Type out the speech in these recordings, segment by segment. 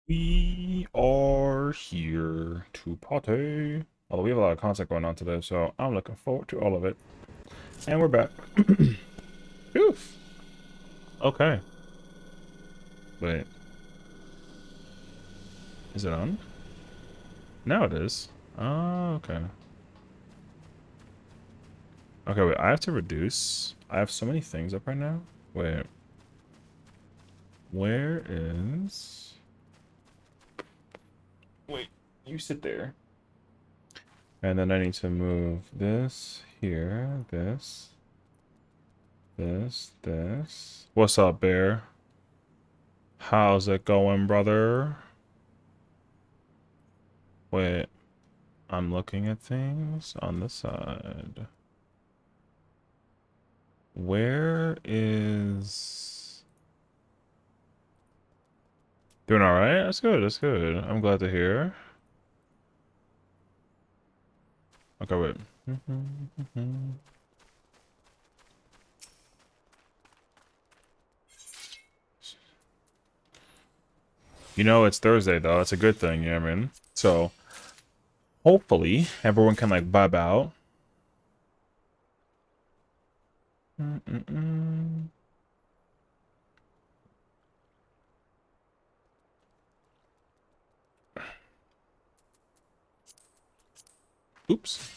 We are here to party. Although we have a lot of content going on today, so I'm looking forward to all of it. And we're back. Oof. Okay. Wait. Is it on? Now it is. Oh, okay. Okay, wait. I have to reduce. I have so many things up right now. Wait. Where is... Wait. You sit there. And then I need to move this here, this. What's up, Bear? How's it going, brother? Wait, I'm looking at things on the side. Where is... Doing alright? That's good, that's good. I'm glad to hear. Okay, wait. You know, it's Thursday, though. That's a good thing, you know what I mean? So, hopefully, everyone can, like, vibe out. Oops.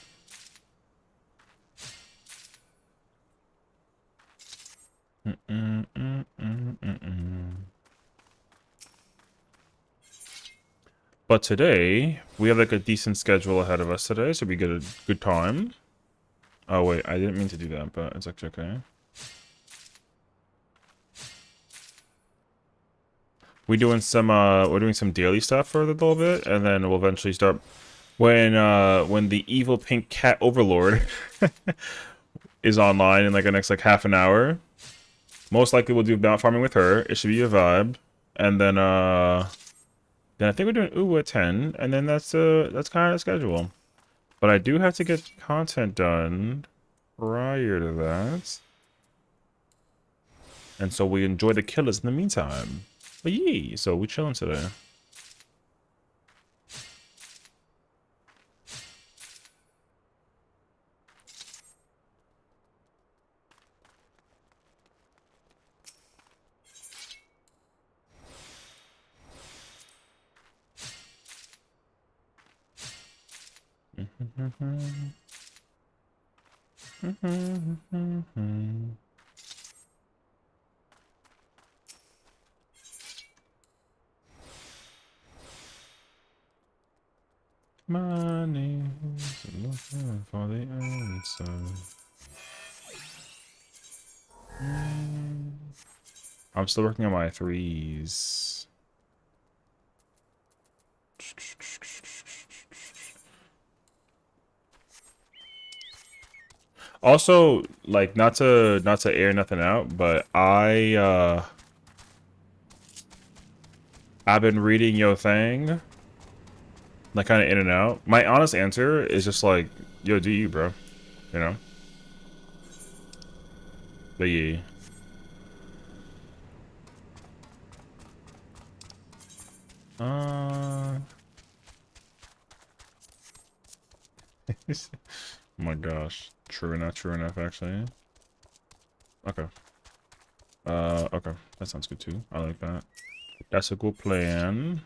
But today, we have like a decent schedule ahead of us today, so we get a good time. Oh wait, I didn't mean to do that, but it's actually okay. We're doing some daily stuff for a little bit, and then we'll eventually start when the evil pink cat overlord is online in like the next like half an hour. Most likely we'll do mount farming with her. It should be a vibe. And then I think we're doing Uwu at 10, and then that's kind of the schedule. But I do have to get content done prior to that. And so we enjoy the killers in the meantime. But yee, so we chilling today. Money looking for the answer. I'm still working on my threes. Also, like not to air nothing out, but I've been reading your thing, like kind of in and out. My honest answer is just like, yo, do you, bro? You know? But yeah. Oh my gosh. True enough, actually. Okay. Okay. That sounds good too. I like that. That's a good plan.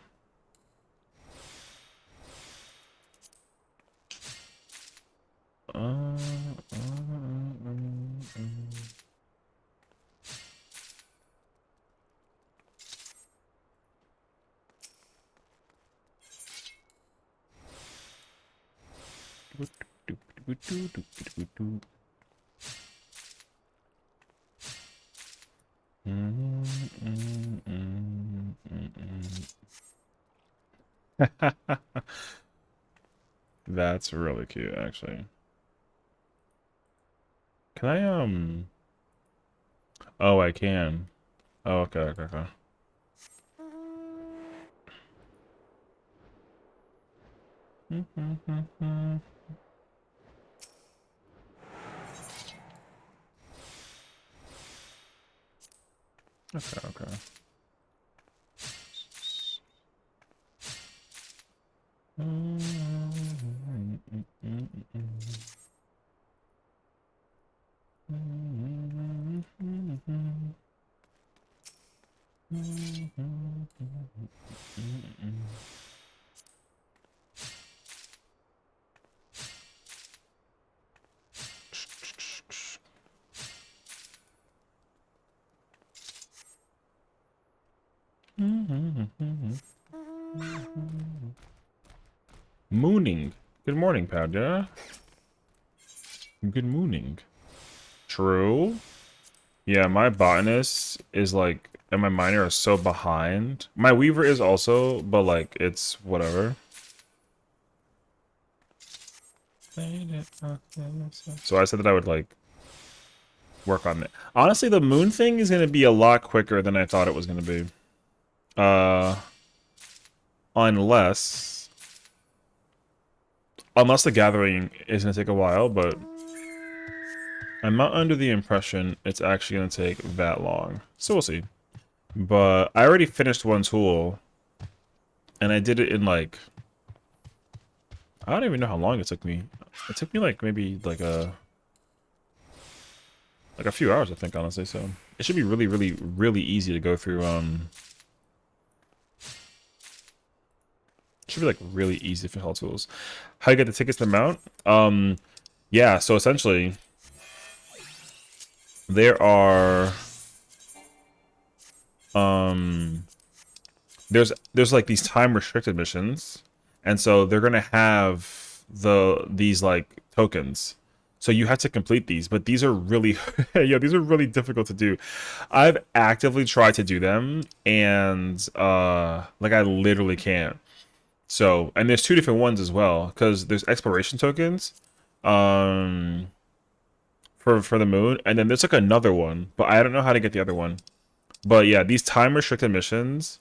Uh, That's really cute, actually. Can I, Oh, I can. Oh, okay. Okay. Mooning. Good morning, Powder. Good morning. True. Yeah, my botanist is like, and my miner are so behind. My weaver is also, but like, it's whatever. So I said that I would like work on it. Honestly, the moon thing is gonna be a lot quicker than I thought it was gonna be. Unless the gathering is gonna take a while, but I'm not under the impression it's actually gonna take that long. So we'll see. But I already finished one tool, and I did it in like, I don't even know how long it took me. It took me like maybe like a few hours, I think, honestly. So it should be really, really, really easy to go through. Should be like really easy for health tools. How you get the tickets to mount? Yeah. So essentially, there are there's like these time restricted missions, and so they're gonna have these like tokens. So you have to complete these, but these are really yeah, these are really difficult to do. I've actively tried to do them, and like I literally can't. So, and there's two different ones as well, because there's exploration tokens um for the moon, and then there's like another one, but I don't know how to get the other one. But yeah, these time restricted missions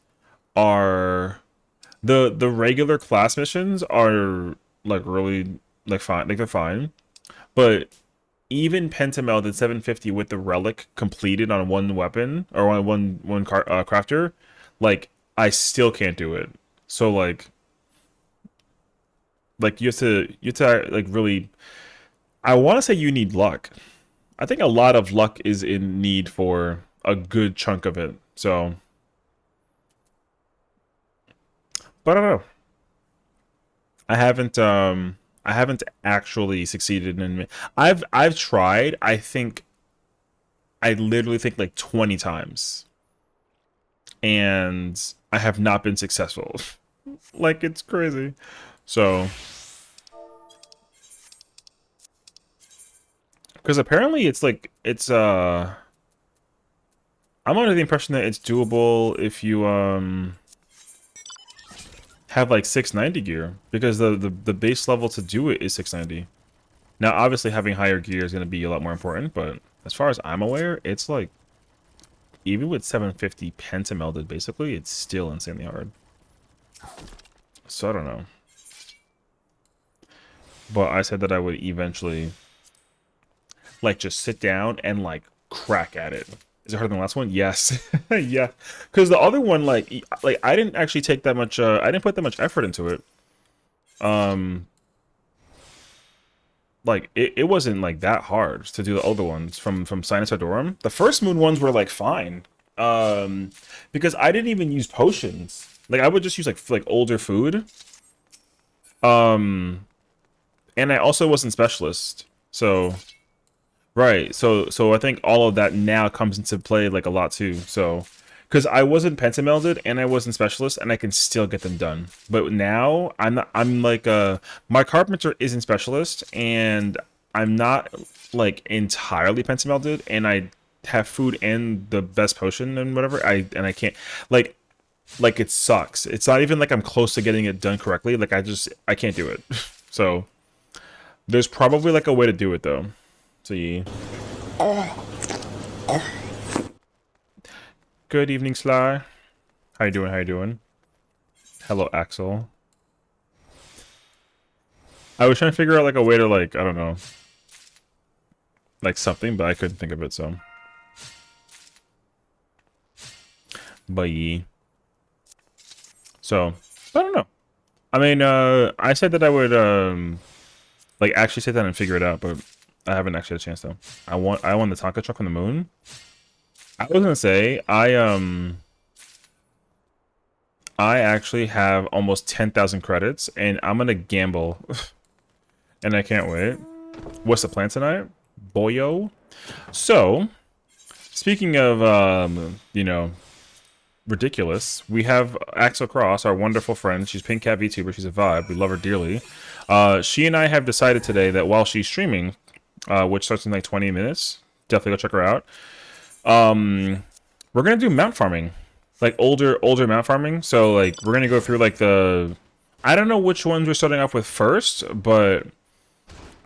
are the regular class missions are like really like fine, like they're fine. But even Pentamel at 750 with the relic completed on one weapon or on one crafter, like I still can't do it. So like you have to like really, I want to say you need luck. I think a lot of luck is in need for a good chunk of it. So, but I don't know. I haven't actually succeeded in it. I've tried. I literally think like 20 times, and I have not been successful. Like it's crazy. So, because apparently it's like I'm under the impression that it's doable if you have like 690 gear, because the base level to do it is 690. Now, obviously, having higher gear is going to be a lot more important, but as far as I'm aware, it's like, even with 750 pentamelded, basically, it's still insanely hard. So I don't know. But I said that I would eventually, like, just sit down and, like, crack at it. Is it harder than the last one? Yes. Yeah. Because the other one, like, I didn't actually take that much, I didn't put that much effort into it. Like, it wasn't, like, that hard to do the other ones from Sinus Adorum. The first moon ones were, like, fine. Because I didn't even use potions. Like, I would just use, like older food. And I also wasn't specialist. So, right. So I think all of that now comes into play, like, a lot, too. So, because I wasn't pentamelded and I wasn't specialist, and I can still get them done. But now I'm like my carpenter isn't specialist, and I'm not like entirely pentamelded, and I have food and the best potion and whatever. I can't like it sucks. It's not even like I'm close to getting it done correctly. Like I can't do it. So there's probably like a way to do it though. So yeah. Good evening, Sly. How you doing? How you doing? Hello, Axel. I was trying to figure out like a way to like, I don't know, like something, but I couldn't think of it, so. Bye. So, I don't know. I mean, I said that I would, like actually sit down and figure it out, but I haven't actually had a chance though. I won the Tonka truck on the moon. I was gonna say, I actually have almost 10,000 credits, and I'm gonna gamble, and I can't wait. What's the plan tonight? Boyo. So, speaking of, you know, ridiculous. We have Axel Cross, our wonderful friend. She's Pink Cat VTuber. She's a vibe. We love her dearly. She and I have decided today that while she's streaming, which starts in like 20 minutes, definitely go check her out. We're gonna do mount farming, like older mount farming. So like we're gonna go through like I don't know which ones we're starting off with first, but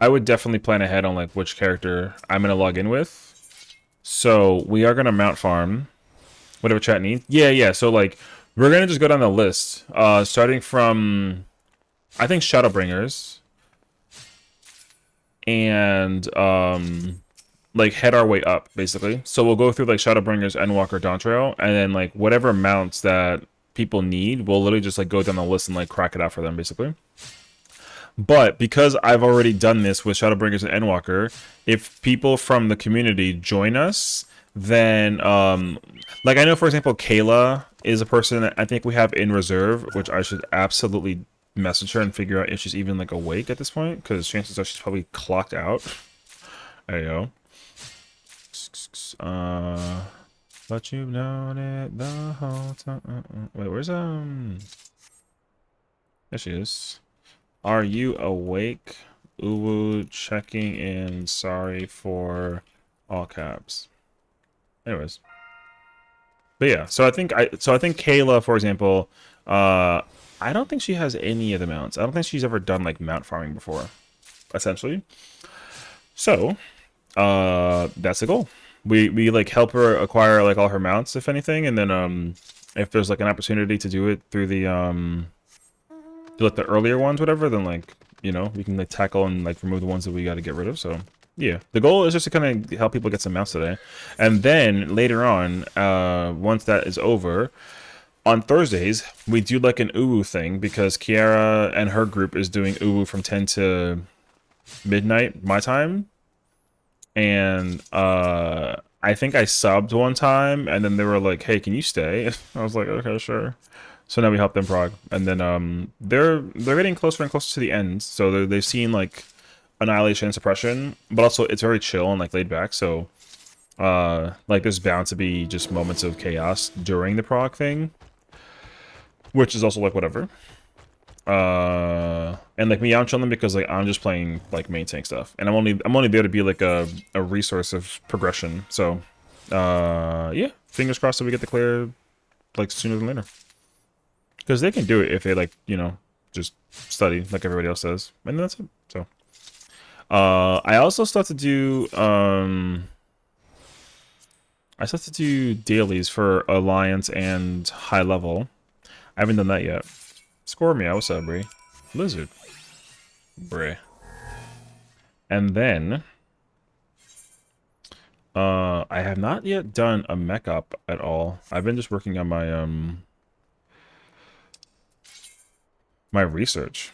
I would definitely plan ahead on like which character I'm gonna log in with. So we are gonna mount farm. Whatever chat needs. Yeah. So, like, we're going to just go down the list. Starting from, I think, Shadowbringers. And, like, head our way up, basically. So we'll go through, like, Shadowbringers, Endwalker, Dawntrail. And then, like, whatever mounts that people need, we'll literally just, like, go down the list and, like, crack it out for them, basically. But because I've already done this with Shadowbringers and Endwalker, if people from the community join us, then like I know, for example, Kayla is a person that I think we have in reserve, which I should absolutely message her and figure out if she's even like awake at this point, because chances are she's probably clocked out. There you go. But you've known it the whole time. Wait, where's there she is. Are you awake? Uwu checking in. Sorry for all caps. Anyways, but yeah, so I think Kayla, for example, I don't think she has any of the mounts. I don't think she's ever done like mount farming before, essentially. So, that's the goal. We like help her acquire like all her mounts, if anything, and then if there's like an opportunity to do it through the like the earlier ones, whatever, then like we can like tackle and like remove the ones that we got to get rid of. So. Yeah, the goal is just to kind of help people get some mounts today. And then later on, once that is over, on Thursdays, we do like an Uwu thing because Kiara and her group is doing Uwu from 10 to midnight, my time. And I think I subbed one time, and then they were like, hey, can you stay? I was like, okay, sure. So now we help them prog. And then they're getting closer and closer to the end. So they've seen like Annihilation and Suppression, but also it's very chill and like laid back, so like there's bound to be just moments of chaos during the prog thing, which is also like whatever. And like me, I'm chilling because like I'm just playing like main tank stuff, and I'm only there to be like a resource of progression. So yeah, fingers crossed that we get the clear like sooner than later, because they can do it if they like just study like everybody else does, and that's it. So I also start to do dailies for Alliance and High Level. I haven't done that yet. Score me, what's up, Bree? Lizard. Bree. And then I have not yet done a mech up at all. I've been just working on my my research.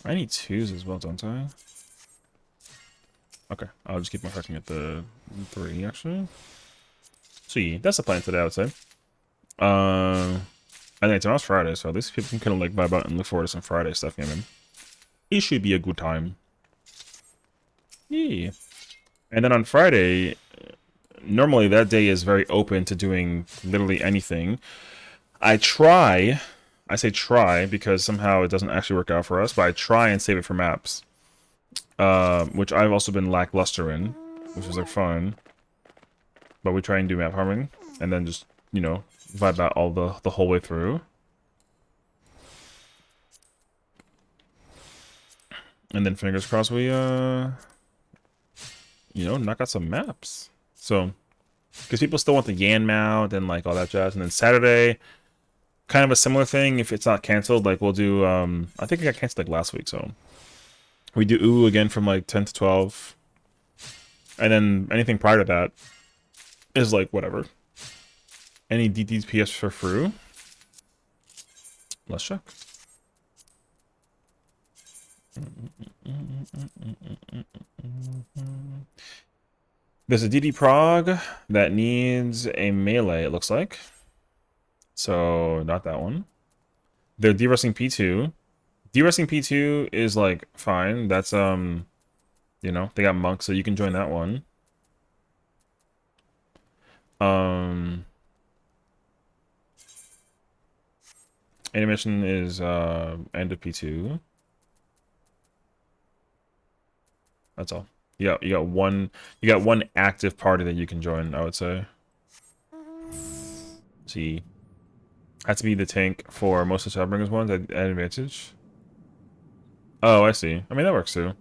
I need 2s as well, don't I? Okay, I'll just keep on working at the 3, actually. So yeah, that's the plan today, I would say. I think tomorrow's Friday, so at least people can kind of like vibe out and look forward to some Friday stuff, man. It should be a good time. Yeah. And then on Friday, normally that day is very open to doing literally anything. I say try because somehow it doesn't actually work out for us, but I try and save it for maps. Which I've also been lackluster in, which is like fun. But we try and do map farming, and then just, vibe out all the whole way through. And then fingers crossed we, knock out some maps. So, because people still want the Yan mount and like all that jazz. And then Saturday, kind of a similar thing. If it's not canceled, like we'll do, I think it got canceled like last week, so we do Uwu again from like 10 to 12. And then anything prior to that is like whatever. Any DDPS for FRU? Let's check. There's a DD prog that needs a melee, it looks like. So, not that one. They're de-rusting P2. De-rusting P2 is, like, fine. That's, they got monks, so you can join that one. Animation is end of P2. That's all. You got one active party that you can join, I would say. See. Had to be the tank for most of the Shadowbringers ones at advantage. Oh, I see. I mean that works too.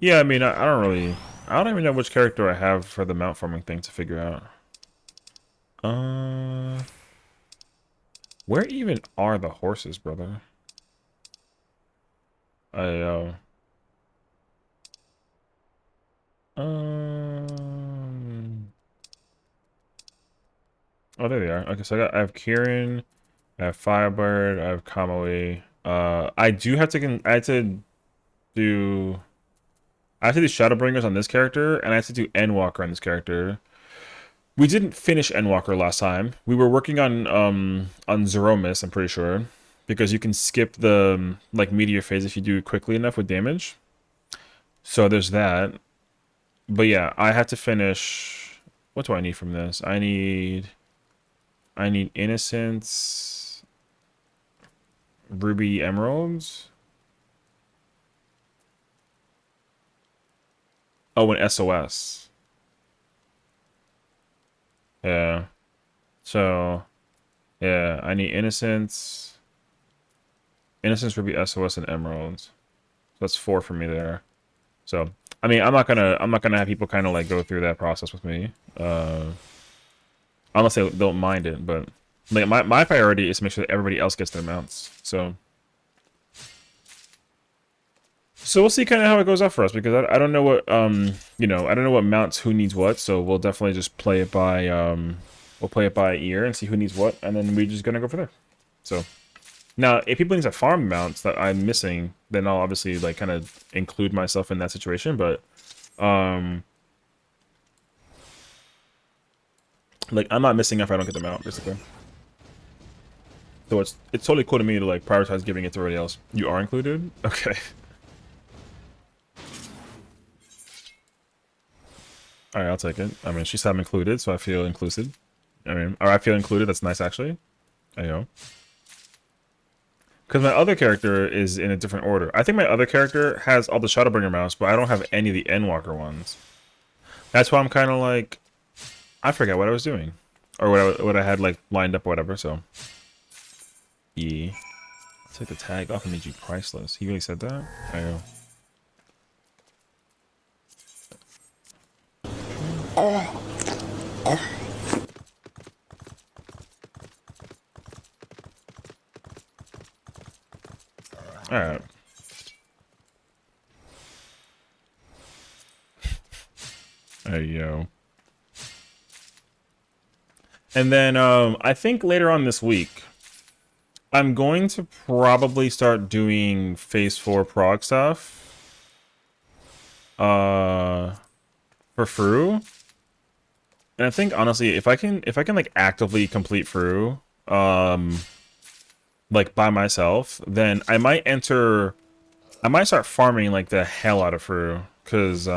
Yeah, I mean I don't even know which character I have for the mount farming thing to figure out. Where even are the horses, brother? I Oh, there they are. Okay, so I have Kieran, I have Firebird, I have Kamui. I do have to do I have to do Shadowbringers on this character, and I have to do Endwalker on this character. We didn't finish Endwalker last time. We were working on Zeromus, I'm pretty sure, because you can skip the like meteor phase if you do it quickly enough with damage. So there's that. But yeah, I have to finish. What do I need from this? I need Innocence, Ruby Emeralds. Oh, and SOS. Yeah. So, yeah, I need Innocence, Ruby, SOS, and Emeralds. So that's 4 for me there. So, I mean, I'm not gonna have people kind of like go through that process with me, unless they don't mind it. But like my priority is to make sure that everybody else gets their mounts. So we'll see kind of how it goes out for us, because I don't know what you know, I don't know what mounts who needs what. So we'll definitely just play it by we'll play it by ear and see who needs what, and then we're just gonna go from there. So now, if people need to farm mounts that I'm missing, then I'll obviously like kind of include myself in that situation. But like I'm not missing if I don't get them out, basically. So it's totally cool to me to like prioritize giving it to everybody else. You are included? Okay. Alright, I'll take it. I mean, she said I'm included, so I feel inclusive. I mean, or I feel included, that's nice actually. I know. Because my other character is in a different order. I think my other character has all the Shadowbringer mounts, but I don't have any of the Endwalker ones. That's why I'm kind of like, I forget what I was doing, or what I had like lined up or whatever. So, yeah, take the tag off and made you priceless. He really said that? I know. All right. There you go. And then I think later on this week, I'm going to probably start doing Phase 4 prog stuff. For FRU. And I think honestly, if I can like actively complete FRU, like by myself, then I might start farming like the hell out of FRU, cause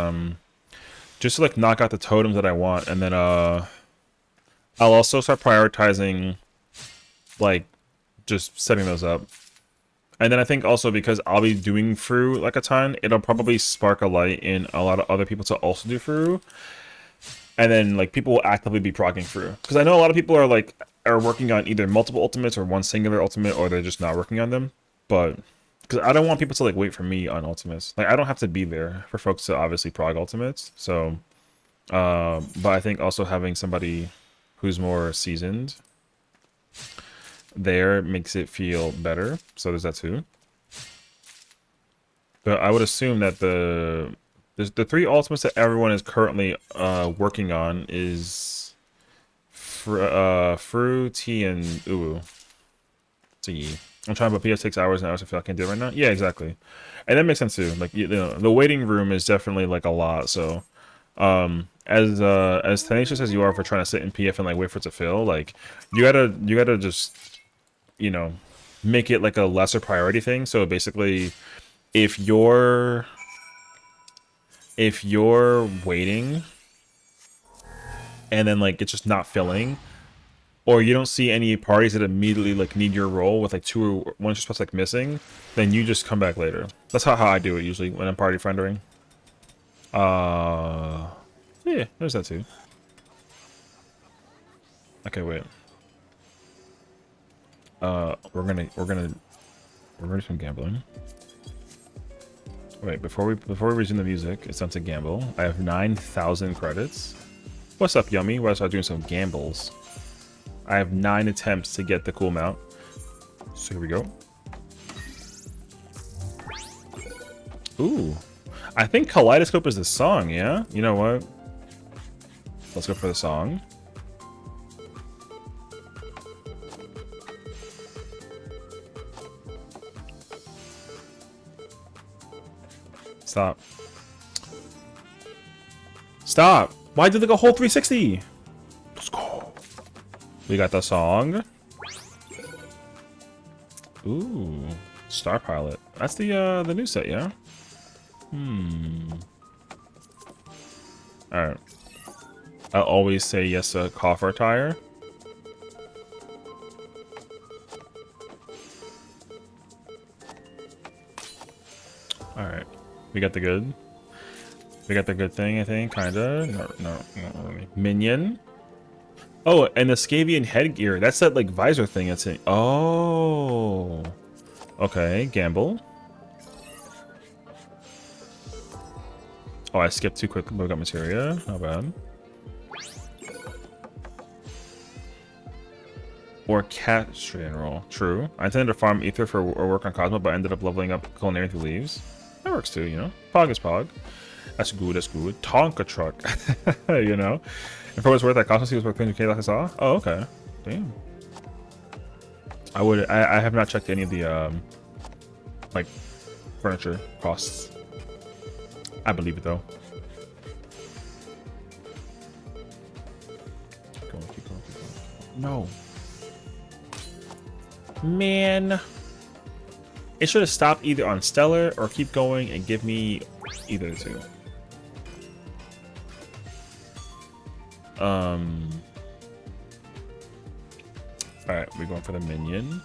just to like knock out the totems that I want, and then I'll also start prioritizing like just setting those up. And then I think also because I'll be doing FRU like a ton, it'll probably spark a light in a lot of other people to also do FRU. And then like people will actively be progging FRU. Because I know a lot of people are working on either multiple ultimates or one singular ultimate, or they're just not working on them. But because I don't want people to like wait for me on ultimates. Like I don't have to be there for folks to obviously prog ultimates. So but I think also having somebody who's more seasoned there makes it feel better. So there's that too. But I would assume that the 3 ultimates that everyone is currently working on is FRU, T, and Uwu. T. I'm trying, but PS takes hours and hours. I feel I can't do it right now. Yeah, exactly. And that makes sense too. Like you know, the waiting room is definitely like a lot. So as tenacious as you are for trying to sit in PF and like wait for it to fill, like you gotta just, you know, make it like a lesser priority thing. So basically, if you're waiting, and then like it's just not filling, or you don't see any parties that immediately like need your role with like 2 or 1 spots like missing, then you just come back later. That's how I do it usually when I'm party friendering. Yeah, there's that too. Okay, wait. We're gonna do some gambling. Wait, before we resume the music, it's time to gamble. I have 9,000 credits. What's up, Yummy? Why start doing some gambles? I have 9 attempts to get the cool mount. So here we go. Ooh. I think Kaleidoscope is the song, yeah? You know what? Let's go for the song. Stop. Stop! Why did they go whole 360? Let's go. We got the song. Ooh. Star Pilot. That's the new set, yeah? Alright. I always say yes to coffer tire. Alright. We got the good. We got the good thing, I think, kinda. No, not really. Minion. Oh, and the Scavian headgear. That's that like visor thing that's in. Oh. Okay, gamble. Oh, I skipped too quickly, but we got materia. Not bad. Or Castrian roll. True. I intended to farm ether for or work on Cosmo, but ended up leveling up culinary through leaves. That works too, you know. Pog is pog. That's good, that's good. Tonka truck. You know. And for what it's worth, that Cosmos was worth 200k like I saw. Oh, okay. Damn. I have not checked any of the like furniture costs. I believe it though. Keep going, keep going, keep going. No. Man. It should have stopped either on Stellar or keep going and give me either of the two. Alright, we're going for the minion.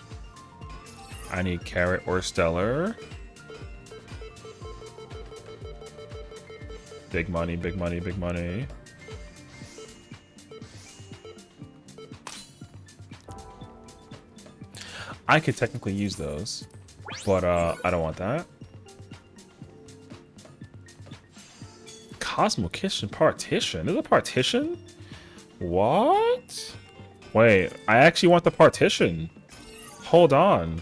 I need carrot or Stellar. Big money, big money, big money. I could technically use those, but I don't want that. Cosmo Kitchen partition? There's a partition? What? Wait, I actually want the partition. Hold on.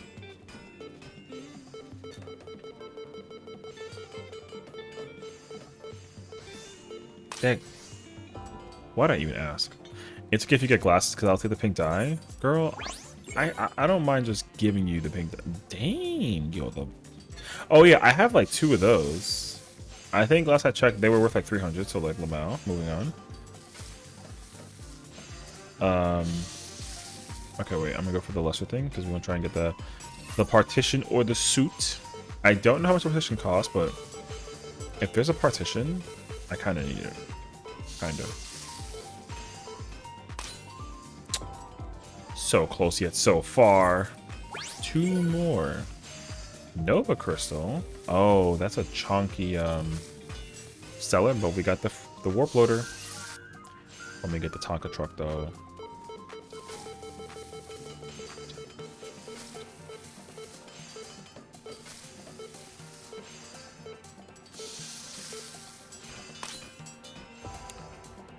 Dang. Why'd I even ask? It's okay if you get glasses because I'll take the pink dye. Girl, I don't mind just giving you the pink dye. Dang, yo, the... Oh yeah, I have like 2 of those. I think last I checked, they were worth like 300, so like Lamau. Moving on. Okay, wait, I'm gonna go for the lesser thing because we want to try and get the partition or the suit. I don't know how much the partition costs, but if there's a partition, I kind of need it. Kind of. So close yet so far. 2 more. Nova Crystal. Oh, that's a chunky Stellar, but we got the warp loader. Let me get the Tonka truck though.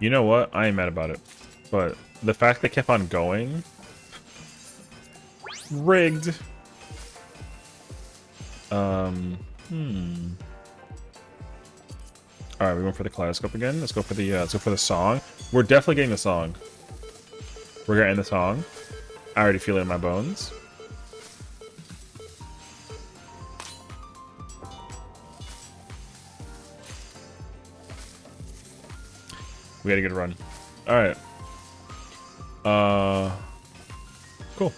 You know what? I ain't mad about it. But the fact they kept on going... Rigged. Alright, we went for the kaleidoscope again. Let's go for the song. We're definitely getting the song. We're getting the song. I already feel it in my bones. We gotta get a run. Alright. Cool.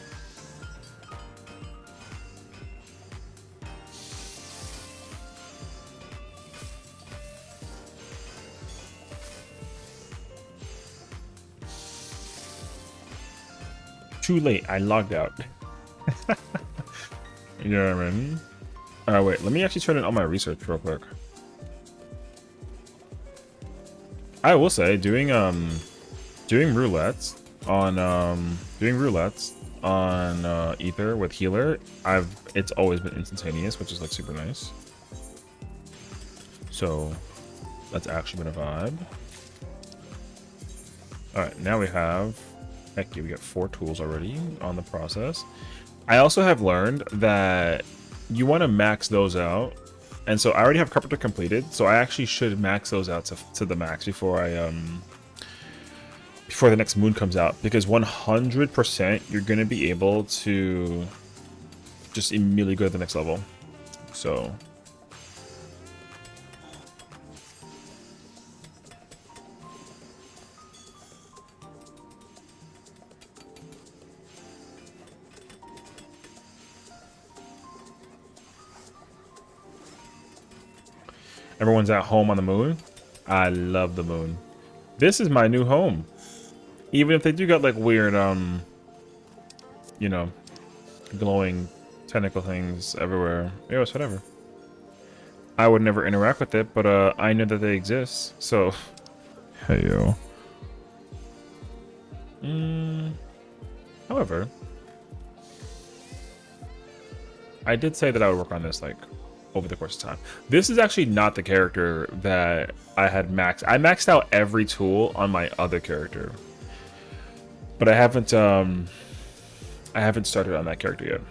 Too late. I logged out. You know what I mean? Wait. Let me actually turn in all my research real quick. I will say, doing roulettes on Ether with healer, it's always been instantaneous, which is like super nice. So that's actually been a vibe. All right, now we have, heck yeah, we got 4 tools already on the process. I also have learned that you want to max those out. And so I already have carpenter completed, so I actually should max those out to the max before before the next moon comes out, because 100% you're going to be able to just immediately go to the next level. So everyone's at home on the moon. I love the moon. This is my new home. Even if they do got like weird, you know, glowing tentacle things everywhere. It was whatever. I would never interact with it, but I know that they exist. So, hey yo. However, I did say that I would work on this like over the course of time. This is actually not the character that I had maxed. I maxed out every tool on my other character, but I haven't started on that character yet.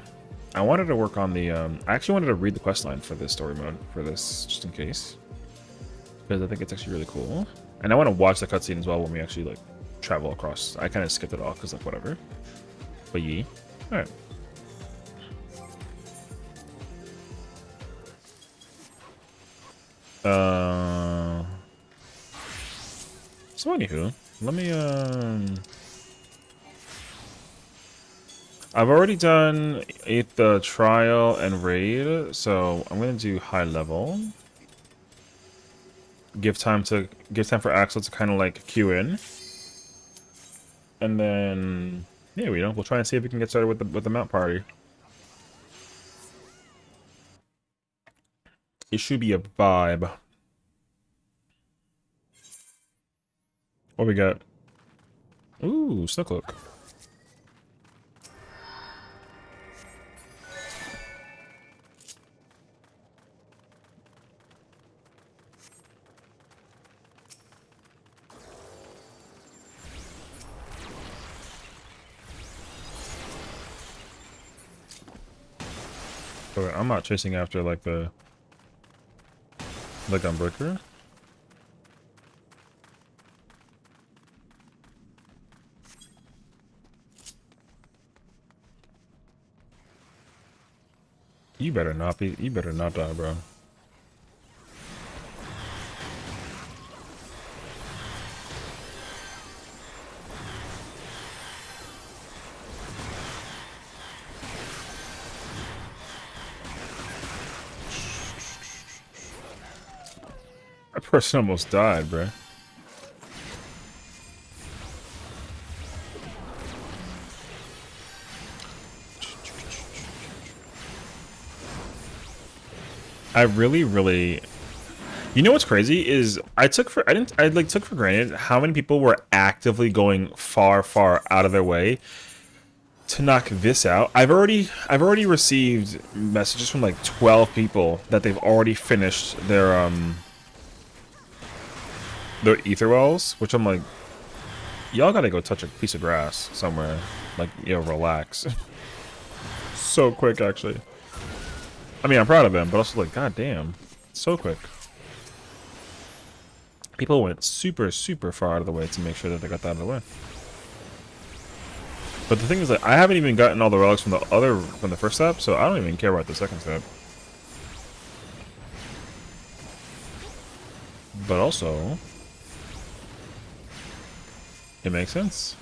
I wanted to work on the I actually wanted to read the quest line for this story mode for this, just in case, because I think it's actually really cool, and I want to watch the cutscene as well when we actually like travel across. I kind of skipped it all because like whatever, but yeah. All right. So anywho, let me I've already done the trial and raid, so I'm gonna do high level. Give time for Axel to kind of like queue in, and then yeah, we'll try and see if we can get started with the mount party. It should be a vibe. What we got? Ooh, snow cloak. Okay, I'm not chasing after like the gunbreaker. You better not die, bro. That person almost died, bro. I really, you know what's crazy is I took for granted how many people were actively going far out of their way to knock this out. I've already received messages from like 12 people that they've already finished their ether wells, which I'm like, y'all gotta go touch a piece of grass somewhere. Like, yo, relax. So quick, actually. I mean, I'm proud of them, but also like, god damn, so quick. People went super far out of the way to make sure that they got that out of the way. But the thing is that I haven't even gotten all the relics from the first step, so I don't even care about the second step. But also, it makes sense.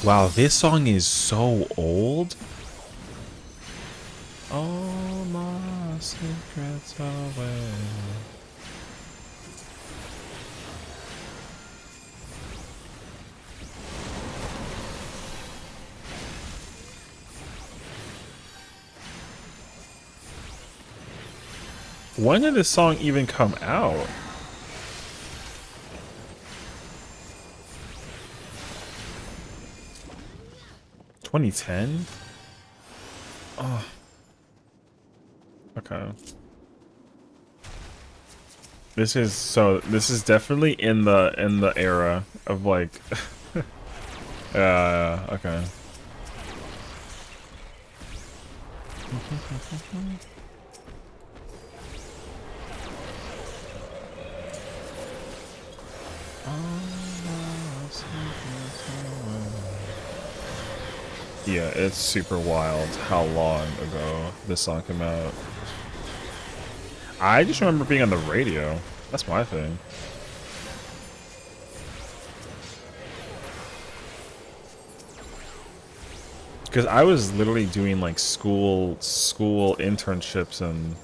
Wow, this song is so old. All my secrets away. When did this song even come out? (2010)? Oh. Okay. This is definitely in the era of like okay. Yeah, it's super wild how long ago this song came out. I just remember being on the radio. That's my thing. Because I was literally doing like school internships and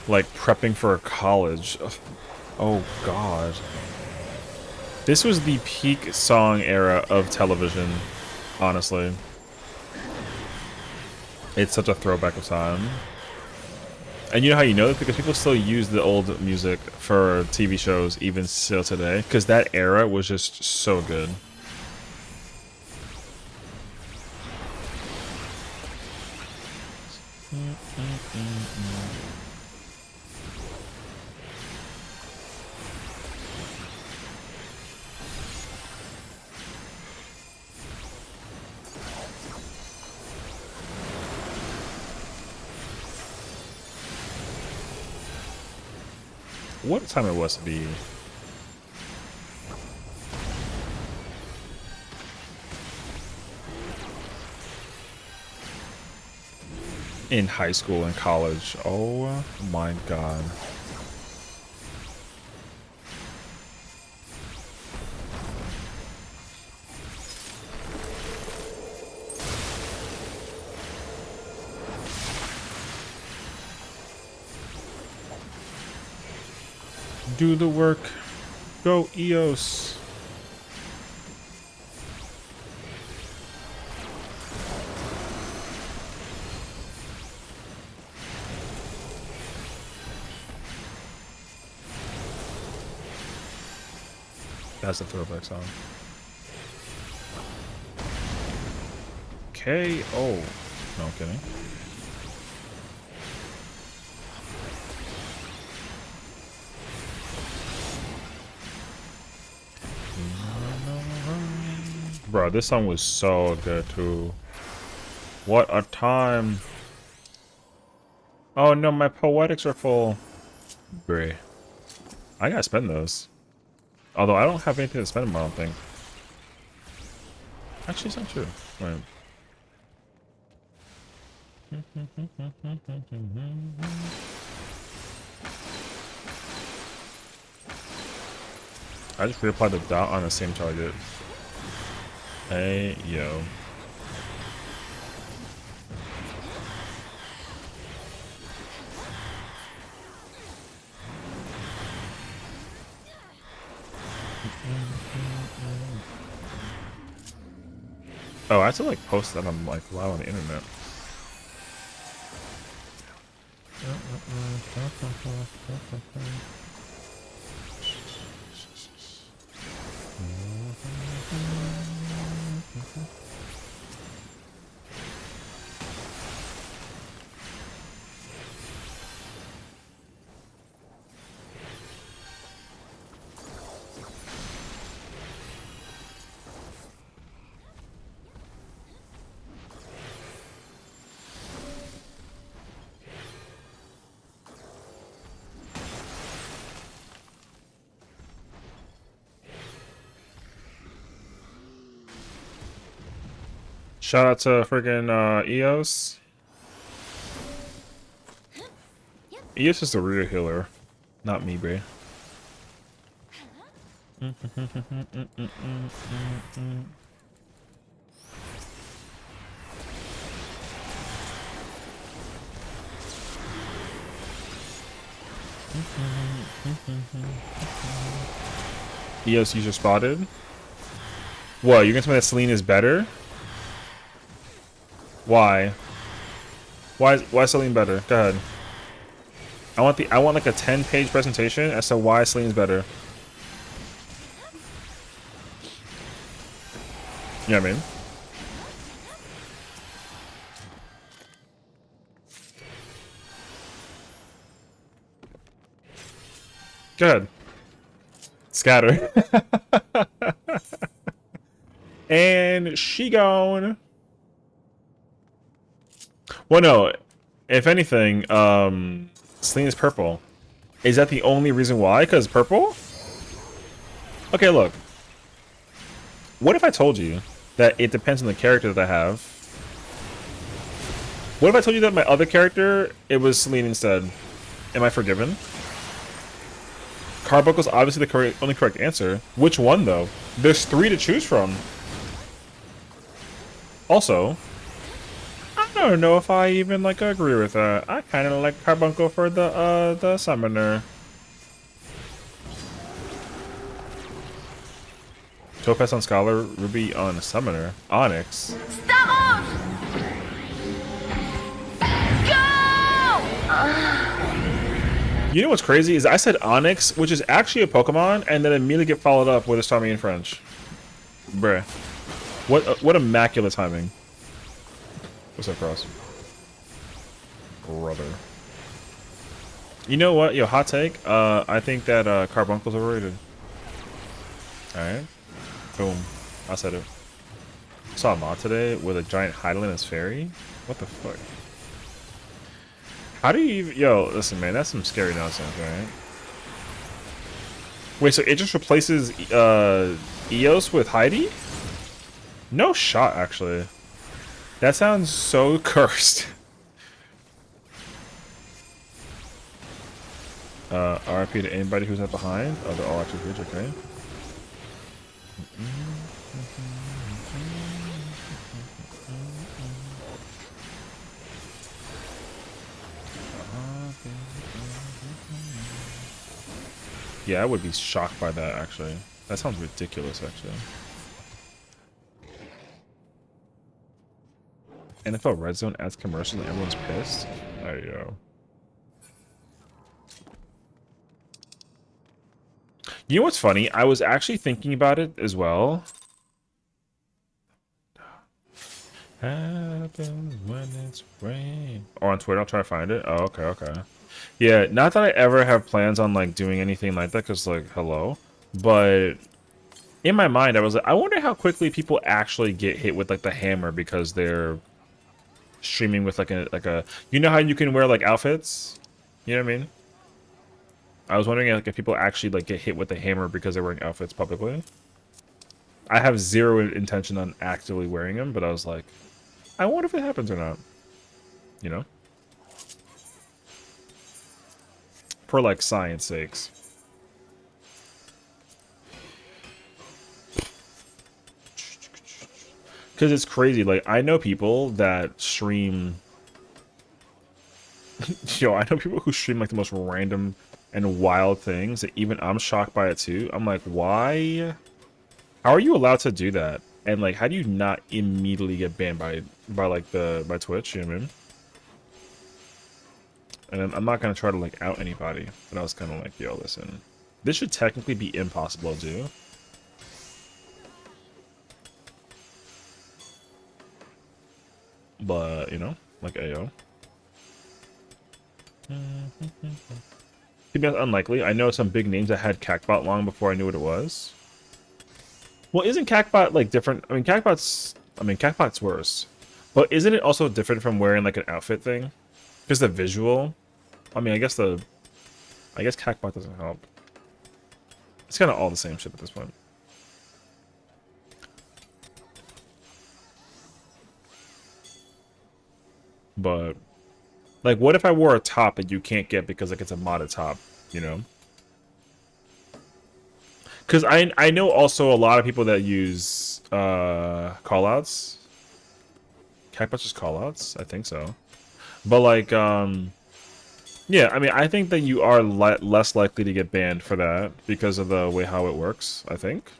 like prepping for college. Ugh. Oh god. This was the peak song era of television, honestly. It's such a throwback of time. And you know how you know this? Because people still use the old music for TV shows even still today. Because that era was just so good. What time it was to be? In high school and college. Oh my god. Do the work. Go EOS. That's a throwback song. KO. No, I'm kidding. Bro, this song was so good too. What a time. Oh no, my poetics are full. Bruh. I gotta spend those. Although I don't have anything to spend them, I don't think. Actually, it's not true. Wait. I just reapplied the dot on the same target. Hey, yo. Oh, I have to like post that on like live on the internet. Shout out to friggin' EOS. EOS is the real healer, not me, bro. EOS user spotted. What, you're gonna tell me that Celine is better? Why? Why is Celine better? Go ahead. I want like a 10-page presentation as to why Celine's better. You know what I mean? Go ahead. Scatter. And she gone. Well, no. If anything, Celine is purple. Is that the only reason why? Because purple? Okay, look. What if I told you that it depends on the character that I have? What if I told you that my other character, it was Celine instead? Am I forgiven? Carbuncle's obviously the only correct answer. Which one, though? There's 3 to choose from. Also, I don't know if I even, like, agree with that. I kind of like Carbuncle for the summoner. Topaz on Scholar, Ruby on Summoner. Onyx. Stop! Go! You know what's crazy is I said Onyx, which is actually a Pokemon, and then immediately get followed up with a Starmie in French. Bruh. What immaculate timing. What's up, Cross? Brother. You know what? Yo, hot take. I think that Carbuncle's overrated. Alright. Boom. I said it. Saw a mod today with a giant Hydaelyn as fairy. What the fuck? How do you even... Yo, listen, man. That's some scary nonsense, right? Wait, so it just replaces Eos with Heidi? No shot, actually. That sounds so cursed. RIP to anybody who's not behind. Oh, they're all actually huge, okay. Yeah, I would be shocked by that, actually. That sounds ridiculous, actually. NFL Red Zone adds commercials and everyone's pissed? There you go. You know what's funny? I was actually thinking about it as well. Happens when it's rain. Or on Twitter, I'll try to find it. Oh, okay, okay. Yeah, not that I ever have plans on like doing anything like that, because like, hello. But in my mind, I was like, I wonder how quickly people actually get hit with like the hammer because they're streaming with like a you know how you can wear like outfits? You know what I mean? I was wondering like if people actually like get hit with the hammer because they're wearing outfits publicly. I have zero intention on actively wearing them, but I was like, I wonder if it happens or not. You know? For like science sakes. Because it's crazy. Like, I know people that stream... Yo, I know people who stream like the most random and wild things that even I'm shocked by it too. I'm like, why? How are you allowed to do that? And like, how do you not immediately get banned by Twitch? You know what I mean? And I'm not gonna try to like out anybody, but I was kind of like, yo, listen, this should technically be impossible to do. But you know, like, ayo. Maybe that's unlikely. I know some big names that had Cacbot long before I knew what it was. Well, isn't Cacbot like different? I mean, Cacbot's worse. But isn't it also different from wearing like an outfit thing? Because the visual. I mean, I guess Cacbot doesn't help. It's kind of all the same shit at this point. But like, what if I wore a top that you can't get because like it's a modded top, you know? Because I know also a lot of people that use callouts. Cacbot's just callouts? I think so. But like, yeah, I mean, I think that you are less likely to get banned for that because of the way how it works, I think.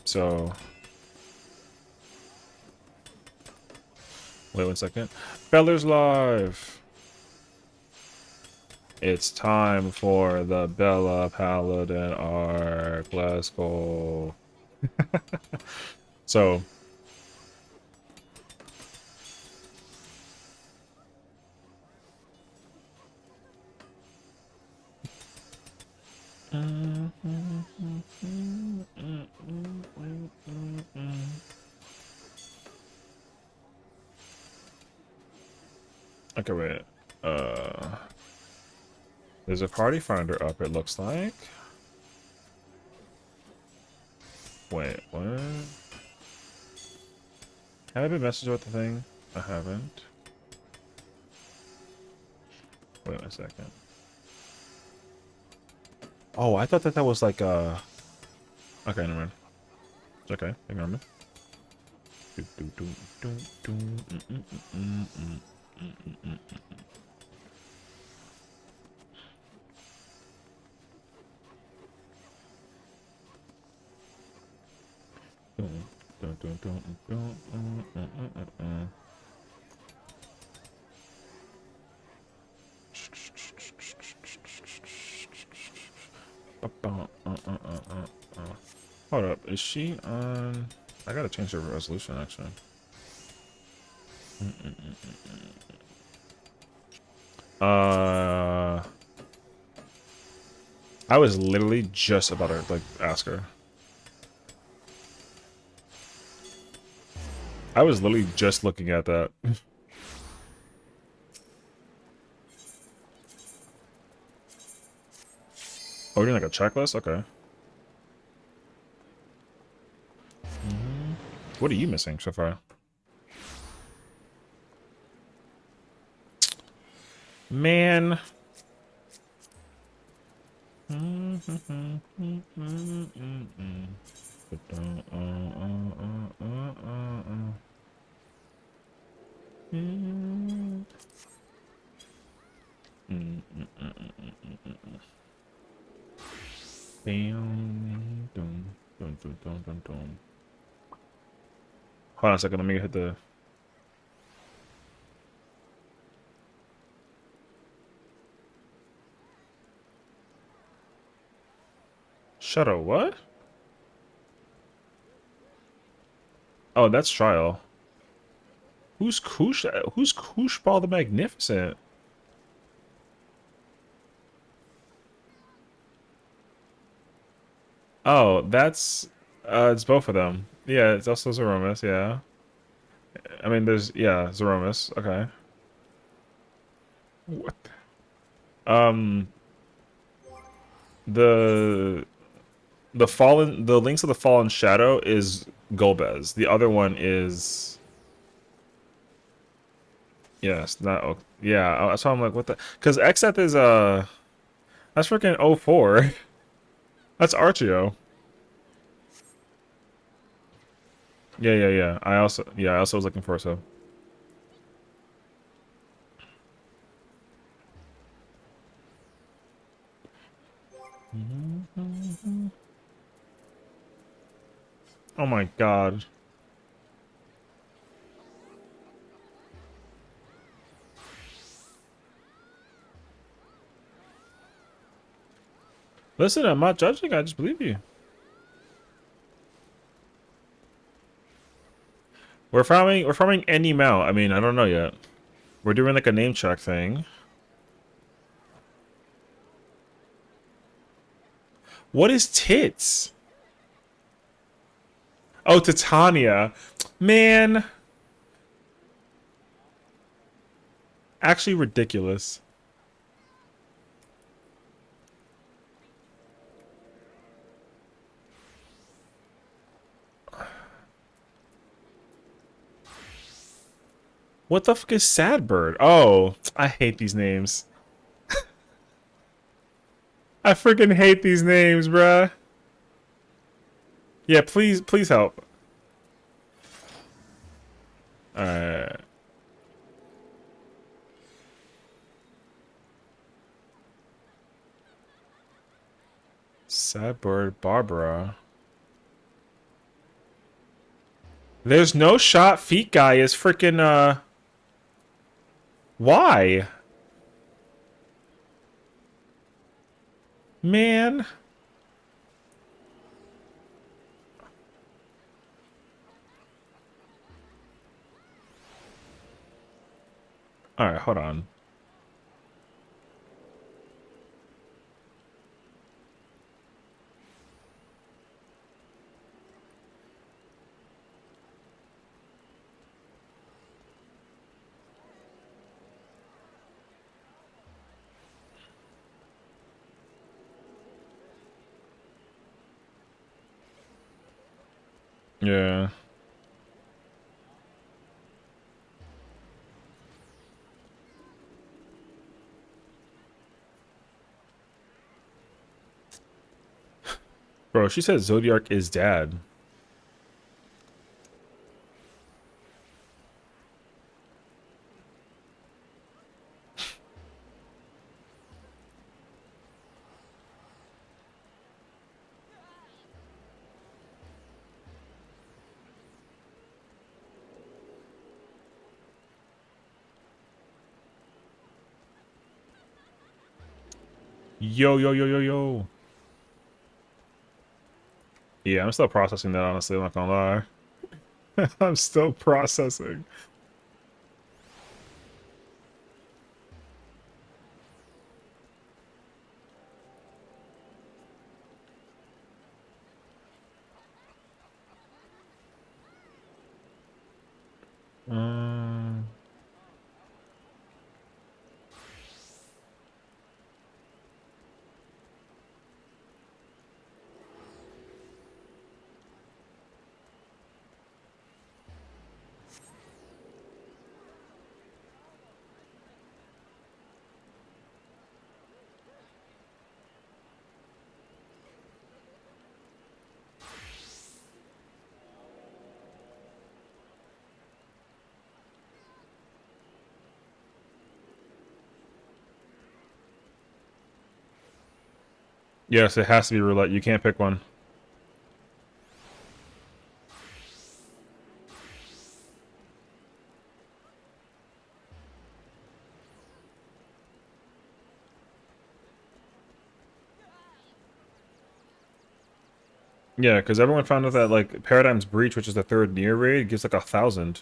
So... Wait 1 second. Beller's live! It's time for the Bella Paladin arc. Let's go. So, okay, wait. There's a party finder up, it looks like. Wait, what? Have I been messaged with the thing? I haven't. Wait a second. Oh, I thought that that was like okay, never mind. It's okay, ignore me. Hold up, is she on? I gotta change her resolution actually. I was literally just about to like ask her. I was literally just looking at that. Oh, we're doing like a checklist? Okay. What are you missing so far? Man. Hold on a second, let me hit the... Shadow, what? Oh, that's Trial. Who's Kooshball the Magnificent? Oh, that's it's both of them. Yeah, it's also Zeromus, yeah. I mean there's yeah, Zeromus, okay. What? Um the the Links of the Fallen Shadow is Golbez. The other one is yes, not yeah, that's why I'm like what the cuz Xeth is that's freaking '04. That's Archeo. Yeah. I also was looking for so. Oh my god. Listen, I'm not judging, I just believe you. We're farming any amount. I mean, I don't know yet. We're doing like a name check thing. What is tits? Oh, Titania. Man. Actually ridiculous. What the fuck is Sadbird? Oh, I hate these names. I freaking hate these names, bruh. Yeah, please help. Alright. Sadbird Barbara. There's no shot feet guy is freaking why? Man. Alright, hold on. Yeah. Bro, she said Zodiac is dad. Yo, yo, yo, yo, yo. Yeah, I'm still processing that, honestly. I'm not gonna lie. I'm still processing. Um, yes, it has to be roulette. You can't pick one. Yeah, because everyone found out that, like, Paradigm's Breach, which is the third near raid, gives, like, 1,000.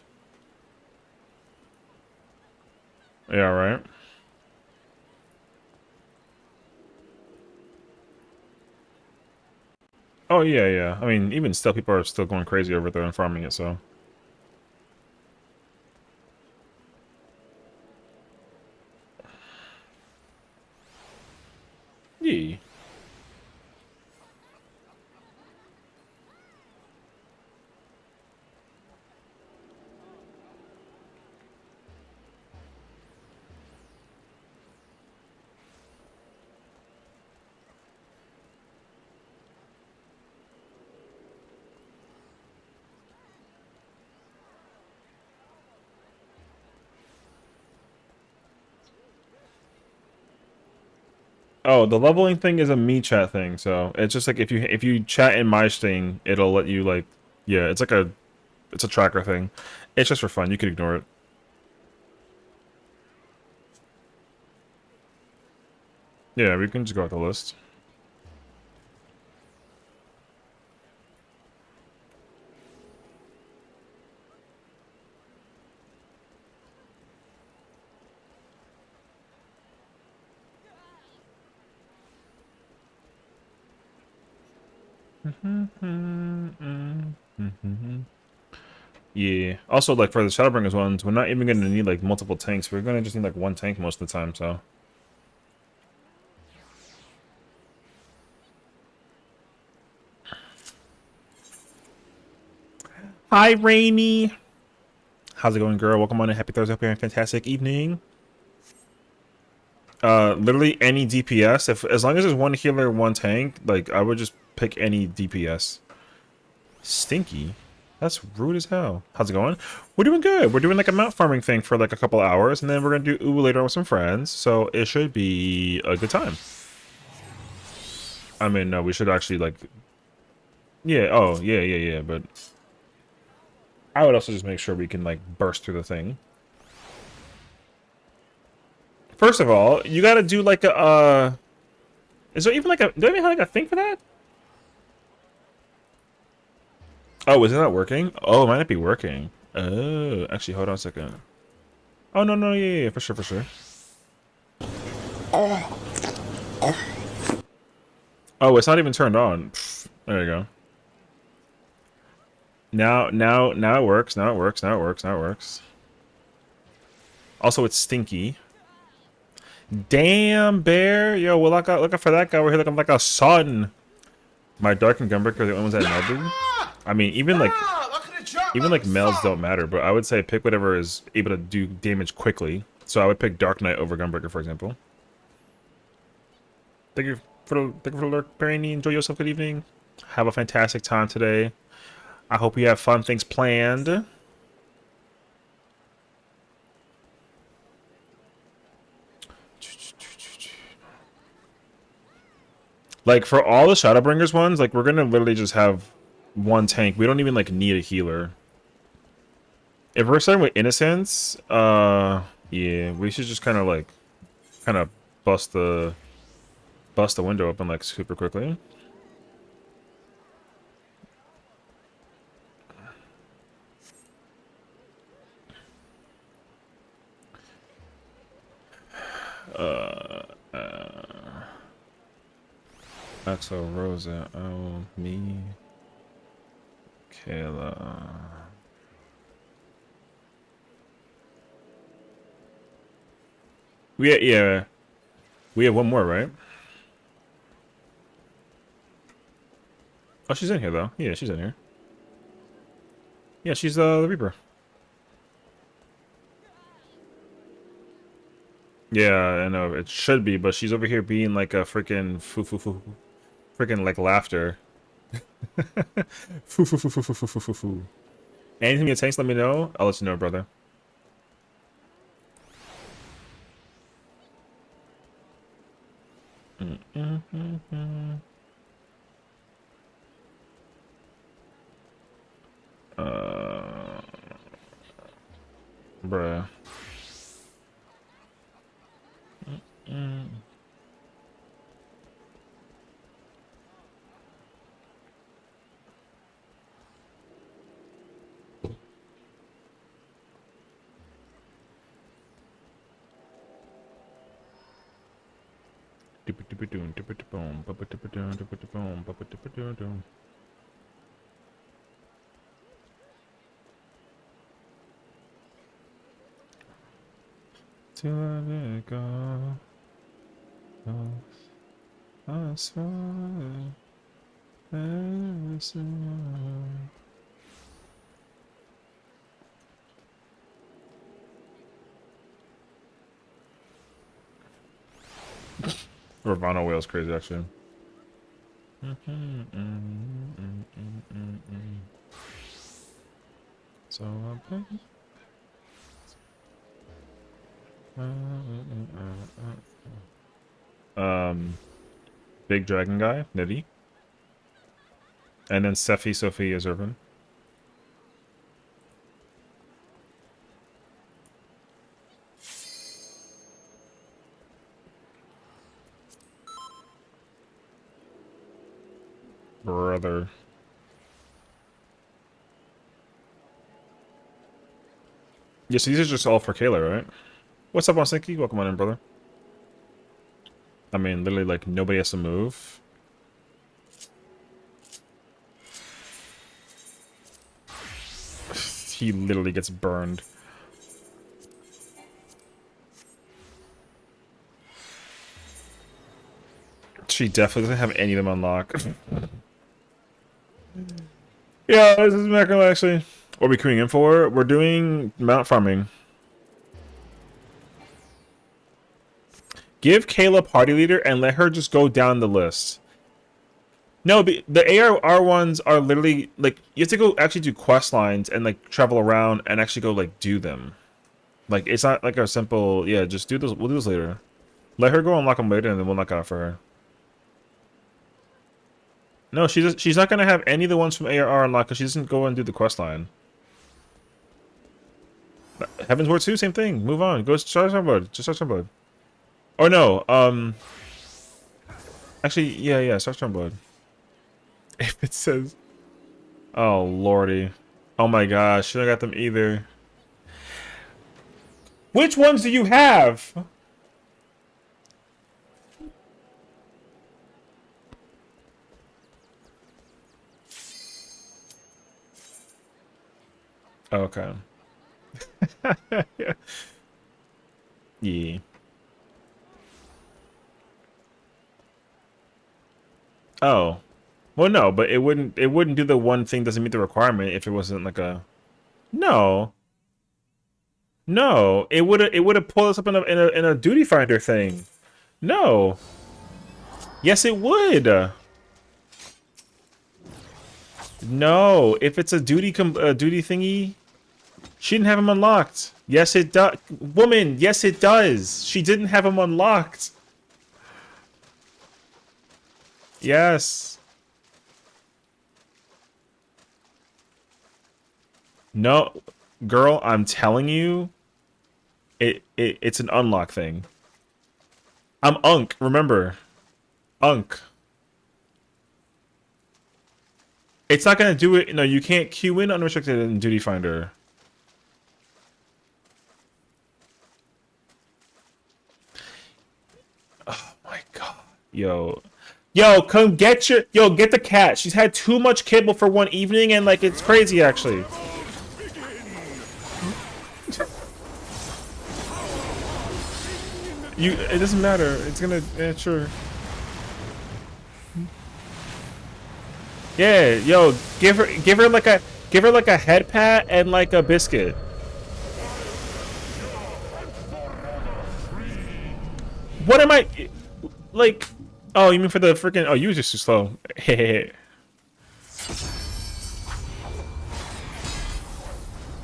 Yeah, right? Oh, yeah, yeah. I mean, even still, people are still going crazy over there and farming it, so. Yeah. Oh, the leveling thing is a me chat thing, so it's just like if you chat in my thing, it'll let you like yeah, it's a tracker thing. It's just for fun. You can ignore it. Yeah, we can just go with the list. Yeah. Also, like for the Shadowbringers ones, we're not even gonna need like multiple tanks. We're gonna just need like one tank most of the time. So. Hi, Rainy. How's it going, girl? Welcome on in. Happy Thursday. Hope you're having a fantastic evening. Literally any DPS. If as long as there's one healer, one tank, like I would just pick any DPS. Stinky. That's rude as hell. How's it going? We're doing good. We're doing like a mount farming thing for like a couple hours, and then we're gonna do ooh later with some friends. So it should be a good time. I mean, no, we should actually like, yeah. Oh, yeah, yeah, yeah. But I would also just make sure we can like burst through the thing. First of all, you gotta do like a Is there even like a... Do I even have like a thing for that? Oh, is it not working? Oh, it might not be working. Oh, actually, hold on a second. Oh, no, no, yeah, for sure, for sure. Oh, it's not even turned on. Pfft, there you go. Now it works. Now it works. Now it works. Now it works. Also, it's stinky. Damn, bear. Yo, well, look out for that guy. We're here looking like a son. My dark and Gunbreaker are the only ones that melded. I mean, even like males don't matter, but I would say pick whatever is able to do damage quickly. So I would pick Dark Knight over Gunbreaker, for example. Thank you for the lurk, Perrini. Enjoy yourself. Good evening. Have a fantastic time today. I hope you have fun things planned. Like, for all the Shadowbringers ones, like, we're gonna literally just have one tank. We don't even, like, need a healer. If we're starting with Innocence, yeah, we should just kind of bust the window open, like, super quickly. Axel, Rosa, oh, me, Kayla. Yeah, we have one more, right? Oh, she's in here though. Yeah, she's in here. Yeah, she's the Reaper. Yeah, I know it should be, but she's over here being like a freaking freaking like laughter. Foo foo foo foo foo foo foo foo foo. Anything you tanks, let me know. I'll let you know, brother. Bruh. To let it go. I swear. Ravana whale's crazy, actually. So big dragon guy, Nitty. And then Sephi Sophie is Irvin. Brother. Yeah, so these are just all for Kayla, right? What's up, Onsinky? Welcome on in, brother. I mean, literally, like, nobody has to move. He literally gets burned. She definitely doesn't have any of them unlocked. Yeah, this is macro, actually. What are we queuing in for? We're doing mount farming. Give Kayla party leader and let her just go down the list. No, the ARR ones are literally, like, you have to go actually do quest lines and, like, travel around and actually go, like, do them. Like, it's not, like, a simple, yeah, just do those, we'll do this later. Let her go unlock them later and then we'll knock out for her. No, she's not gonna have any of the ones from ARR unlocked because she doesn't go and do the quest line. Heaven's Ward 2, same thing. Move on. Go start some mode. Just start some mode. Or no, Actually, yeah, start Stormblood. If it says, oh lordy, oh my gosh, shouldn't have got them either. Which ones do you have? Okay. Yeah. Oh. Well, no, but it wouldn't do the one thing doesn't meet the requirement if it wasn't like a no. No, it would have pulled us up in a duty finder thing. No. Yes, it would. No, if it's a duty thingy, she didn't have him unlocked. Yes, it does. Woman, yes, it does. She didn't have him unlocked. Yes. No, girl, I'm telling you, it's an unlock thing. I'm Unk, remember. Unk. It's not gonna do it. No, you can't queue in unrestricted in Duty Finder. Oh my god. Yo, come get get the cat. She's had too much kibble for one evening and like it's crazy actually. It doesn't matter. It's gonna sure. Yeah, yo, give her like a head pat and like a biscuit. What am I like? Oh, you mean for the freaking? Oh, you were just too slow.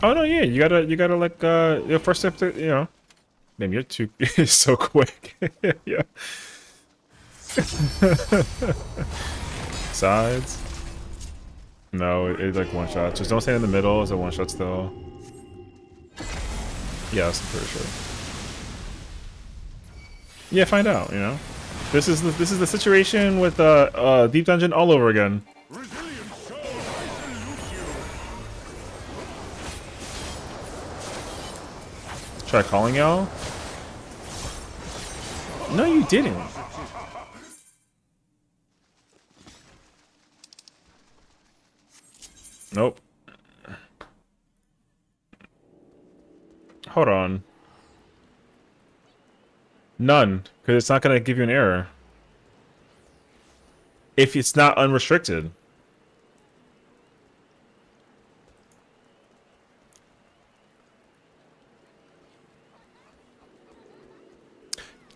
Oh no, yeah, you gotta like your first step to Damn, you're too so quick. Yeah. Sides. No, it's like one shot. Just don't stand in the middle. It's a one shot still. Yes, I'm pretty sure. Yeah, find out. This is the situation with Deep Dungeon all over again. Try calling y'all. No, you didn't. Nope. Hold on. None, because it's not going to give you an error. If it's not unrestricted.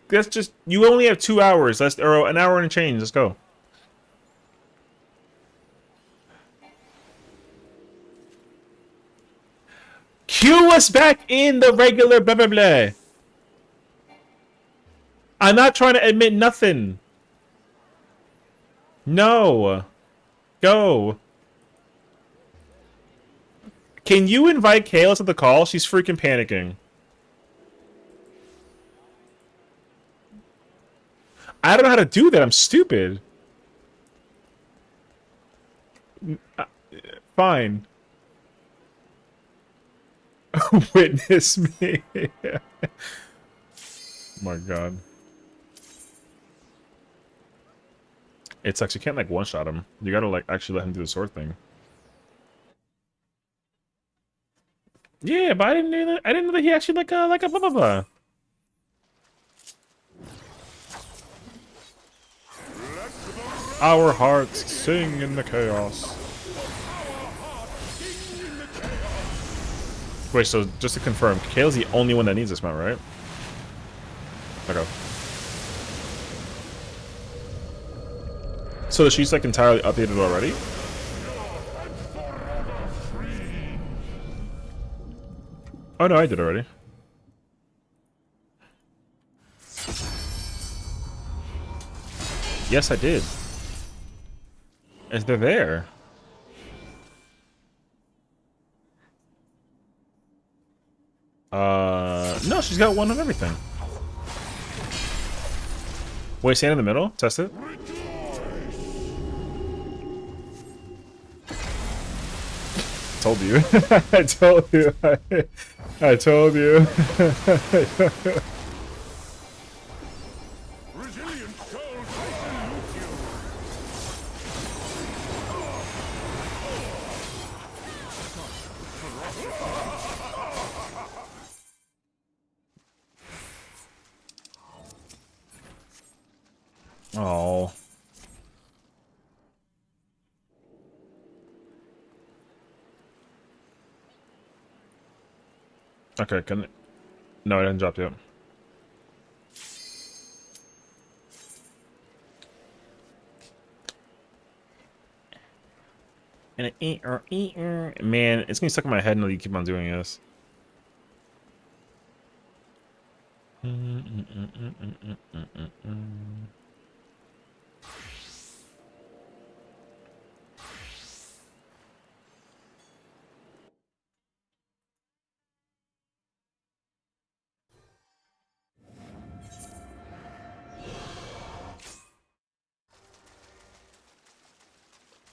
That's just, you only have 2 hours. Or an hour and a change. Let's go. Cue us back in the regular blah blah blah. I'm not trying to admit nothing. No. Go. Can you invite Kayla to the call? She's freaking panicking. I don't know how to do that. I'm stupid. Fine. Witness me. Oh my god. It sucks. You can't like one-shot him. You gotta like actually let him do the sword thing. Yeah, but I didn't know that. I didn't know that he actually like a blah blah blah. Our hearts sing in the chaos. Wait, so just to confirm, Kale's the only one that needs this mount, right? Okay. So she's like entirely updated already? Oh no, I did already. Yes, I did. Is they're there? No, she's got one of everything. Wait, stand in the middle? Test it? Told you. I told you. I told you. Resilient souls, I salute you. Oh. Okay, can... No, it didn't drop yet. And man, it's gonna be stuck in my head until you keep on doing this.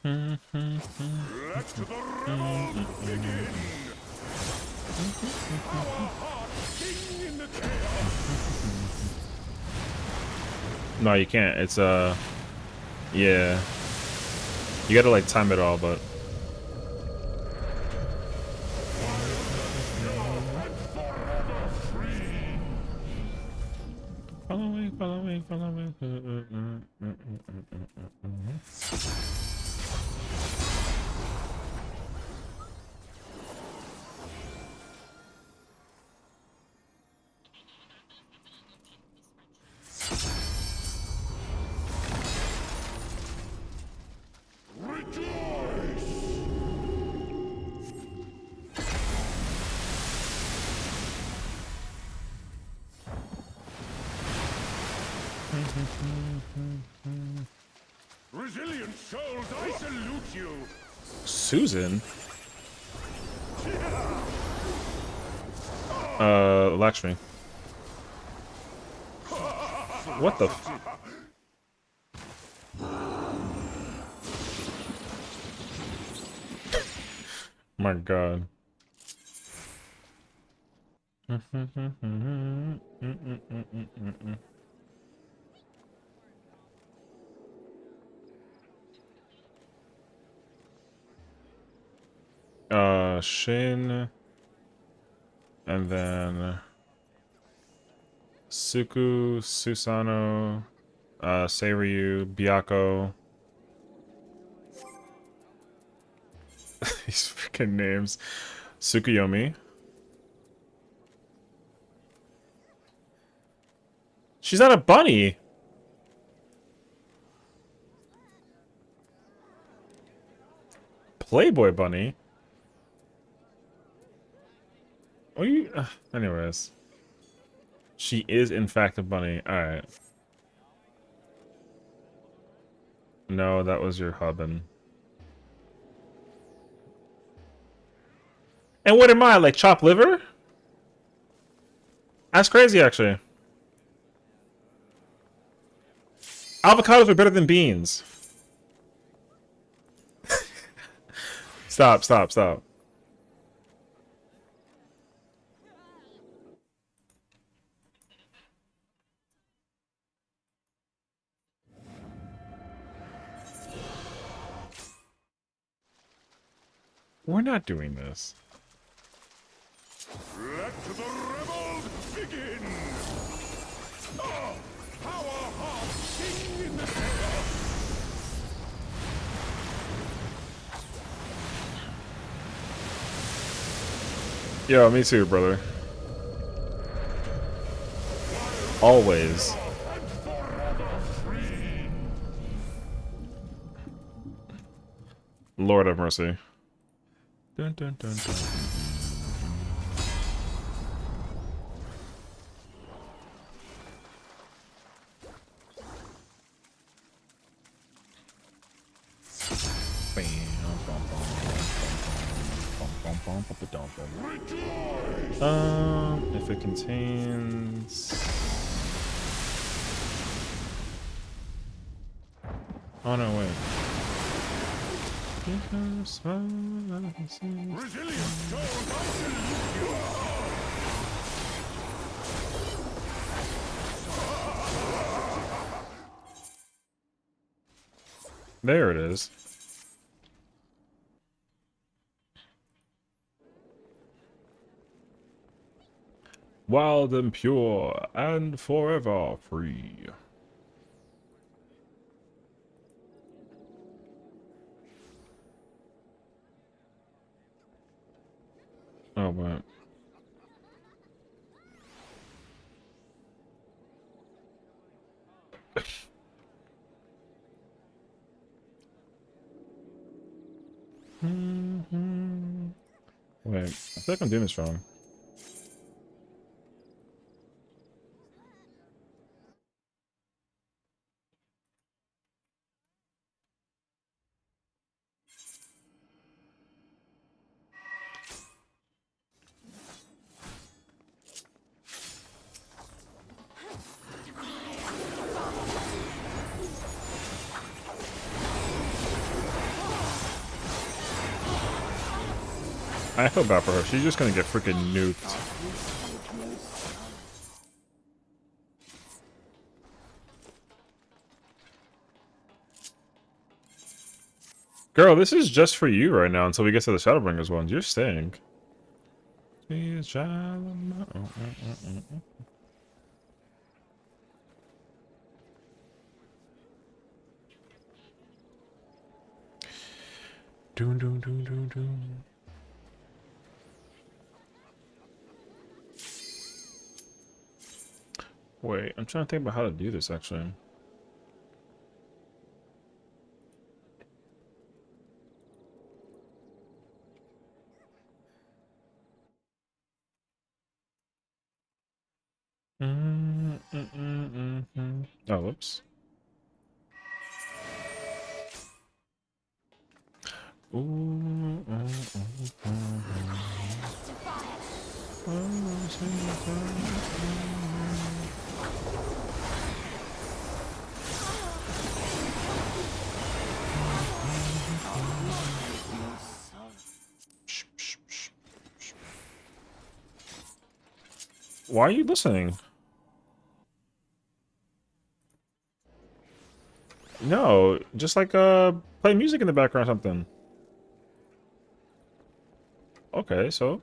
Let the revolt begin. Our hearts sing in the chaos. No, you can't. It's yeah. You gotta like time it all, but follow me, follow me, follow me. Resilient souls, I salute you. Susan? Lakshmi. What the f- My god. Shin, and then Suku, Susano, Seiryu, Byako. These freaking names. Tsukuyomi. She's not a bunny. Playboy bunny. What are you? Anyways, she is in fact a bunny. All right. No, that was your hubbin. And what am I, like chopped liver? That's crazy, actually. Avocados are better than beans. Stop, stop, stop. We're not doing this. Let the revolt begin. Oh, how our hearts sing in the chaos. Yo, me too, brother. Always. And forever free. Lord have mercy. Dun, dun, dun, dun. If it contains... Oh no, wait. Resilience, don't I salute you? There it is. Wild and pure and forever free. Oh, man. Wait, I feel like I'm doing this wrong. I feel bad for her. She's just gonna get freaking nuked. Girl, this is just for you right now until we get to the Shadowbringers ones. You're staying. Doom, doom, doom, doom, doom. Wait, I'm trying to think about how to do this actually. Oh, whoops. Why are you listening? No, just like play music in the background or something. Okay, so.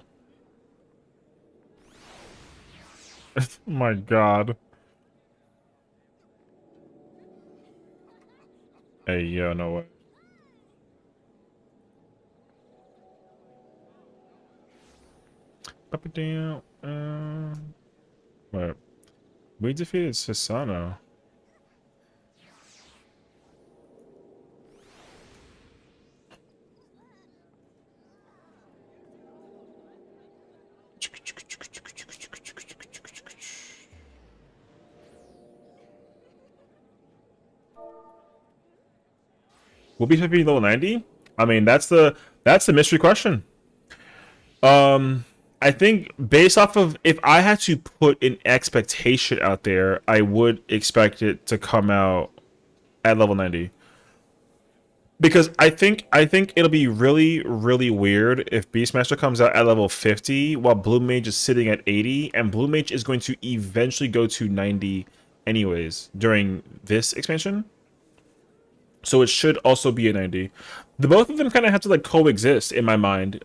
My God. Hey, yo, no way. Up and down. Wait. We defeated Sasano. Will be level 90? I mean, that's the mystery question. I think based off of if I had to put an expectation out there, I would expect it to come out at level 90. Because I think it'll be really, really weird if Beastmaster comes out at level 50 while Blue Mage is sitting at 80, and Blue Mage is going to eventually go to 90 anyways during this expansion. So it should also be a 90. The both of them kind of have to like coexist in my mind.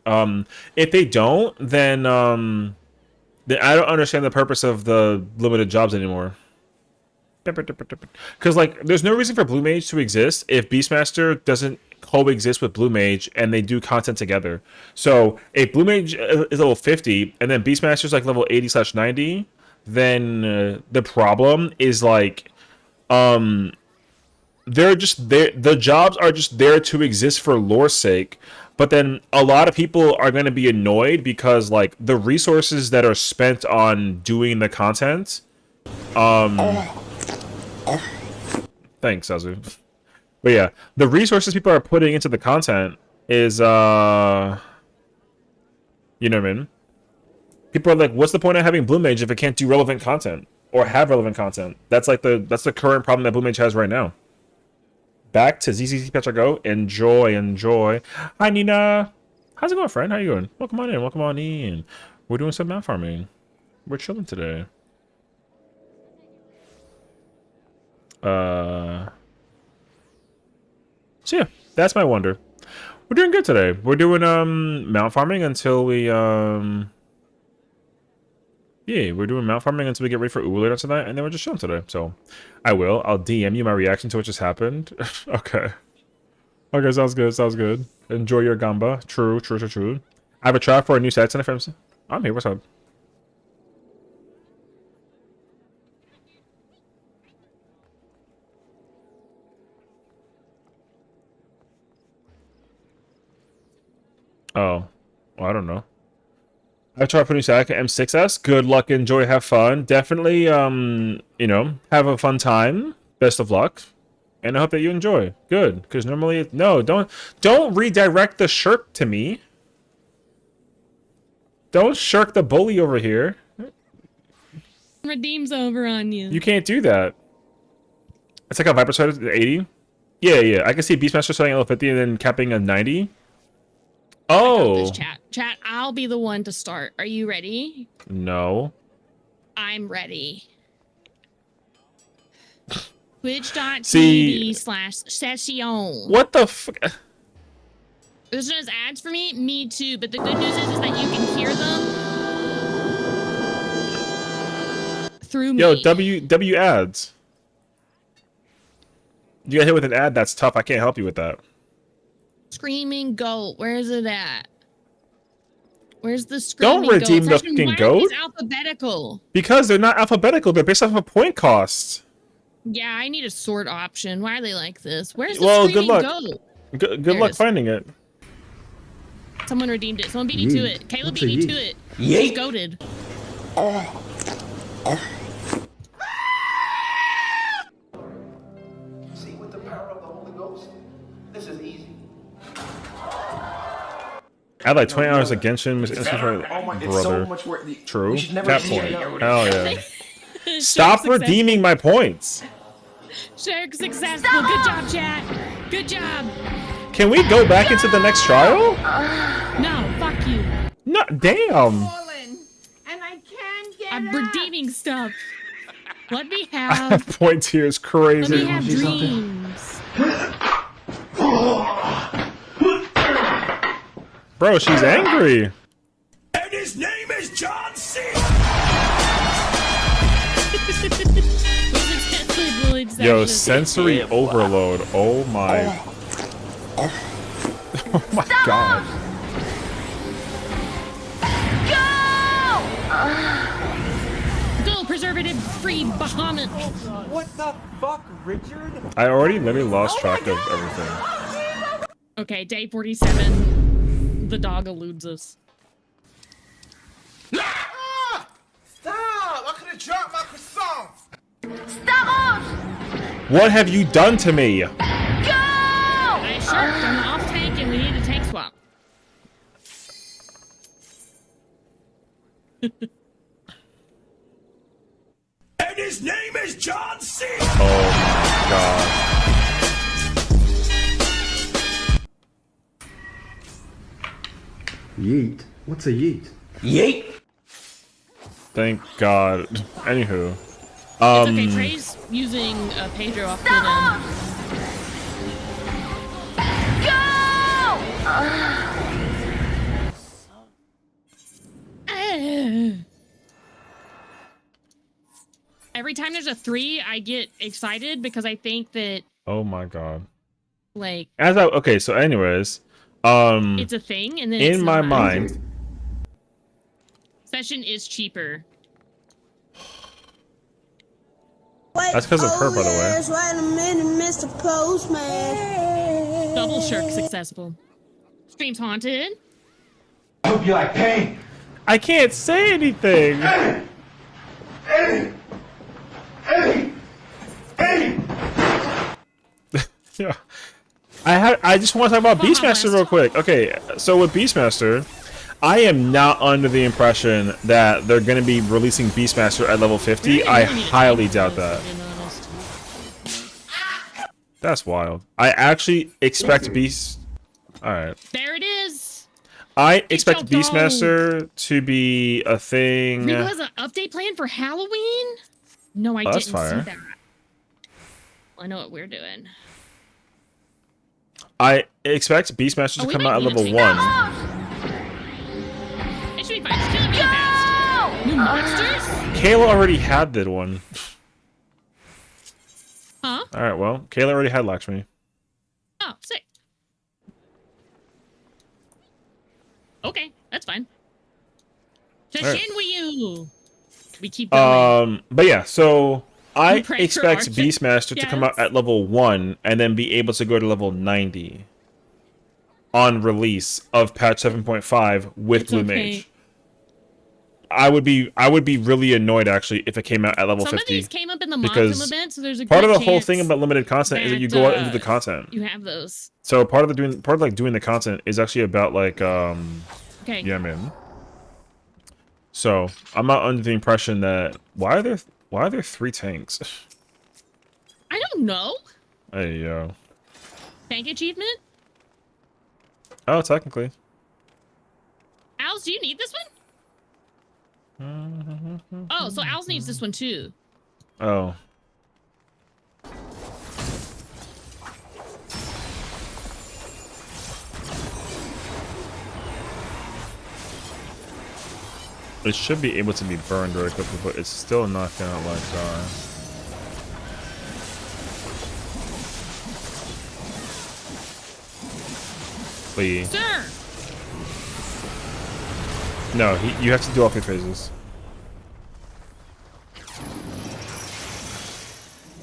If they don't, then I don't understand the purpose of the limited jobs anymore. Because like, there's no reason for Blue Mage to exist if Beastmaster doesn't coexist with Blue Mage and they do content together. So if Blue Mage is level 50 and then Beastmaster's like level 80/90, then the problem is like, they're just there. The jobs are just there to exist for lore's sake. But then a lot of people are going to be annoyed because like the resources that are spent on doing the content. Thanks, Azu. But yeah, the resources people are putting into the content is you know what I mean? People are like, what's the point of having Blue Mage if it can't do relevant content or have relevant content? That's like that's the current problem that Blue Mage has right now. Back to ZZZ Petra Go. Enjoy, enjoy. Hi, Nina. How's it going, friend? How you doing? Welcome on in. Welcome on in. We're doing some map farming. We're chilling today. So yeah, that's my wonder. We're doing good today. We're doing mount farming until we yeah, we're doing mount farming until we get ready for Uwu later tonight, and then we're just chilling today. So I'll DM you my reaction to what just happened. Okay. Okay, sounds good, sounds good. Enjoy your gamba. True, true, true, true. I have a trap for a new set, and if I'm here, what's up? Oh, well, I don't know. I tried putting Sack M6S. Good luck, enjoy, have fun. Definitely, you know, have a fun time. Best of luck, and I hope that you enjoy. Good, because normally, no, don't redirect the shirk to me. Don't shirk the bully over here. Redeem's over on you. You can't do that. It's like a Viper started at 80. Yeah, yeah. I can see Beastmaster starting at level 50 and then capping at 90. Oh. This chat, I'll be the one to start. Are you ready? No. I'm ready. Twitch.tv/session. What the fuck? There's no ads for me? Me too. But the good news is that you can hear them through me. Yo, W ads. You got hit with an ad, that's tough. I can't help you with that. Screaming goat. Where is it at? Where's the screaming Don't redeem goat? the fucking goat. It's alphabetical. Because they're not alphabetical. They're based off of point cost. Yeah, I need a sort option. Why are they like this? Where's the Well, screaming good luck. goat? Good luck finding it. Someone redeemed it. Someone beat you to it. Caleb beat you to it. She's goated. See, with the power of the Holy Ghost, this is easy. Add like 20 hours of Genshin. It's Brother. so much work. True. We should never Tap see point. it. Hell yeah. Stop redeeming my points. Shark successful. Good job, chat. Good job. Can we go back into the next trial? No, fuck you. No, damn. And I can't get I'm up. redeeming stuff. Let me have. Point here is Let me crazy. have dreams. Bro, she's angry. And his name is John C. Yo, sensory overload. Oh my. Oh my god. Go preservative-free Bahamut. What the fuck, Richard? I already literally lost track of everything. Okay, day 47. The dog eludes us. Stop! I could have dropped my croissant. What have you done to me? I shirked on the off tank and we need a tank swap. And his name is John C. Oh my god. Yeet? What's a yeet? Yeet. Thank god. Anywho. It's okay, Trey's using Pedro off the Every time there's a 3, I get excited because I think that, Oh my god. like, Okay, so anyways, it's a thing, and then it's in my not. mind, Session is cheaper. that's because of her, by the way. Wait a minute, Mr. Postman. Double shirk successful. Streams haunted. I hope you like pain. I can't say anything. Yeah. I just want to talk about Beastmaster real quick. Okay, so with Beastmaster, I am not under the impression that they're going to be releasing Beastmaster at level 50. I highly doubt that. That's wild. I actually expect Beast. All right. There it is. I expect your gold. Beastmaster to be a thing. Rico has an update plan for Halloween? No, I Oh, that's didn't see fire. that. Well, I know what we're doing. I expect Beastmaster to we come might out at need to level take 1. It should be fine. It's killing me fast. New monsters? Kayla already had that one. Huh? All right, well, Kayla already had Lakshmi. Oh, sick. Okay, that's fine. To All right. Shinryu. We keep going. But yeah, so I We pray for expect Arthur. Beastmaster to come out Yes. at level 1 and then be able to go to level 90 on release of patch 7.5 with It's Blue okay. Mage. I would be really annoyed actually if it came out at level Some 50. of these came up in the because Mock'em event, so there's a part of good the whole thing chance about limited content is that you that, go out into the content. you have those. So part of doing the content is actually about like Okay. yeah, man. So I'm not under the impression that why are there 3 tanks? I don't know. Hey yo. Tank achievement? Oh, technically. Owls, do you need this one? Oh, so Owls needs this one too. Oh. It should be able to be burned very quickly, but it's still not gonna like Please. Sir! No, you have to do all 3 phases.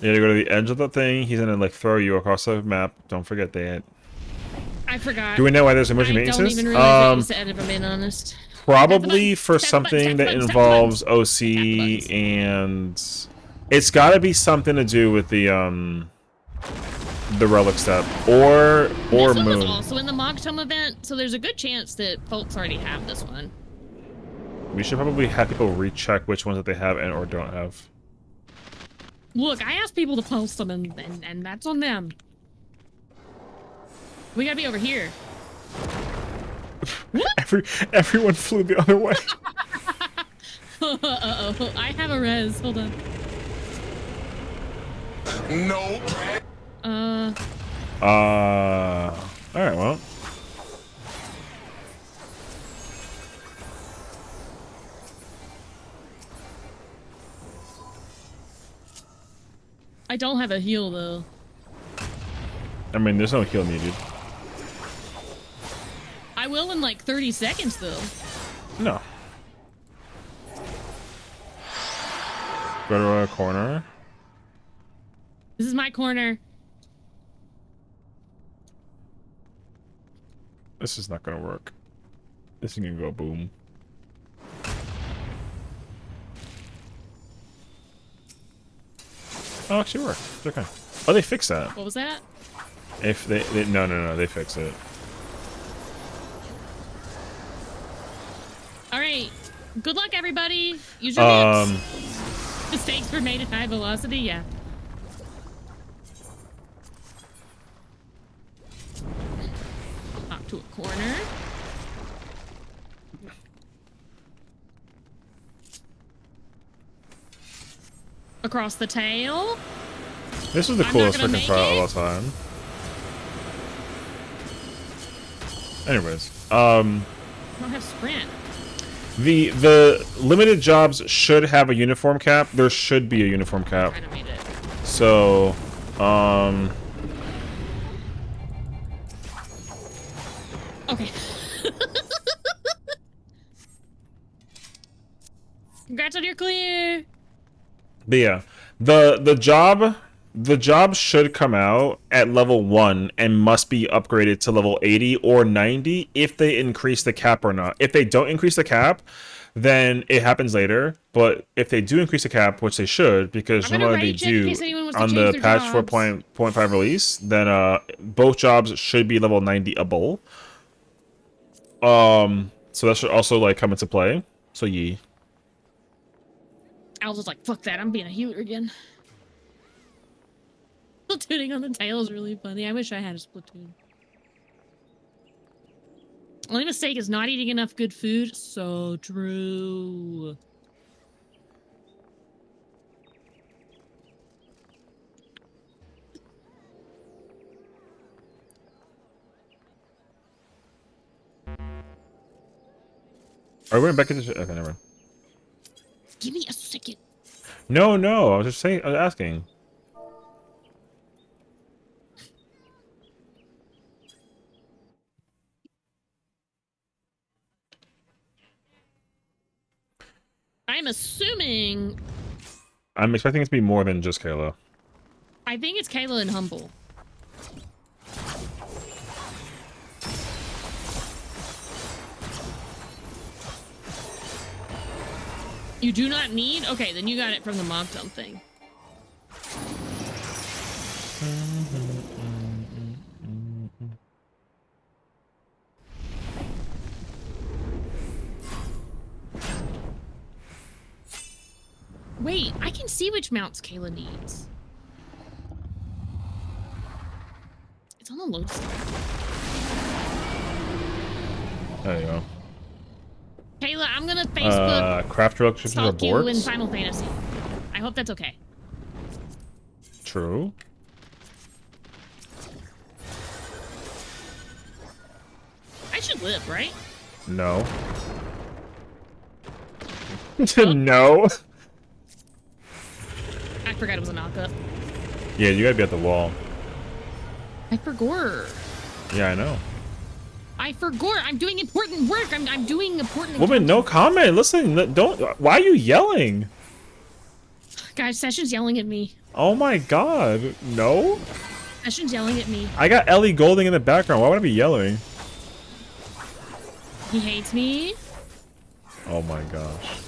You gotta go to the edge of the thing. He's gonna like throw you across the map. Don't forget that. I forgot. Do we know why there's emergency I don't maintenance? even realize it was the end, if I'm being honest. Probably for Tap the button, something tap the that buttons, tap the involves buttons. OC Tap the buttons. and it's gotta be something to do with the relic step or This one was moon. also in the Mock'em event, so there's a good chance that folks already have this one. We should probably have people recheck which ones that they have and or don't have. Look, I asked people to post them, and that's on them. We gotta be over here. Everyone flew the other way. Uh-oh, I have a res. Hold on. Nope. Alright, well. I don't have a heal, though. I mean, there's no heal needed. I will in like 30 seconds, though. No. Go to a corner. This is my corner. This is not gonna work. This is gonna go boom. Oh, actually worked. It's okay. Oh, they fixed that. What was that? If they no, they fixed it. All right. Good luck, everybody. Use your hips. Mistakes were made at high velocity. Yeah. Hop to a corner. Across the tail. This is the I'm coolest not gonna freaking make trial it. of all time. Anyways, I don't have sprint. the limited jobs should have a uniform cap. There should be a uniform cap. Kind of made it. So, Okay. Congrats on your clear. but yeah, the job should come out at level 1 and must be upgraded to level 80 or 90 if they increase the cap or not. If they don't increase the cap, then it happens later. But if they do increase the cap, which they should, because I'm gonna normally they rage it in do case anyone wants to on change the their patch jobs. 4.5 release, then both jobs should be level 90 above. So that should also like come into play. So yeah. I was just like, fuck that, I'm being a healer again. Splatooning on the tail is really funny. I wish I had a Splatoon. Only mistake is not eating enough good food. So true. Are we going back into... Okay, never mind. Give me a second. No, no. I was just saying... I was asking. I'm assuming... I'm expecting it to be more than just Kayla. I think it's Kayla and Humble. You do not need? Okay, then you got it from the mob dump thing. Wait, I can see which mounts Kayla needs. It's on the load side. There you go. Kayla, I'm gonna Facebook craft drill descriptions are stalk you in boards? Final Fantasy. I hope that's okay. True. I should live, right? No. No. I forgot it was a knockup. Yeah, you gotta be at the wall. I forgot. Yeah, I know. I forgot. I'm doing important work. I'm doing important. Woman, no comment. Listen, don't. Why are you yelling? Guys, Session's yelling at me. Oh my god. No? Session's yelling at me. I got Ellie Golding in the background. Why would I be yelling? He hates me. Oh my gosh.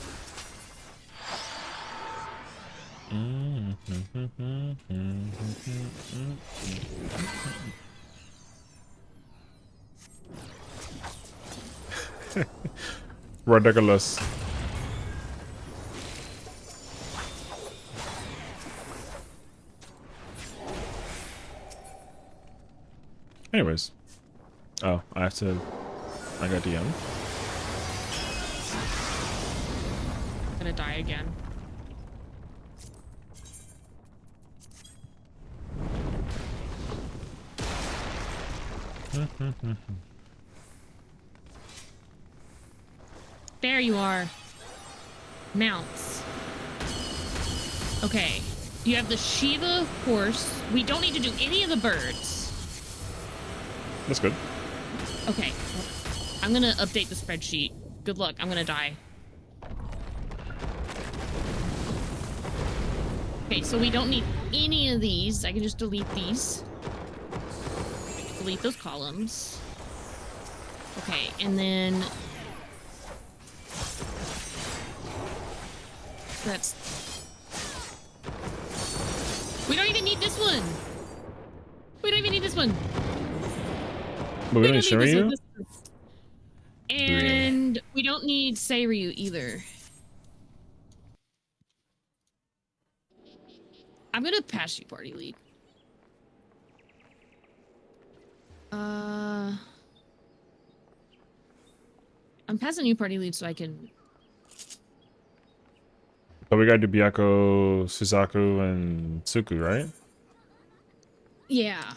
Ridiculous. Anyways. Oh, I got DM. I'm gonna die again. There you are. Mounts. Okay. You have the Shiva horse. We don't need to do any of the birds. That's good. Okay. I'm gonna update the spreadsheet. Good luck. I'm gonna die. Okay, so we don't need any of these. I can just delete these. Delete those columns. Okay, and then... That's... We don't even need this one! We don't even need this one! But we don't need Shiryu? And we don't need Seiryu either. I'm gonna pass you party lead. I'm passing you party lead so I can... But we gotta do Byakko, Suzaku, and Suku, right? Yeah.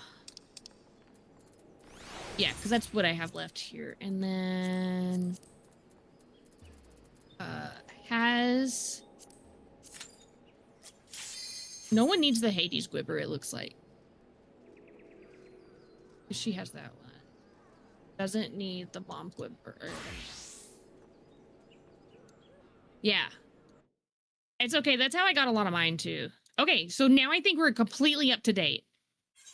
Yeah, because that's what I have left here. And then... has... No one needs the Hades Gwibber, it looks like. She has that one. Doesn't need the Bomb Gwibber. Yeah. It's okay. That's how I got a lot of mine, too. Okay, so now I think we're completely up to date.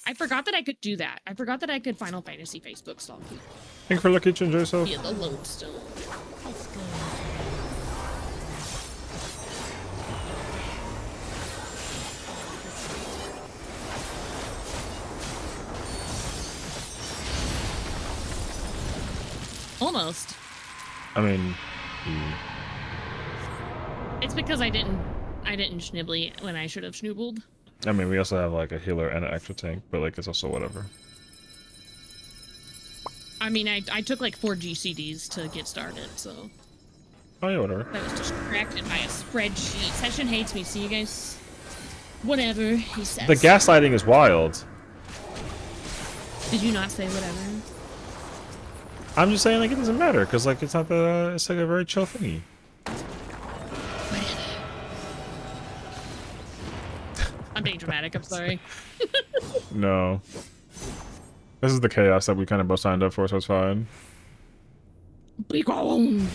I forgot that I could do that. I forgot that I could Final Fantasy Facebook stalk people. Thank you for lucky to enjoy yourself. Yeah, the lodestone. Let's go. Almost. I mean... It's because I didn't schnibbly when I should have schnoobled. I mean, we also have like a healer and an extra tank, but like it's also whatever. I mean, I took like 4 GCDs to get started, so Oh yeah, whatever. I was distracted by a spreadsheet. Session hates me. See you guys. Whatever he says. The gaslighting is wild. Did you not say whatever? I'm just saying like it doesn't matter because like it's not the it's like a very chill thingy. I'm being dramatic. I'm sorry. No. This is the chaos that we kind of both signed up for, so it's fine. Be gone.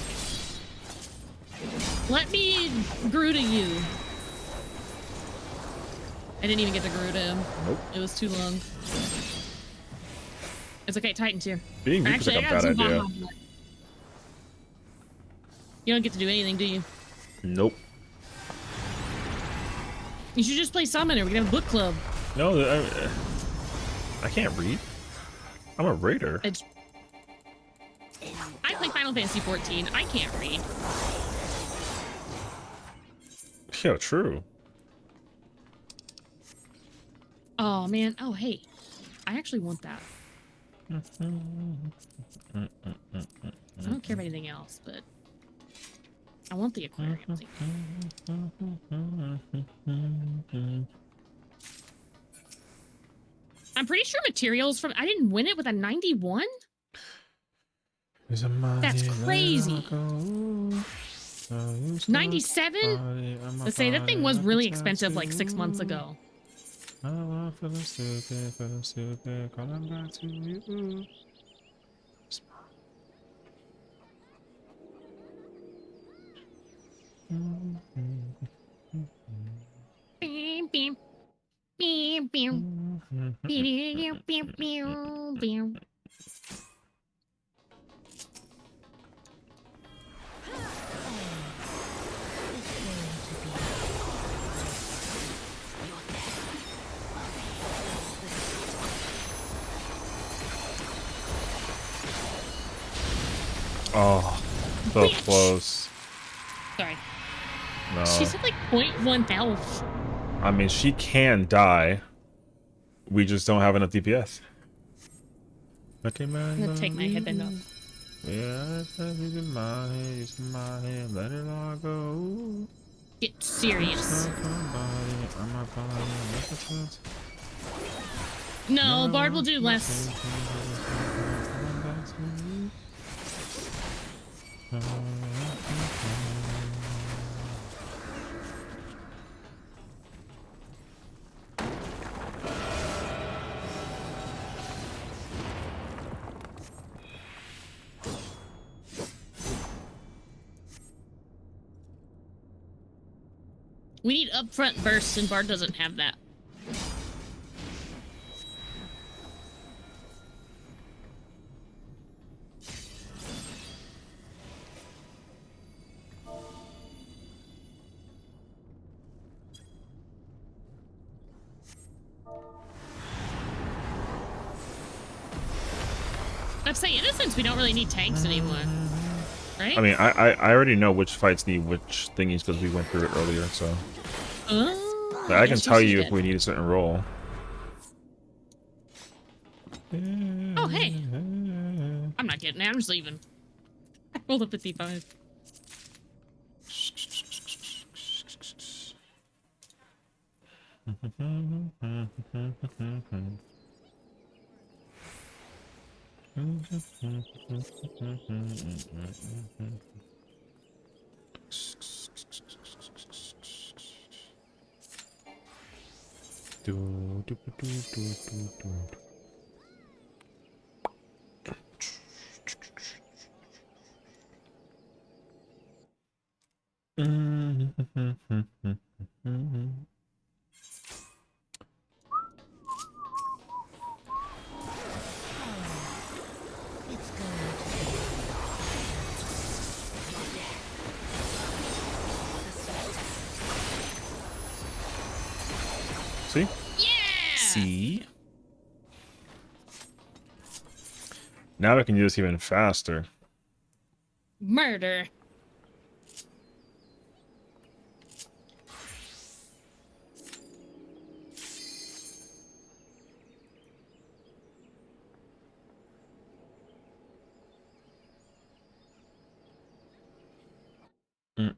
Let me Groot you. I didn't even get to Groot him. Nope. It was too long. It's okay, Titan's here. Being Greek is like a bad some idea. Baja. You don't get to do anything, do you? Nope. You should just play Summoner. We can have a book club. No, I can't read. I'm a raider. I play Final Fantasy 14. I can't read. Yeah, true. Oh, man. Oh, hey. I actually want that. I don't care about anything else, but I want the aquarium thing. I'm pretty sure materials from... I didn't win it with a 91? That's crazy. 97? Let's say that thing was really expensive like 6 months ago. Beep, beep. Beep, beep. Beep, beep, beep, beep. Oh, so close. Sorry. No. She's at like 0.1 health. I mean, she can die. We just don't have enough DPS. Okay, man. I'm gonna take my headband off. Yeah, let it all go. Get serious. No, Bard will do less. We need upfront bursts, and Bard doesn't have that. I'd say Innocence, we don't really need tanks anymore. Right? I mean, I already know which fights need which thingies because we went through it earlier, so. Oh, Like, I can yes, tell yes, you yes. if we need a certain role. Oh, hey. I'm not getting it. I'm just leaving. I rolled a 55. See? Yeah! See? Now we can do this even faster. Murder.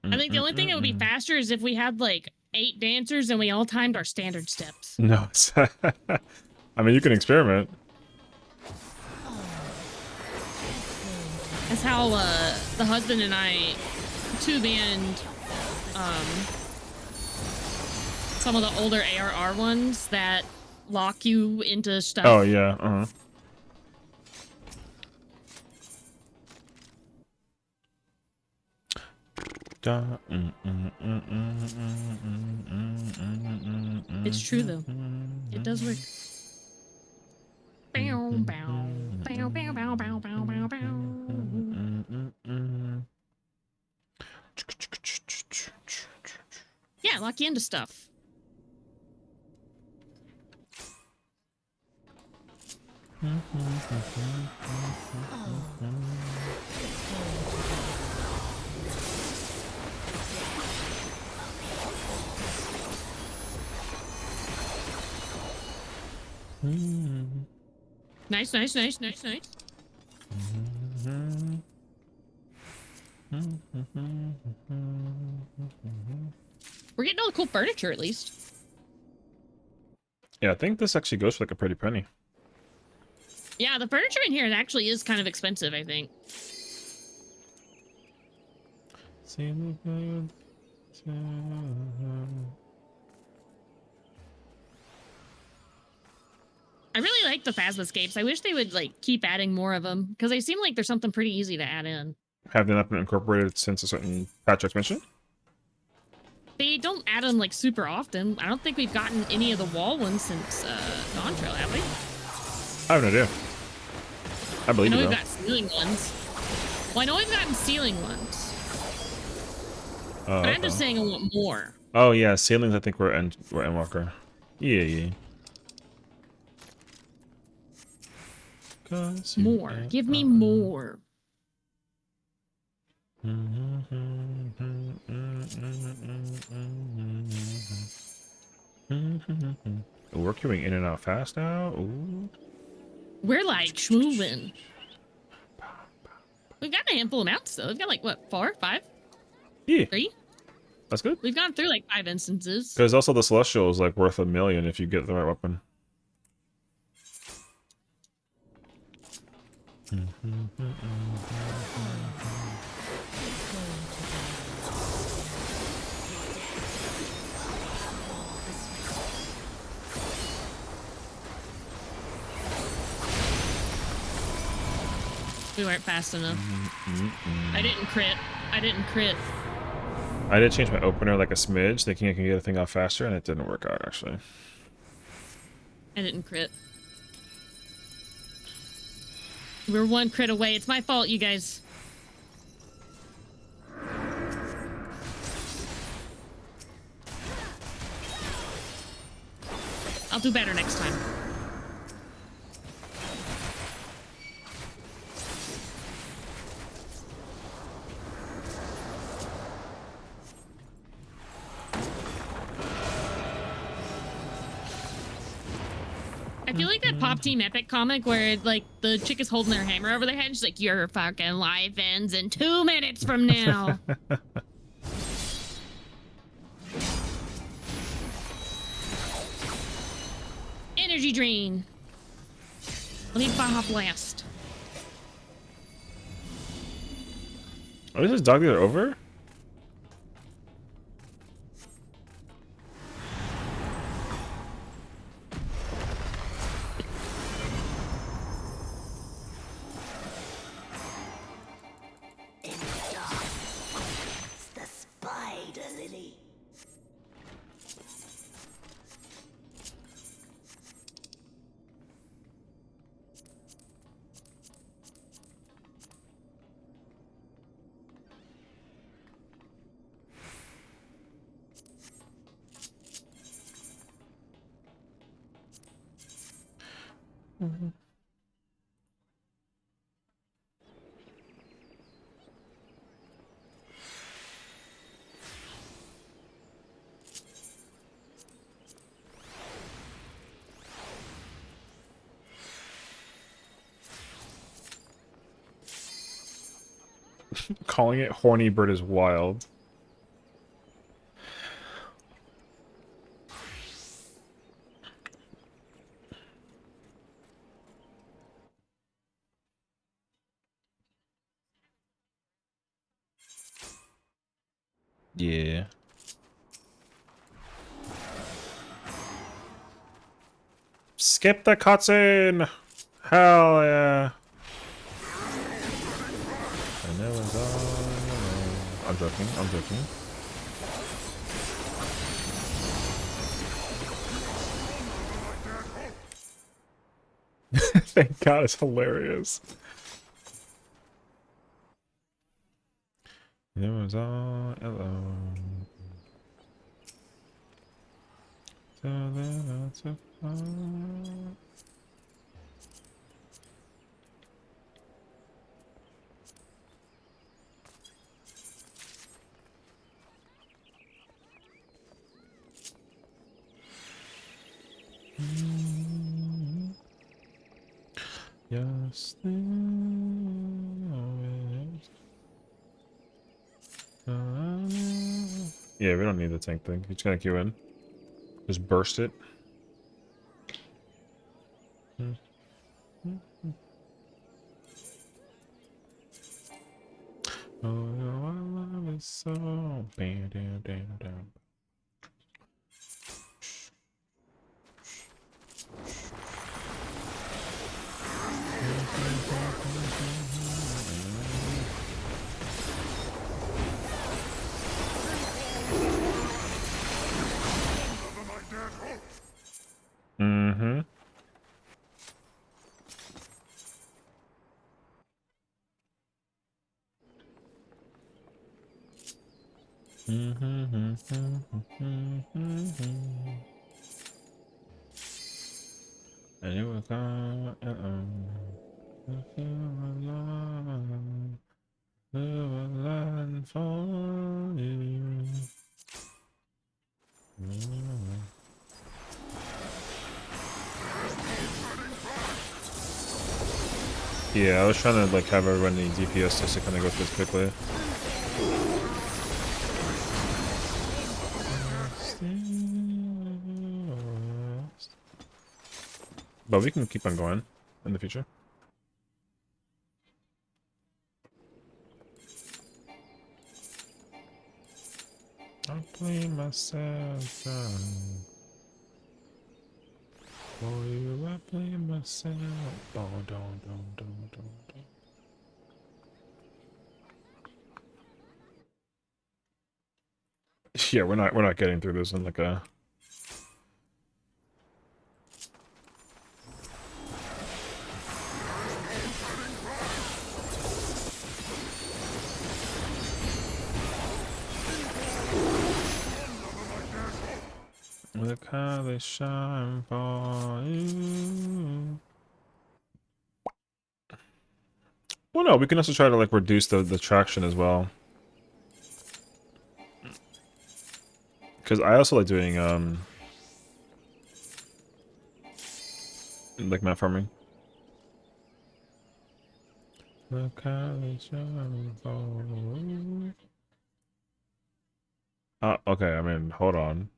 I think the only thing that would be faster is if we had like 8 dancers and we all timed our standard steps. No. I mean, you can experiment. That's how the husband and I two-band some of the older ARR ones that lock you into stuff. Oh, yeah. Uh-huh. It's true though. It does work. Bow, bow, bow, bow, bow, bow, bow, bow, bow. Yeah, lock you into stuff. Nice, nice, nice, nice, nice. We're getting all the cool furniture at least. Yeah, I think this actually goes for like a pretty penny. Yeah, the furniture in here actually is kind of expensive, I think. I really like the Phasmoscapes. I wish they would like keep adding more of them because they seem like there's something pretty easy to add in. Have they not been incorporated since a certain patch expansion? They don't add them like super often. I don't think we've gotten any of the wall ones since Dawn Trail, have we? I have no idea. I I believe know you, we've though. got ceiling ones. Well, I know we've gotten ceiling ones. Oh, But I'm just saying I want more. oh, yeah, ceilings I think were Endwalker. Yeah, yeah. More. Give me more. We're queuing in and out fast now. Ooh. We're like schmoving. We've got a handful of mounts though. We've got like what, 4, 5, Yeah, 3? that's good. We've gone through like 5 instances. Because also the Celestial is like worth $1 million if you get the right weapon. We weren't fast enough. I didn't crit. I didn't crit. I did change my opener like a smidge, thinking I can get a thing off faster, and it didn't work out actually. I didn't crit. We're 1 crit away. It's my fault, you guys. I'll do better next time. I feel like that Pop Team Epic comic where like the chick is holding their hammer over their head and she's like, your fucking life ends in 2 minutes from now. Energy drain. Let me Baja Blast. Oh, is this dog dealer over? The spider lily. Calling it horny bird is wild. Yeah. Skip the cutscene! Hell yeah! I know it's all... I'm joking, I'm joking. Thank God, it's hilarious. It was all alone. So then I took on. Yes, yeah, we don't need the tank thing. You're just gonna queue in. Just burst it. Oh, I love it so. Bam, down, down, down. Mm-hmm. And it was all I feel alone. Live a line for you. Yeah, I was trying to like have everyone need DPS just to kind of go through this quickly. But we can keep on going in the future. I'll play myself down. For you, I play myself. Don't. Yeah, we're not getting through this in like a. Look how they shine for you. Well, no, we can also try to like reduce the traction as well. Because I also like doing like map farming. Look how they shine for you. Okay, I mean, hold on.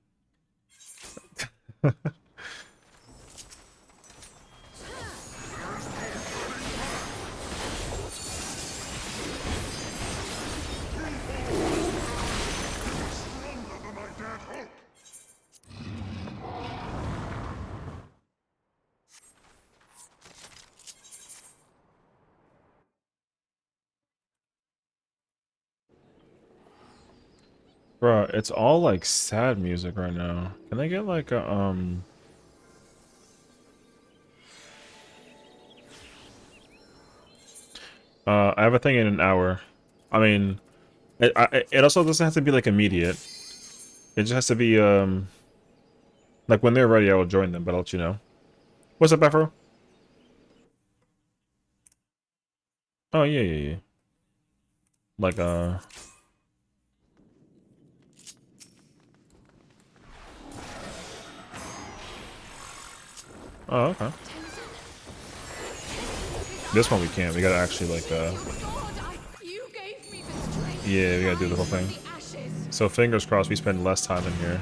Bruh, it's all like sad music right now. Can I get like a I have a thing in an hour. I mean, it also doesn't have to be like immediate. It just has to be like when they're ready, I will join them. But I'll let you know. What's up, FRU? Oh yeah. Like oh okay. This one we can't. We gotta actually like yeah, we gotta do the whole thing. So fingers crossed we spend less time in here.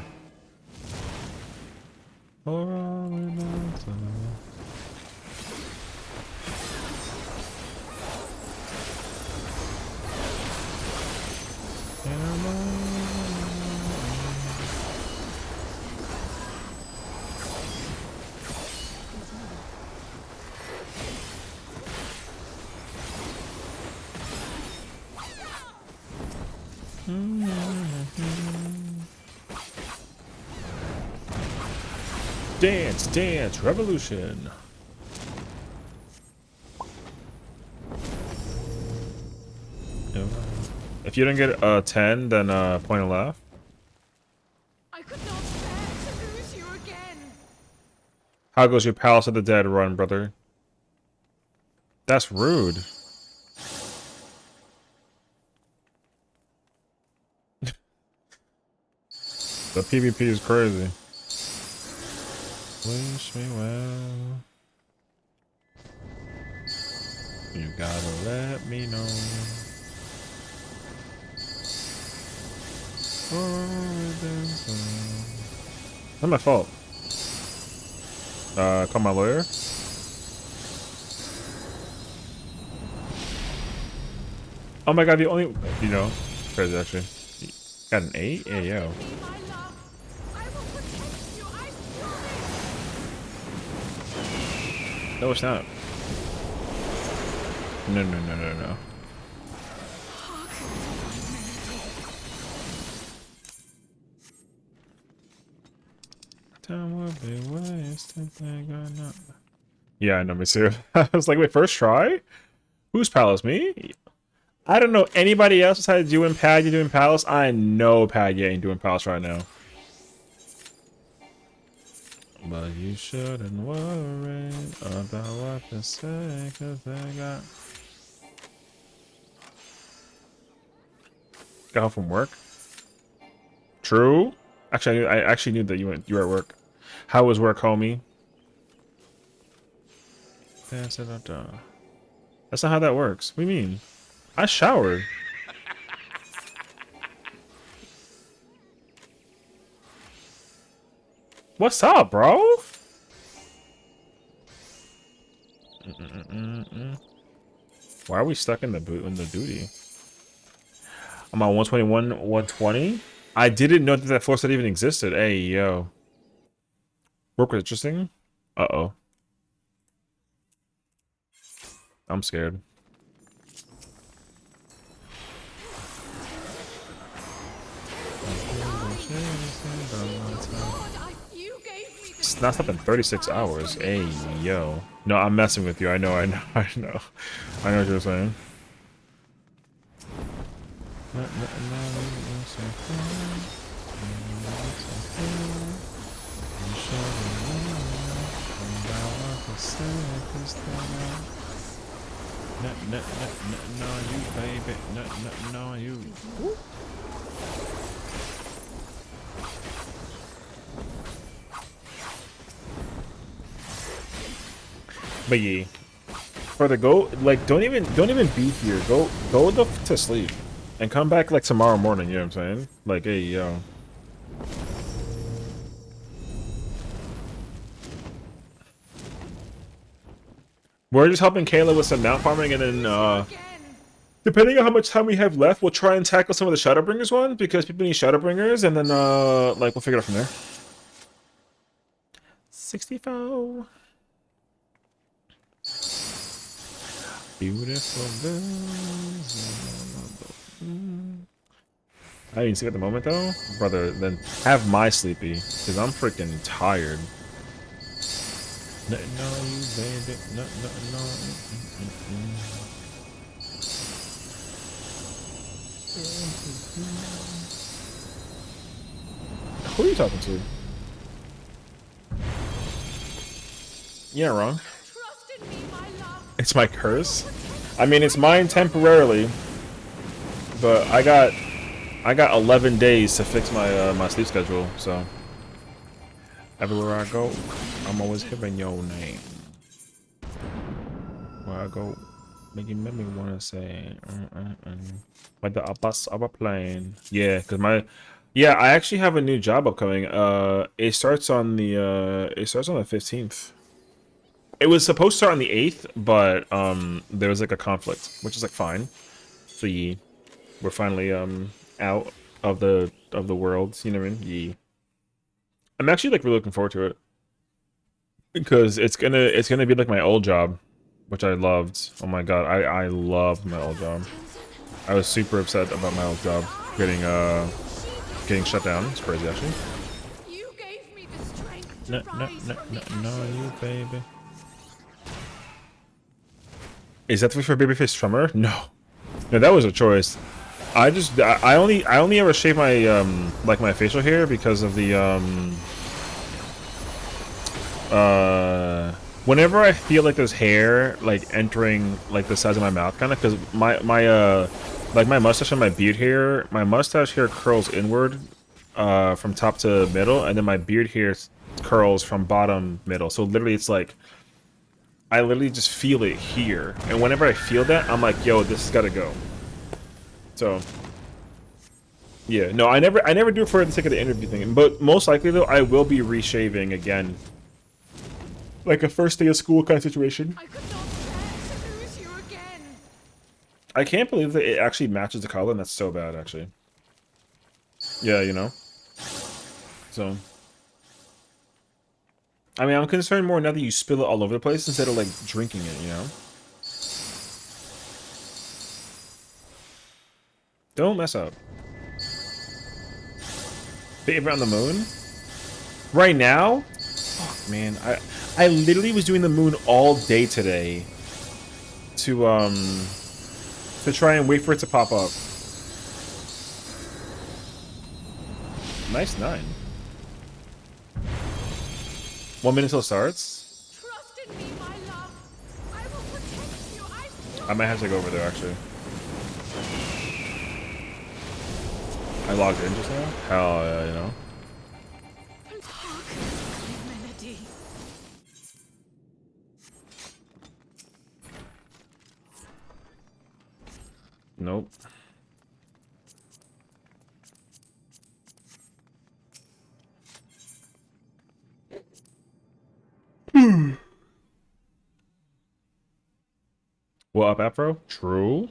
Dance, dance, revolution. If you didn't get a 10, then point and laugh. I could not bear to lose you again. How goes your Palace of the Dead run, brother? That's rude. The PvP is crazy. Wish me well. You gotta let me know. Not my fault. Call my lawyer. Oh my god, the only, you know, crazy actually. Got an 8? Yeah, yo. Be my love. I will protect you. I promise. No, it's not. No, no, no, no, no. Time will be wasted. Yeah, I know, me too. I was like, wait, first try? Whose Palace? Me? I don't know anybody else besides you and Pad. You doing Palace? I know Pad ain't doing Palace right now. But you shouldn't worry about what to say, cause they got home from work. True. Actually, I actually knew that you were at work. How was work, homie? That's not how that works. What do you mean? I showered. What's up, bro? Why are we stuck in the duty? I'm on 121, 120. I didn't know that floor set even existed. Hey, yo. Work was interesting. Uh-oh. I'm scared. It's not stopped in 36 hours. Hey, yo. No, I'm messing with you. I know. I know what you're saying. No, you baby. No, you. But yeah, further go like don't even be here. Go to sleep, and come back like tomorrow morning. You know what I'm saying? Like, hey, yo. We're just helping Kayla with some mount farming, and then depending on how much time we have left, we'll try and tackle some of the Shadowbringers one because people need Shadowbringers, and then like we'll figure it out from there. 64. Beautiful girls. I didn't see at the moment though, brother. Then have my sleepy, because I'm freaking tired. No, you baby. No. Who are you talking to? You're not wrong. Trust in me, my love. It's my curse. I mean, it's mine temporarily, but I got 11 days to fix my my sleep schedule. So everywhere I go, I'm always hearing your name. Where I go, make me wanna say, like the bus of a plane. Yeah, cause I actually have a new job upcoming. It starts on the 15th. It was supposed to start on the 8th, but there was like a conflict, which is like fine. So yeah, we're finally out of the world. You know what I mean? Yeah. I'm actually like really looking forward to it because it's gonna be like my old job, which I loved. Oh my god, I loved my old job. I was super upset about my old job getting shut down. It's crazy actually. You gave me the strength. to rise from the ashes. you baby. Is that for babyface Trummer? No. No, that was a choice. I only ever shave my like my facial hair because of the whenever I feel like there's hair like entering like the sides of my mouth kind of, because my like my mustache and my beard hair, my mustache hair curls inward from top to middle, and then my beard hair curls from bottom middle. So literally it's like I literally just feel it here, and whenever I feel that, I'm like, yo, this has got to go. So yeah, no, I never do it for the sake of the interview thing, but most likely though I will be reshaving again, like a first day of school kind of situation. I could not bear to lose you again. I can't believe that it actually matches the color, and that's so bad actually. Yeah, you know. So I mean, I'm concerned more now that you spill it all over the place instead of like drinking it, you know. Don't mess up. Favorite on the moon? Right now? Fuck, man. I literally was doing the moon all day today to try and wait for it to pop up. Nice 9. 1 minute till it starts? Trust in me, my love. I will protect you. I might have to go over there actually. I logged in just now? Hell yeah, you know. Hark, melody. Nope. What up, Afro? True.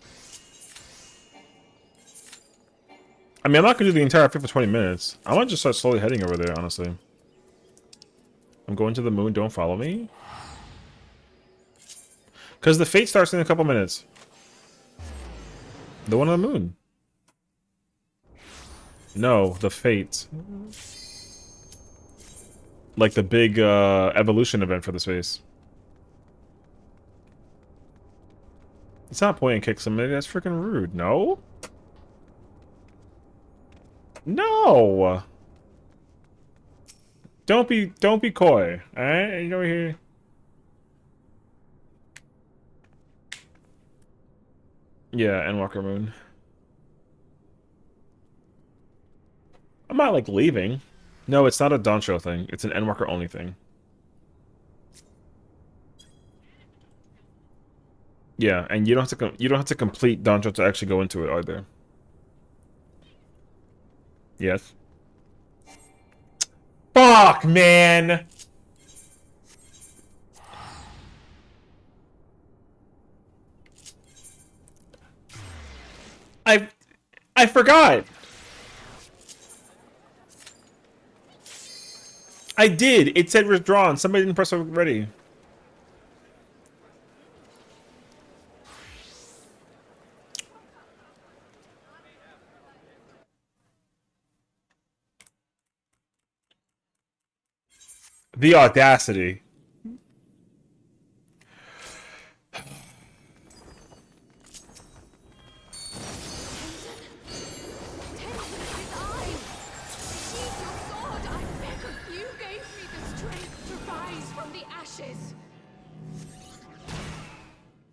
I mean, I'm not gonna do the entire fit for 20 minutes. I want to just start slowly heading over there, honestly. I'm going to the moon, don't follow me. Because the fate starts in a couple minutes. The one on the moon. No, the fate. Like the big evolution event for the space. It's not point and kick somebody, that's freaking rude. No? No! Don't be coy, alright? You know here. Yeah, Endwalker Moon. I'm not like leaving. No, it's not a Doncho thing. It's an Endwalker only thing. Yeah, and you don't have to complete Doncho to actually go into it either. Yes. Fuck, man. I forgot. I did. It said withdrawn. Somebody didn't press ready. The audacity.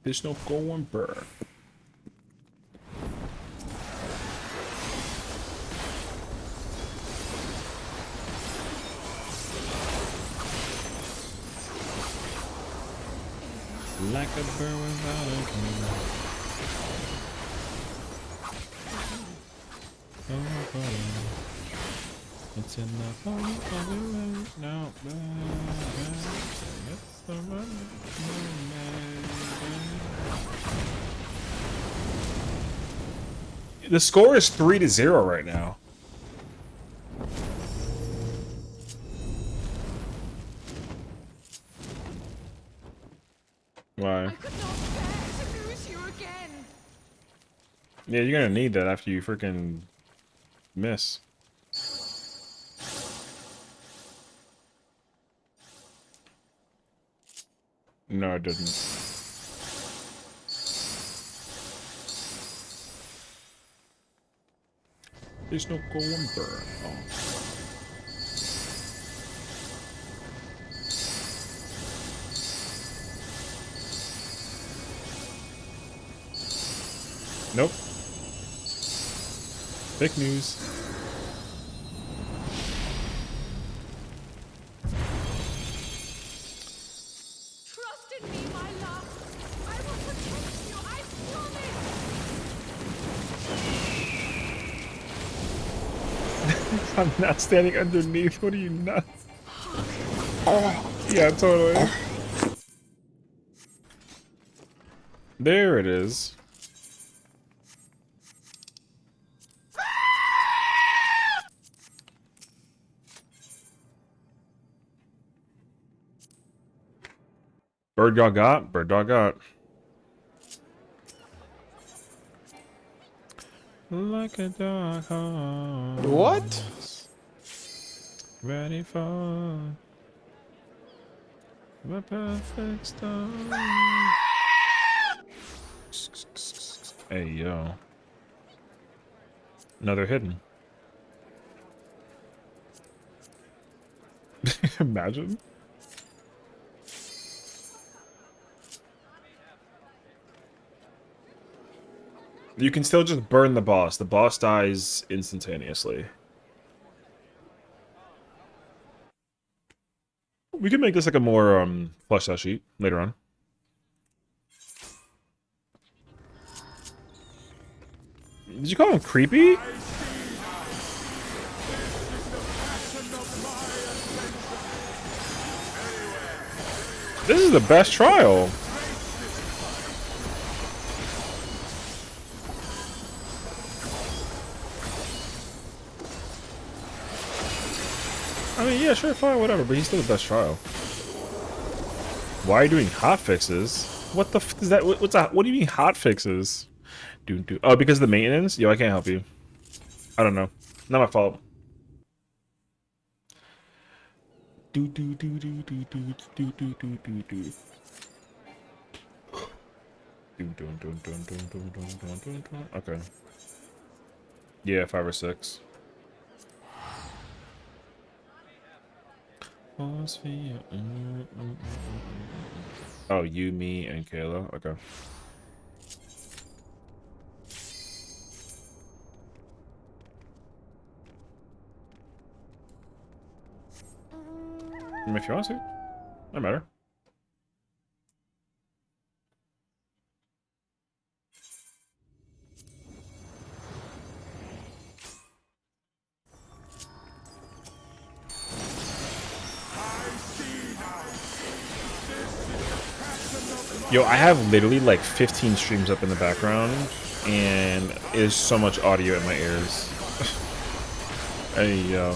There's no going back. Like a bird without a wing. It's in the bottom of the rain. No, it's the run. The score is 3-0 right now. Why? I could not bear to lose you again. Yeah, you're gonna need that after you freaking miss. No, I didn't. There's no golden burn. Oh. Nope. Fake news. Trust in me, my love. I will protect you. I promise. I'm not standing underneath. What are you nuts? Yeah, totally. There it is. Bird dog got. Bird dog got. Like a dog horse. What? Ready for the perfect storm. Hey, yo. Another hidden. Imagine. You can still just burn the boss. The boss dies instantaneously. We can make this like a more fleshed out sheet later on. Did you call him creepy? This is the best trial. I mean, yeah, sure, fine, whatever, but he's still the best trial. Why are you doing hot fixes? What the f is that? What's that? What do you mean hot fixes? Oh, because of the maintenance? Yo, I can't help you. I don't know. Not my fault. Okay. Yeah, 5 or 6. Oh, you, me, and Kayla. Okay. I mean, if you want to, no matter. Yo, I have literally like 15 streams up in the background, and there's so much audio in my ears. Hey, yo.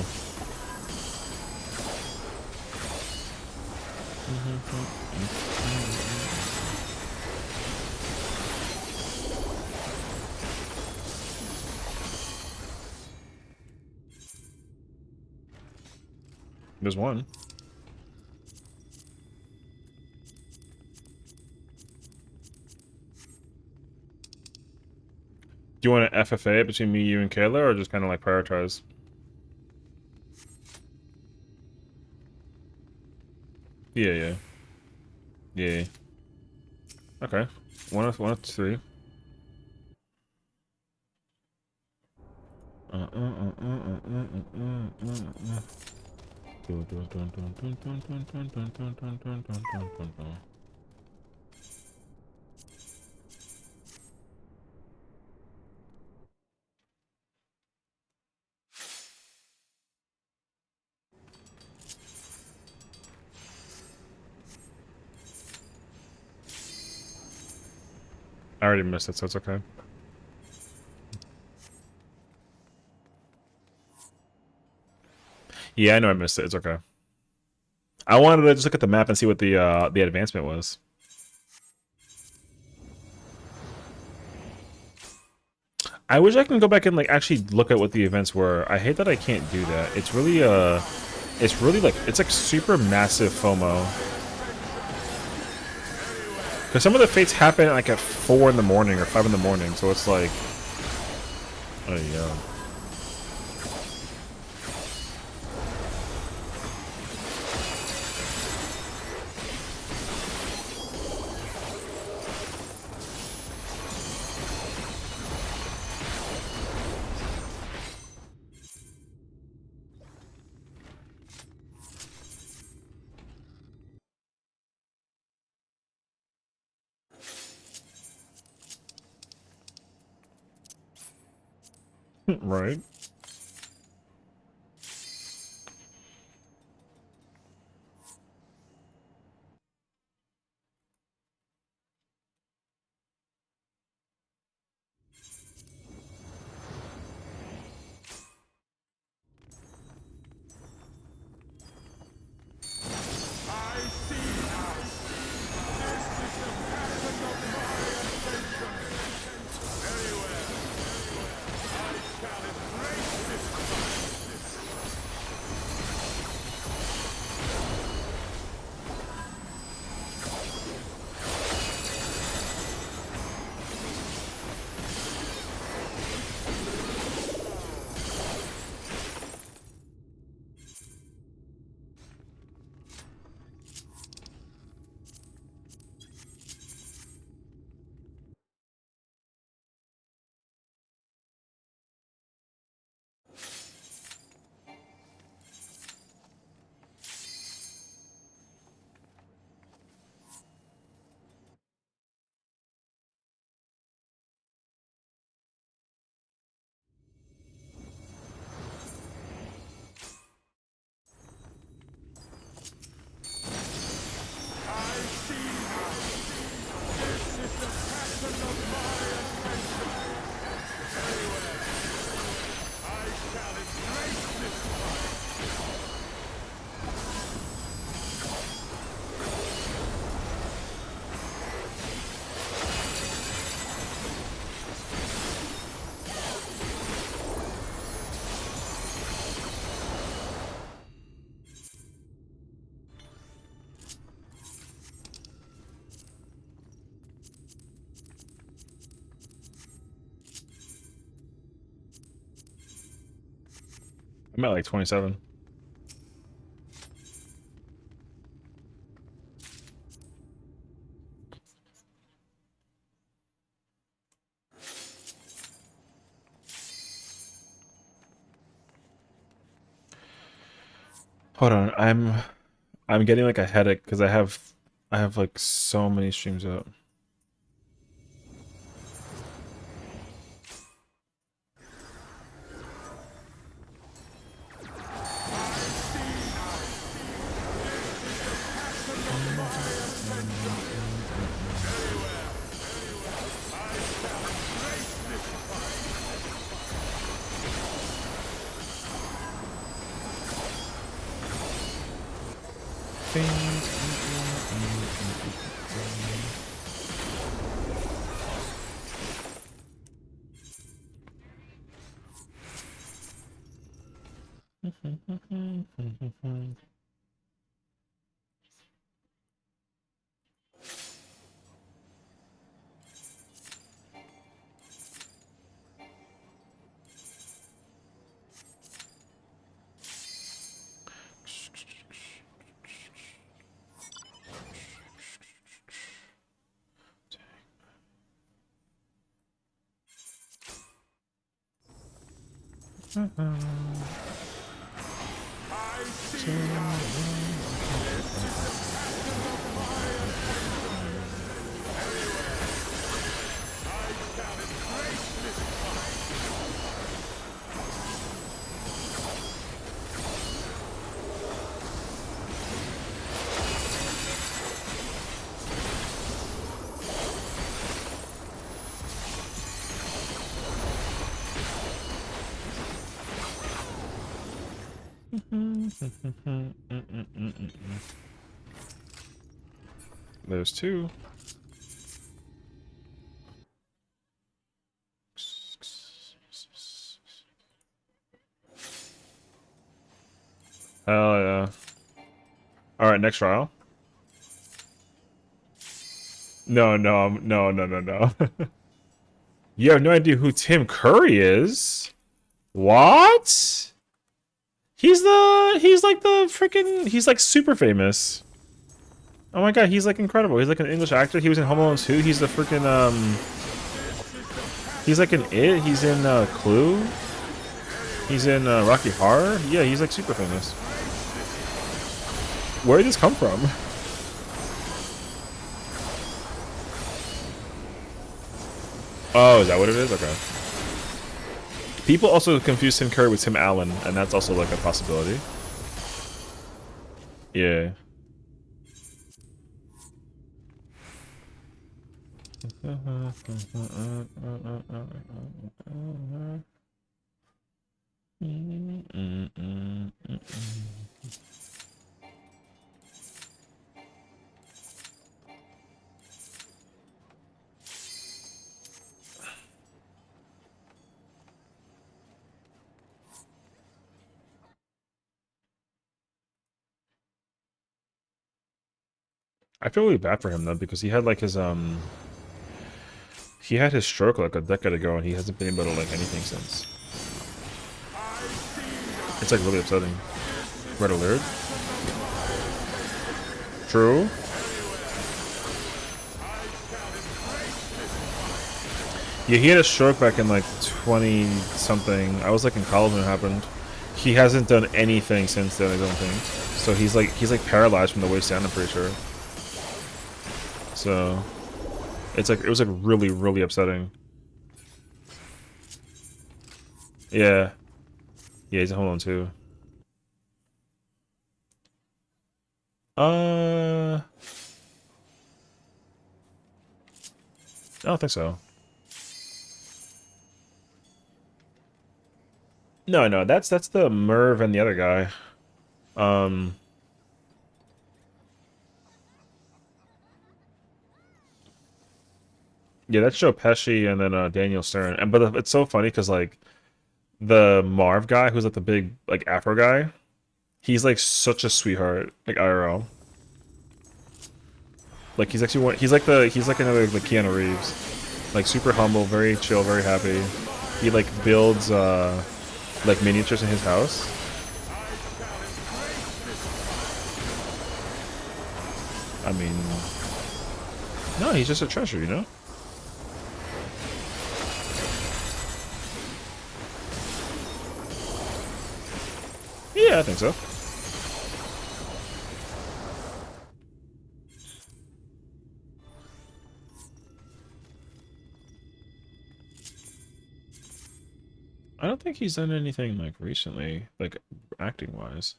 There's one. Do you want an FFA between me, you, and Kayla, or just kind of like prioritize? Yeah. Okay. One of 3. I already missed it, so it's okay. Yeah, I know I missed it. It's okay. I wanted to just look at the map and see what the advancement was. I wish I can go back and like actually look at what the events were. I hate that I can't do that. It's really like it's like super massive FOMO. Because some of the fates happen like at 4 in the morning or 5 in the morning, so it's like, oh yeah. Right. I see now. This is the pattern of my ascension. Very well. I shall embrace this fight. I see now. This is the pattern of my ascension. Very well. I shall embrace this fight. I'm at like 27. Hold on, I'm getting like a headache because I have like so many streams out. I see now. This is the pattern of my ascension. Very well. I shall embrace this fight. There's two. Hell yeah. Alright, next trial. No, no, no, no, no, no. You have no idea who Tim Curry is? What? He's like the freaking, he's like super famous. Oh my god, he's like incredible. He's like an English actor. He was in Home Alone 2. He's the freaking, he's like in It. He's in, Clue. He's in, Rocky Horror. Yeah, he's like super famous. Where did this come from? Oh, is that what it is? Okay. People also confuse Tim Curry with Tim Allen, and that's also like a possibility. Yeah. I feel really bad for him though, because he had like his he had his stroke like a decade ago, and he hasn't been able to like anything since. It's like really upsetting. Red alert. True. Yeah, he had a stroke back in like 20 something. I was like in college when it happened. He hasn't done anything since then, I don't think. So he's like paralyzed from the waist down, I'm pretty sure. So it's like, it was like really, really upsetting. Yeah. Yeah, he's a Home Alone too. I don't think so. No, no, that's the Merv and the other guy. Yeah, that's Joe Pesci and then Daniel Stern. And but it's so funny because like the Marv guy, who's like the big like Afro guy, he's like such a sweetheart, like IRL. Like he's actually one. He's like another like Keanu Reeves, like super humble, very chill, very happy. He like builds like miniatures in his house. I mean, no, he's just a treasure, you know. Yeah, I think so. I don't think he's done anything like recently, like acting wise.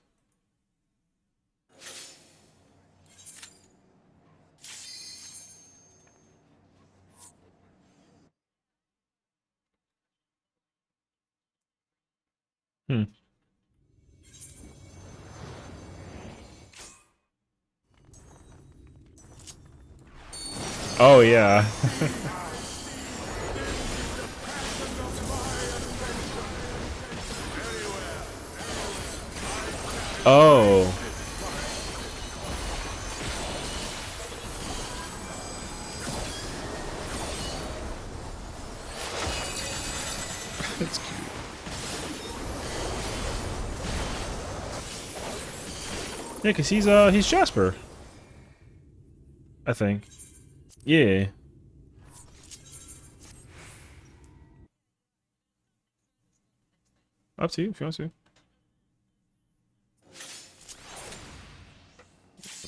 Hmm. Oh yeah. Oh. That's cute. Yeah, cause he's Jasper. I think. Yeah. Up to you if you want to.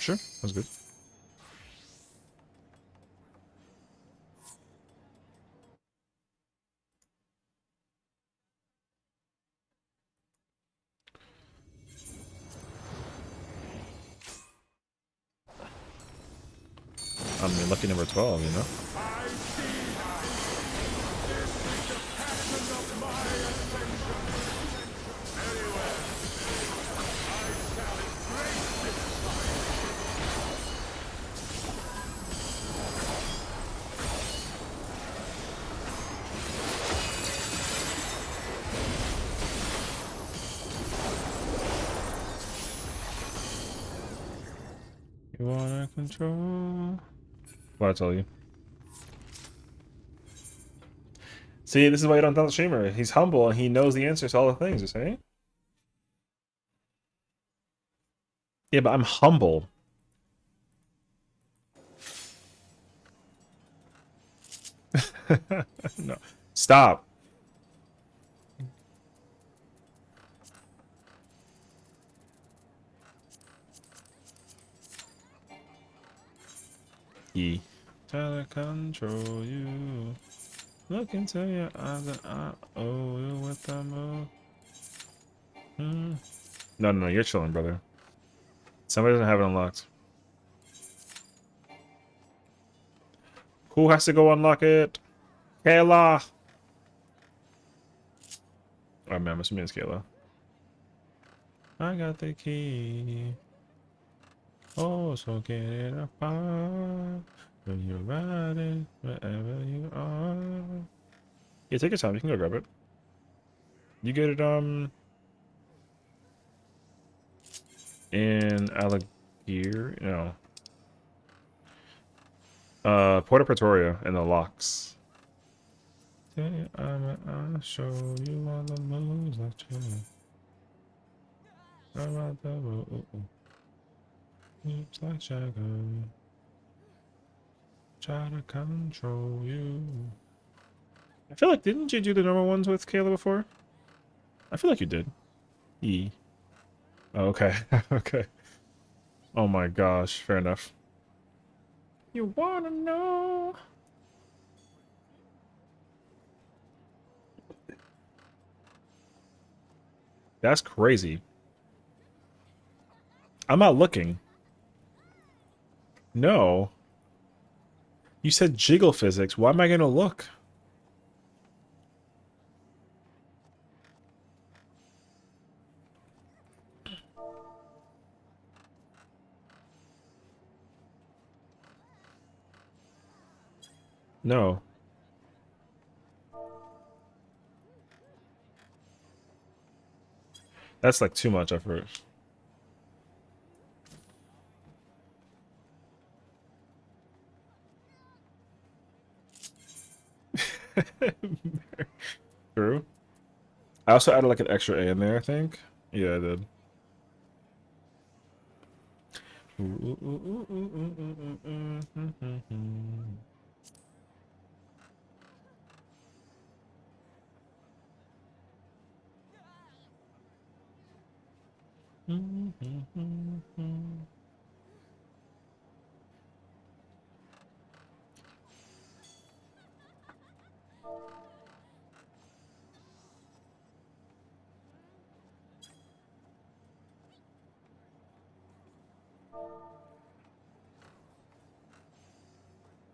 Sure, that's good. I mean, lucky number 12, you know? You wanna control? What I tell you. See, this is why you don't tell the streamer. He's humble and he knows the answers to all the things, you see? Yeah, but I'm humble. No. Stop. E. Try to control you. Look into your eyes and I owe you with the move. No, no, no, you're chilling, brother. Somebody doesn't have it unlocked. Who has to go unlock it? Kayla! Oh man, I'm assuming it's Kayla. I got the key. Oh, so get it apart. When you're riding, wherever you are. Yeah, take your time. You can go grab it. You get it, in Alligator? No. Porta Pretoria in the locks. I'll show you all the moves that you about the moves like Jagger. Try to control you. I feel like, didn't you do the normal ones with Kayla before? I feel like you did. E. Oh, okay. Okay. Oh my gosh. Fair enough. You wanna know? That's crazy. I'm not looking. No. You said jiggle physics. Why am I gonna look? No. That's like too much effort. True. I also added like an extra A in there, I think. Yeah, I did.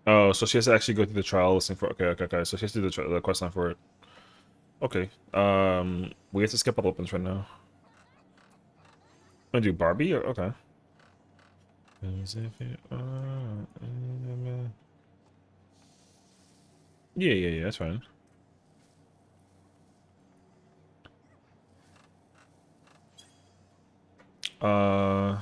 Oh, so she has to actually go through the trial listing for. Okay, okay, okay. So she has to do the quest line for it. Okay. We have to skip all opens right now. Wanna do Barbie? Or, okay. Yeah, yeah, yeah. That's fine. Uh.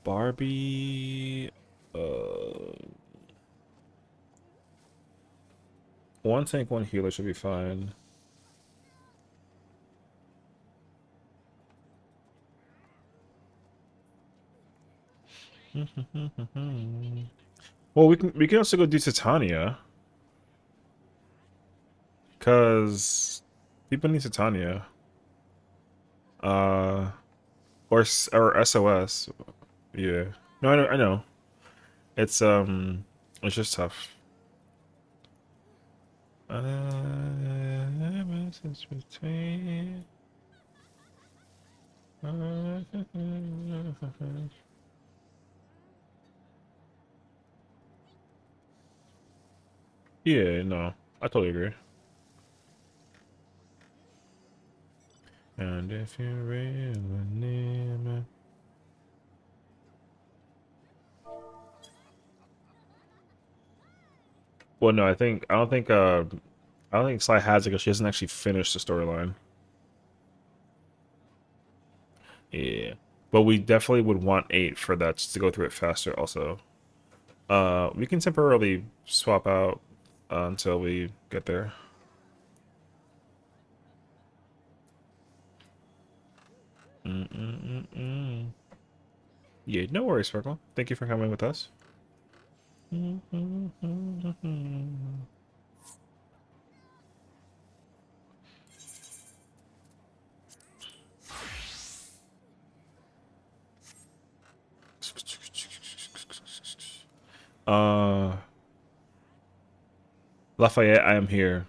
Barbie. One tank, one healer should be fine. Well, we can also go do Titania, cause people need Titania. Or SOS. Yeah. No, I know. I know. It's just tough. Since between. Yeah, no, I totally agree. And if you really need me. Well, no, I don't think Sly has it because she hasn't actually finished the storyline. Yeah. But we definitely would want 8 for that, just to go through it faster also. We can temporarily swap out until we get there. Yeah, no worries, Sparkle. Thank you for coming with us. Lafayette, I am here.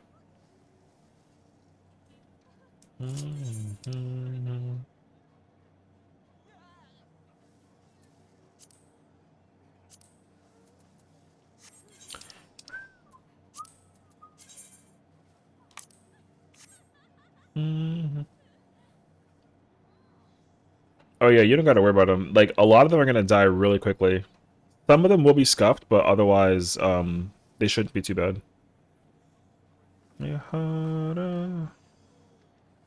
Oh yeah, you don't gotta worry about them. Like, a lot of them are gonna die really quickly. Some of them will be scuffed, but otherwise, they shouldn't be too bad. The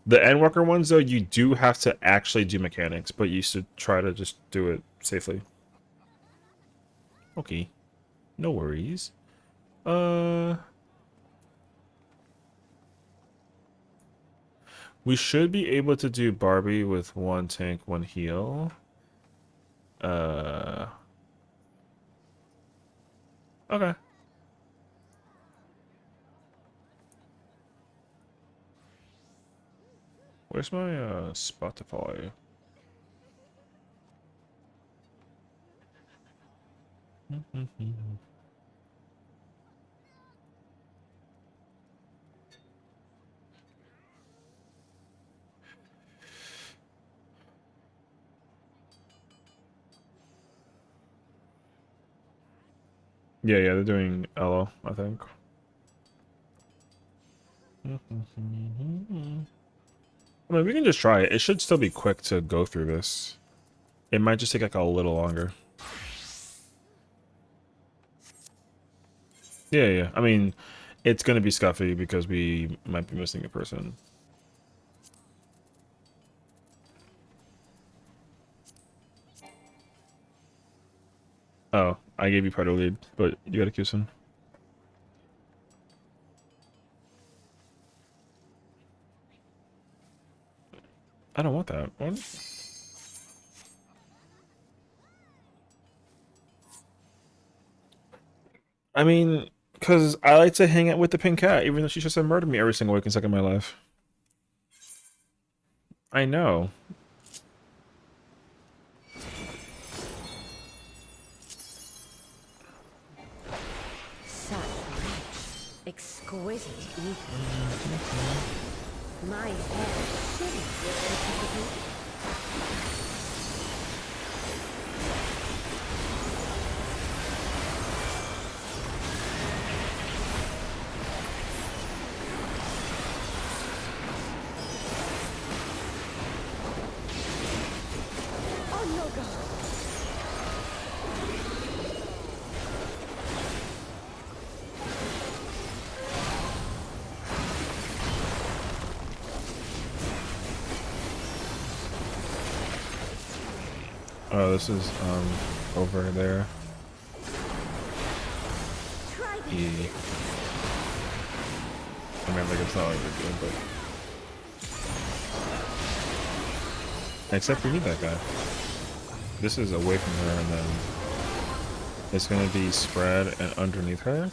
Endwalker ones, though, you do have to actually do mechanics, but you should try to just do it safely. Okay. No worries. We should be able to do Barbie with 1 tank, 1 heal. Okay. Where's my Spotify? Yeah, they're doing Elo, I think. I mean, we can just try it. It should still be quick to go through this. It might just take like a little longer. Yeah. I mean, it's gonna be scuffy because we might be missing a person. Oh, I gave you part of the lead, but you gotta kiss him. I don't want that. What? I mean, because I like to hang out with the pink cat, even though she just murdered me every single waking second of my life. I know. Such rich, exquisite ether. My head shivers with anticipation. Oh no, God! Oh, this is over there. Try this. Yeah. I mean, like, it's not like we're good, but except we need that guy. This is away from her, and then it's gonna be spread and underneath her.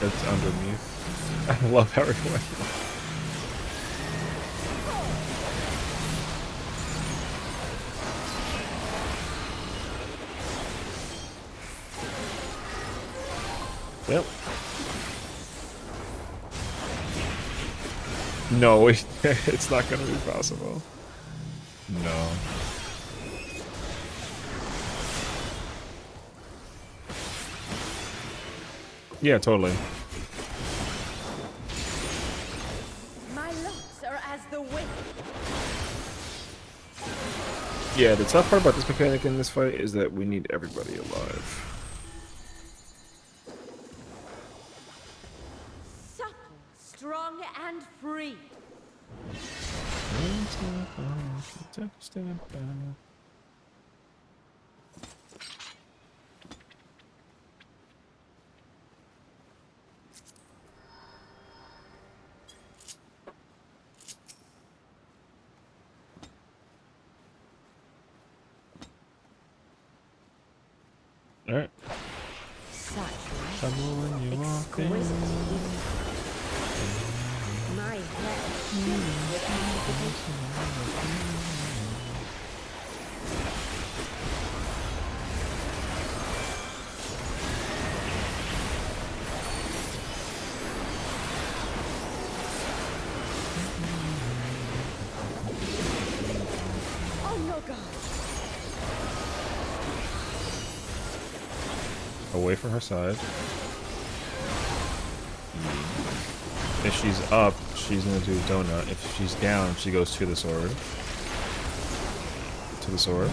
It's underneath. I love how it went. Yep. No, it's not gonna be possible. No. Yeah, totally. My looks are as the wind. Yeah, the tough part about this mechanic in this fight is that we need everybody alive. All right. Such Trouble when you walk in. exquisite evening. My head shivers with anticipation. Oh no, God! Away from her side. If she's up, she's gonna do a donut. If she's down, she goes to the sword. To the sword.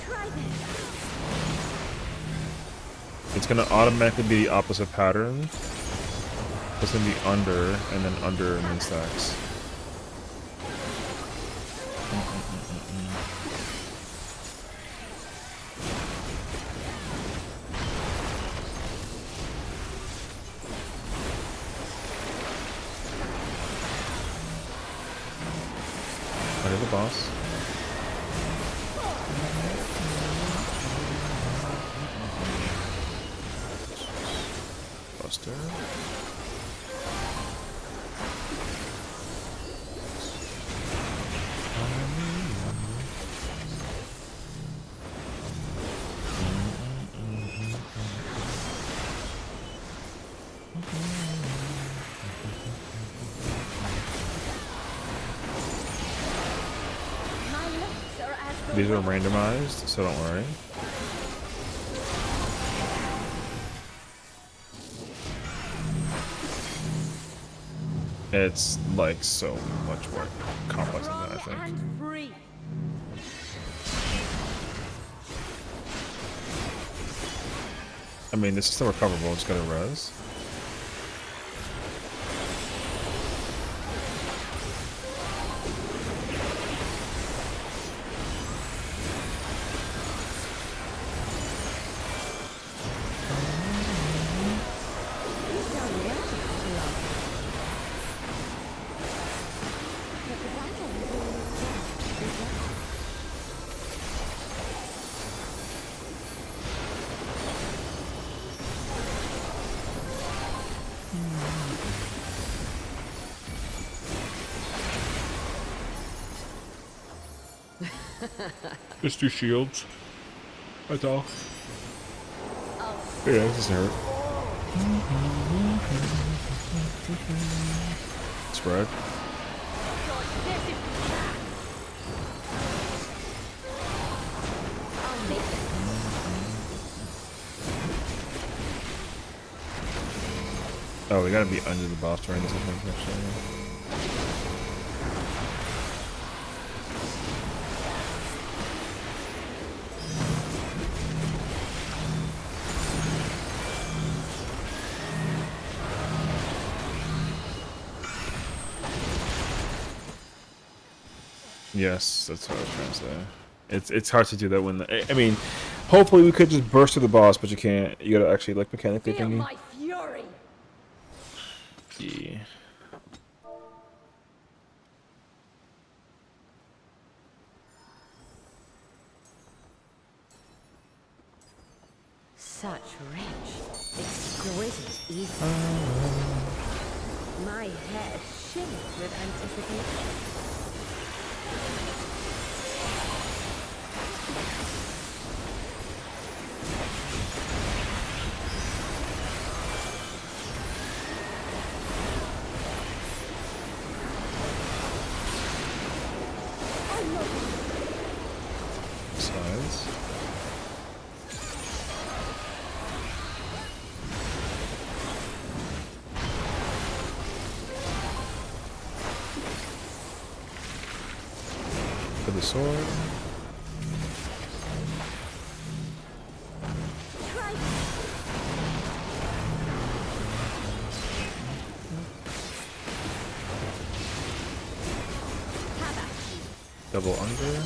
Try this. It's gonna automatically be the opposite pattern. It's gonna be under, and then under, and then stacks. Under the boss. Buster. My legs are as the These are randomized, so don't worry. It's like so much more complex than that, I strong think. and free. I mean, this is still recoverable, it's gonna res. You've done well, love. But the battle has only just begun. Just 2 shields. That's all. Yeah, this doesn't hurt. Spread. Dodge this if you can. I'll make it. Oh, we gotta be under the boss during this, I think, actually. Yes, that's what I was trying to say. It's hard to do that when I mean, hopefully we could just burst through the boss, but you can't. You gotta actually like mechanically Feel thingy. my fury. Yeah. Such rich, exquisite evening. My head shivers with anticipation. Sides. For the sword. Try Double under.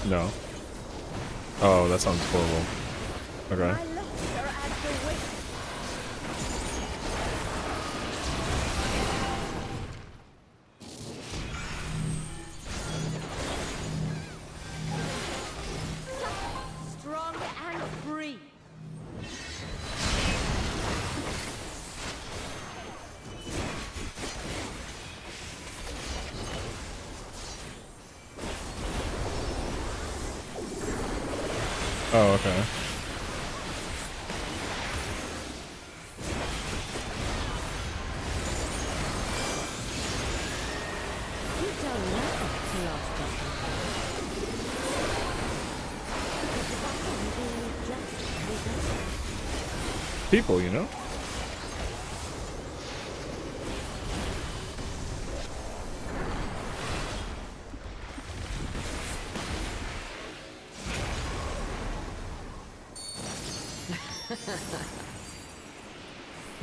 No. Oh, that sounds horrible. Okay. My locks are at the wake. Strong and free. Oh, okay. You've done nothing to last us. People, you know?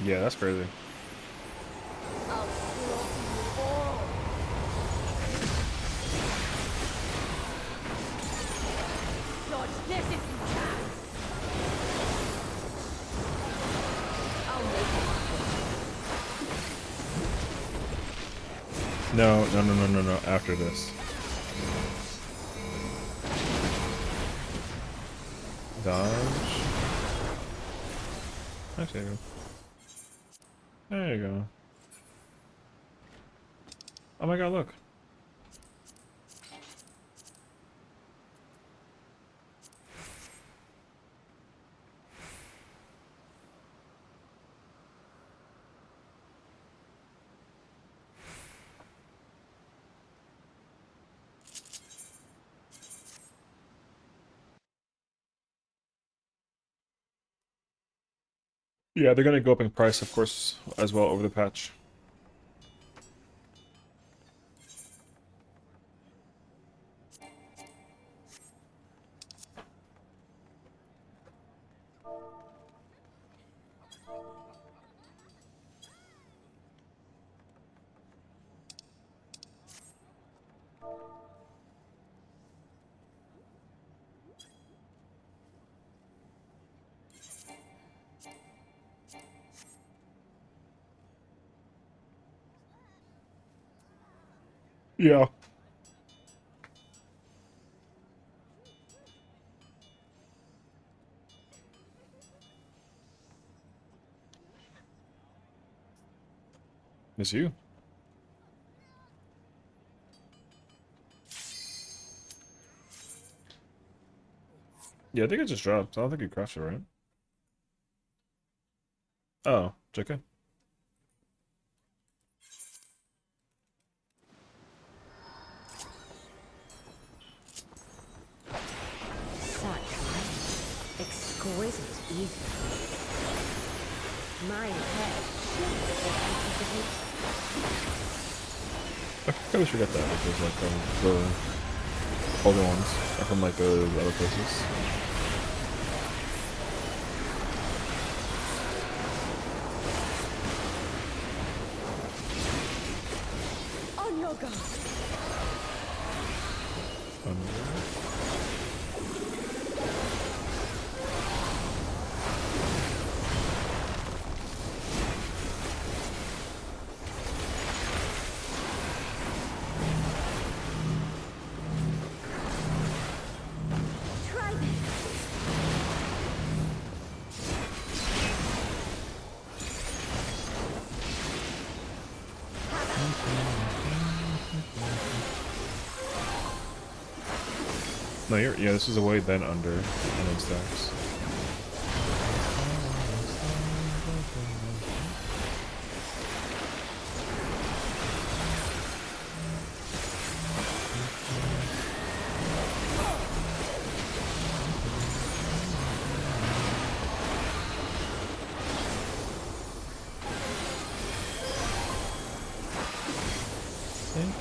Yeah, that's crazy. I'll slaughter you all. Dodge this if you can. I'll make it happen. No, no, no, no, no, no. After this. Dodge. Actually, there you go. Oh my god, look. Yeah, they're gonna go up in price, of course, as well over the patch. Yeah. It's you. Yeah, I think it just dropped. I don't think you crashed it, right? Oh, it's okay. Such exquisite evening. My head shivers with anticipation. I probably should get that because like the older ones are from like the other places. On your guard. Try this. No, yeah, this is a way then under and then stacks. Thank you.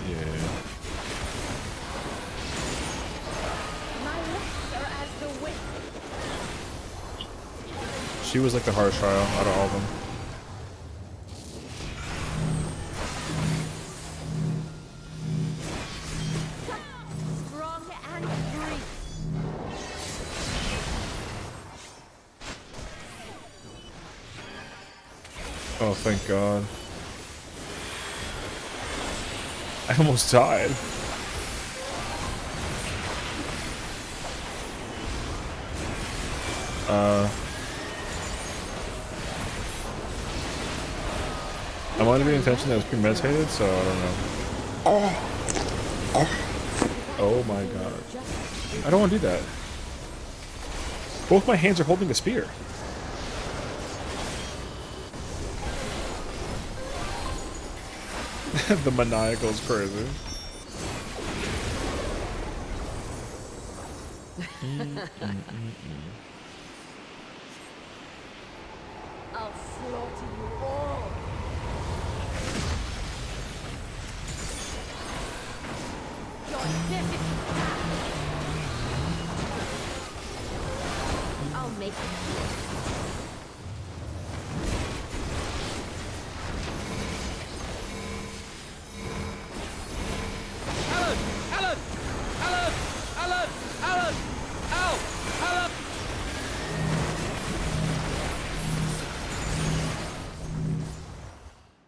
Yeah. My lips are as the wind. She was like the hardest trial out of all of them. Strong and free. Oh, thank God. I almost died. I'm under the intention that it was premeditated, so I don't know. Oh my God. I don't want to do that. Both my hands are holding the spear. The maniacal is crazy. I'll slaughter you all. You're dead. I'll make you.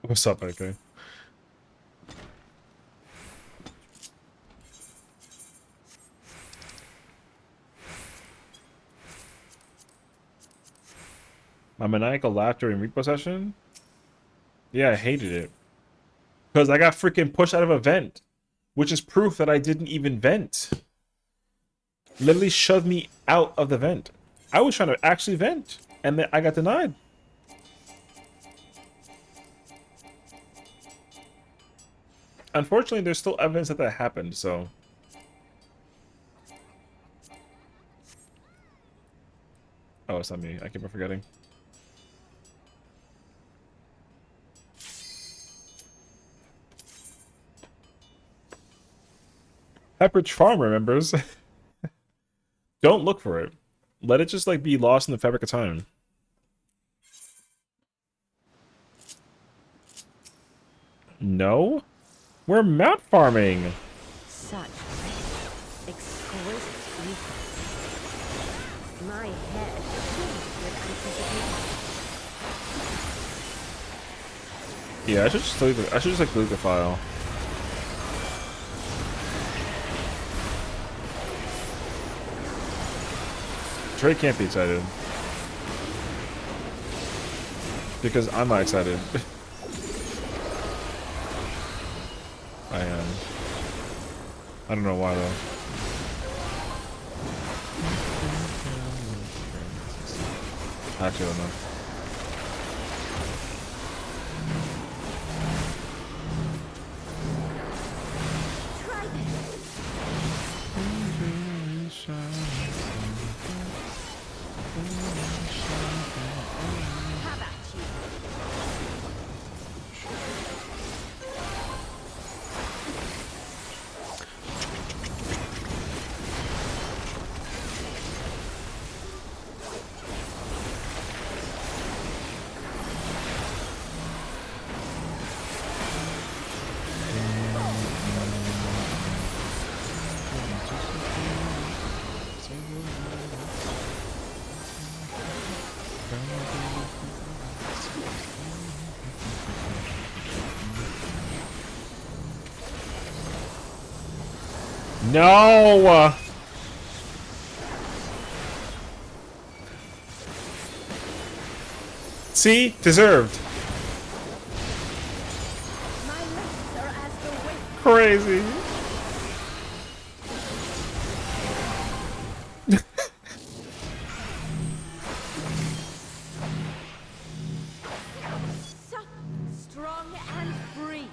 What's up, okay? My maniacal laughter in repossession? Yeah, I hated it. Because I got freaking pushed out of a vent. Which is proof that I didn't even vent. Literally shoved me out of the vent. I was trying to actually vent. And then I got denied. Unfortunately, there's still evidence that that happened, so... Oh, it's not me. I keep on forgetting. Pepperidge Farm remembers. Don't look for it. Let it just, like, be lost in the fabric of time. No? We're mount farming! Such exquisite beauty. My head filled with anticipation. Yeah, I should just delete I should just, like, delete the file. Trey can't be excited. Because I'm not excited. I am. I don't know why though. Actually, I don't know. Try this. How about you? No! See? Deserved. My lips are as the wind. Crazy. Soft, strong, and free.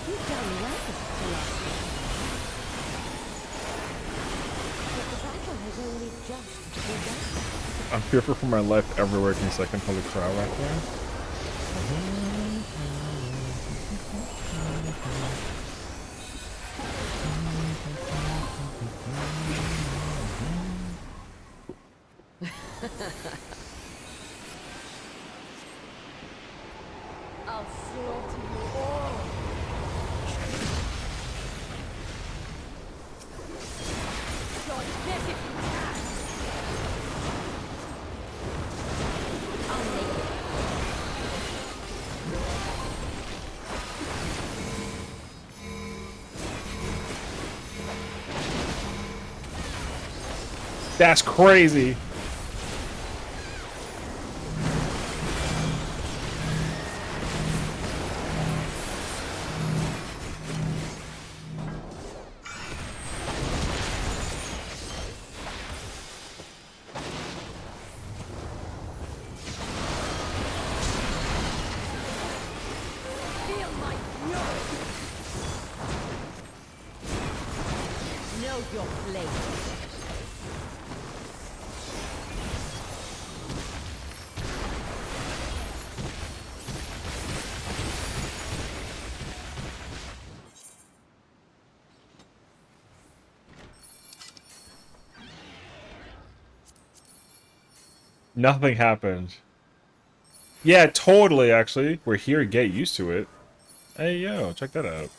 You've done well, Philosopher. But the battle has only just begun. I'm fearful for my life everywhere. Can you second holy crow right there? I'll slaughter you all. Dodge this if you can. I'll make it. That's crazy. Feel my fury. Know your place. Nothing happened. Yeah, totally, actually. We're here, get used to it. Hey, yo, check that out.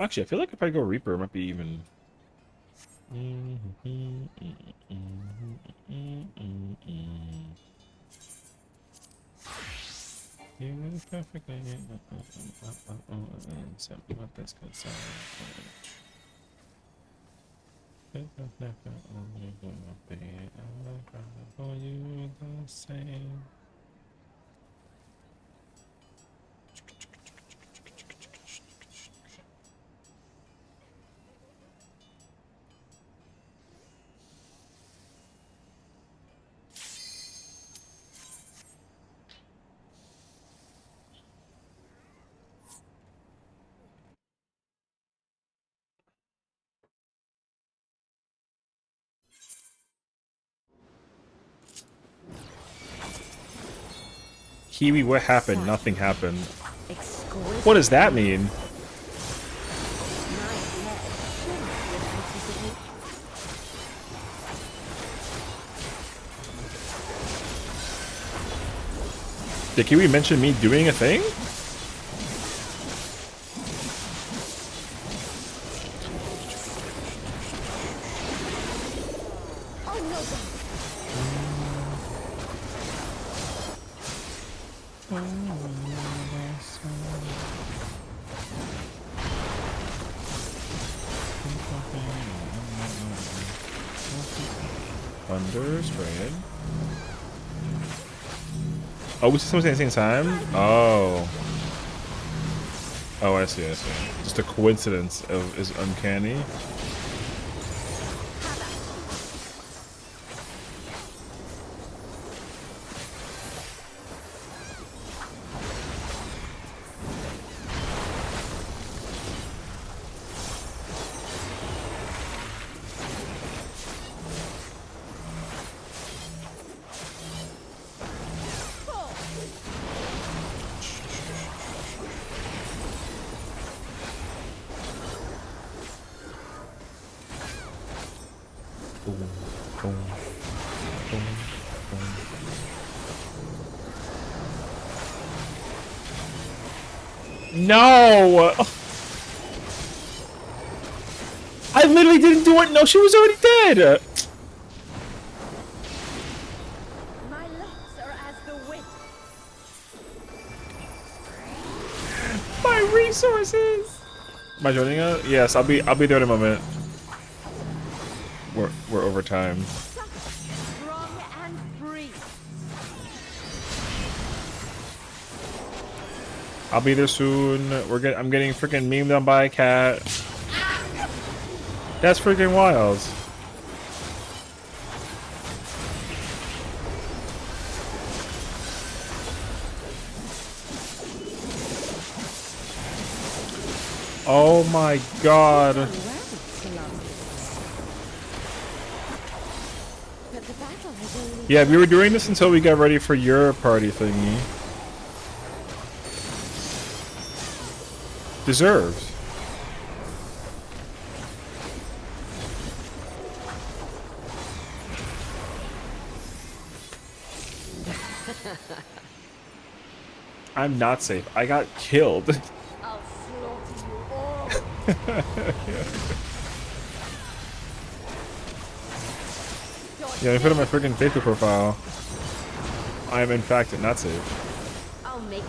Actually, I feel like if I go Reaper, it might be even. You live perfectly. Except what this could sound like. It will never only gonna be for you the same. Kiwi, what happened? Nothing happened. Exquisite. What does that mean? My head shimmered with anticipation. Did Kiwi mention me doing a thing? Oh no, God. Thunder straight. Oh, we see something at the same time? Oh. Oh, I see, I see. Just a coincidence is uncanny. Boom, boom, boom, boom. No! I literally didn't do it. No, she was already dead. My locks are as the wind. My resources. Am I joining us? Yes, I'll be there in a moment. We're over time. Strong and free. I'll be there soon. I'm getting freaking memed on by a cat. That's freaking wild. Oh my god. But the battle has only Yeah, we were doing this until we got ready for your party thingy. Deserved. I'm not safe. I got killed. I'll slaughter you all. Yeah, I put on my freaking Facebook profile. I am in fact not safe. I'll make it.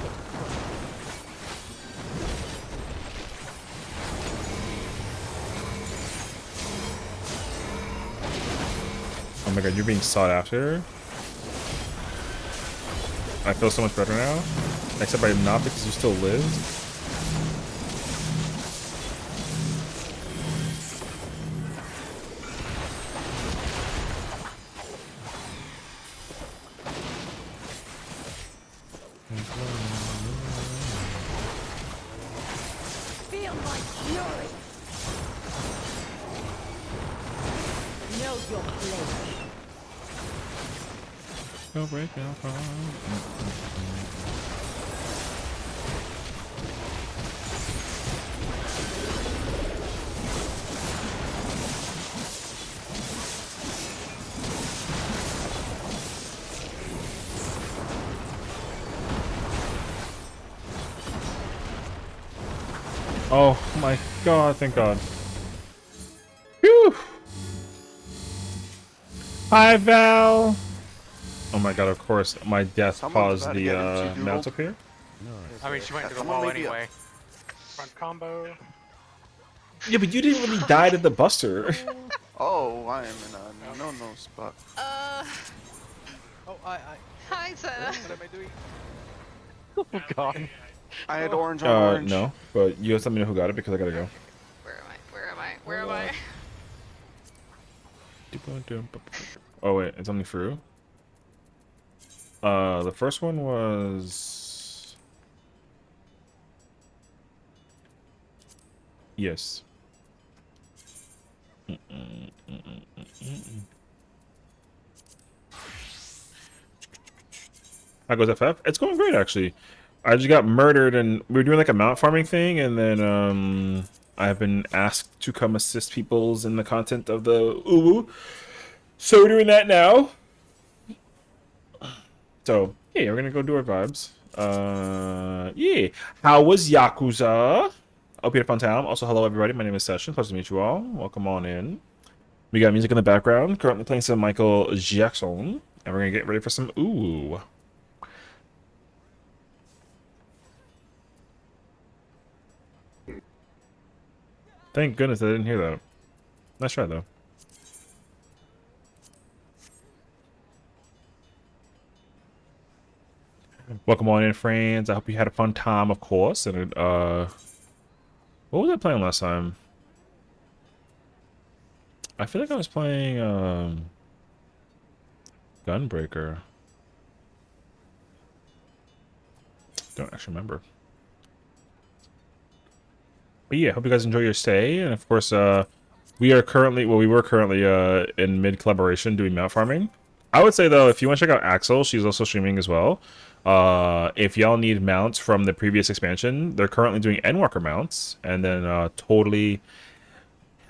Oh my god, you're being sought after. I feel so much better now. Except I'm not because you still live. Feel my fury. Know your place. Go break down from. Oh my god, thank god. Phew! Hi, Val! Oh my god, of course, my death Someone's caused about to the get into mount duel. up here. I mean, she went to the Someone wall may be up. anyway. Front combo. Yeah, but you didn't really die to the buster. Oh, I am in a no-no spot. Oh, Hi, Senna. what am I doing? Oh god. I had orange on orange. No, but you have to let me know who got it because I gotta go. Where am I? Where am I? Where am I? Oh wait, it's only FRU. The first one was yes. How goes FF? It's going great actually. I just got murdered and we were doing like a mount farming thing, and then I've been asked to come assist peoples in the content of the uwu. So we're doing that now. So yeah, we're gonna go do our vibes. Yeah. How was Yakuza? Hope you had a fun time. Also, hello everybody. My name is Session. Pleasure to meet you all. Welcome on in. We got music in the background. Currently playing some Michael Jackson, and we're gonna get ready for some ooh. Thank goodness I didn't hear that. Nice try though. Welcome on in, friends. I hope you had a fun time, of course. And what was I playing last time? I feel like I was playing Gunbreaker. Don't actually remember. But yeah, hope you guys enjoy your stay. And of course, we were currently in mid collaboration doing mount farming. I would say though, if you want to check out Axel, she's also streaming as well. If y'all need mounts from the previous expansion, they're currently doing Endwalker mounts, and then totally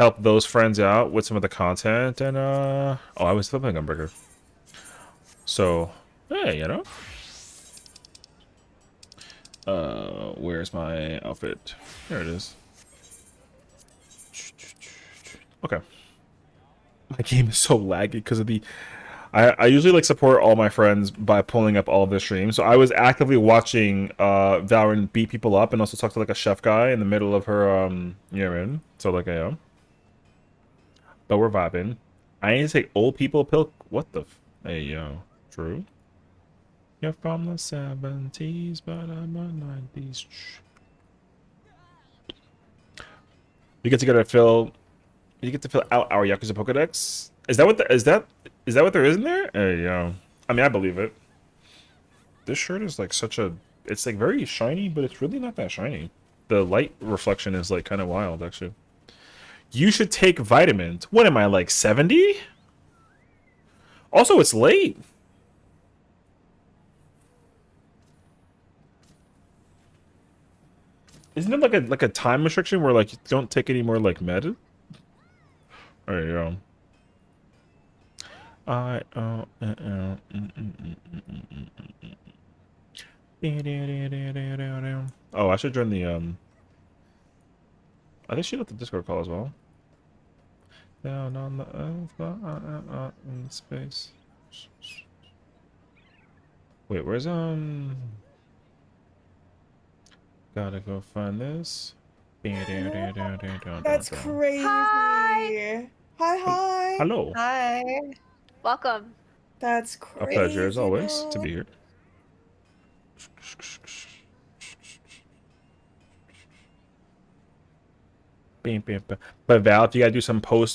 help those friends out with some of the content, and oh, I was flipping a burger. So, hey, you know. Where's my outfit? There it is. Okay. My game is so laggy because of the... I usually like support all my friends by pulling up all of their streams. So I was actively watching Valorant beat people up and also talk to like a chef guy in the middle of her you know what I mean? So like but we're vibing. I need to take old people pill. What the hey yo, true. You're from the 70s, but I'm a 90s. You get to fill out our Yakuza Pokedex. Is that what there is in there? Hey yo. I mean I believe it. This shirt is like such a... It's like very shiny, but it's really not that shiny. The light reflection is like kind of wild, actually. You should take vitamins. What am I, like 70? Also, it's late. Isn't it like a time restriction where like you don't take any more like med? There you go. Oh, I should join the I think she left the Discord call as well. Down on the in space. Wait, where's gotta go find this. That's crazy. Hi. Hi. Hello. Hi. Welcome. That's A crazy. pleasure as always to be here. But Val, if you gotta do some post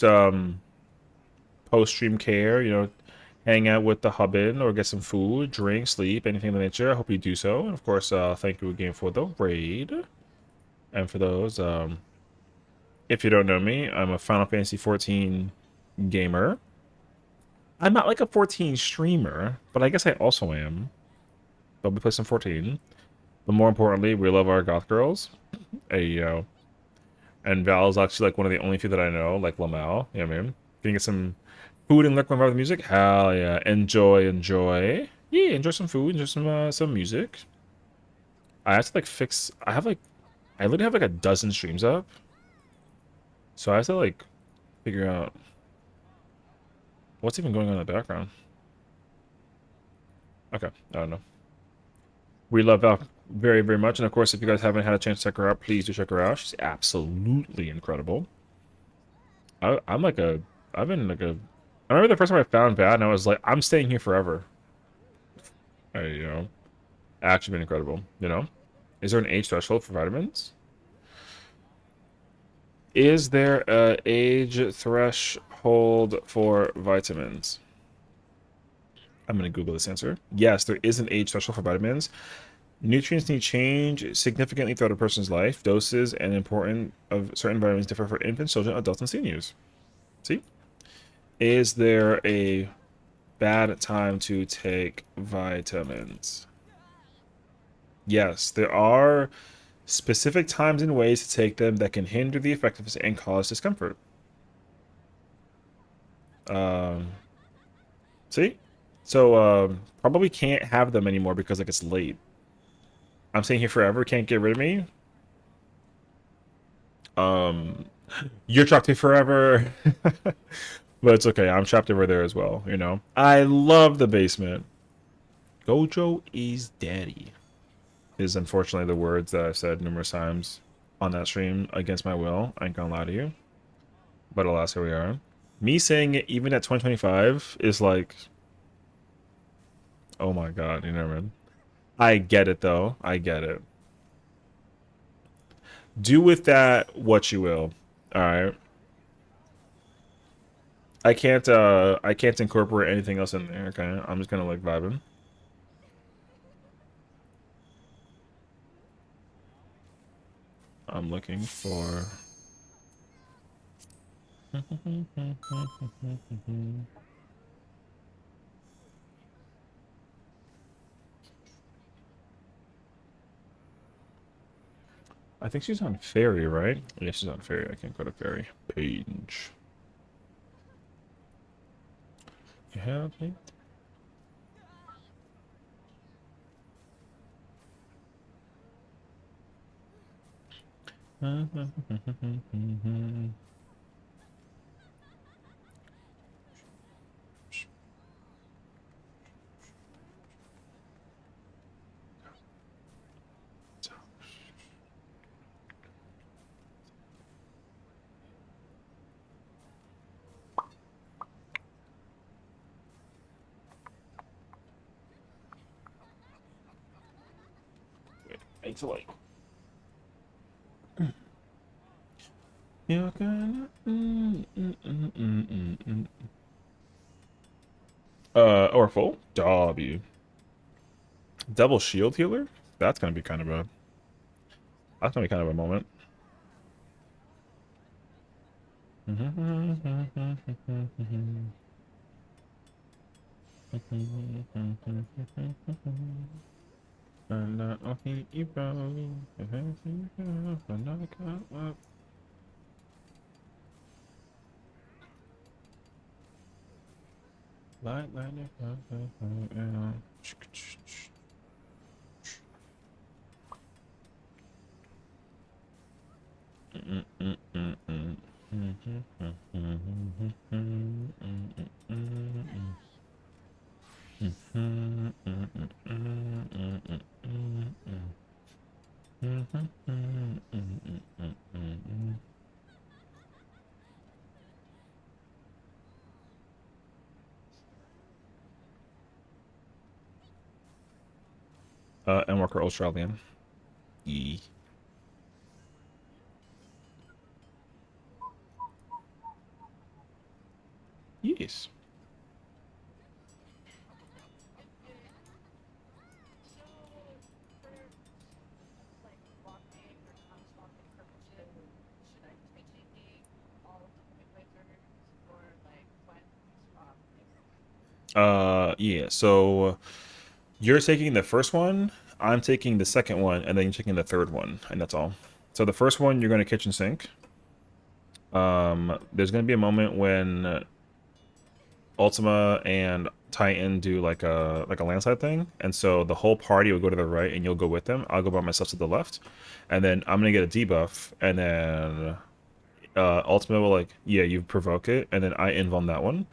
stream care, you know, hang out with the hubbin or get some food, drink, sleep, anything of the nature, I hope you do so. And of course, thank you again for the raid. And for those, if you don't know me, I'm a Final Fantasy 14 gamer. I'm not like a 14 streamer, but I guess I also am. But we play some 14. But more importantly, we love our goth girls. Hey, yo. And Val is actually like one of the only few that I know, like Lamau. You know what I mean? Can you get some food and liquor with the music? Hell yeah. Enjoy, enjoy. Yeah, enjoy some food, enjoy some music. I have to like fix... I literally have like a dozen streams up. So I have to like figure out what's even going on in the background. Okay, I don't know. We love Val very, very much. And of course, if you guys haven't had a chance to check her out, please do check her out. She's absolutely incredible. I've been like a... I remember the first time I found Val and I was like, I'm staying here forever. Hey, you know. Actually been incredible, you know? Is there an age threshold for vitamins? Is there a age threshold for vitamins? I'm going to Google this answer. Yes, there is an age threshold for vitamins. Nutrients need change significantly throughout a person's life. Doses and importance of certain vitamins differ for infants, children, adults, and seniors. See? Is there a bad time to take vitamins? Yes, there are specific times and ways to take them that can hinder the effectiveness and cause discomfort. See? So, probably can't have them anymore because, like, it's late. I'm staying here forever, can't get rid of me. You're trapped here forever. But it's okay, I'm trapped over there as well, you know? I love the basement. Gojo is daddy. Is unfortunately the words that I've said numerous times on that stream against my will. I ain't gonna lie to you. But alas, here we are. Me saying it even at 2025 is like... Oh my god, you know what I mean? I get it though. I get it. Do with that what you will. Alright. I can't incorporate anything else in there, okay? I'm just gonna like vibing. I'm looking for... I think she's on Fairy, right? Yeah, she's on Fairy. I can't go to Fairy. Page. You have me? Wait, I need to like. You're gonna. Orphle. W. Double shield healer? That's gonna be kind of a. That's gonna be kind of a moment. Endwalker Australian. E. Yes. Yeah, so you're taking the first one, I'm taking the second one, and then you're taking the third one, and that's all. So the first one, you're going to kitchen sink. There's going to be a moment when Ultima and Titan do like a landslide thing, and so the whole party will go to the right, and you'll go with them. I'll go by myself to the left, and then I'm going to get a debuff, and then Ultima will like, yeah, you provoke it, and then I invuln that one.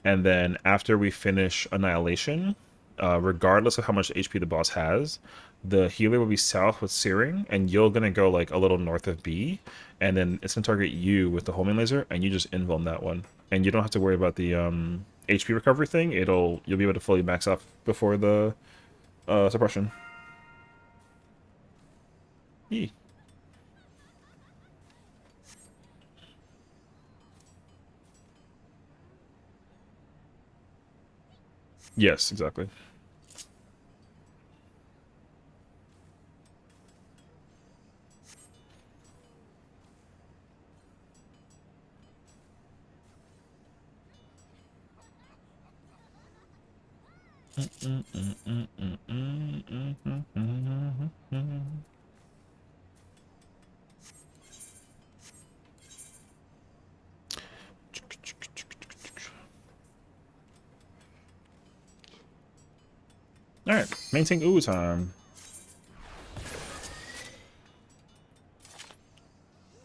And then after we finish Annihilation, regardless of how much HP the boss has, the healer will be south with Searing, and you're gonna go like a little north of B, and then it's gonna target you with the homing laser, and you just invuln that one. And you don't have to worry about the HP recovery thing. You'll be able to fully max off before the suppression. Yee. Yes, exactly. Alright, maintain ooh time.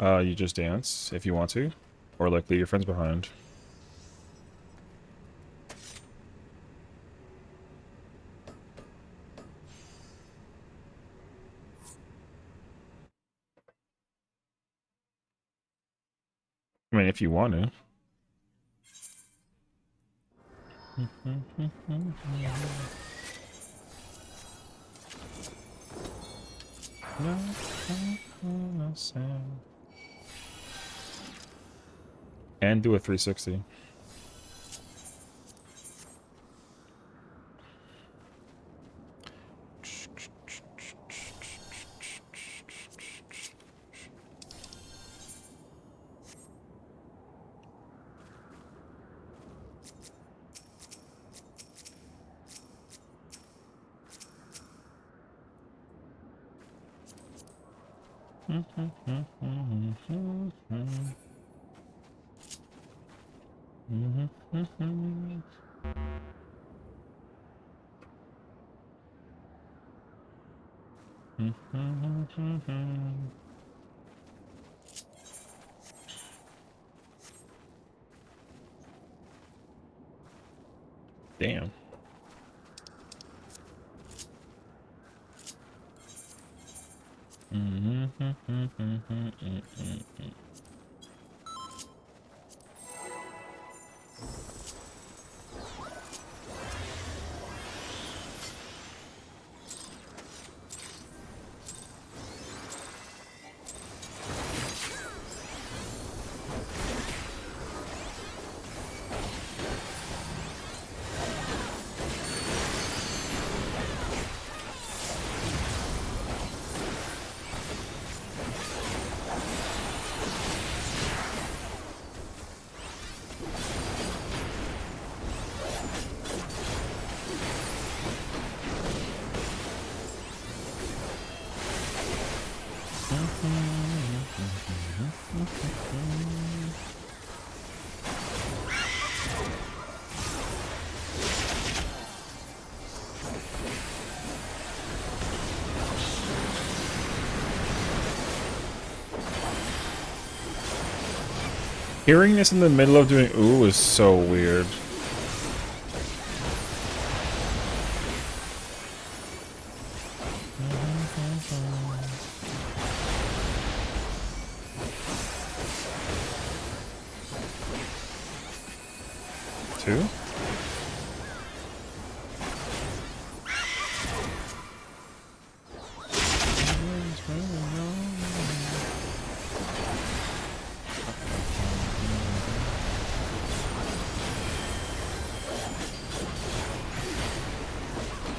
You just dance if you want to, or like leave your friends behind. I mean, if you want to. And do a 360. Damn. Hearing this in the middle of doing ooh is so weird. Two?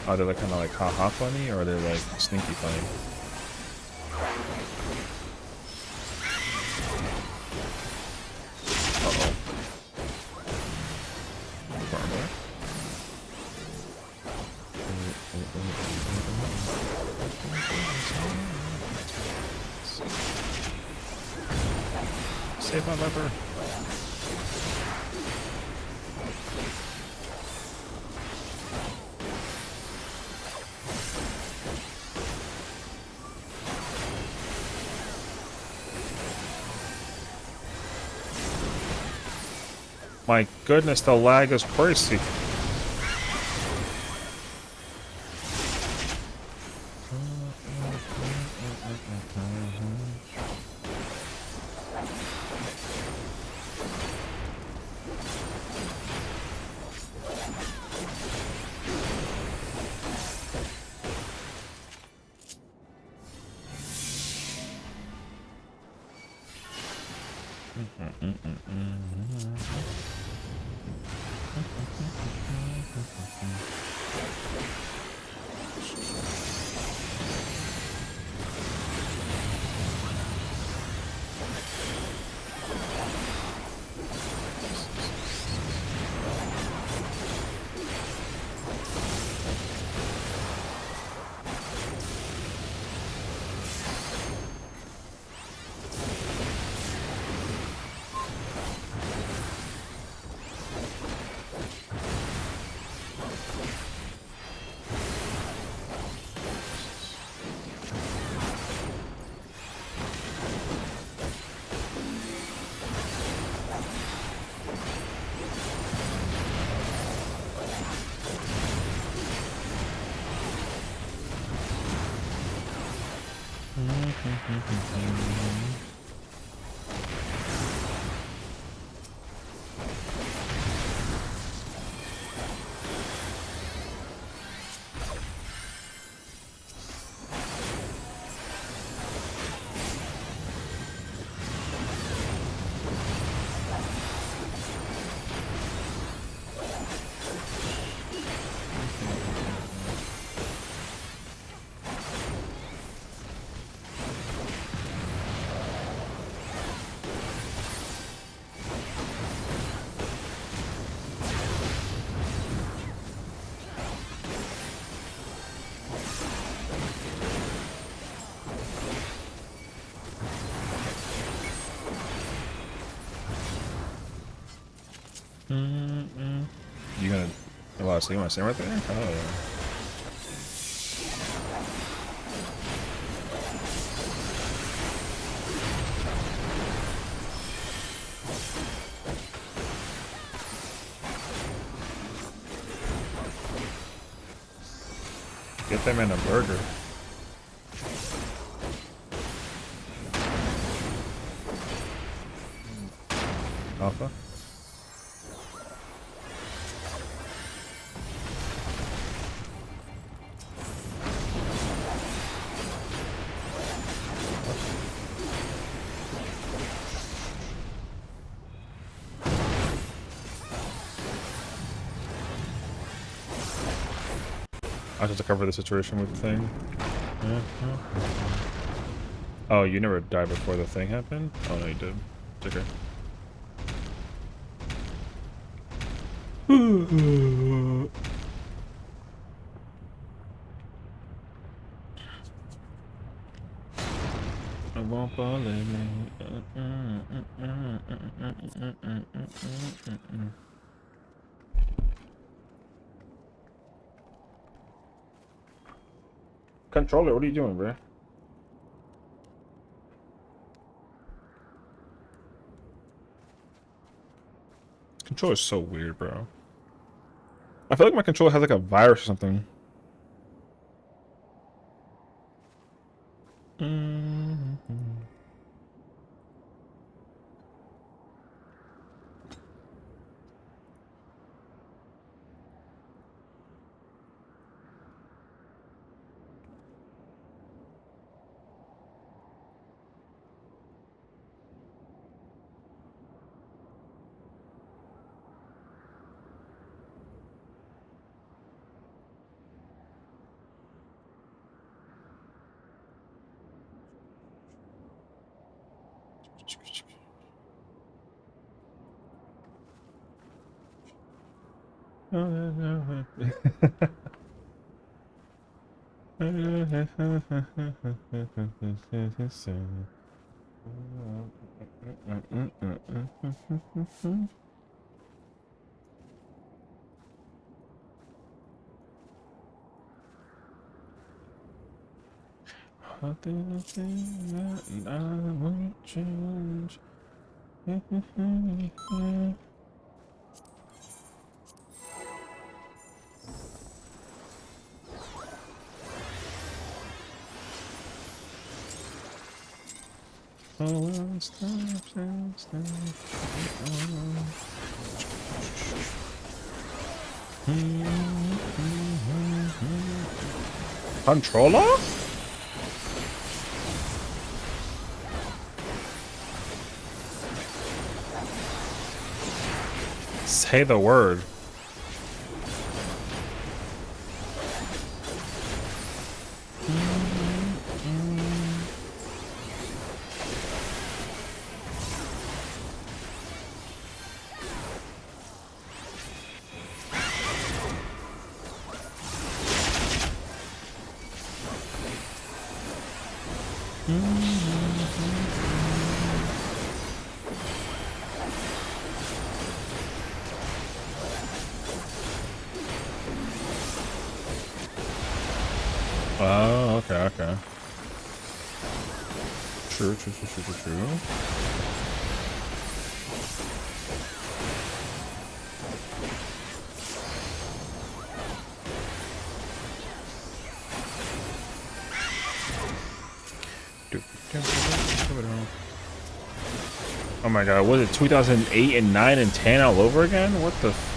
Are they like kind of like haha funny, or are they like sneaky funny? Uh-oh. Farmer. Save my lever. My goodness, the lag is crazy. You gonna? Oh, so you want to stand right there? Oh. Get them in a burger. Alpha. I just have to cover the situation with the thing. Oh, you never died before the thing happened? Oh no, you did. It's okay. I won't believe me. Controller, what are you doing, bro? Controller's so weird, bro. I feel like my controller has like a virus or something. I won't change. Controller? Say the word. Oh, okay, okay. True. Oh my god, was it 2008 and 9 and 10 all over again? What the f—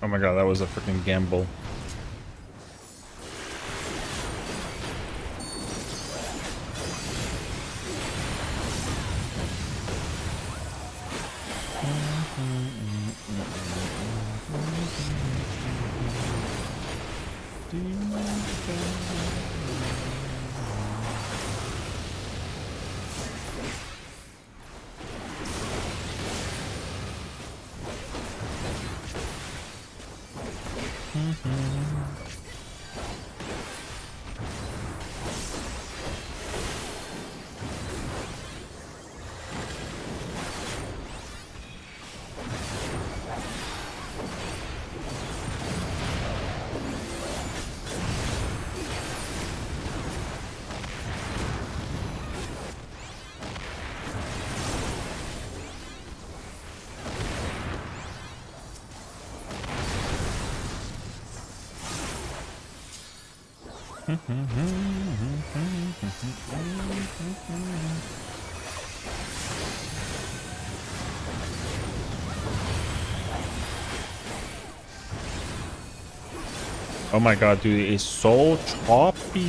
Oh my god, that was a freaking gamble. Oh my god, dude, it's so choppy.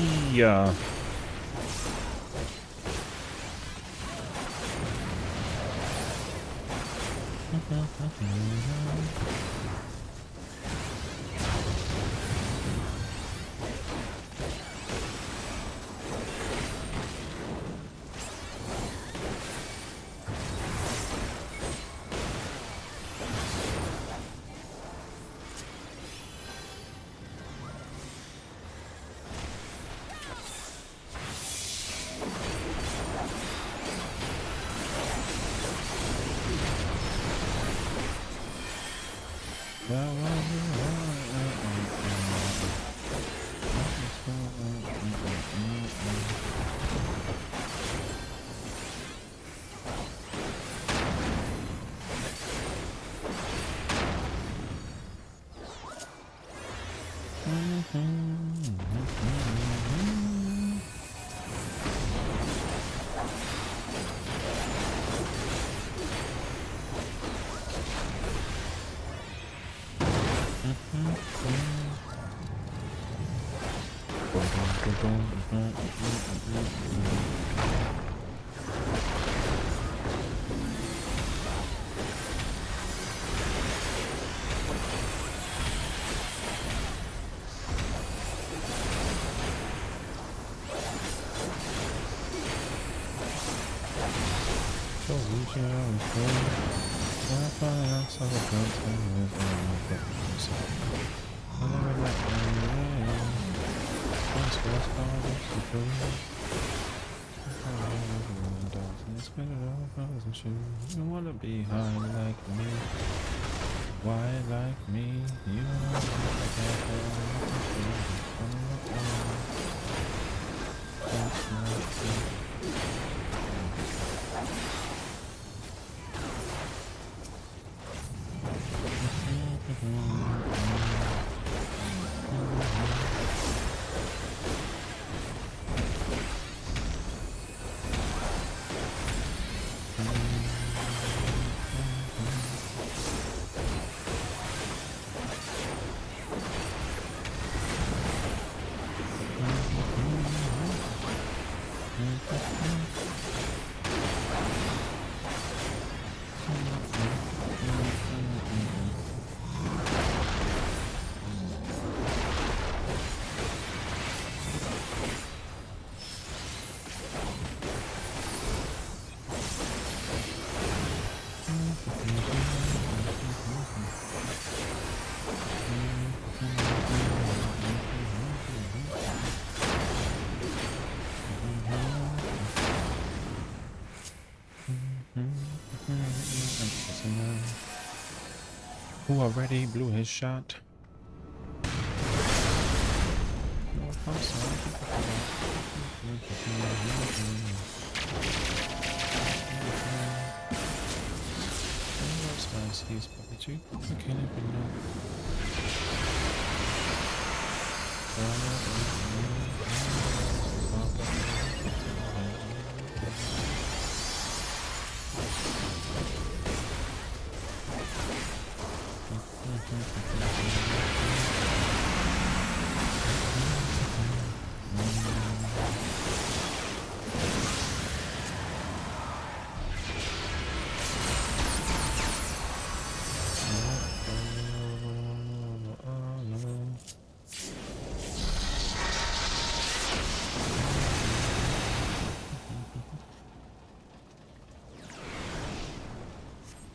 You wanna be high like me? Why like me? You know Who already blew his shot? He's probably too. Okay, but no.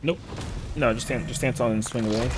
Nope. No, just stance on and swing away.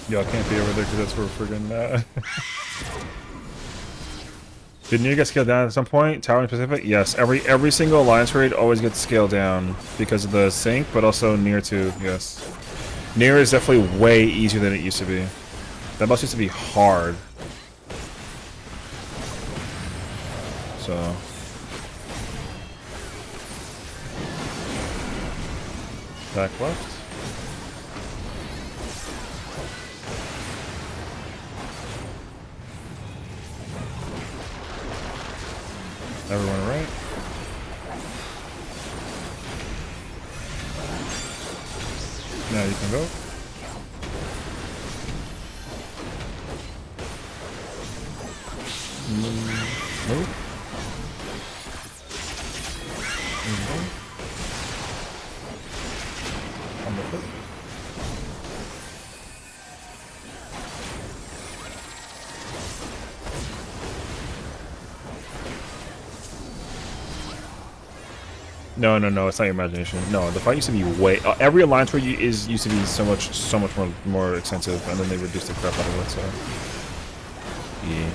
Y'all can't be over there because that's where we're friggin' Didn't you get scaled down at some point? Tower in Pacific? Yes. Every single alliance raid always gets scaled down because of the sync, but also near too, yes. Near is definitely way easier than it used to be. That must used to be hard. So back left. Everyone right. Now you can go. Move. On the foot. No, it's not your imagination. No, the fight used to be way. Every alliance raid used to be so much more extensive, and then they reduced the crap out of it. So, yeah.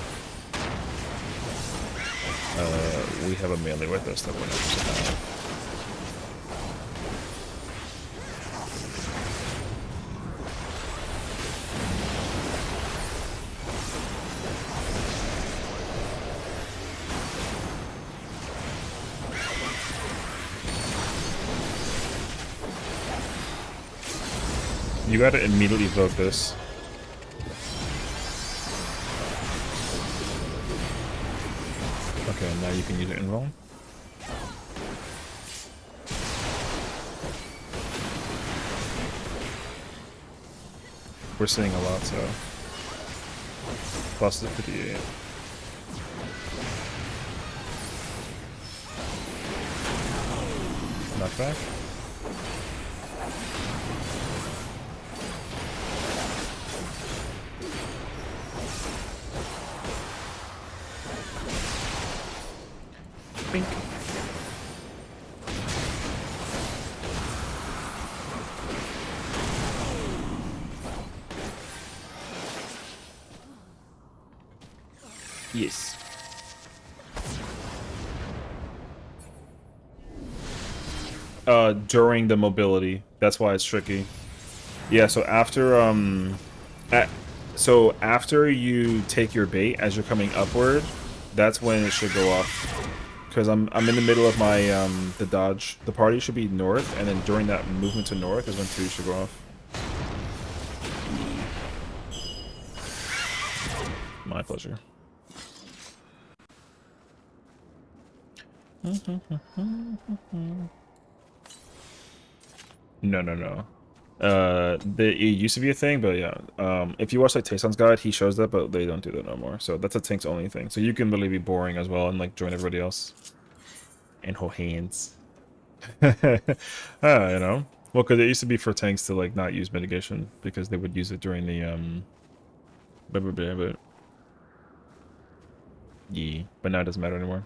We have a melee with us that we're not supposed to have. You gotta immediately vote this. Okay, now you can use it in roll. We're seeing a lot, so. Plus the 58. Knockback. Bink. Yes. During the mobility. That's why it's tricky. Yeah, so after after you take your bait as you're coming upward, that's when it should go off. because I'm in the middle of my the dodge. The party should be north, and then during that movement to north is when 2 should go off. My pleasure. No. It used to be a thing, but yeah. If you watch like Tayson's guide, he shows that, but they don't do that no more. So that's a tanks only thing. So you can literally be boring as well and like join everybody else. And hold hands. You know. Well, because it used to be for tanks to like not use mitigation because they would use it during the but yeah, but now it doesn't matter anymore.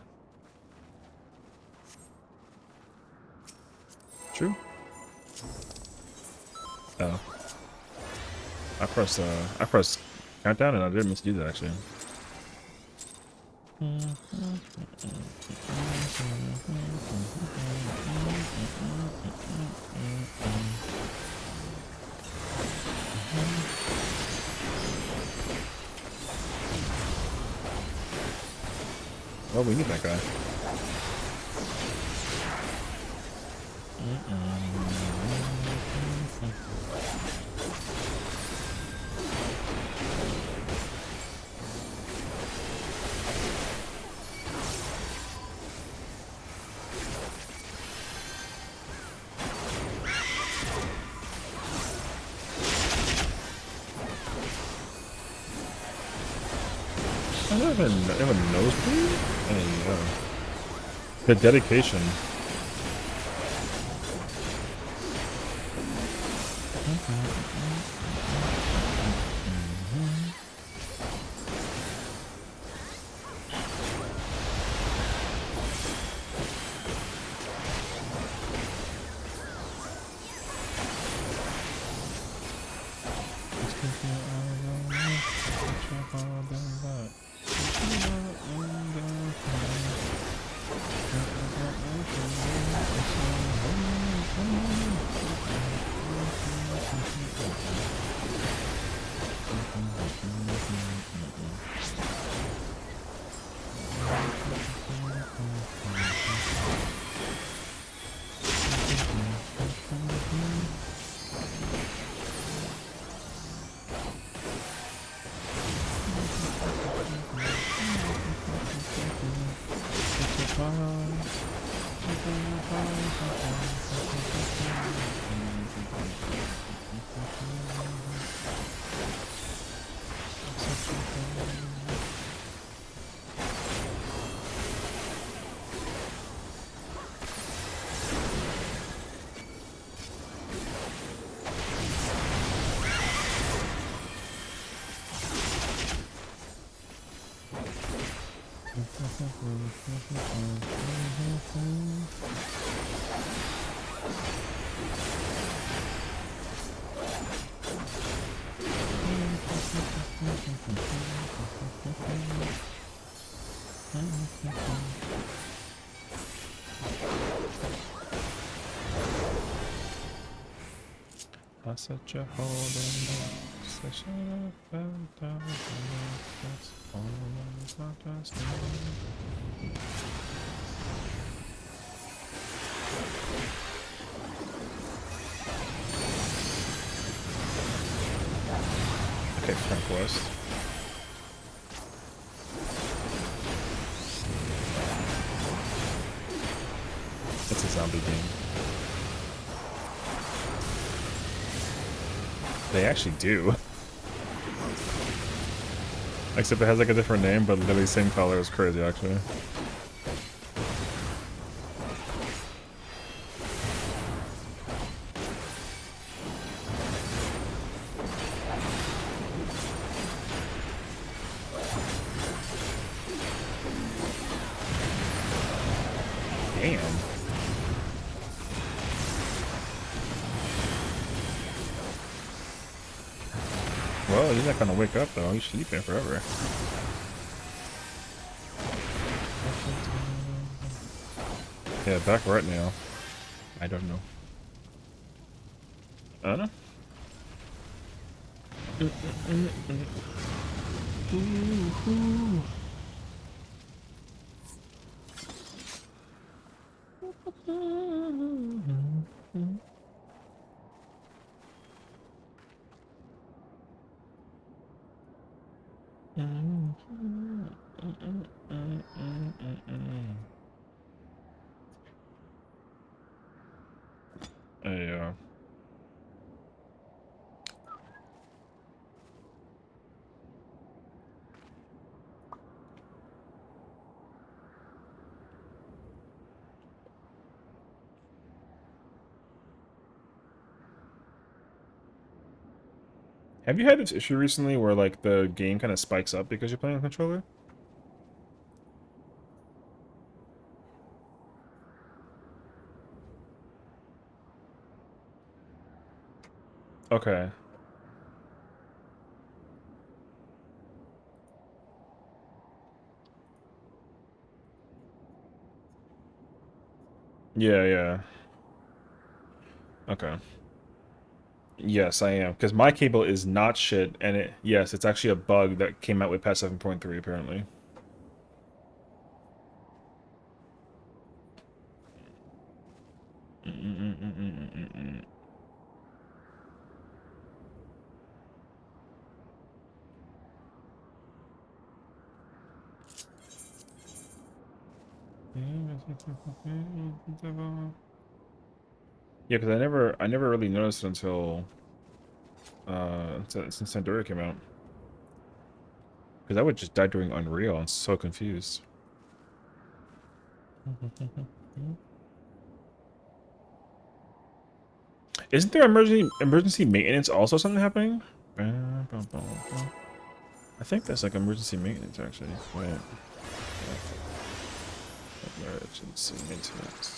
True. Oh. I pressed countdown and I didn't mean to do that actually. Well, we need that guy. I don't even knows me. Hey, the dedication. Such a hold such a that's all not us. Okay, Frank West. It's a zombie game. They actually do. Except it has like a different name, but literally same color. It's crazy actually. Damn. Well, he's not gonna wake up though. He's sleeping forever. Yeah, back right now. I don't know. I don't know. Yeah. Have you had this issue recently where like the game kind of spikes up because you're playing on controller? Okay. Yeah, yeah. Okay. Yes, I am. Because my cable is not shit, and yes, it's actually a bug that came out with patch 7.3, apparently. Yeah, because I never really noticed it until since Sandora came out. Because I would just die during Unreal. I'm so confused. Isn't there emergency maintenance also something happening? I think that's like emergency maintenance actually. Wait. Emergency maintenance.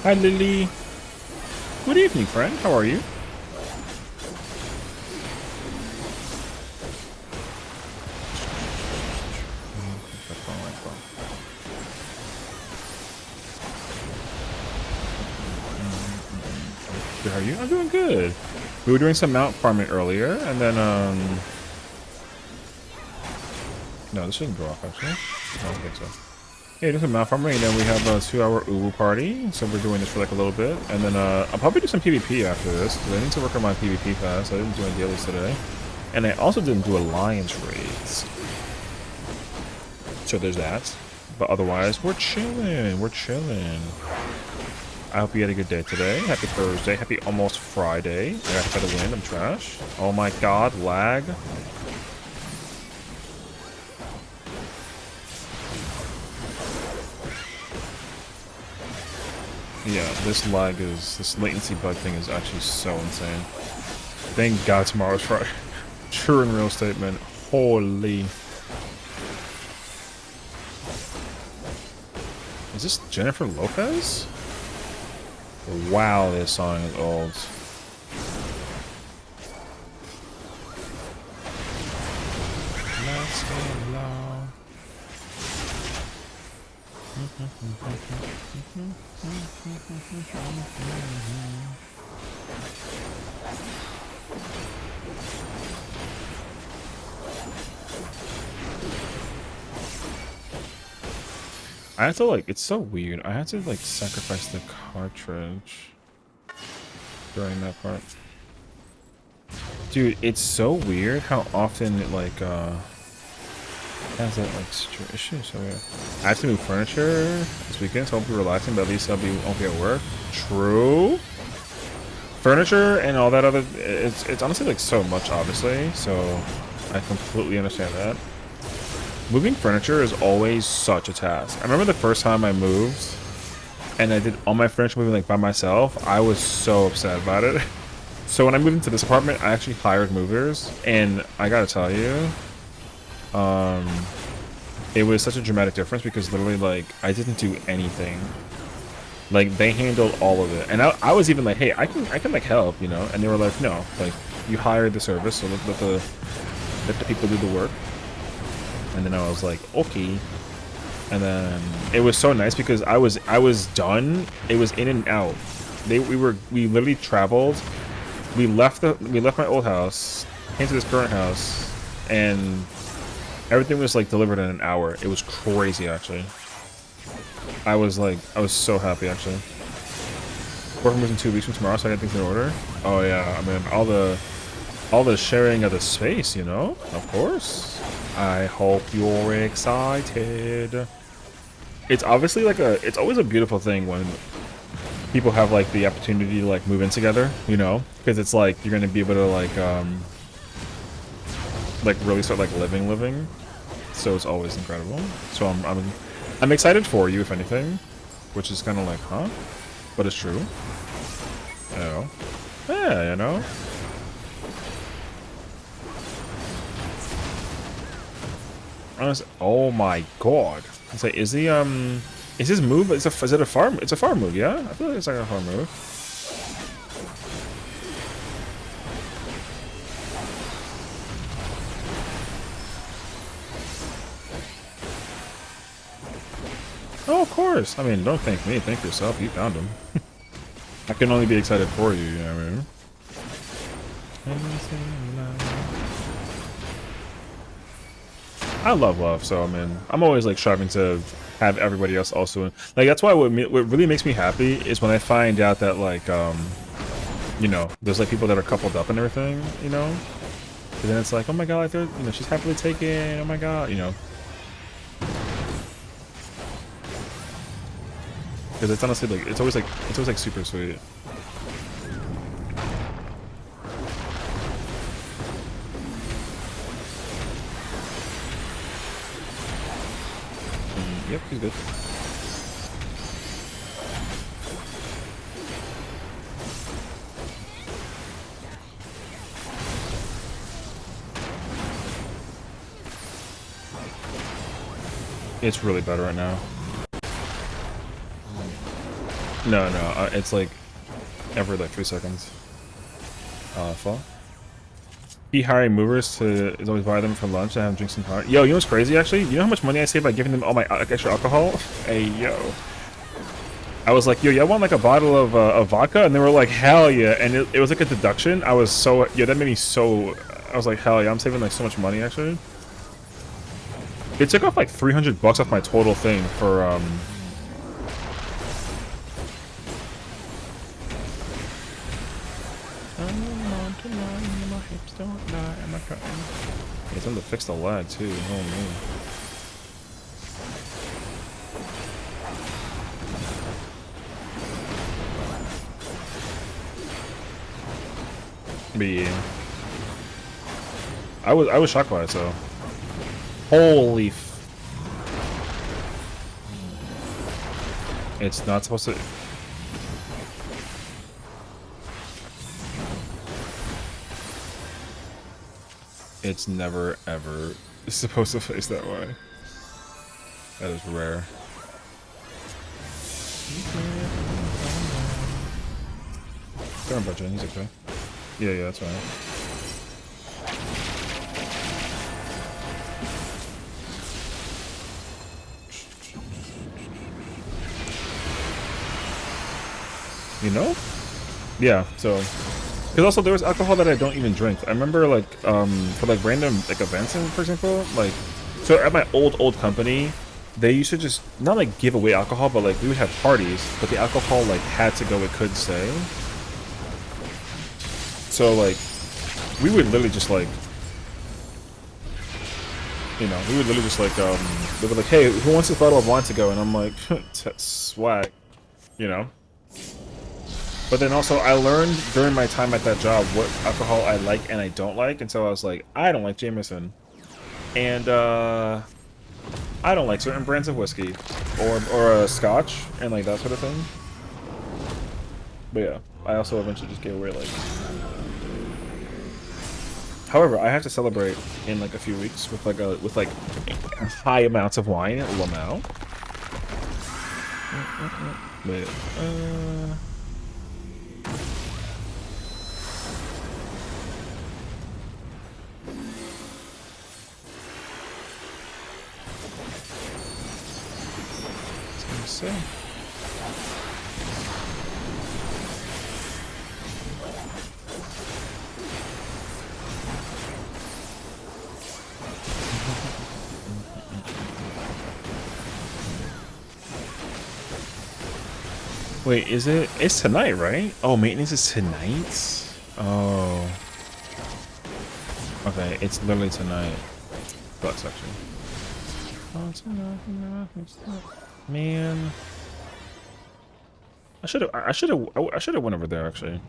Hi, Lily. Good evening, friend. How are you? How are you? I'm doing good. We were doing some mount farming earlier, and then, no, this shouldn't go off, actually. I don't think so. Yeah, doing some mount farming, and then we have a 2-hour Uwu party, so we're doing this for like a little bit, and then, I'll probably do some PvP after this, because I need to work on my PvP fast. I didn't do any dailies today. And I also didn't do alliance raids. So there's that. But otherwise, we're chilling. We're chilling. I hope you had a good day today. Happy Thursday. Happy almost Friday. I got to the wind. I'm trash. Oh my god, lag. Yeah, this latency bug thing is actually so insane. Thank God tomorrow's Friday. True and real statement. Holy. Is this Jennifer Lopez? Wow, this song is old. Let's go low. I have to like, it's so weird. I have to like sacrifice the cartridge during that part. Dude, it's so weird how often it like has that like issue. So weird. I have to move furniture this weekend, so I'll be relaxing, but at least won't be at work. True. Furniture and all that other, it's honestly like so much, obviously. So I completely understand that. Moving furniture is always such a task. I remember the first time I moved and I did all my furniture moving like by myself, I was so upset about it. So when I moved into this apartment, I actually hired movers, and I gotta tell you, it was such a dramatic difference because literally like I didn't do anything Like they handled all of it, and I was even like, hey, I can like help, you know, and they were like, no, like you hired the service, so let the people do the work. And then I was like, okay. And then it was so nice because I was done. It was in and out. We literally traveled. We left my old house, came to this current house, and everything was like delivered in an hour. It was crazy actually. I was so happy actually. Work moves in 2 weeks from tomorrow, so I got things in order. Oh yeah, I mean all the sharing of the space, you know? Of course. I hope you're excited. It's obviously like it's always a beautiful thing when people have like the opportunity to like move in together, you know? Because it's like you're gonna be able to like really start like living. So it's always incredible. So I'm excited for you, if anything, which is kind of like, huh? But it's true. You know? Yeah, you know? Oh my god! It's like, is this move? Is it a farm? It's a farm move, yeah. I feel like it's like a farm move. Oh, of course. I mean, don't thank me. Thank yourself. You found him. I can only be excited for you. You know what I mean? I love, so I mean, I'm always like striving to have everybody else also in. Like that's why what really makes me happy is when I find out that like you know, there's like people that are coupled up and everything, you know. And then it's like, oh my god, you know, she's happily taken. Oh my god, you know. Because it's honestly like it's always like super sweet. Yep, he's good. It's really bad right now. No, it's like every like 3 seconds. Fall. He hiring movers to is always buy them for lunch and have drinks and party. Yo, you know what's crazy actually? You know how much money I save by giving them all my extra alcohol? Hey, yo. I was like, yo, y'all want like a bottle of vodka? And they were like, hell yeah. And it was like a deduction. I was so, yeah, that made me so, I was like, hell yeah, I'm saving like so much money actually. It took off like 300 bucks off my total thing for, it's time to fix the lag too. Oh man. But yeah, I was shocked by it. So, holy, it's not supposed to. It's never ever supposed to face that way. That is rare. Don't budge in, he's okay. Yeah, that's fine. You know? Yeah, so because also there was alcohol that I don't even drink. I remember like for like random like events, for example, like so at my old company, they used to just not like give away alcohol, but like we would have parties, but the alcohol like had to go, it could stay. So like we would literally just like, you know, we would literally just like they were like, hey, who wants this bottle of wine to go? And I'm like, swag, you know. But then also, I learned during my time at that job what alcohol I like and I don't like, and so I was like, I don't like Jameson, and I don't like certain brands of whiskey, or Scotch, and like that sort of thing. But yeah, I also eventually just gave away like. However, I have to celebrate in like a few weeks with like high amounts of wine at Lamau. Wait. Say. Wait, is it? It's tonight, right? Oh, maintenance is tonight? Oh. Okay, it's literally tonight. Bucks, actually. Oh, man. I should have went over there, actually.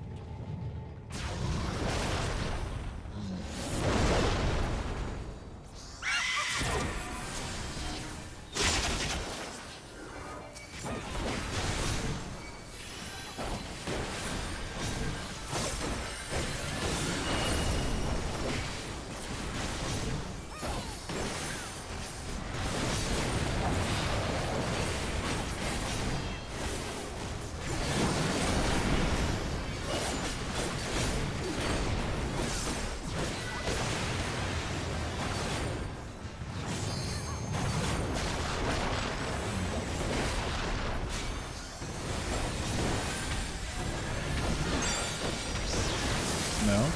No?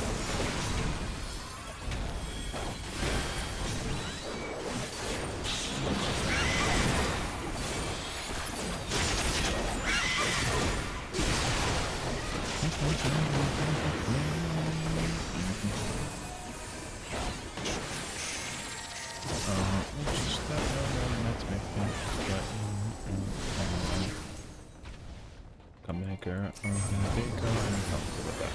Come here, girl. Big girl, and come to the back.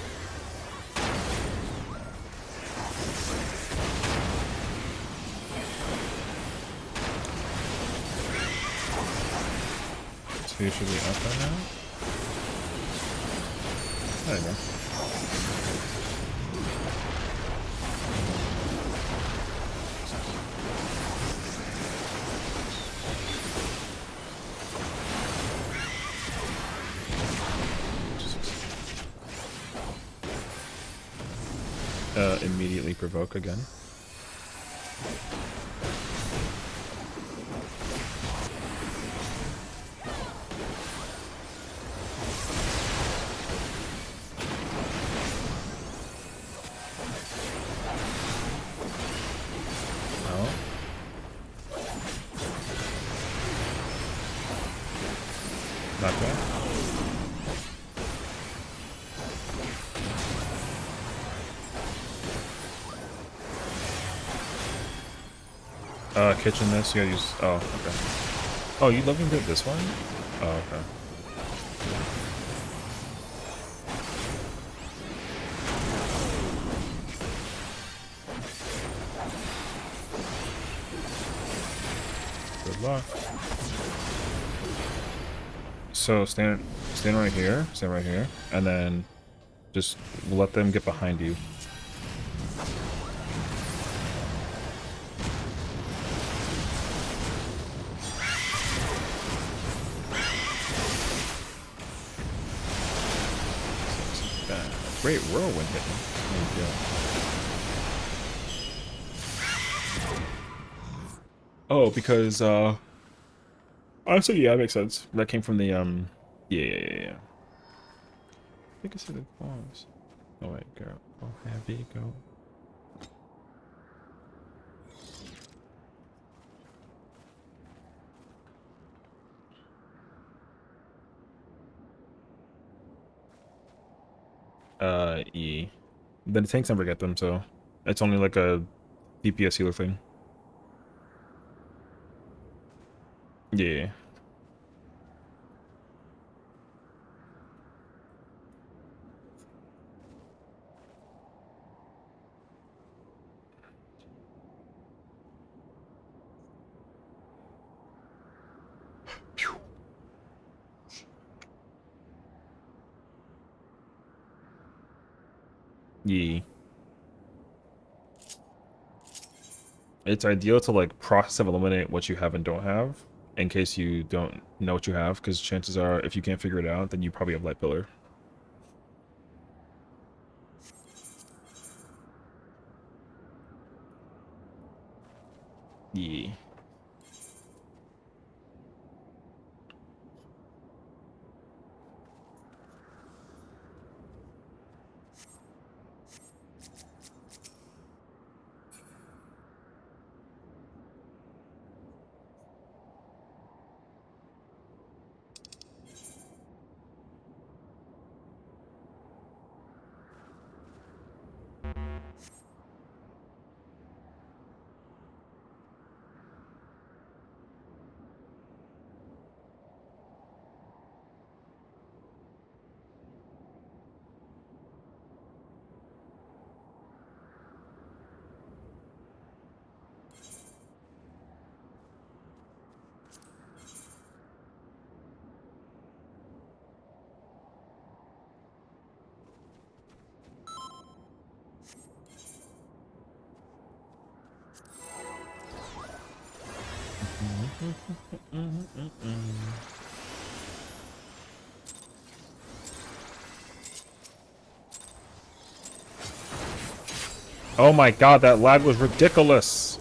So you should be up by now? There you go. Immediately provoke again. Not bad. Kitchen this, you gotta use, oh, okay. Oh, you loving this one? Oh, okay. Good luck. So stand right here, and then just let them get behind you. Great whirlwind hit me. There you go. Oh, because honestly, yeah, that makes sense. That came from the yeah. I think I said it was. Oh wait, girl. Oh, heavy go. E. Then the tanks never get them, so it's only like a DPS healer thing. Yeah. Yeah. It's ideal to like process and eliminate what you have and don't have, in case you don't know what you have, because chances are, if you can't figure it out, then you probably have light pillar. Yeah. Oh my god, that lag was ridiculous!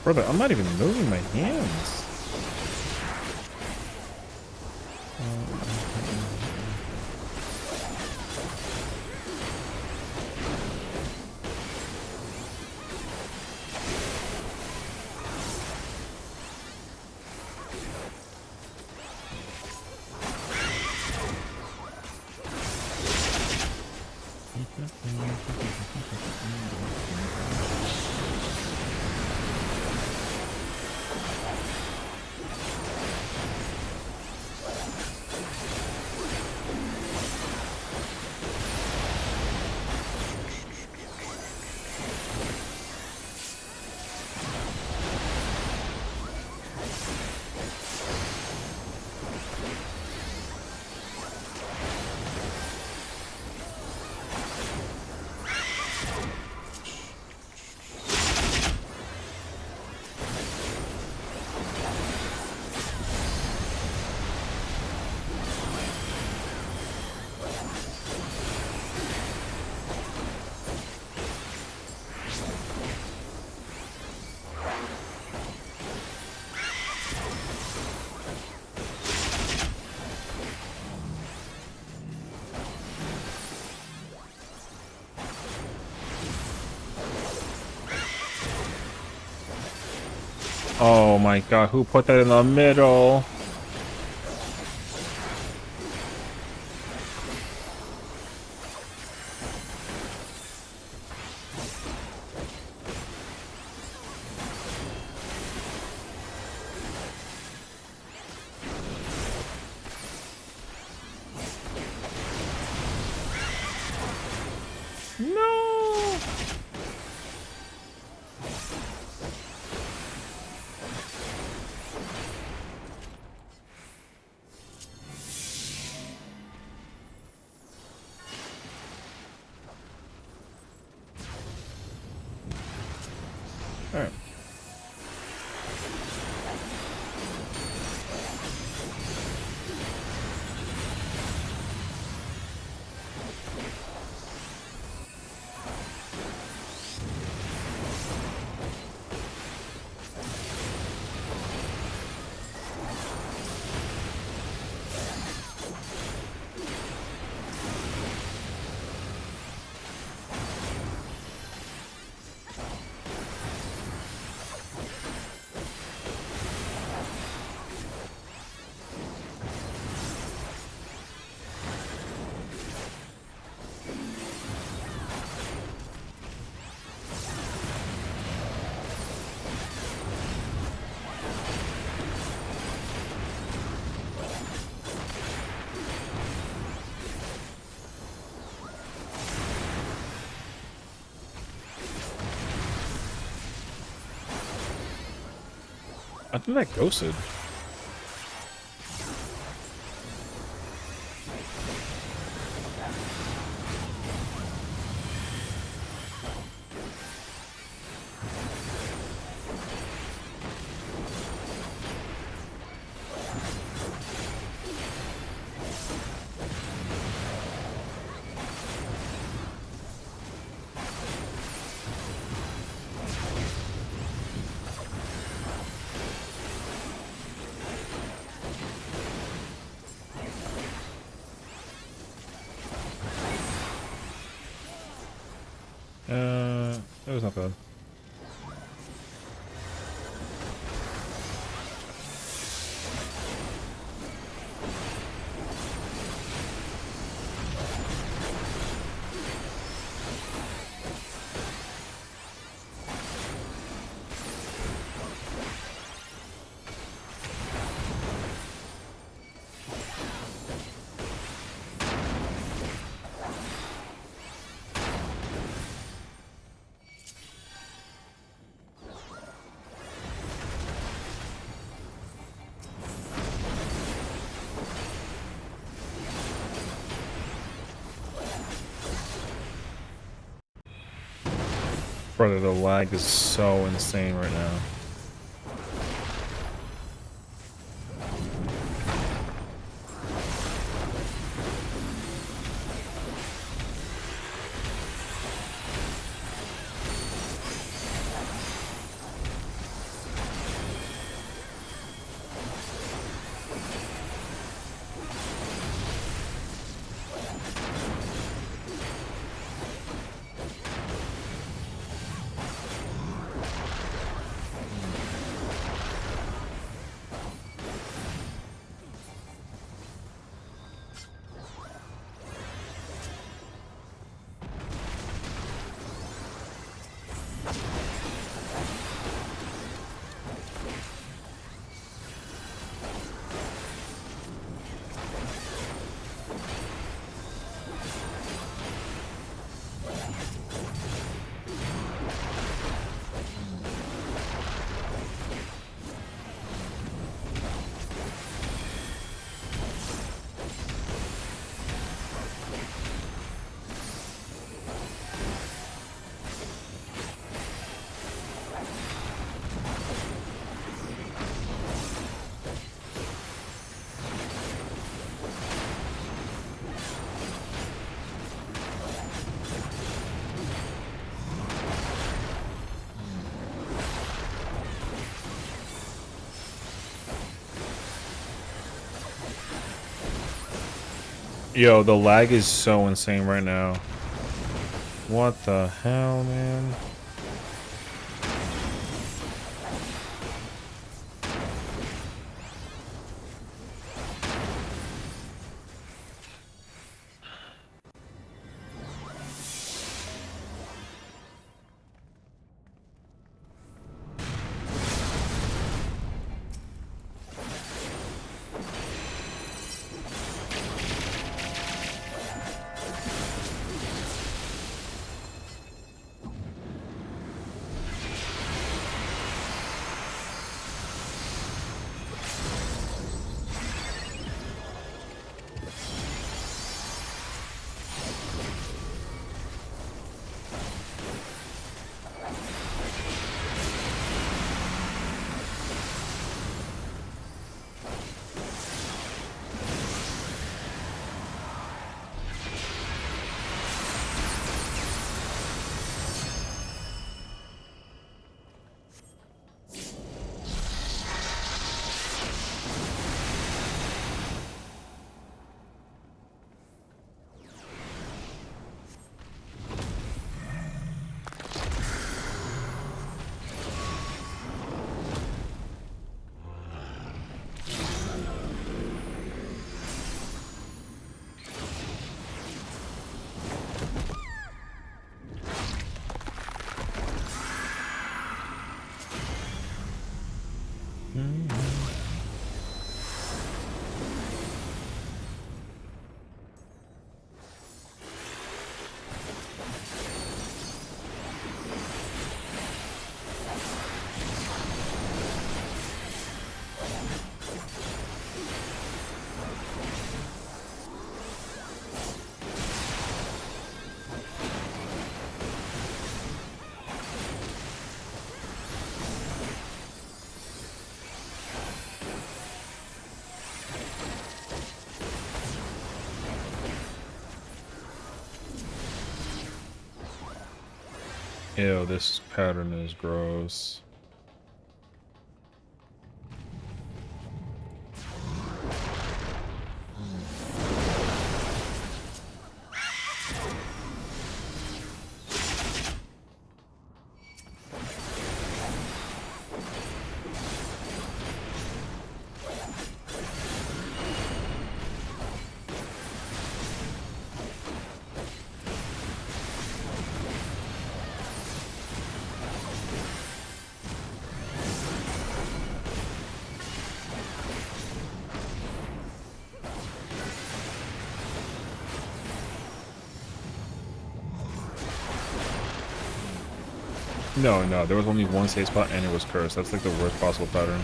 Brother, I'm not even moving my hands. Oh my god, who put that in the middle? No! Alright. I think that ghosted. That was not bad. Brother, the lag is so insane right now. Yo, the lag is so insane right now. What the hell, man? Ew, this pattern is gross. No, no, there was only one safe spot and it was cursed. That's like the worst possible pattern.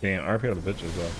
Damn, RP out the bitches though.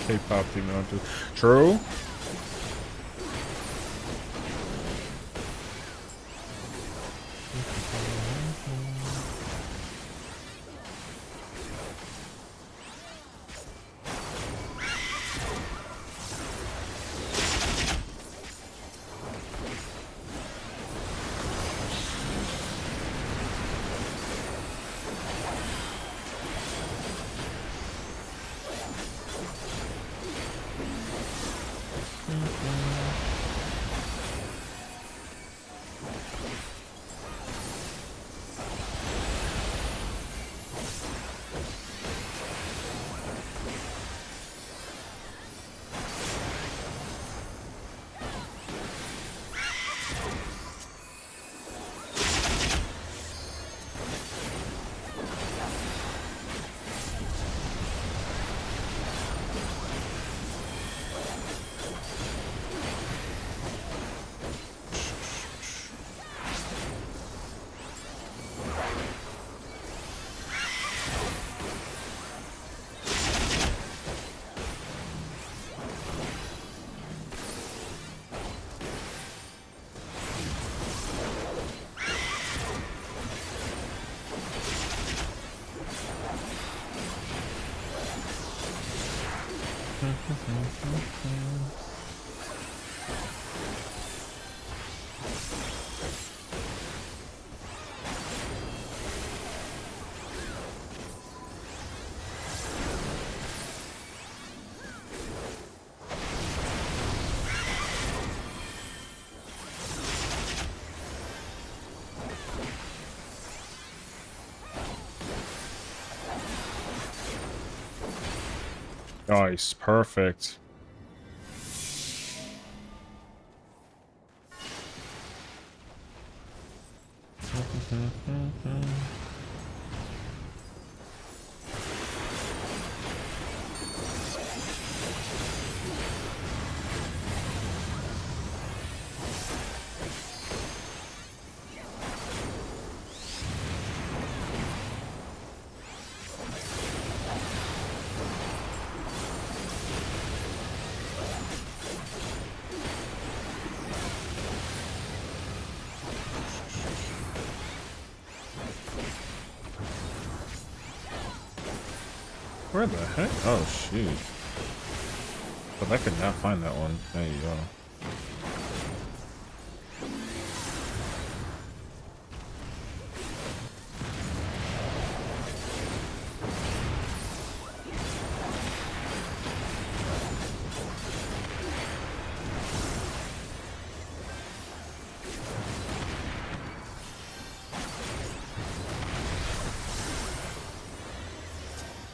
K-pop team launches. True. Nice, perfect. Where the heck? Oh, shoot. But I could not find that one. There you go.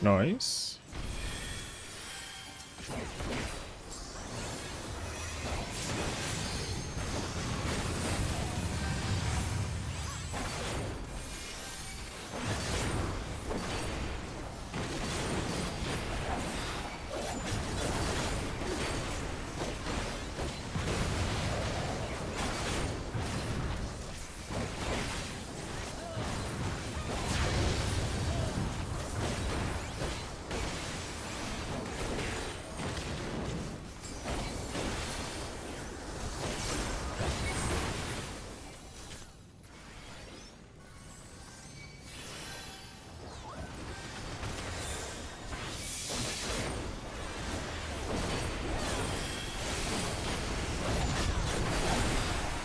Nice.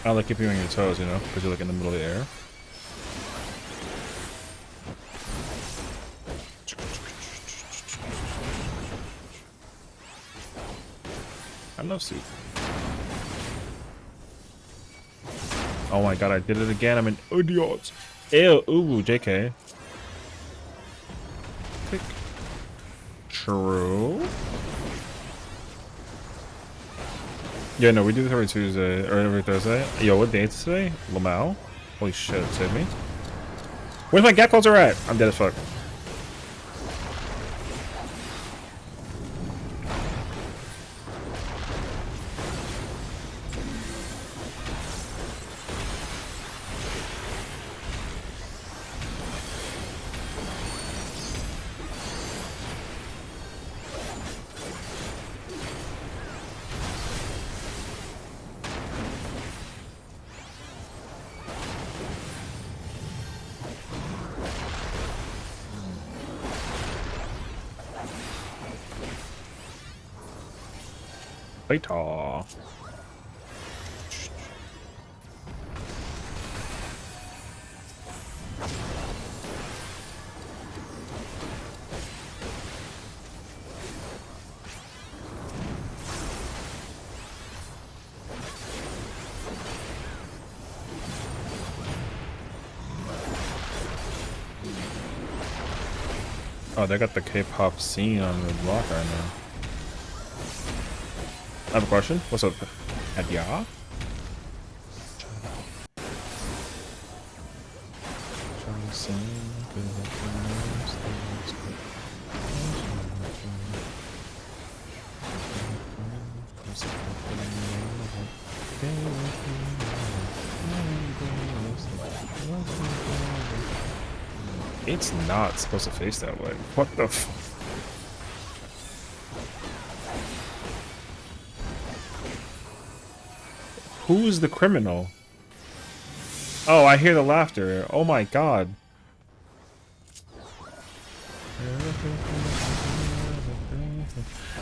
I like keeping you on your toes, you know, because you're like in the middle of the air. I love soup. Oh my god, I did it again. I'm an idiot. Ew, ooh, JK. Click. True. Yeah, no, we do this every Tuesday, or every Thursday. Yo, what day is today? Lamau? Holy shit, save me. Where's my gap closer at? I'm dead as fuck. Later. Oh, they got the K-pop scene on the block right now. I have a question. What's up? Adia? It's not supposed to face that way. What the f— Who's the criminal? Oh, I hear the laughter. Oh my god.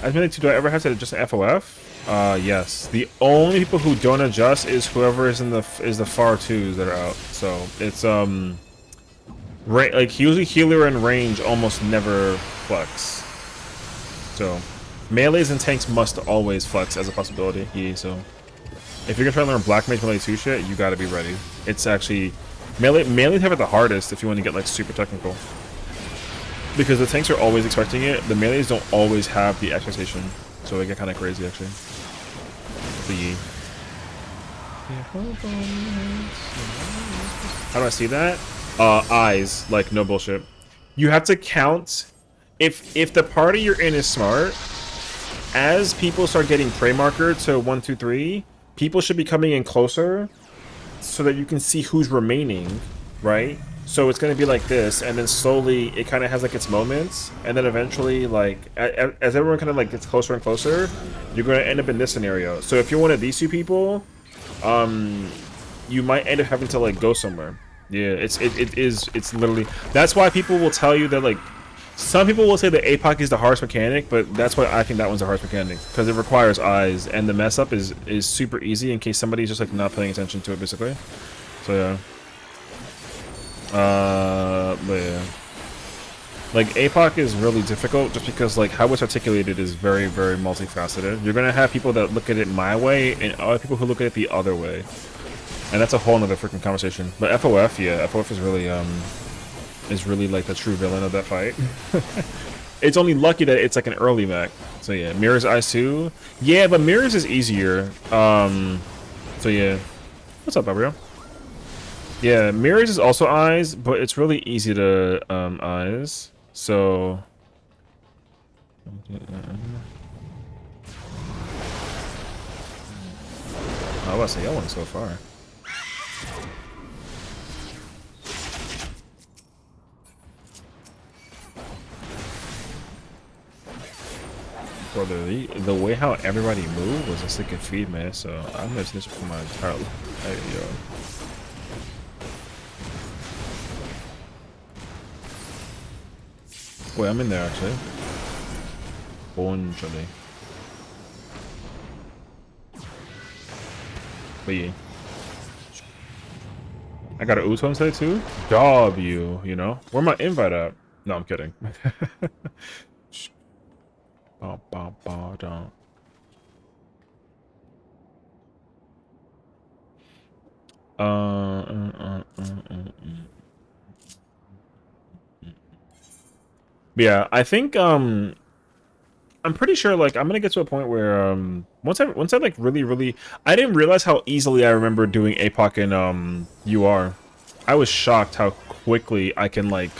Do I ever have to adjust the FOF? Yes. The only people who don't adjust is whoever is in the FAR 2s that are out. So it's like usually healer and range almost never flex. So melees and tanks must always flex as a possibility. Yeah, so if you're gonna try to learn Black Mage Melee 2 shit, you gotta be ready. It's actually melees have it the hardest if you want to get like super technical. Because the tanks are always expecting it, the melees don't always have the expectation. So they get kinda crazy actually. The how do I see that? Eyes, like no bullshit. You have to count if the party you're in is smart, as people start getting prey marker to 1, 2, 3, people should be coming in closer so that you can see who's remaining, right? So it's gonna be like this, and then slowly it kind of has like its moments, and then eventually, like as everyone kind of like gets closer and closer, you're gonna end up in this scenario. So if you're one of these two people, you might end up having to like go somewhere. Yeah, it's literally, that's why people will tell you that, like, some people will say that APOC is the hardest mechanic, but that's why I think that one's the hardest mechanic, because it requires eyes, and the mess up is super easy in case somebody's just like not paying attention to it, basically. So yeah. But yeah, like APOC is really difficult just because like how it's articulated is very, very multifaceted. You're gonna have people that look at it my way and other people who look at it the other way, and that's a whole nother freaking conversation. But FOF, yeah, FOF is really like the true villain of that fight. It's only lucky that it's like an early mech. So yeah, Mirrors Eyes too. Yeah, but Mirrors is easier. So yeah, what's up, Gabriel? Yeah, Mirrors is also eyes, but it's really easy to eyes. So I was say I went so far. Brother, the way how everybody moved was a sick feed, man. So I'm missing this for my entire life, yo. Wait, I'm in there actually. But yeah. I got an Uton today too. W, you know. Where my invite at? No, I'm kidding. Ba, ba, ba, da. Yeah, I think I'm pretty sure like I'm gonna get to a point where once I like really I didn't realize how easily I remember doing APOC in UR. I was shocked how quickly I can like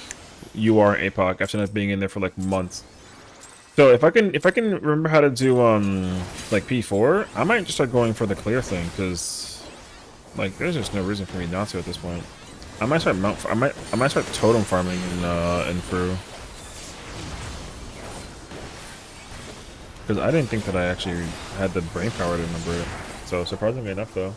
UR and APOC after not being in there for like months. So if I can remember how to do like P4, I might just start going for the clear thing because like there's just no reason for me not to at this point. I might start I might start totem farming in FRU. Because I didn't think that I actually had the brain power to remember it. So surprisingly enough though.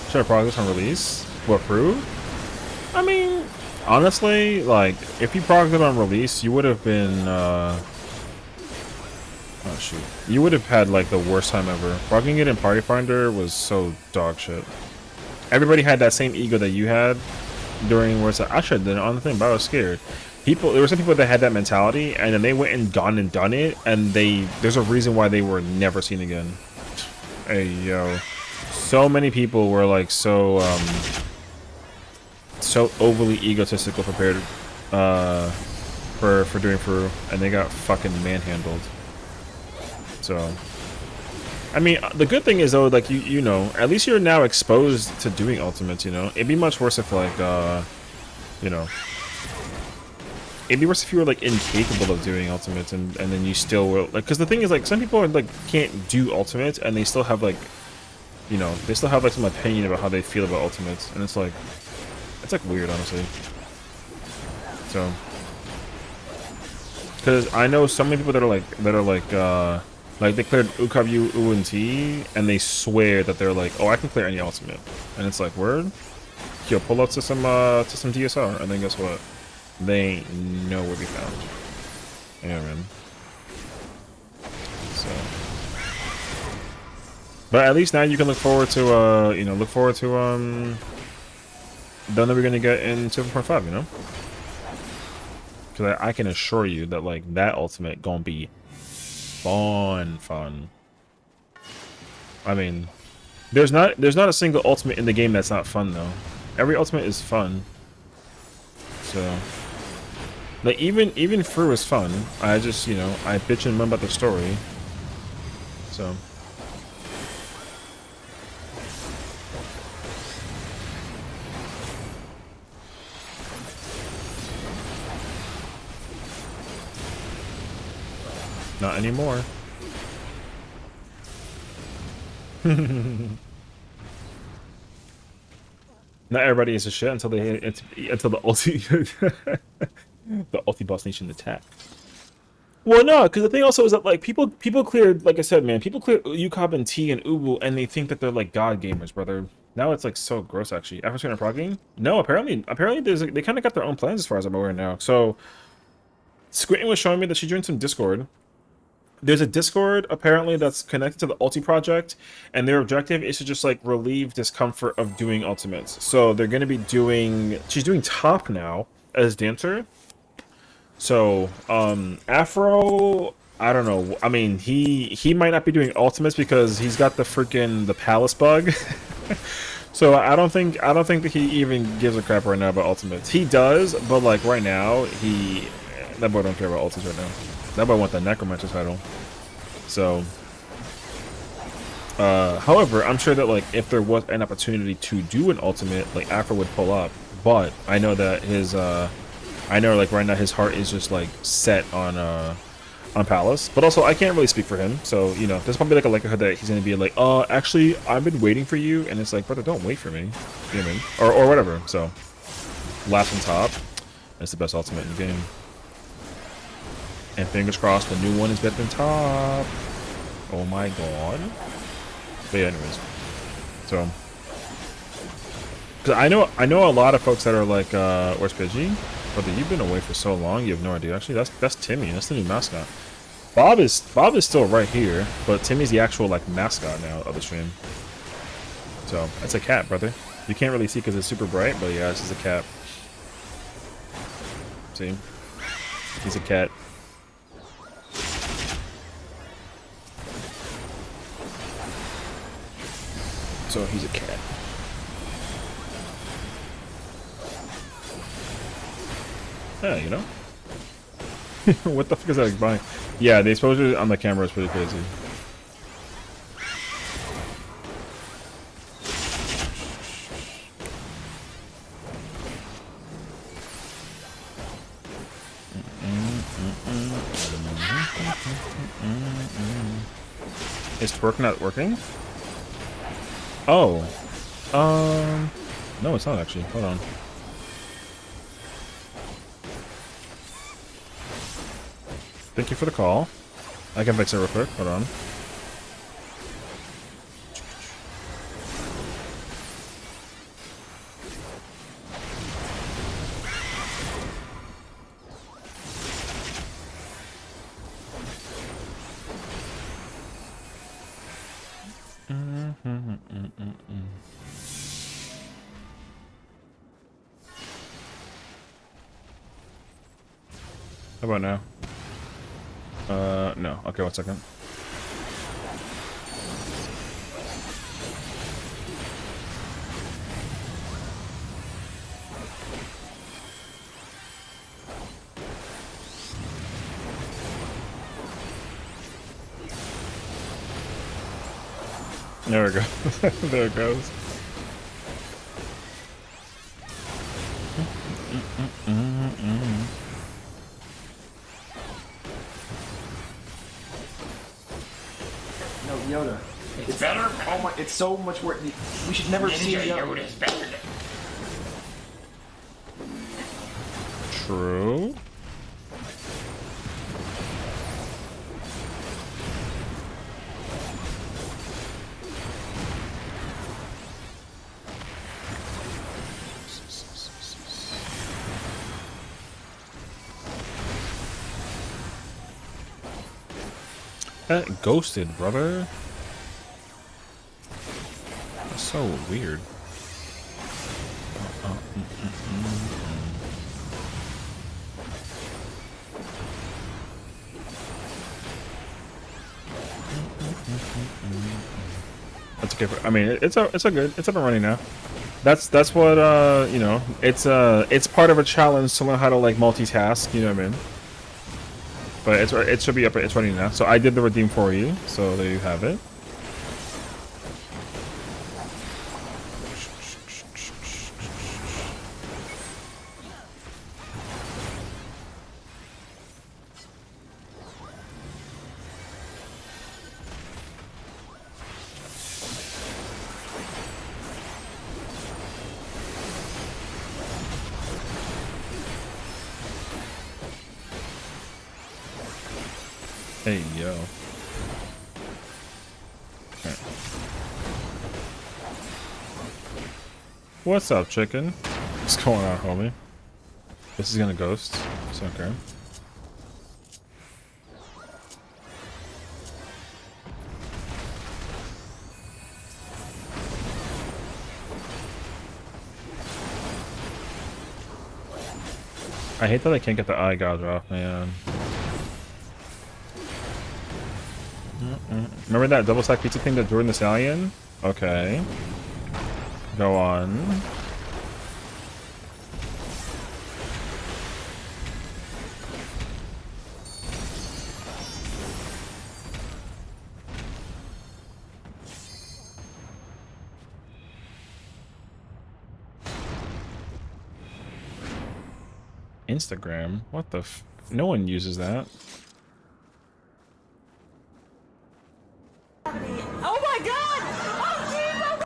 Should I progress on release? What, FRU? I mean, honestly, like, if you progressed on release, you would have been, oh shoot. You would have had, like, the worst time ever. Progging it in Party Finder was so dog shit. Everybody had that same ego that you had during where it's like, I should have done it on the thing, but I was scared. There were some people that had that mentality, and then they went and gone and done it, and there's a reason why they were never seen again. Hey, yo. So many people were, like, so overly egotistical prepared for doing FRU, and they got fucking manhandled. So I mean, the good thing is though, like you know, at least you're now exposed to doing ultimates, you know. It'd be much worse if like you know, it'd be worse if you were like incapable of doing ultimates and then you still will, like, because the thing is like some people are, like, can't do ultimates and they still have like, you know, they still have like some opinion about how they feel about ultimates, and it's like weird, honestly. So, because I know so many people that are like they cleared UKW, U, and T, and they swear that they're like, oh, I can clear any ultimate, and it's like, word, yo, pull up to some DSR, and then guess what? They ain't nowhere to be found. Yeah, man. So, but at least now you can look forward to you know, the one that we're gonna get in 7.5, you know? Because I can assure you that like that ultimate gonna be fun. I mean, there's not a single ultimate in the game that's not fun though. Every ultimate is fun. So, like even FRU is fun. I just, you know, I bitch and moan about the story. So. Not anymore. Not everybody is a shit until they hit until the ulti the ulti boss nation attack. Well, no, because the thing also is that like people cleared, like I said, man, people clear UCOB and T and Ubu, and they think that they're like god gamers, brother. Now it's like so gross, actually. After starting progging, no, apparently they kind of got their own plans as far as I'm aware now. So, Squinton was showing me that she joined some Discord. There's a Discord apparently that's connected to the Ulti project, and their objective is to just like relieve discomfort of doing ultimates. So they're going to be doing, she's doing top now as dancer. So Afro, I don't know. I mean, he might not be doing ultimates because he's got the palace bug. So I don't think that he even gives a crap right now about ultimates. He does, but like right now that boy don't care about ultimates right now. That boy want the necromancer title. So, however, I'm sure that like if there was an opportunity to do an ultimate, like Afro would pull up. But I know that his, I know like right now his heart is just like set on Palace. But also I can't really speak for him. So you know, there's probably like a likelihood that he's gonna be like, actually I've been waiting for you, and it's like, brother, don't wait for me, you know what I mean? Or whatever. So, last on top, that's the best ultimate in the game. And fingers crossed, the new one is better than top. Oh my god. But yeah, anyways. So, cause I know a lot of folks that are like, where's Pidgey? Brother, you've been away for so long, you have no idea. Actually, that's Timmy. That's the new mascot. Bob is still right here, but Timmy's the actual like mascot now of the stream. So it's a cat, brother. You can't really see because it's super bright, but yeah, this is a cat. See, he's a cat. So he's a cat. Yeah, you know. What the fuck is that like buying? Yeah, the exposure on the camera is pretty crazy. Is twerk not working? Oh. No, it's not actually. Hold on. Thank you for the call. I can fix it real quick. Hold on. How about now? No. Okay, 1 second. There we go. There it goes. No, Yoda. It's better. Oh my! It's so much work. We should never see Yoda. Is better. True. That ghosted, brother. That's so weird. That's okay. I mean, it's a good. It's up and running now. That's what you know. It's part of a challenge to learn how to like multitask. You know what I mean? But it should be up. It's running now. So I did the redeem for you. So there you have it. Hey, yo. Okay. What's up, chicken? What's going on, homie? This is gonna ghost. It's okay. I hate that I can't get the eye gouge off, man. Remember that double stack pizza thing that Jordan the Stallion? Okay. Go on. Instagram? What the f- No one uses that. Oh my god! Oh Jesus!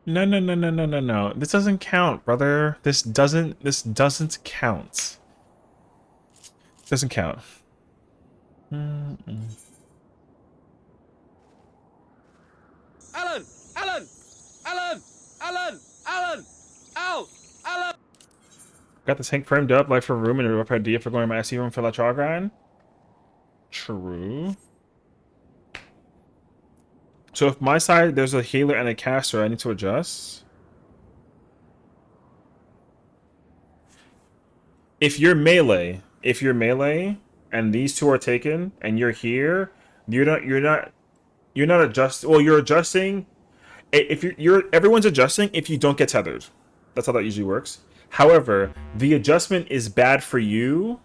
No, no, no, no, no, no, no. This doesn't count, brother. This doesn't count. Doesn't count. Alan! Alan! Alan! Alan! Alan! Al! Alan! Got this Hank framed up, like for room and a rough idea for going to my SE room for La Chagrin. True. So if my side there's a healer and a caster, I need to adjust. If you're melee, and these two are taken and you're here, you're not adjusting. Well, you're adjusting. If everyone's adjusting if you don't get tethered. That's how that usually works. However, the adjustment is bad for you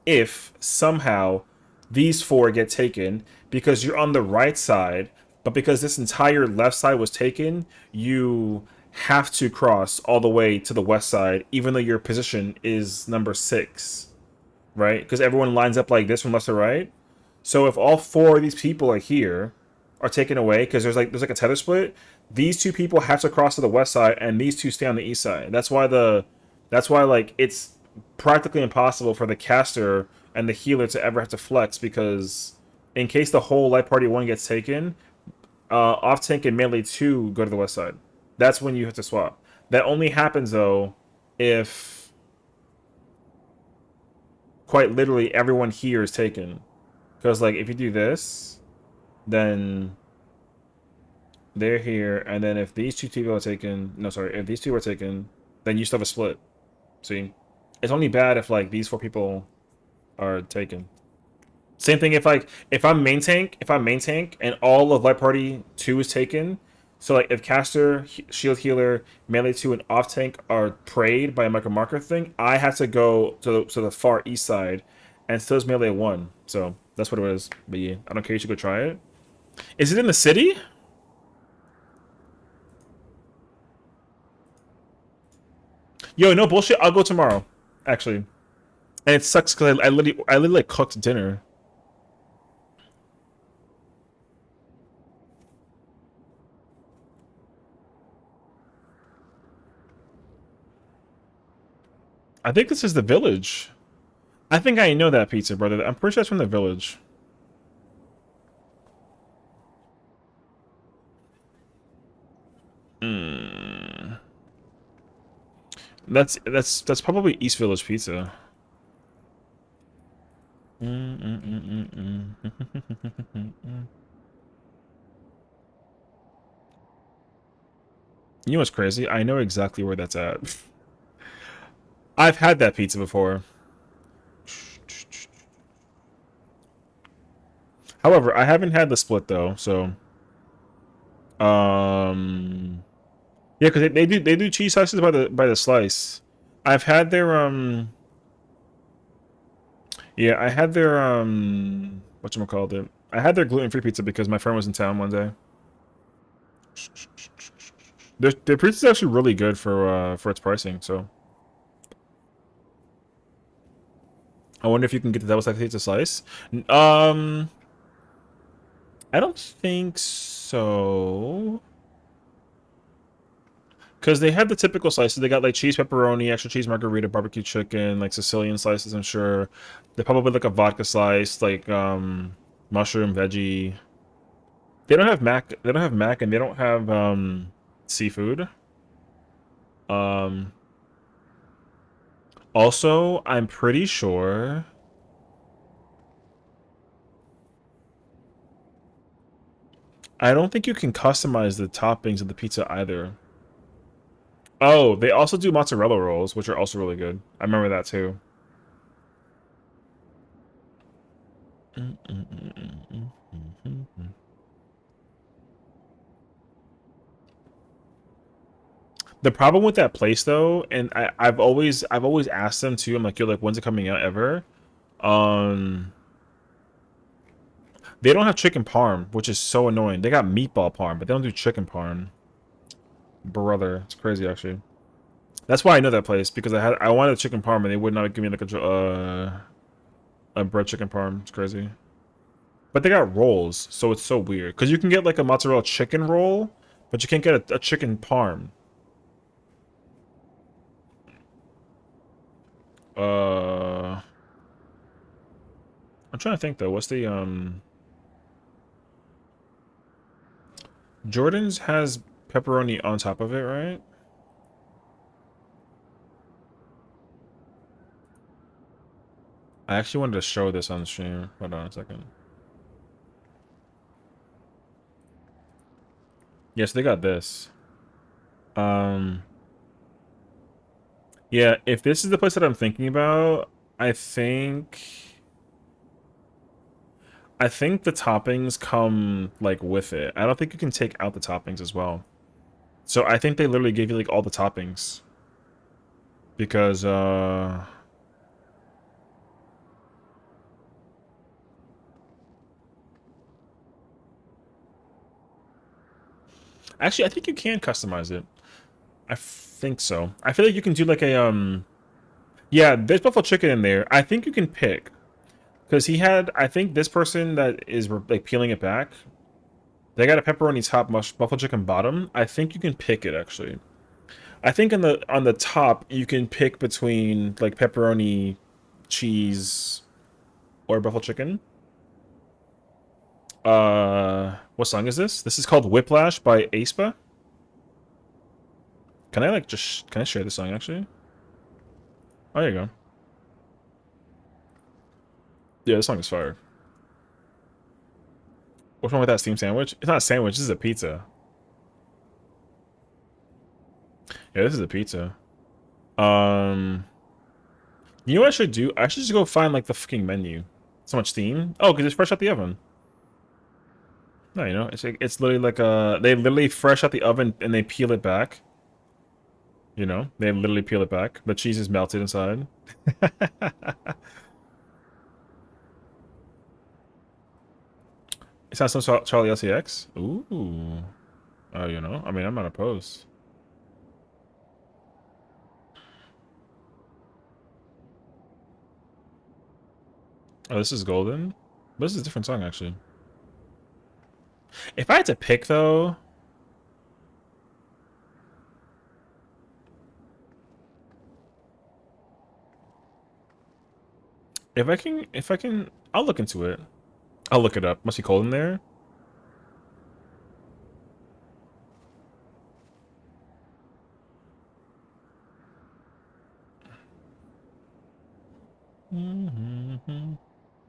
if somehow these four get taken because you're on the right side, but because this entire left side was taken, you have to cross all the way to the west side, even though your position is number 6, right? Because everyone lines up like this from left to right. So if all 4 of these people are here, are taken away because there's like a tether split, these 2 people have to cross to the west side, and these 2 stay on the east side. That's why like it's practically impossible for the caster and the healer to ever have to flex, because in case the whole light party 1 gets taken, off tank and melee 2 go to the west side. That's when you have to swap. That only happens though if quite literally everyone here is taken. Because like if you do this, then they're here, and then if these 2 people are taken, if these 2 are taken, then you still have a split. See, it's only bad if like these 4 people are taken. Same thing if I'm main tank and all of light party 2 is taken. So like if caster, shield healer, melee 2, and off tank are prayed by a micro marker thing, I have to go to the far east side, and still is melee 1. So that's what it is. But yeah, I don't care. You should go try it. Is it in the city? Yo, no bullshit. I'll go tomorrow, actually. And it sucks because I literally like cooked dinner. I think this is the village. I think I know that pizza, brother. I'm pretty sure that's from the village. That's probably East Village Pizza. You know what's crazy? I know exactly where that's at. I've had that pizza before. However, I haven't had the split though, so yeah, because they do cheese slices by the slice. I've had their yeah, I had their whatchamacallit. I had their gluten-free pizza because my friend was in town one day. Their pizza's actually really good for its pricing, so I wonder if you can get the double stack pizza slice. I don't think so. Because they had the typical slices. They got like cheese pepperoni, extra cheese margarita, barbecue chicken, like Sicilian slices, I'm sure. They probably like a vodka slice, like mushroom, veggie. They don't have mac, and they don't have seafood. Also, I'm pretty sure I don't think you can customize the toppings of the pizza either. Oh, they also do mozzarella rolls, which are also really good. I remember that too. The problem with that place though, and I've always asked them too, I'm like, yo, like when's it coming out ever? They don't have chicken parm, which is so annoying. They got meatball parm, but they don't do chicken parm. Brother, it's crazy actually. That's why I know that place, because I wanted a chicken parm and they would not give me like a bread chicken parm. It's crazy. But they got rolls, so it's so weird. Because you can get like a mozzarella chicken roll, But you can't get a chicken parm. I'm trying to think though. What's the Jordan's has pepperoni on top of it, right? I actually wanted to show this on stream. Hold on a second. Yes, they got this. Yeah, if this is the place that I'm thinking about, I think the toppings come like with it. I don't think you can take out the toppings as well. So I think they literally gave you like all the toppings. Because actually I think you can customize it. I think so. I feel like you can do like a yeah, there's buffalo chicken in there. I think you can pick. Because he had, I think this person that is like peeling it back, they got a pepperoni top, buffalo chicken bottom. I think you can pick it actually. I think on the top you can pick between like pepperoni, cheese, or buffalo chicken. What song is this? This is called Whiplash by Aespa. Can I like just can I share this song actually? Oh, there you go. Yeah, this song is fire. What's wrong with that steamed sandwich? It's not a sandwich, this is a pizza. Yeah, this is a pizza. You know what I should do? I should just go find like the fucking menu. So much steam. Oh, because it's fresh out the oven. No, you know, it's literally like they literally fresh out the oven and they peel it back. You know, they literally peel it back. The cheese is melted inside. It sounds some Charlie LCX. Ooh. Oh, you know, I mean, I'm not opposed. Oh, this is golden. This is a different song, actually. If I had to pick, though, if I can, I'll look into it. I'll look it up. Must be cold in there.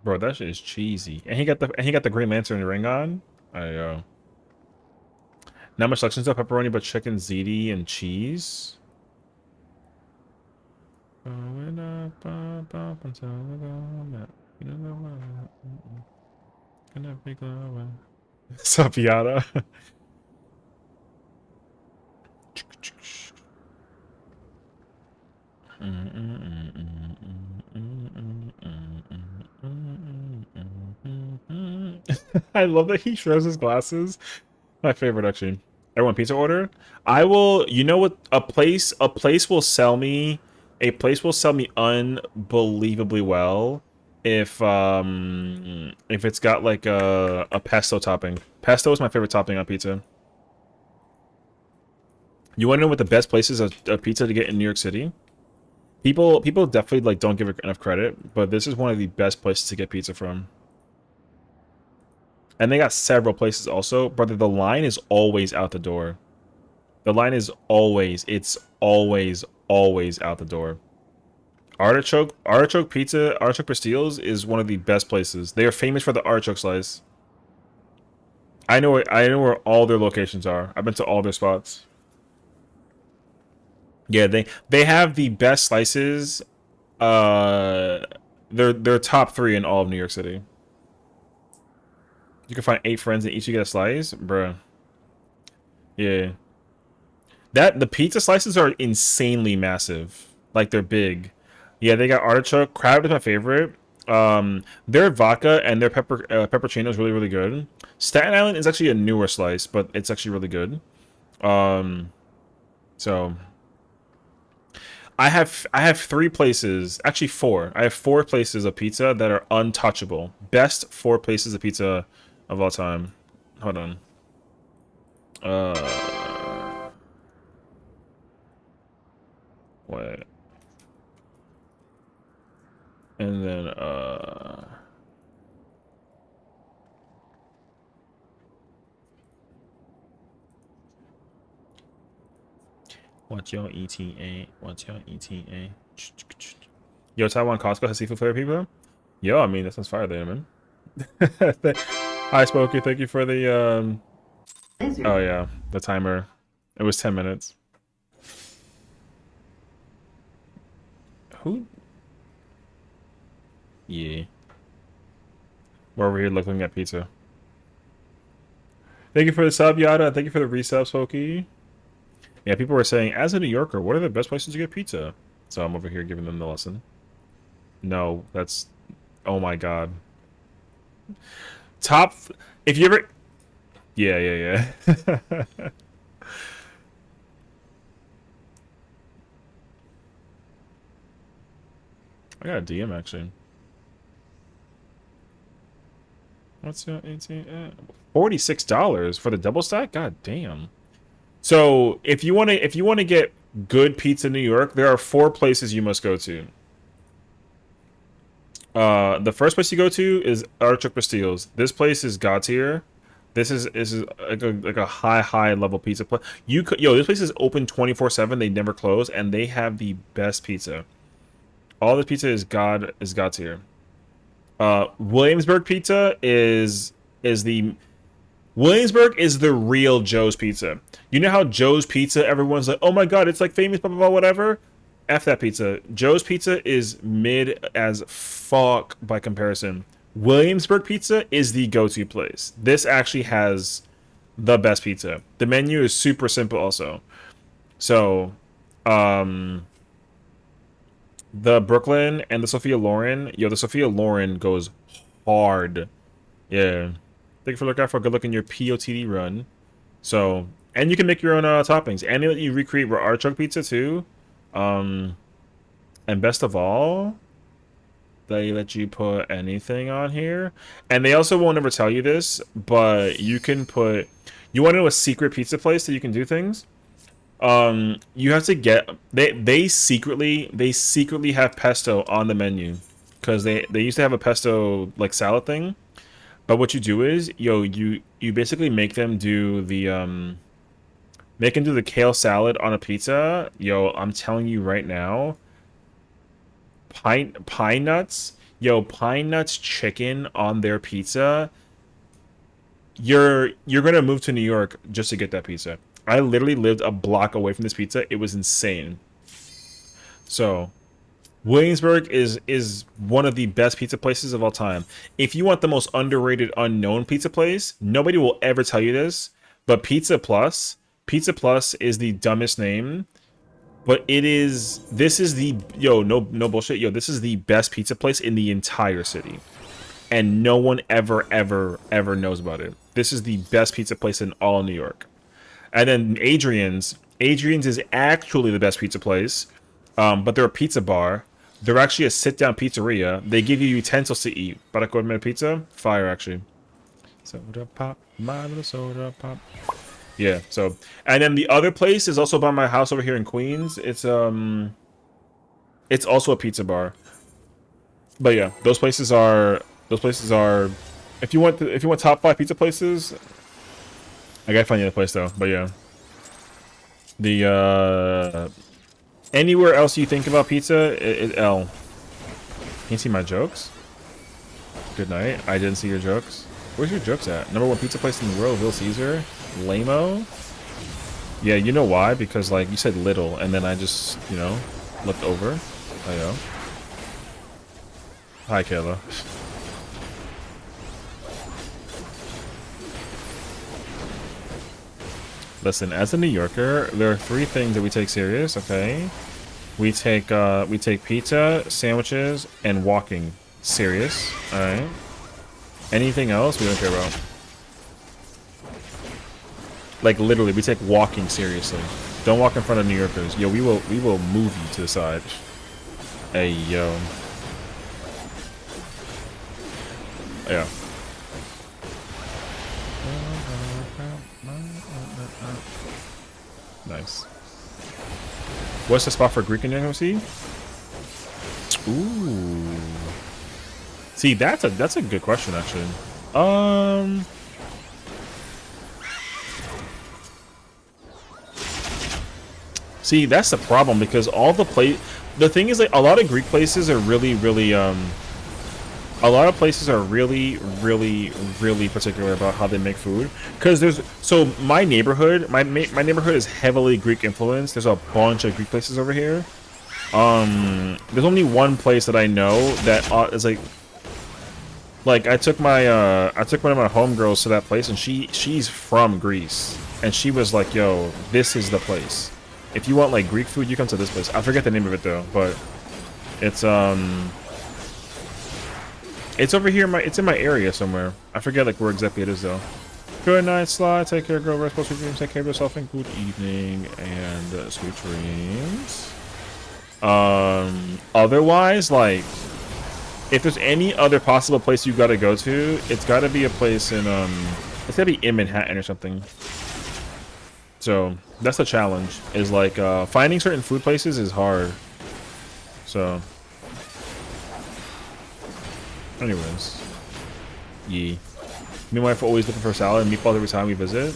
Bro, that shit is cheesy. And he got the Green Lantern ring on. I Not much selections of pepperoni, but chicken, ziti, and cheese. Sapiata. I love that he shows his glasses. My favorite, actually. Everyone pizza order? I will, you know what, a place will sell me unbelievably well if it's got like a pesto topping. Pesto is my favorite topping on pizza. You want to know what the best places of pizza to get in New York City? People definitely like don't give it enough credit, but this is one of the best places to get pizza from. And they got several places also, brother. The line is always out the door. The line is always out the door. Artichoke pizza, Artichoke Pastilles is one of the best places. They are famous for the artichoke slice. I know where all their locations are. I've been to all their spots. Yeah, they have the best slices. They're top 3 in all of New York City. You can find 8 friends and each you get a slice, bruh. Yeah. The pizza slices are insanely massive. Like, they're big. Yeah, they got artichoke. Crab is my favorite. Their vodka and their peppercino is really, really good. Staten Island is actually a newer slice, but it's actually really good. So I have 3 places, actually 4. I have 4 places of pizza that are untouchable. Best 4 places of pizza of all time. Hold on. Wait. And then, what's your ETA? What's your ETA? Yo, Taiwan Costco has seafood flavor people? Yo, I mean, that sounds fire there, man. Hi, Smokey. Thank you for the, oh, yeah, the timer. It was 10 minutes. Who? Yeah. We're over here looking at pizza. Thank you for the sub, Yada. Thank you for the resub, Smokey. Yeah, people were saying, as a New Yorker, what are the best places to get pizza? So I'm over here giving them the lesson. No, that's... Oh my god. Top... If you ever... Yeah. I got a DM, actually. What's your ATM? $46 for the double stack? God damn. So if you want to get good pizza in New York, there are 4 places you must go to. The first place you go to is Artichoke Bastilles. This place is god tier. This is like a high level pizza place. This place is open 24/7. They never close, and they have the best pizza. All this pizza is god tier. Williamsburg pizza is the real Joe's Pizza. You know how Joe's Pizza, everyone's like, oh my god, it's like famous, blah blah blah, whatever. F that pizza. Joe's Pizza is mid as fuck by comparison. Williamsburg Pizza is the go-to place. This actually has the best pizza. The menu is super simple also. So, the Brooklyn and the Sophia Loren. The Sophia Loren goes hard. Yeah. Thank you for looking out for a good look in your POTD run. So, and you can make your own toppings. And they let you recreate artichoke pizza too. And best of all, they let you put anything on here. And they also won't ever tell you this, but you can put... You want to know a secret pizza place that you can do things? You have to get... They secretly have pesto on the menu. Because they used to have a pesto, like, salad thing. But what you do is, you basically make them do the, kale salad on a pizza. I'm telling you right now, pine nuts chicken on their pizza. You're gonna move to New York just to get that pizza. I literally lived a block away from this pizza. It was insane. So, Williamsburg is one of the best pizza places of all time. If you want the most underrated, unknown pizza place, nobody will ever tell you this, but Pizza Plus is the dumbest name, but this is the, no bullshit, this is the best pizza place in the entire city. And no one ever knows about it. This is the best pizza place in all New York. And then Adrian's is actually the best pizza place, but they're a pizza bar. They're actually a sit-down pizzeria. They give you utensils to eat. Para comer pizza? Fire, actually. Soda pop, my little soda pop. Yeah, so... And then the other place is also by my house over here in Queens. It's also a pizza bar. But yeah, those places are... If you want top 5 pizza places... I gotta find the other place, though. But yeah. Anywhere else you think about pizza, it's L. Can you see my jokes? Good night. I didn't see your jokes. Where's your jokes at? #1 pizza place in the world, Little Caesar. Lame-o? Yeah, you know why? Because, like, you said little, and then I just, looked over. I know. Hi, Kayla. Listen, as a New Yorker, there are 3 things that we take serious, okay? We take pizza, sandwiches, and walking serious, alright? Anything else, we don't care about. Like, literally, we take walking seriously. Don't walk in front of New Yorkers. Yo, we will move you to the side. Hey, yo. Yeah. Nice. What's the spot for Greek in Sea? Ooh. See, that's a good question actually. See, that's the problem because all the thing is like a lot of Greek places are really a lot of places are really particular about how they make food because my neighborhood is heavily Greek influenced. There's a bunch of Greek places over here. There's only one place that I know that is like I took one of my homegirls to that place and she's from Greece and she was like, yo, this is the place. If you want like Greek food, you come to this place. I forget the name of it though, but it's over here. It's in my area somewhere. I forget like where exactly it is though. Good night, Sly. Take care, girl. Rest, sweet dreams. Take care of yourself and good evening and sweet dreams. Otherwise, like, if there's any other possible place you gotta go to, it's gotta be a place in it's gotta be in Manhattan or something. So that's the challenge. Is like finding certain food places is hard. So. Anyways, me and my wife are always looking for salad and meatballs every time we visit.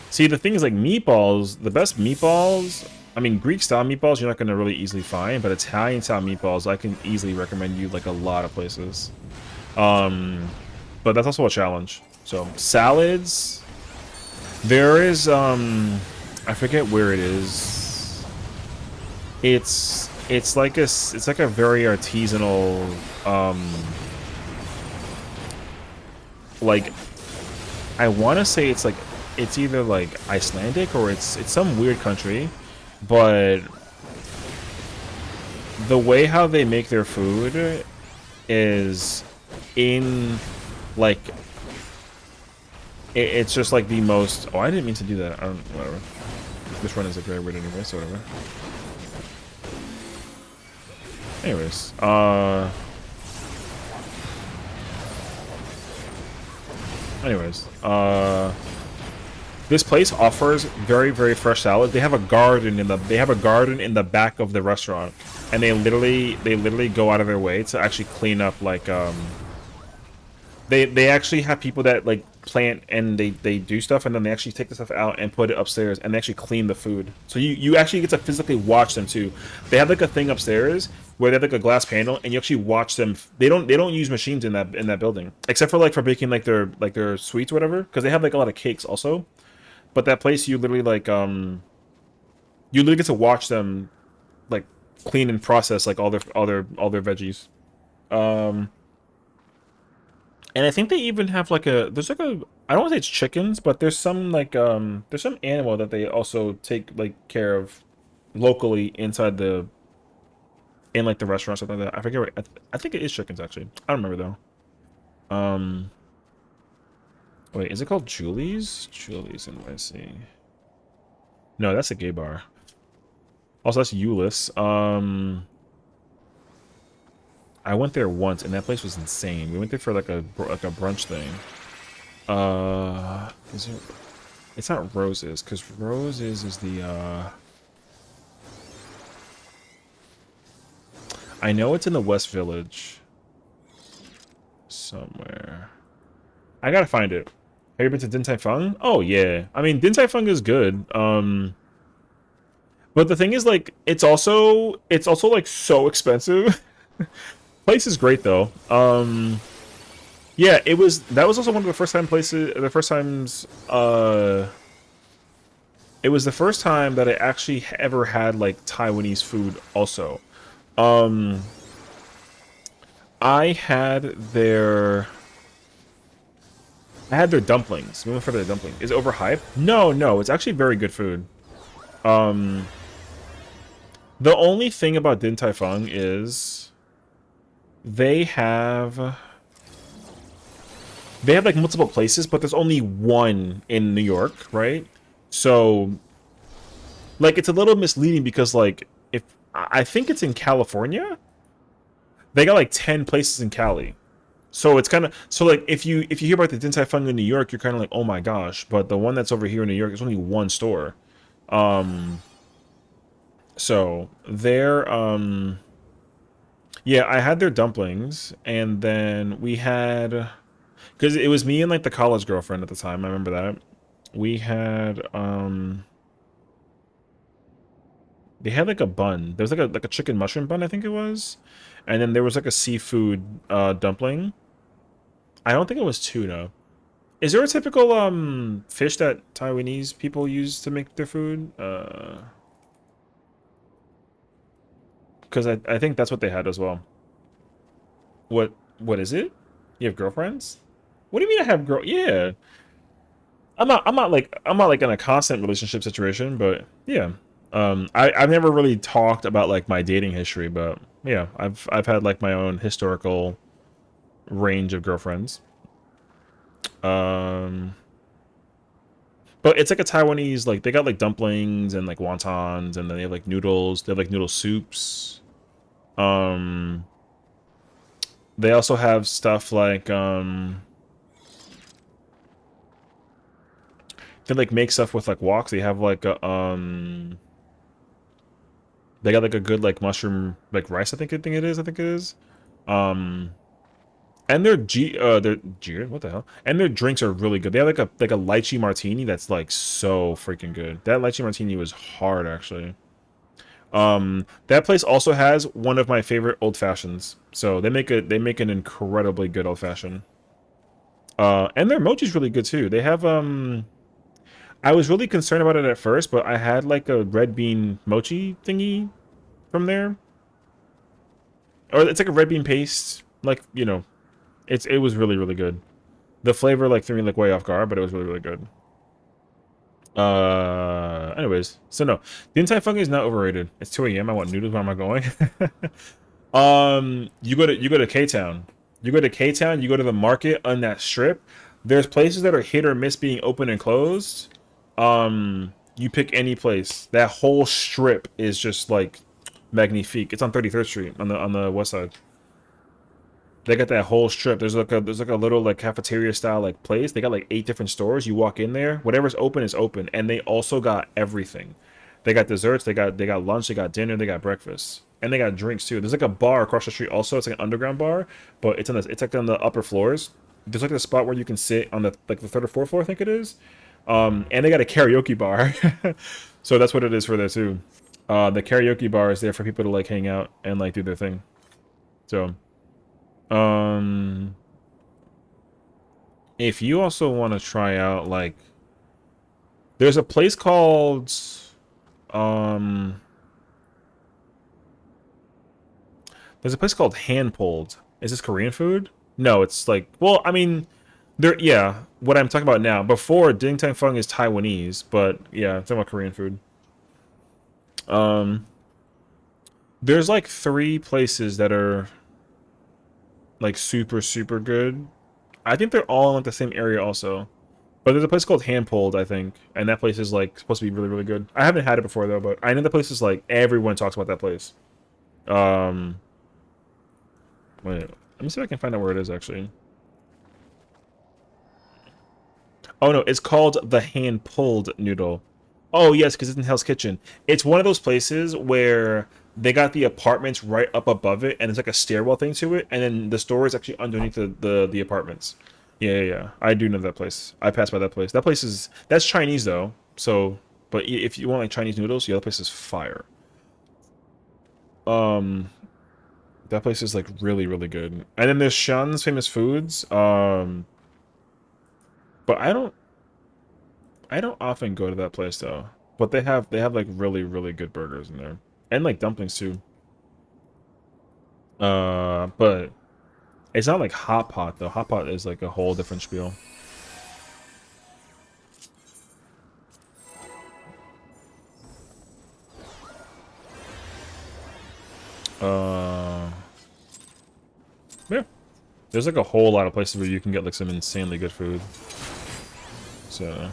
See, the thing is, like, meatballs, the best meatballs, I mean, Greek-style meatballs you're not going to really easily find, but Italian-style meatballs, I can easily recommend you, like, a lot of places. But that's also a challenge. So, salads, there is, I forget where it is. It's like a very artisanal, like, I want to say it's either like Icelandic or it's some weird country, but the way how they make their food is in like it's just like the most. Oh, I didn't mean to do that. I don't. Whatever. This run is a great word anyway, so whatever. Anyways, this place offers very fresh salad. They have a garden in the back of the restaurant, and they literally go out of their way to actually clean up like they actually have people that like plant and they do stuff, and then they actually take the stuff out and put it upstairs, and they actually clean the food. So you actually get to physically watch them too. They have like a thing upstairs where they have like a glass panel, and you actually watch them. They don't use machines in that building, except for baking like their sweets or whatever, because they have like a lot of cakes also. But that place, you literally like you literally get to watch them like clean and process like all their veggies. And I think they even have like there's like a, I don't want to say it's chickens, but there's some like there's some animal that they also take like care of locally inside in like the restaurant, something like that. I forget what, I think it is chickens actually. I don't remember though. Wait, is it called Julie's? Julie's NYC. No, that's a gay bar. Also, that's Euless. I went there once, and that place was insane. We went there for like a brunch thing. Is it? It's not Roses, because Roses is the. I know it's in the West Village. Somewhere. I gotta find it. Have you been to Din Tai Fung? Oh yeah. I mean, Din Tai Fung is good. But the thing is, like, it's also like so expensive. Place is great though. Yeah, that was also one of the first times. It was the first time that I actually ever had like Taiwanese food also. I had their dumplings. We went for their dumplings. Is it overhyped? No, it's actually very good food. The only thing about Din Tai Fung is they have like multiple places, but there's only one in New York, right? So like it's a little misleading because like if I think it's in California, they got like 10 places in Cali. So it's kind of, so like if you hear about the Din Tai Fung in New York, you're kind of like, oh my gosh, but the one that's over here in New York is only one store. So their yeah, I had their dumplings, and then we had, because it was me and like the college girlfriend at the time. I remember that we had they had like a bun. There was like a chicken mushroom bun, I think it was, and then there was like a seafood dumpling. I don't think it was tuna. Is there a typical fish that Taiwanese people use to make their food? Because I think that's what they had as well. What is it? You have girlfriends? What do you mean I have girl? Yeah, I'm not like in a constant relationship situation, but yeah. I've never really talked about like my dating history, but yeah, I've had like my own historical range of girlfriends. Um, but it's like a Taiwanese, like they got like dumplings and like wontons, and then they have like noodles. They have like noodle soups. Um, they also have stuff like they like make stuff with like woks. They have like a they got like a good like mushroom like rice. I think it is. Um, and their what the hell? And their drinks are really good. They have like a lychee martini that's like so freaking good. That lychee martini was hard actually. That place also has one of my favorite old fashions. So they make an incredibly good old fashioned. And their mochi's really good too. They have I was really concerned about it at first, but I had like a red bean mochi thingy from there. Or it's like a red bean paste, like, you know, it was really, really good. The flavor like threw me like way off guard, but it was really, really good. Anyways, so no, Din Tai Fung is not overrated. It's 2 a.m. I want noodles. Where am I going? You go to K Town. You go to K Town. You go to the market on that strip. There's places that are hit or miss being open and closed. You pick any place. That whole strip is just like magnifique. It's on 33rd Street on the west side. They got that whole strip. There's like a little like cafeteria style like place. They got like 8 different stores. You walk in there, whatever's open is open, and they also got everything. They got desserts. They got lunch. They got dinner. They got breakfast, and they got drinks too. There's like a bar across the street also. It's like an underground bar, but it's like on the upper floors. There's like a spot where you can sit on the like the 3rd or 4th floor, I think it is. And they got a karaoke bar, so that's what it is for there too. The karaoke bar is there for people to like hang out and like do their thing. So. If you also want to try out like there's a place called um there's a place called Hand Pulled. Is this Korean food? No, it's like, well, I mean, there, yeah, what I'm talking about now. Before, Ding Tang Fung is Taiwanese, but yeah, I'm talking about Korean food. There's like 3 places that are like super, super good. I think they're all in like the same area also. But there's a place called Hand Pulled, I think, and that place is like supposed to be really, really good. I haven't had it before though, but I know the place is like everyone talks about that place. Wait, let me see if I can find out where it is actually. Oh no, it's called the Hand Pulled Noodle. Oh yes, because it's in Hell's Kitchen. It's one of those places where they got the apartments right up above it, and it's like a stairwell thing to it, and then the store is actually underneath the apartments. Yeah. I do know that place. I passed by that place. That place is that's Chinese though. So, but if you want like Chinese noodles, the other place is fire. That place is like really, really good. And then there's Shun's Famous Foods. But I don't often go to that place though. But they have like really, really good burgers in there. And like dumplings too. But it's not like Hot Pot though. Hot Pot is like a whole different spiel. Yeah. There's like a whole lot of places where you can get like some insanely good food. So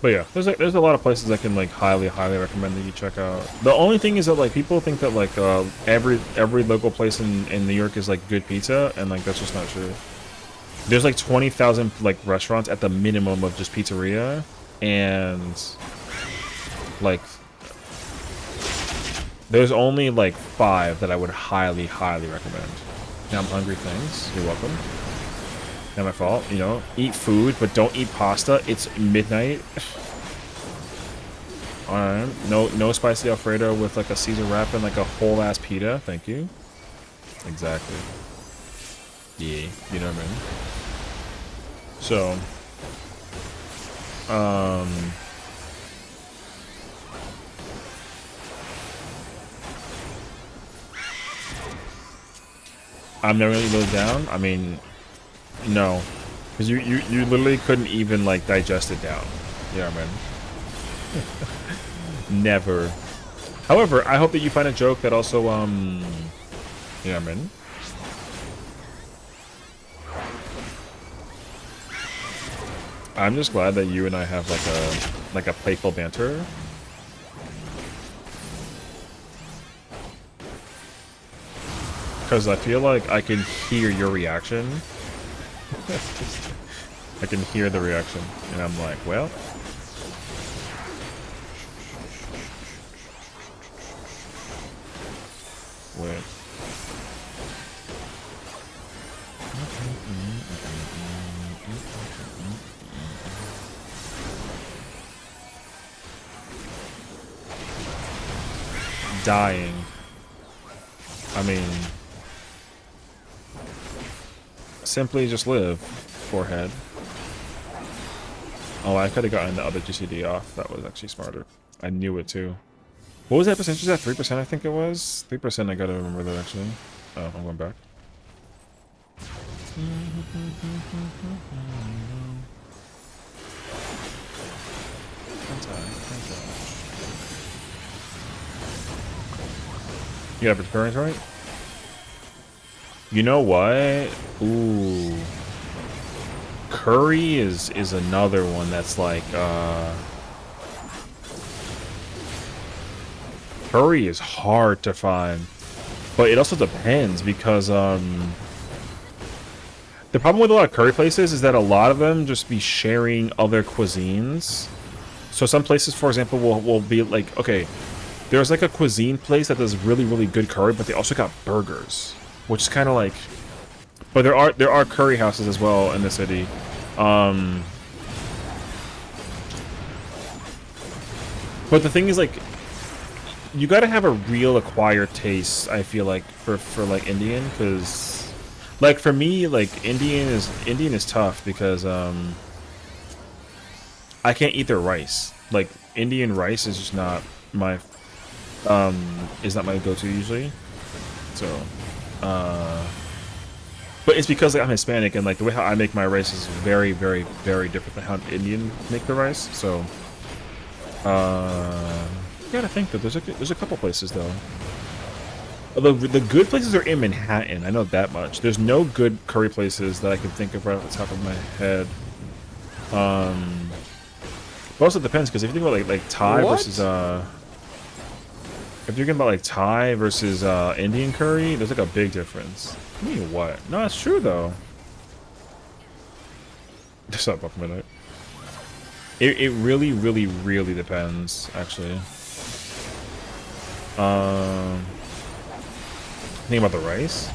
But yeah, there's a lot of places I can like highly recommend that you check out. The only thing is that like people think that like every local place in New York is like good pizza, and like that's just not true. There's like 20,000 like restaurants at the minimum of just pizzeria, and like there's only like 5 that I would highly recommend. Now I'm hungry. Thanks. You're welcome. Not my fault, you know. Eat food, but don't eat pasta. It's midnight. Alright. No spicy Alfredo with like a Caesar wrap and like a whole ass pita. Thank you. Exactly. Yeah, you know what I mean. So, I'm never gonna go down. I mean, no, because you literally couldn't even like digest it down. Yeah, man. Never. However, I hope that you find a joke that also yeah, man. I'm just glad that you and I have like a playful banter. Because I feel like I can hear your reaction. I can hear the reaction, and I'm like, well. Wait. Dying. I mean, simply just live, forehead. Oh, I could have gotten the other GCD off. That was actually smarter. I knew it too. What was that percentage? At 3%, I think it was. 3%. I gotta remember that actually. Oh, I'm going back. You have recurrence, right? You know what? Ooh. Curry is another one that's like curry is hard to find. But it also depends because the problem with a lot of curry places is that a lot of them just be sharing other cuisines. So some places, for example, will be like, okay, there's like a cuisine place that does really good curry, but they also got burgers, which is kind of like. But there are curry houses as well in the city. But the thing is, like, you gotta have a real acquired taste, I feel like, for like Indian, because like for me, like Indian is tough because I can't eat their rice. Like Indian rice is just not my go-to usually. So but it's because like, I'm Hispanic, and like the way how I make my rice is very different than how Indian make the rice. So you gotta think that there's a couple places though. The good places are in Manhattan. I know that much. There's no good curry places that I can think of right off the top of my head. But also it depends, because if you think about like Thai versus if you're thinking about like Thai versus Indian curry, there's like a big difference. I mean, what? No, it's true though. Just up a minute. It really depends, actually. Think about the rice.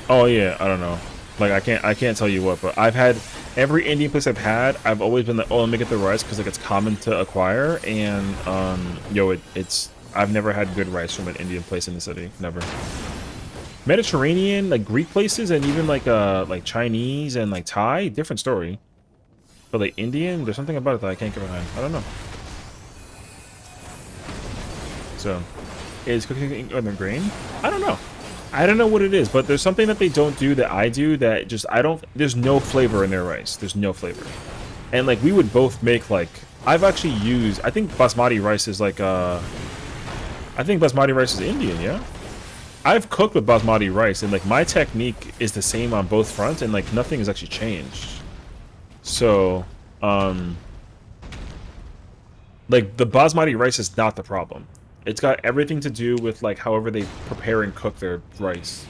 Oh yeah, I don't know. Like I can't tell you what, but I've had every Indian place I've had. I've always been like, oh, let me get the rice because like it's common to acquire, and it's I've never had good rice from an Indian place in the city. Never. Mediterranean, like Greek places, and even like Chinese and like Thai, different story. But like Indian, there's something about it that I can't get behind. I don't know. So, is cooking on the grain? I don't know. I don't know what it is, but there's something that they don't do that I do that just there's no flavor in their rice. There's no flavor. And like we would both make like I've actually used I think basmati rice is like I think basmati rice is Indian, yeah? I've cooked with basmati rice, and like my technique is the same on both fronts, and like nothing has actually changed. So, Like, the basmati rice is not the problem. It's got everything to do with, like, however they prepare and cook their rice.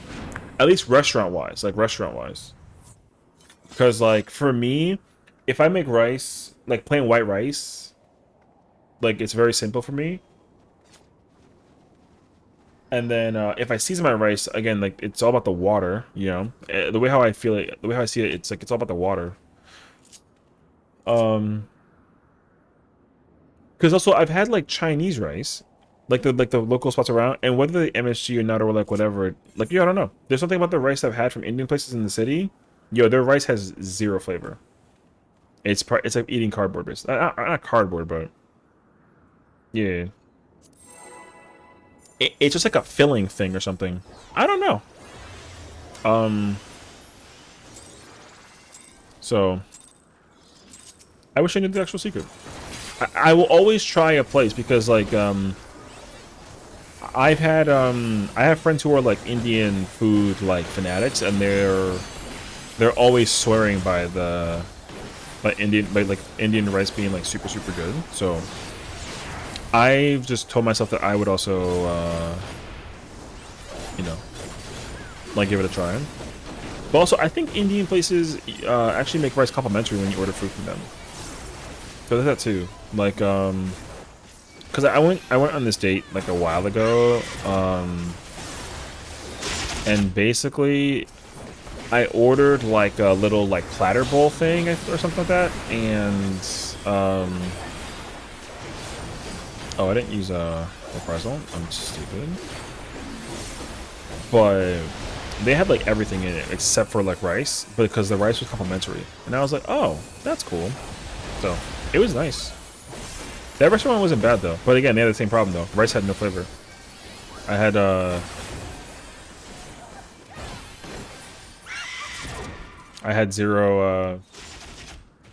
At least restaurant-wise, like, restaurant-wise. Because, like, for me, if I make rice, like, plain white rice, like, it's very simple for me. And then, if I season my rice, again, like, it's all about the water, you know? The way how I feel it, the way how I see it, it's, like, it's all about the water. Because also, I've had, like, Chinese rice, like the local spots around, and whether they MSG or not or, like, whatever, like, I don't know. There's something about the rice I've had from Indian places in the city. Yo, their rice has zero flavor. It's like eating cardboard, basically. Not cardboard, but... Yeah. It's just like a filling thing or something. I don't know. So... I wish I knew the actual secret. I will always try a place because, like, I have friends who are, like, Indian food, like, fanatics, and they're always swearing by Indian rice being, like, super, super good. So I've just told myself that I would also, you know, like, give it a try. But also, I think Indian places actually make rice complimentary when you order food from them. So there's that too. Like, because I went on this date like a while ago, and basically I ordered like a little like platter bowl thing or something like that, and oh, I didn't use a pretzel. I'm stupid. But they had like everything in it except for like rice, because the rice was complimentary, and I was like, oh, that's cool. So it was nice. That restaurant wasn't bad though, but again, they had the same problem though. Rice had no flavor. I had zero.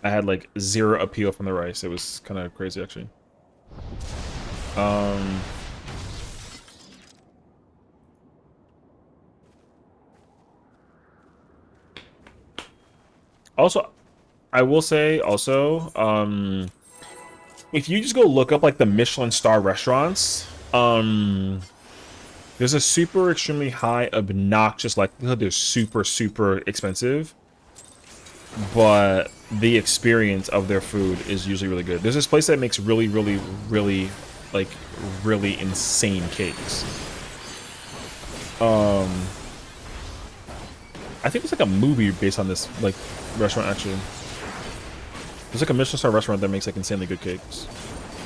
I had like zero appeal from the rice. It was kind of crazy actually. Also, I will say also, if you just go look up like the Michelin star restaurants, there's a super extremely high obnoxious likelihood they're super super expensive, but the experience of their food is usually really good. There's this place that makes really really really like really insane cakes. I think it's like a movie based on this like restaurant actually. There's like a Michelin star restaurant that makes like insanely good cakes,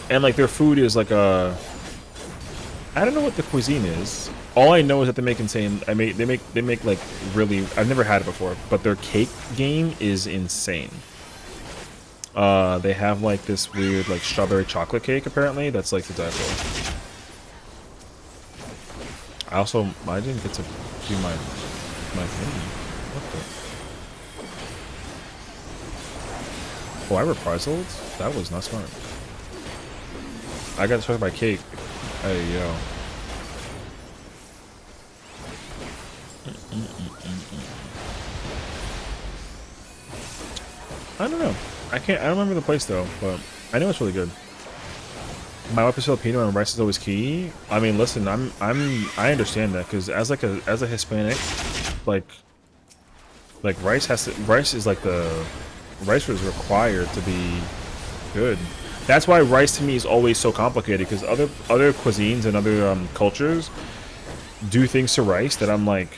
and like their food is like a. I don't know what the cuisine is. All I know is that they make insane. They make like really. I've never had it before, but their cake game is insane. They have like this weird like strawberry chocolate cake apparently that's like the die for. I didn't get to do my thing. What the? Oh, I reprisal? That was not smart. I got distracted by cake. Hey, yo. I don't know. I don't remember the place though, but I know it's really good. My wife is Filipino and rice is always key. I mean, listen, I understand that because as a Hispanic, like rice is like rice was required to be good. That's why rice to me is always so complicated, because other cuisines and other cultures do things to rice that I'm like,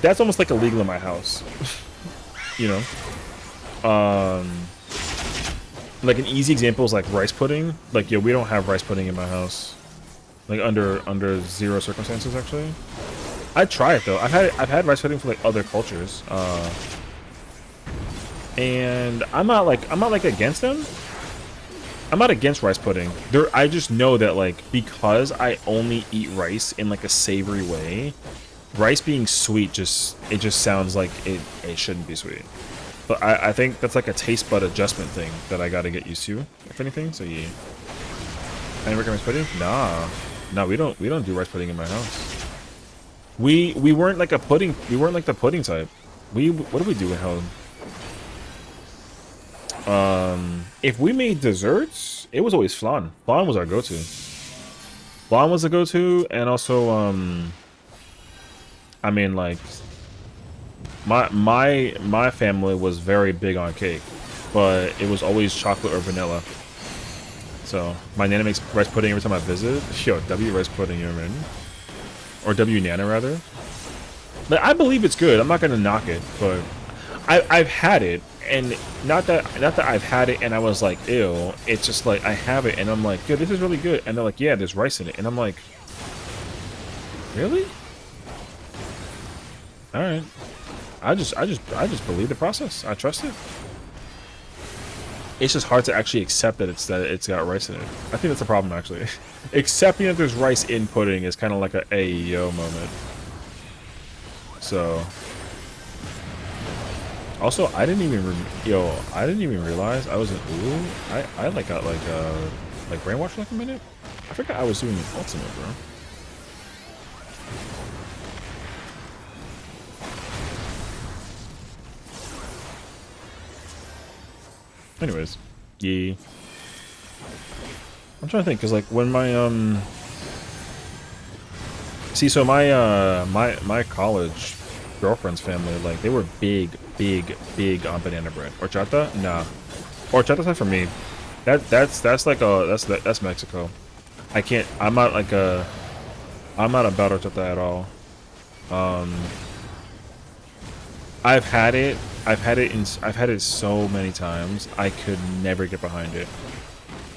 that's almost like illegal in my house. You know? Like an easy example is like rice pudding. Like, yeah, we don't have rice pudding in my house. Like under zero circumstances actually. I'd try it though. I've had rice pudding for like other cultures. And I'm not like against them. I'm not against rice pudding. I just know that like because I only eat rice in like a savory way, rice being sweet just sounds like it shouldn't be sweet. But I think that's like a taste bud adjustment thing that I gotta get used to, if anything. So yeah. Any recommend rice pudding? Nah, we don't do rice pudding in my house. We weren't like the pudding type. What do we do at home? If we made desserts, it was always flan. Flan was our go-to. Flan was the go-to, and also I mean, like, my family was very big on cake, but it was always chocolate or vanilla. So my nana makes rice pudding every time I visit. Yo, W rice pudding, you know what I mean? Or W nana rather. Like, I believe it's good. I'm not gonna knock it, but I've had it, and not that I've had it and I was like, ew. It's just like I have it and I'm like, yo, this is really good. And they're like, yeah, there's rice in it, and I'm like, really? All right. I just believe the process. I trust it. It's just hard to actually accept that it's got rice in it. I think that's a problem actually. Accepting that there's rice in pudding is kind of like a hey yo moment. So. Also, I didn't even realize I was in ooh. I like got like brainwashed like a minute. I forgot I was doing an ultimate, bro. Anyways, yeah. I'm trying to think, cause like when my see, so my college girlfriend's family, like they were big on banana bread. Horchata, nah. Horchata's not for me. That's like that's Mexico. I'm not about horchata at all. I've had it so many times. I could never get behind it.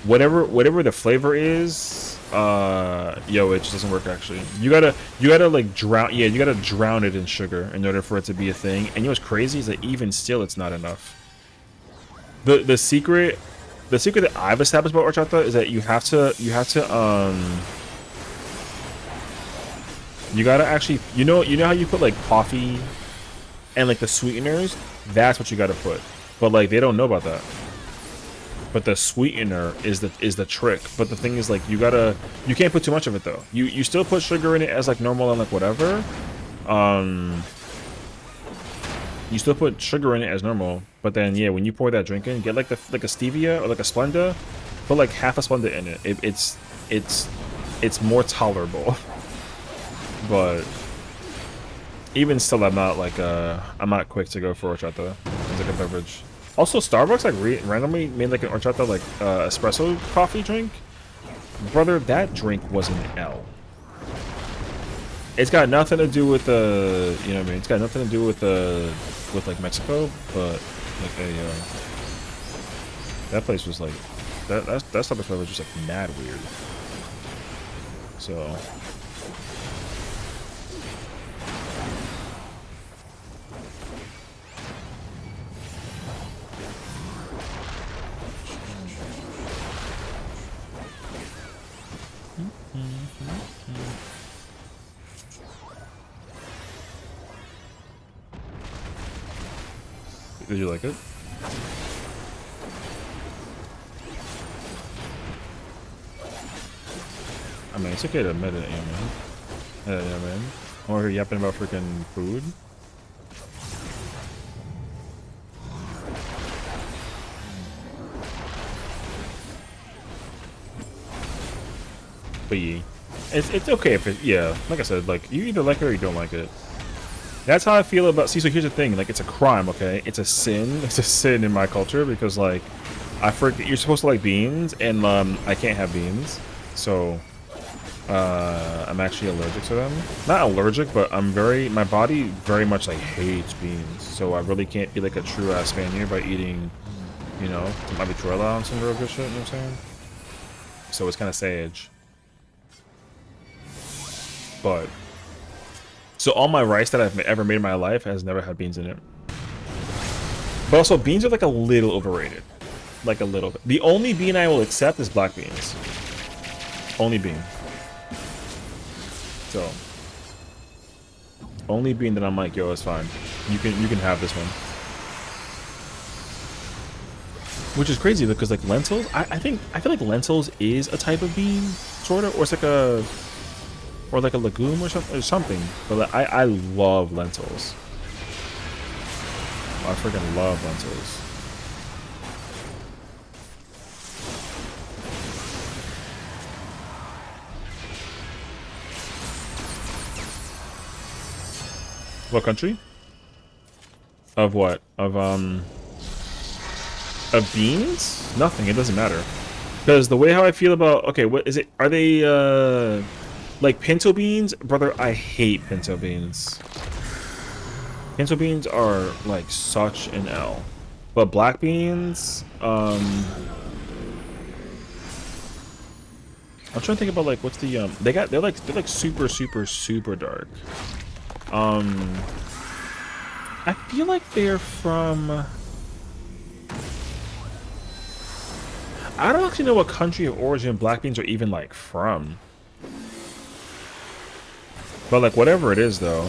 Whatever the flavor is, yo, it just doesn't work actually. You gotta like drown. Yeah, you gotta drown it in sugar in order for it to be a thing. And you know what's crazy is that even still, it's not enough. The secret that I've established about horchata is that you gotta actually, you know how you put like coffee and like the sweeteners, that's what you gotta put. But like they don't know about that. But the sweetener is the trick. But the thing is, like, you can't put too much of it though. You still put sugar in it as like normal and like whatever. You still put sugar in it as normal, but then yeah, when you pour that drink in, get like a stevia or like a Splenda, put like half a Splenda in it. It's more tolerable. But even still, I'm not quick to go for horchata as like a beverage. Also, Starbucks like randomly made like an horchata like espresso coffee drink. Brother, that drink was an L. It's got nothing to do with the, you know what I mean? It's got nothing to do with like Mexico, but like that place was like that Starbucks was just like mad weird. So. Did you like it? I mean, it's okay to admit it, you know, man. Or you're yapping about freaking food. But yeah, it's okay if it, yeah, like I said, like you either like it or you don't like it. That's how I feel about, see, so here's the thing, like it's a crime, okay? It's a sin in my culture because like I forget you're supposed to like beans and I can't have beans. So I'm actually allergic to them. Not allergic, but my body very much like hates beans. So I really can't be like a true ass Spaniard by eating, you know, some habichuela and some real good shit, you know what I'm saying? So it's kind of sage. But so all my rice that I've ever made in my life has never had beans in it. But also beans are like a little overrated. Like a little bit. The only bean I will accept is black beans. Only bean. So only bean that I'm like, yo, it's fine. You can have this one. Which is crazy because like lentils, I feel like lentils is a type of bean, sort of, or it's like a legume or something. But like, I love lentils. I freaking love lentils. What country? Of what? Of beans? Nothing. It doesn't matter. Because the way how I feel about... Okay, what is it? Are they, like pinto beans? Brother, I hate pinto beans. Pinto beans are, like, such an L. But black beans, I'm trying to think about, like, what's the, they're like super, super, super dark. I feel like they're from... I don't actually know what country of origin black beans are even, like, from. But, like, whatever it is, though,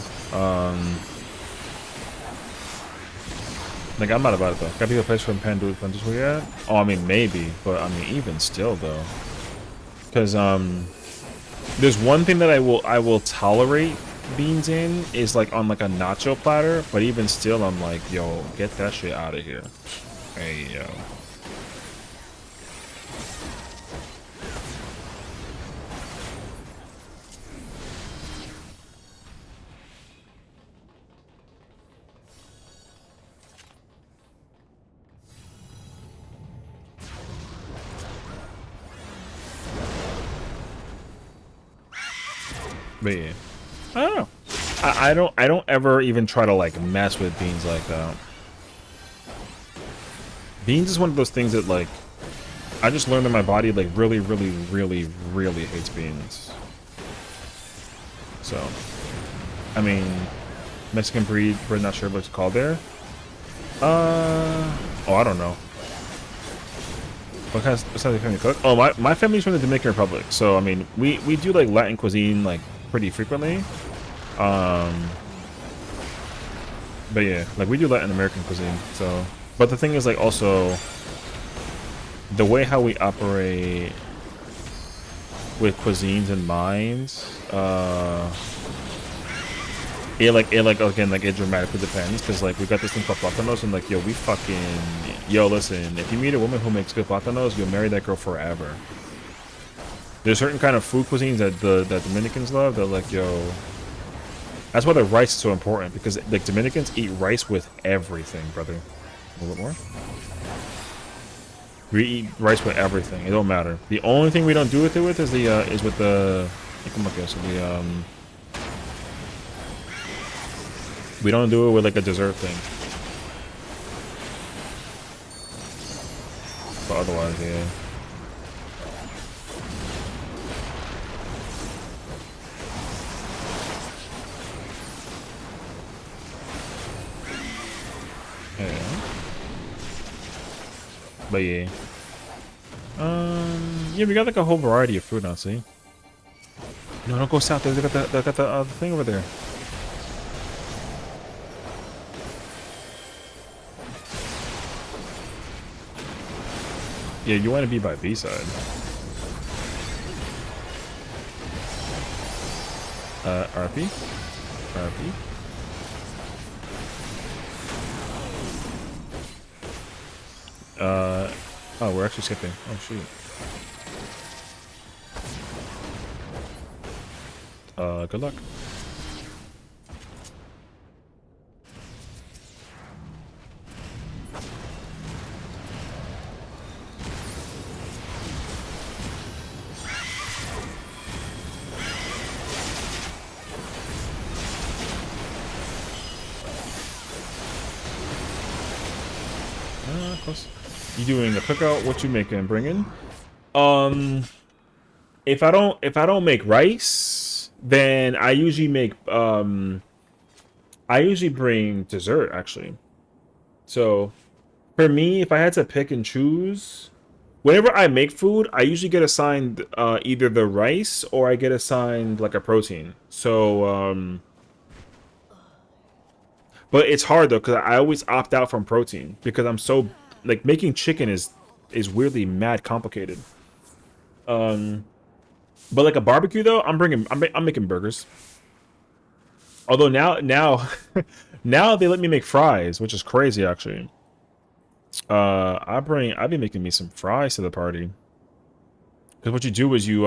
like, I'm not about it, though. Gotta be a place from Pandu Plantation yet? Oh, I mean, maybe. But, I mean, even still, though. Because, there's one thing that I will tolerate beans in is, like, on, like, a nacho platter. But even still, I'm like, yo, get that shit out of here. Hey, yo. But yeah, I don't know. I don't ever even try to like mess with beans like that. Beans is one of those things that like I just learned that my body like really hates beans. So, I mean, Mexican breed, we're not sure what it's called there. Oh, I don't know. What kind of family cook? Oh, my family's from the Dominican Republic, so I mean, we do like Latin cuisine like pretty frequently. But yeah, like we do Latin American cuisine. So, but the thing is like also the way how we operate with cuisines in mind, it again like it dramatically depends because like we got this thing called platanos and like yo we fucking listen, if you meet a woman who makes good platanos, you'll marry that girl forever. There's certain kind of food cuisines that that Dominicans love that like yo, that's why the rice is so important because like Dominicans eat rice with everything, brother. A little bit more. We eat rice with everything. It don't matter. The only thing we don't do with it with is the is with the we don't do it with like a dessert thing. But otherwise, yeah. Yeah. But yeah. Yeah, we got like a whole variety of food now, see? No, don't go south. They got the thing over there. Yeah, you want to be by B-side. RP? RP? Oh, we're actually skipping. Oh, shoot. Good luck. Close. You doing a cookout? What you making? Bringing? If I don't make rice, then I usually make I usually bring dessert actually. So for me, if I had to pick and choose, whenever I make food, I usually get assigned either the rice or I get assigned like a protein. So but it's hard though because I always opt out from protein because I'm so like making chicken is weirdly mad complicated. But like a barbecue though, I'm making burgers. Although now now they let me make fries, which is crazy actually. I'll be making me some fries to the party. Because what you do is you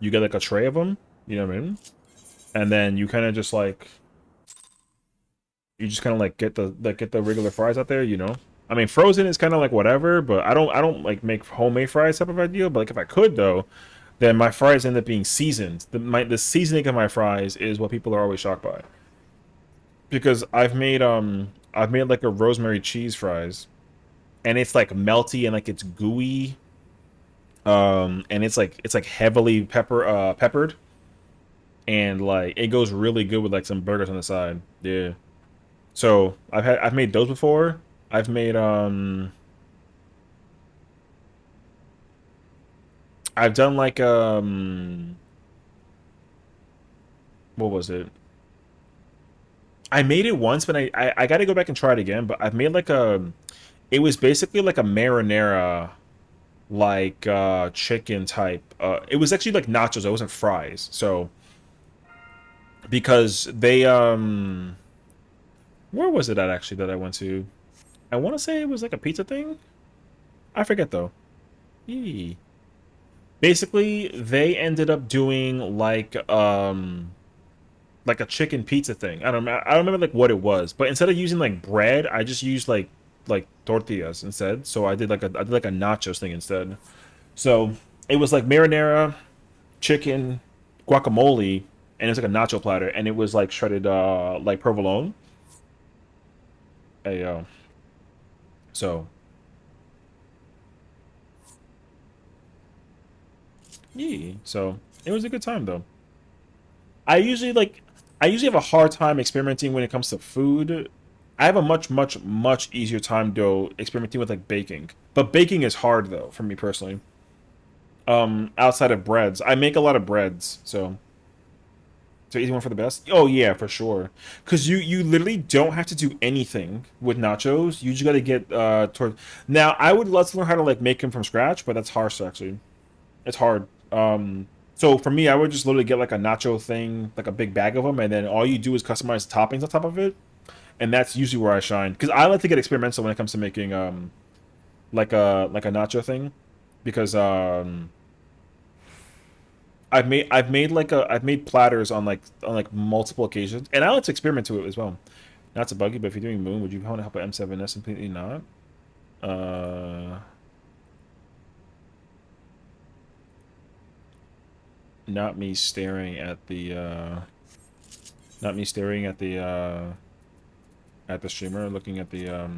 get like a tray of them, you know what I mean? And then you kind of just like You just kind of like get the regular fries out there, you know. I mean, frozen is kind of like whatever, but I don't like make homemade fries type of ideal. But like if I could though, then my fries end up being seasoned. The seasoning of my fries is what people are always shocked by. Because I've made like a rosemary cheese fries, and it's like melty and like it's gooey. And it's like heavily peppered, and like it goes really good with like some burgers on the side. Yeah. So I've made those before. I've made I've done like what was it? I made it once, but I got to go back and try it again. But I've made like a, it was basically like a marinara, like chicken type. It was actually like nachos. It wasn't fries. So because they where was it at actually that I went to? I want to say it was like a pizza thing. I forget though. Yee. Basically, they ended up doing like a chicken pizza thing. I don't remember like what it was, but instead of using like bread, I just used like tortillas instead. So I did like a nachos thing instead. So it was like marinara, chicken, guacamole, and it's like a nacho platter, and it was like shredded like provolone. Hey yo. So yeah, so it was a good time though. I usually like I usually have a hard time experimenting when it comes to food. I have a much easier time though experimenting with like baking. But baking is hard though for me personally. Outside of breads. I make a lot of breads, so easy one for the best. Oh yeah, for sure. Cause you literally don't have to do anything with nachos. You just gotta get toward now I would love to learn how to like make them from scratch, but that's harsh actually. It's hard. So for me, I would just literally get like a nacho thing, like a big bag of them, and then all you do is customize toppings on top of it, and that's usually where I shine. Because I like to get experimental when it comes to making like a nacho thing, because I've made platters on like multiple occasions, and I like to experiment to it as well. Not to bug you, but if you're doing Moon, would you want to help an M7S? Completely not. Uh, not me staring at the not me staring at the streamer, looking at the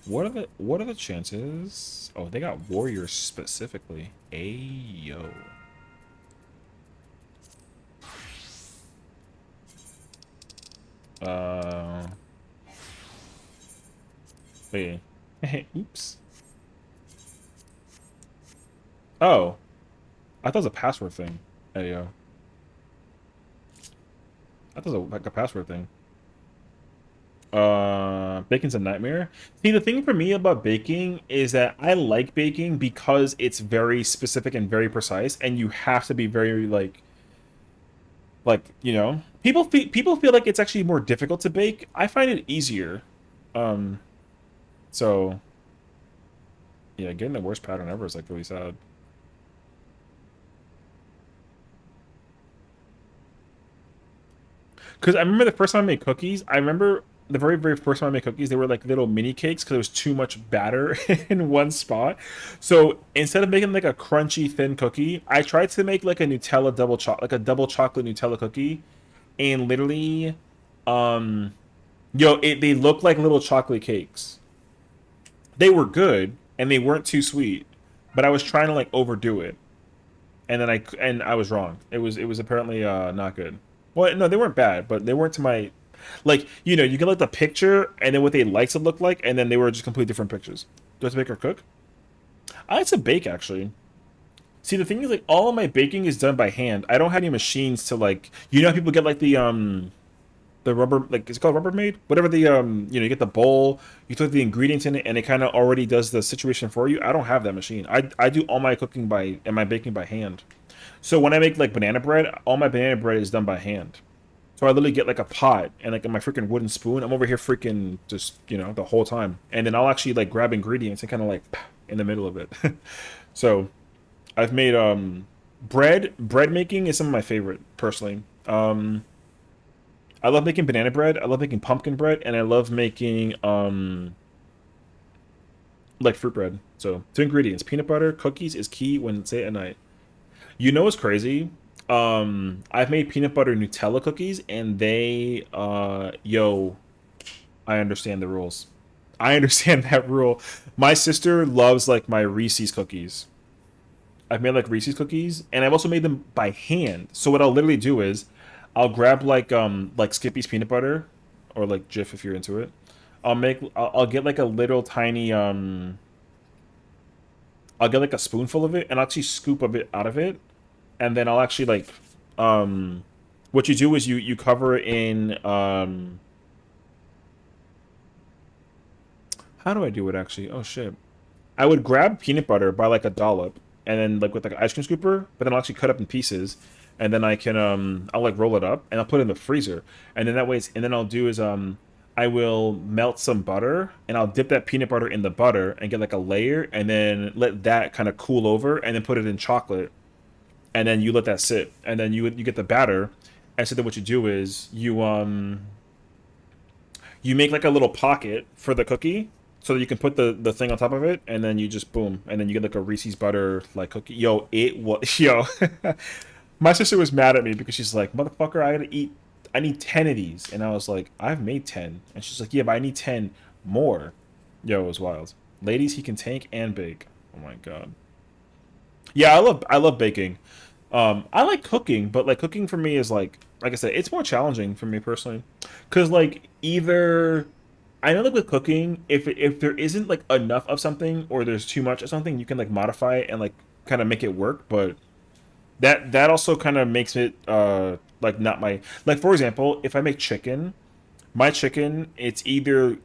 what are the chances? Oh, they got warriors specifically. Ayo. Uh wait. Oops. Oh, I thought it was a password thing. Ayo. I thought it was like a password thing. Baking's a nightmare. See, the thing for me about baking is that I like baking because it's very specific and very precise, and you have to be very like you know, people feel like it's actually more difficult to bake. I find it easier. Um, so yeah, getting the worst pattern ever is like really sad. Because I remember the first time I made cookies, I remember the very first time I made cookies, they were like little mini cakes because there was too much batter in one spot. So instead of making like a crunchy thin cookie, I tried to make like a Nutella like a double chocolate Nutella cookie, and literally, um, they look like little chocolate cakes. They were good and they weren't too sweet, but I was trying to like overdo it, and then I was wrong. It was apparently not good. Well, no, they weren't bad, but they weren't to my like you know you get like the picture and then what they like to look like, and then they were just completely different pictures. Do I have to bake or cook? I like to bake actually. See, the thing is like all of my baking is done by hand. I don't have any machines to like you know how people get like the rubber like is it called Rubbermaid? Whatever the you know you get the bowl, you put the ingredients in it, and it kind of already does the situation for you. I don't have that machine. I do all my cooking by and my baking by hand. So when I make like banana bread, all my banana bread is done by hand. So I literally get like a pot and like my freaking wooden spoon. I'm over here freaking just you know the whole time, and then I'll actually like grab ingredients and kind of like in the middle of it. So I've made bread making is some of my favorite personally. I love making banana bread. I love making pumpkin bread, and I love making like fruit bread. So 2 ingredients: peanut butter, cookies is key when it's late at night. You know what's crazy? I've made peanut butter Nutella cookies, and they yo, I understand the rules. I understand that rule. My sister loves like my Reese's cookies. I've made like Reese's cookies, and I've also made them by hand. So what I'll literally do is, I'll grab like Skippy's peanut butter, or like Jif if you're into it. I'll get like a little tiny I'll get like a spoonful of it, and I'll actually scoop a bit out of it, and then I'll actually like what you do is you cover it in how do I do it actually? Oh shit. I would grab peanut butter by like a dollop, and then like with like an ice cream scooper, but then I'll actually cut up in pieces, and then I can I'll like roll it up and I'll put it in the freezer, and then that way and then I'll do is I will melt some butter and I'll dip that peanut butter in the butter and get like a layer, and then let that kind of cool over, and then put it in chocolate, and then you let that sit, and then you get the batter, and so then what you do is you make like a little pocket for the cookie so that you can put the thing on top of it, and then you just boom, and then you get like a Reese's butter like cookie. Yo, it was yo. My sister was mad at me because she's like, "Motherfucker, I need 10 of these," and I was like, "I've made 10," and she's like, "Yeah, but I need 10 more." Yo, it was wild. Ladies, he can tank and bake. Oh my god. Yeah, I love baking. I like cooking, but like cooking for me is like I said, it's more challenging for me personally, because like either I know like with cooking, if there isn't like enough of something or there's too much of something, you can like modify it and like kind of make it work, but that also kind of makes it like not my like for example, if I make chicken, my chicken it's either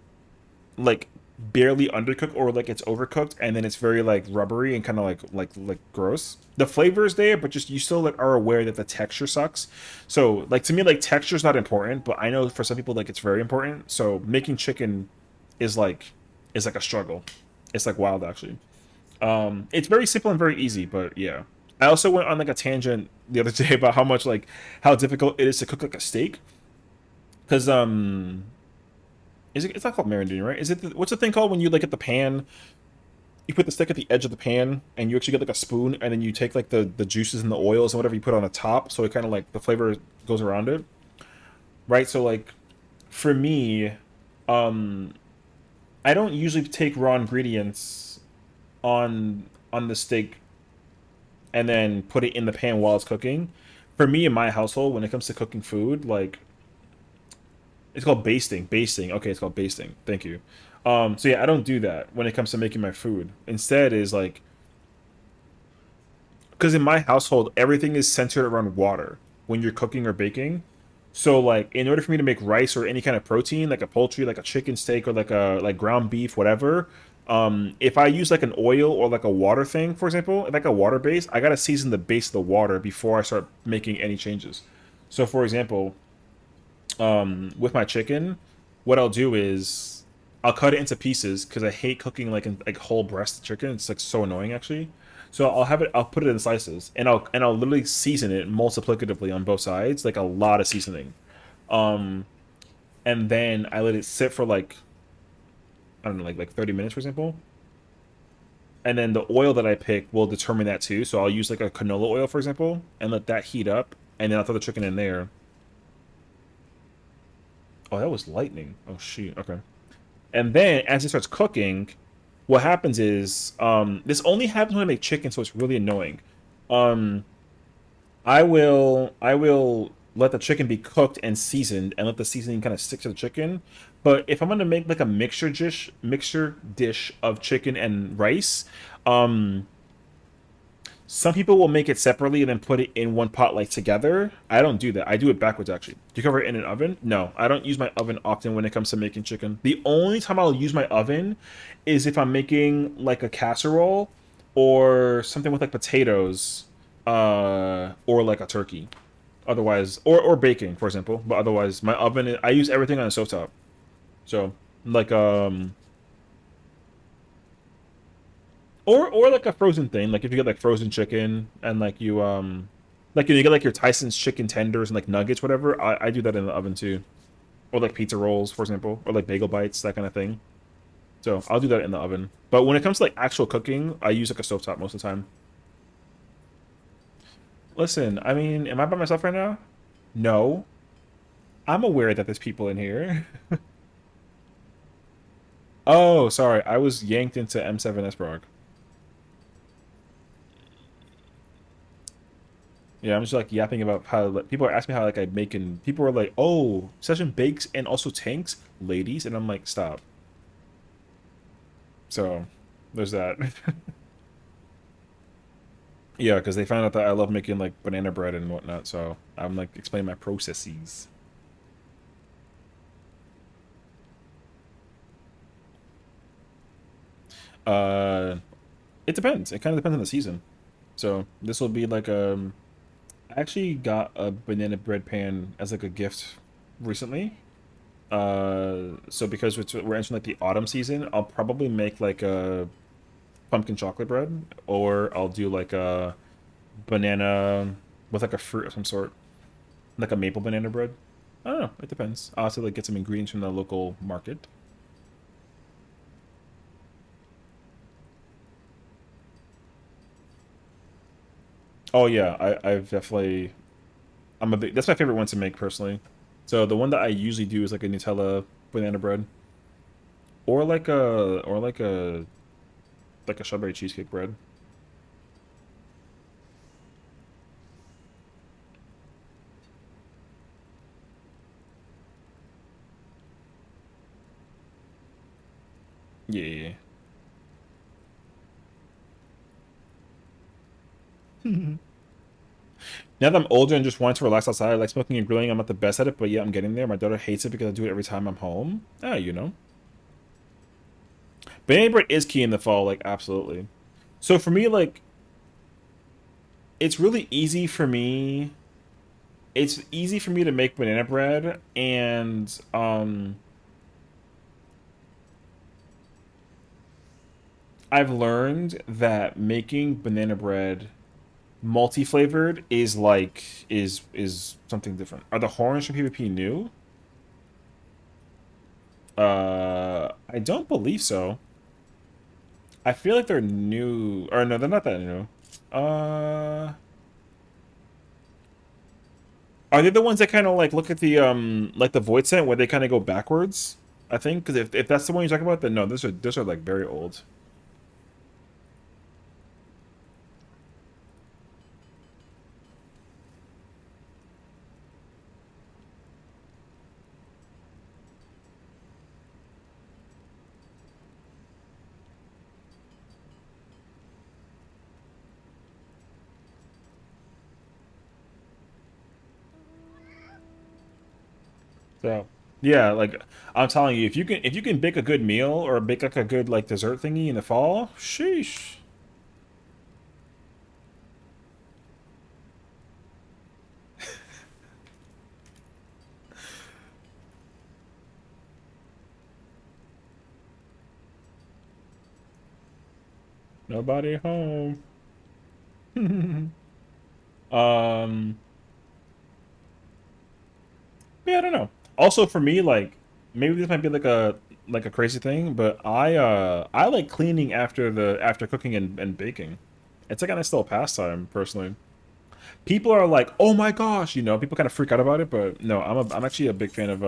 like barely undercooked or like it's overcooked, and then it's very like rubbery and kind of like gross. The flavor is there, but just you still like are aware that the texture sucks. So like to me like texture is not important, but I know for some people like it's very important. So making chicken is like a struggle. It's like wild actually. It's very simple and very easy, but yeah. I also went on like a tangent the other day about how much like how difficult it is to cook like a steak, because it's not called marinating, right? Is it what's the thing called when you like get the pan? You put the stick at the edge of the pan, and you actually get like a spoon, and then you take like the juices and the oils and whatever you put on the top, so it kind of like the flavor goes around it, right? So like for me, um, I don't usually take raw ingredients on the steak and then put it in the pan while it's cooking. For me in my household, when it comes to cooking food, like it's called basting. Basting. Okay, it's called basting. Thank you. So yeah, I don't do that when it comes to making my food. Instead, is like because in my household, everything is centered around water when you're cooking or baking. So like, in order for me to make rice or any kind of protein, like a poultry, like a chicken steak or like a like ground beef, whatever, if I use like an oil or like a water thing, for example, like a water base, I gotta season the base of the water before I start making any changes. So for example, with my chicken, what I'll do is I'll cut it into pieces because I hate cooking like in like whole breast chicken. It's like so annoying actually. So I'll put it in slices, and I'll literally season it multiplicatively on both sides, like a lot of seasoning. Um, and then I let it sit for like I don't know, like 30 minutes, for example. And then the oil that I pick will determine that too. So I'll use like a canola oil, for example, and let that heat up, and then I'll throw the chicken in there. Oh, that was lightning. Oh shoot. Okay. And then as it starts cooking, what happens is this only happens when I make chicken, so it's really annoying. Um, I will let the chicken be cooked and seasoned, and let the seasoning kind of stick to the chicken. But if I'm gonna make like a mixture dish of chicken and rice, um, some people will make it separately and then put it in one pot like together. I don't do that. I do it backwards actually. Do you cover it in an oven? No, I don't use my oven often when it comes to making chicken. The only time I'll use my oven is if I'm making like a casserole or something with like potatoes, or like a turkey. Otherwise, or baking, for example. But otherwise, my oven, I use everything on a stovetop. So like Or like a frozen thing, like if you get like frozen chicken and like you like you get like your Tyson's chicken tenders and like nuggets, whatever. I do that in the oven too, or like pizza rolls, for example, or like bagel bites, that kind of thing. So I'll do that in the oven. But when it comes to like actual cooking, I use like a stovetop most of the time. Listen, I mean, am I by myself right now? No. I'm aware that there's people in here. Oh, sorry. I was yanked into M7 Esprog. Yeah, I'm just like yapping about how like, people are asking me how like I make and people are like, "Oh, Session bakes and also tanks, ladies," and I'm like, "Stop." So, there's that. Yeah, because they found out that I love making like banana bread and whatnot, so I'm like explaining my processes. Uh, it depends. It kind of depends on the season. So this will be like I actually got a banana bread pan as like a gift recently. So because we're entering like the autumn season, I'll probably make like a pumpkin chocolate bread, or I'll do like a banana with like a fruit of some sort, like a maple banana bread. I don't know. It depends. I'll have to like get some ingredients from the local market. Oh yeah, I've definitely I'm a big that's my favorite one to make personally. So the one that I usually do is like a Nutella banana bread, or like a strawberry cheesecake bread. Yeah. Now that I'm older and just want to relax outside, I like smoking and grilling. I'm not the best at it, but yeah, I'm getting there. My daughter hates it because I do it every time I'm home. Ah, you know. Banana bread is key in the fall, like absolutely. So for me, like it's really easy for me. It's easy for me to make banana bread, and I've learned that making banana bread multi-flavored is like is something different. Are the horns from PvP new? I don't believe so. I feel like they're new, or no, they're not that new. Uh, are they the ones that kind of like look at the like the void scent where they kind of go backwards? I think because if that's the one you're talking about, then no, those are like very old. So yeah, like I'm telling you, if you can bake a good meal or bake like a good like dessert thingy in the fall, sheesh. Nobody home. um, yeah, I don't know. Also for me, like maybe this might be like a crazy thing, but I like cleaning after cooking and baking. It's like a nice little pastime, personally. People are like, "Oh my gosh," you know, people kind of freak out about it, but no, I'm actually a big fan of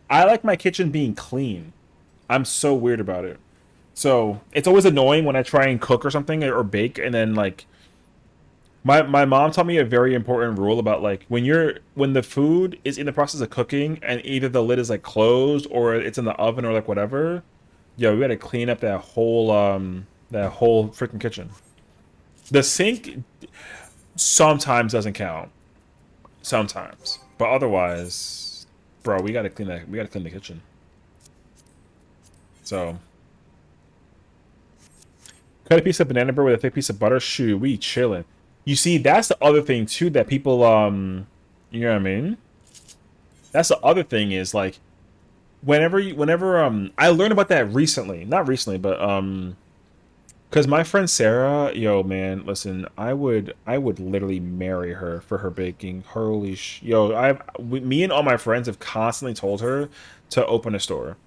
I like my kitchen being clean. I'm so weird about it. So it's always annoying when I try and cook or something or bake, and then like my mom taught me a very important rule about like when the food is in the process of cooking and either the lid is like closed or it's in the oven or like whatever, yo, we gotta clean up that whole freaking kitchen. The sink sometimes doesn't count, sometimes, but otherwise, bro, we gotta clean the kitchen. So cut a piece of banana bread with a thick piece of butter. Shoo, we chilling. You see, that's the other thing too that people you know what I mean? That's the other thing is like whenever I learned about that recently, not recently, but Cause my friend Sarah, yo man, listen, I would literally marry her for her baking. Holy yo, me and all my friends have constantly told her to open a store,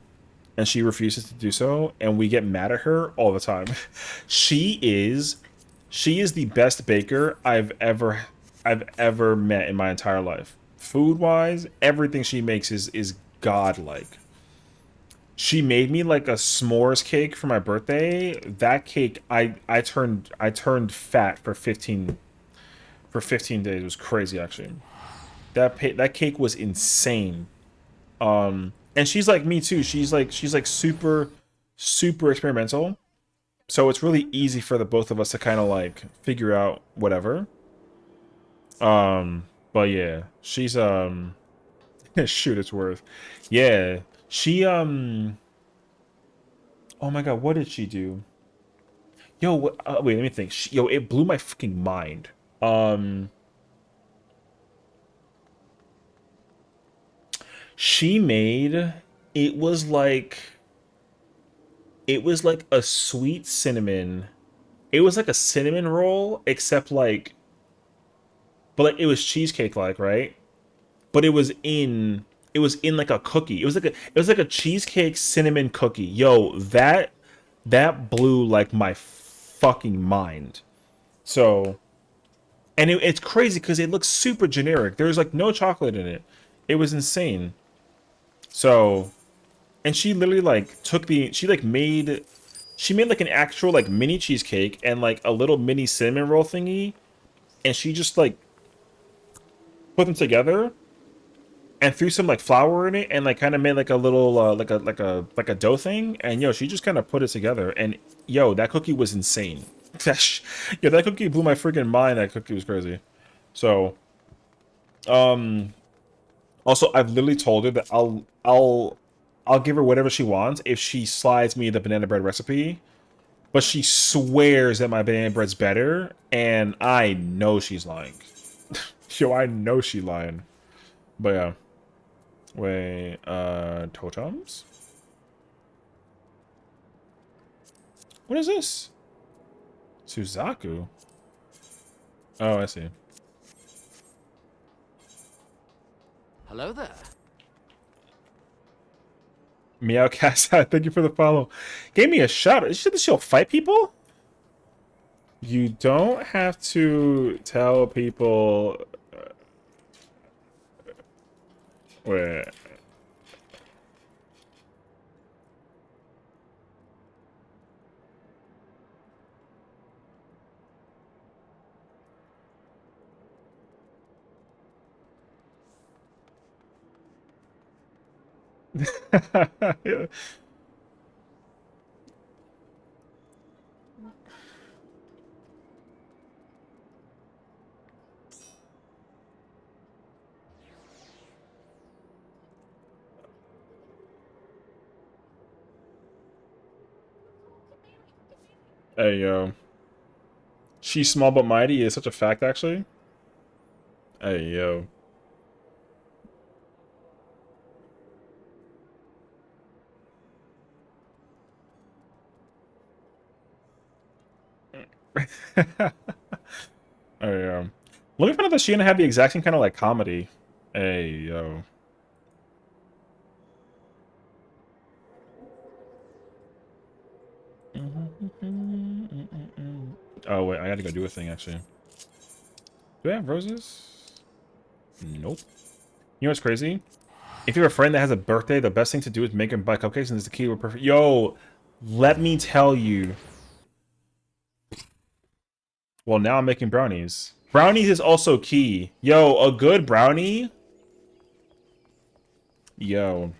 and she refuses to do so, and we get mad at her all the time. She is, she is the best baker I've ever met in my entire life. Food wise, everything she makes is godlike. She made me like a s'mores cake for my birthday. That cake, I turned fat for 15 days. It was crazy actually. That cake was insane. And she's like me too. She's like super experimental. So it's really easy for the both of us to kind of like figure out whatever. But yeah, she's shoot, it's worth. Yeah, she oh my god, what did she do? Yo, wait, let me think. Yo, it blew my fucking mind. Um, she made it was like it was like a sweet cinnamon. It was like a cinnamon roll, except like, but like it was cheesecake like, right? But it was in like a cookie. It was like a cheesecake cinnamon cookie. Yo, that blew like my fucking mind. So, and it's crazy because it looks super generic. There's like no chocolate in it. It was insane. So, and she literally like she made like an actual like mini cheesecake and like a little mini cinnamon roll thingy, and she just like put them together and threw some like flour in it and like kind of made like a little like a dough thing, and yo, she just kind of put it together, and yo, that cookie was insane. Yo, that cookie blew my freaking mind. That cookie was crazy. So um also, I've literally told her that I'll give her whatever she wants if she slides me the banana bread recipe, but she swears that my banana bread's better, and I know she's lying. Yo, I know she's lying. But yeah. Wait, totems? What is this? Suzaku? Oh, I see. Hello there. Meowcast, thank you for the follow. Gave me a shot. Should this show fight people? You don't have to tell people. Wait. Yeah. Hey, yo. She's small but mighty is such a fact, actually. Hey, yo. Hey, yo. Let me find out that she and I have the exact same kind of like comedy. Hey, yo. Oh, wait, I gotta go do a thing, actually. Do I have roses? Nope. You know what's crazy? If you have a friend that has a birthday, the best thing to do is make him buy cupcakes, and it's the key to a perfect. Yo, let me tell you. Well, now I'm making brownies. Brownies is also key. Yo, a good brownie. Yo.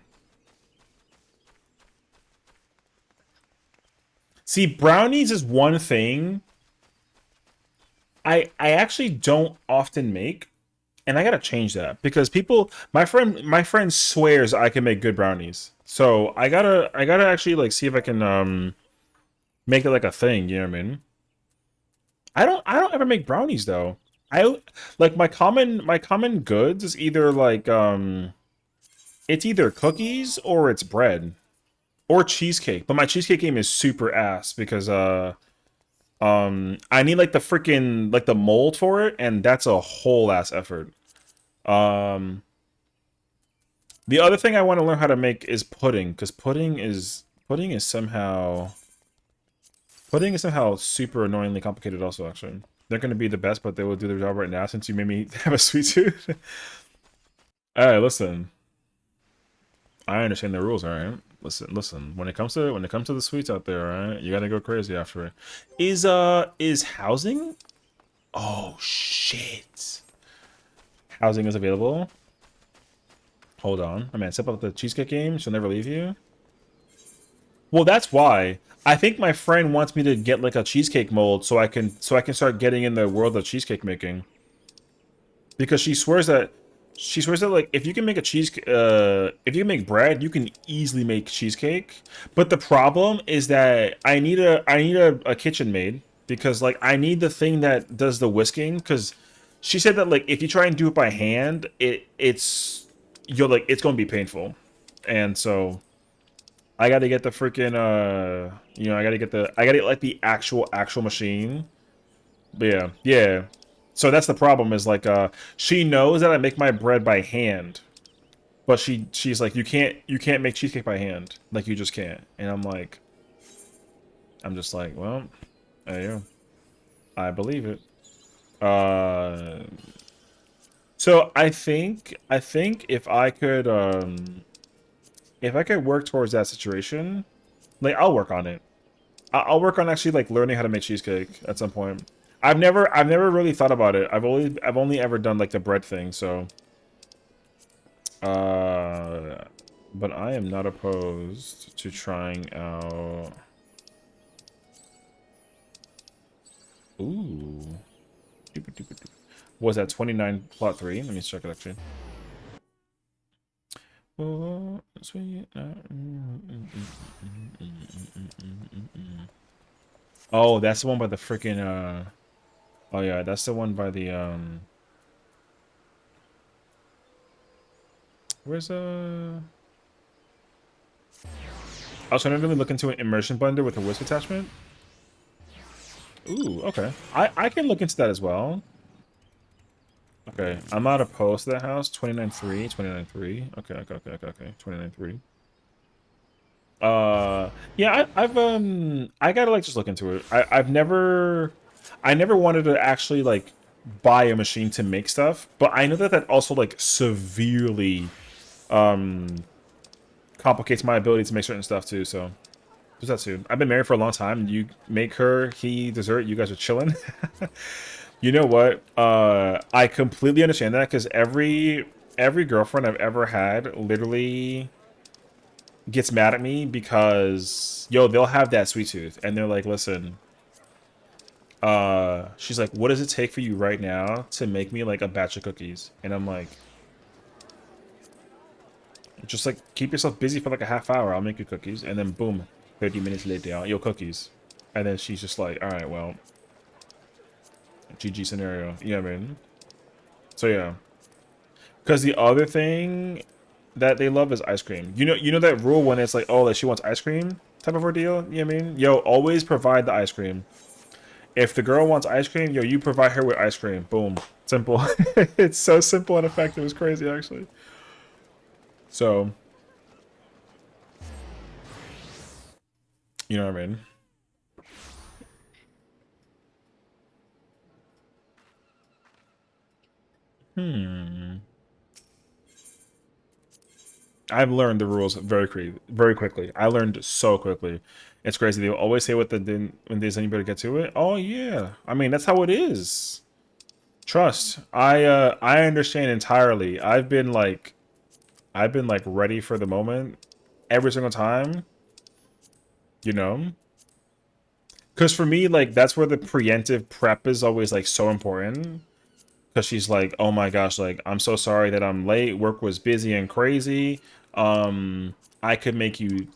See, brownies is one thing I actually don't often make, and I gotta change that because my friend swears I can make good brownies. So I gotta actually like see if I can make it like a thing. You know what I mean? I don't ever make brownies though. I like my common goods is either like it's either cookies or it's bread or cheesecake. But my cheesecake game is super ass because I need like the freaking like the mold for it, and that's a whole ass effort. The other thing I want to learn how to make is pudding, because pudding is somehow super annoyingly complicated. Also, actually, they're going to be the best, but they will do their job right now since you made me have a sweet tooth. All right, listen. I understand the rules. All right, listen. When it comes to the sweets out there, all right, you gotta go crazy after it. Is housing? Oh shit! Housing is available. Hold on. I mean, step up the cheesecake game. She'll never leave you. Well, that's why. I think my friend wants me to get like a cheesecake mold so I can start getting in the world of cheesecake making. Because she swears that like if you can make a if you can make bread, you can easily make cheesecake. But the problem is that I need a kitchen maid, because like I need the thing that does the whisking, because she said that like if you try and do it by hand, it's gonna be painful. And so I gotta get the freaking I gotta get like the actual machine. But yeah. So that's the problem, is like she knows that I make my bread by hand, but she's like, you can't make cheesecake by hand, like you just can't. And I'm just like, well, there you go. I believe it. So I think if I could work towards that situation, like I'll work on it. I'll work on actually like learning how to make cheesecake at some point. I've never really thought about it. I've only ever done like the bread thing, so but I am not opposed to trying out. Ooh. Was that 29 plot 3? Let me check it actually. Oh, that's the one by the freaking oh yeah, that's the one by the where's I was trying to really look into an immersion blender with a whisk attachment. Ooh, okay. I can look into that as well. Okay, I'm not opposed to that house. 29.3, 29.3. Okay. 29.3. Yeah, I gotta like just look into it. I never wanted to actually like buy a machine to make stuff, but I know that also like severely complicates my ability to make certain stuff too. So there's that too. I've been married for a long time. You make her, he dessert. You guys are chilling. You know what? I completely understand that, because every girlfriend I've ever had literally gets mad at me because they'll have that sweet tooth and they're like, listen, she's like, what does it take for you right now to make me like a batch of cookies? And I'm like, just like keep yourself busy for like a half hour, I'll make you cookies. And then boom, 30 minutes later, yo, cookies. And then she's just like, all right, well, GG scenario. You know what I mean? So yeah. Because the other thing that they love is ice cream. You know that rule when it's like, oh, like she wants ice cream type of ordeal? You know what I mean? Yo, always provide the ice cream. If the girl wants ice cream, yo, you provide her with ice cream. Boom. Simple. It's so simple and effective. It's crazy, actually. So, you know what I mean? I've learned the rules very quickly. I learned so quickly. It's crazy. They always say when there's anybody get to it. Oh yeah. I mean, that's how it is. Trust. I understand entirely. I've been like ready for the moment every single time. You know? Because for me, like, that's where the preemptive prep is always like so important. Because she's like, oh my gosh, like, I'm so sorry that I'm late. Work was busy and crazy. I could make you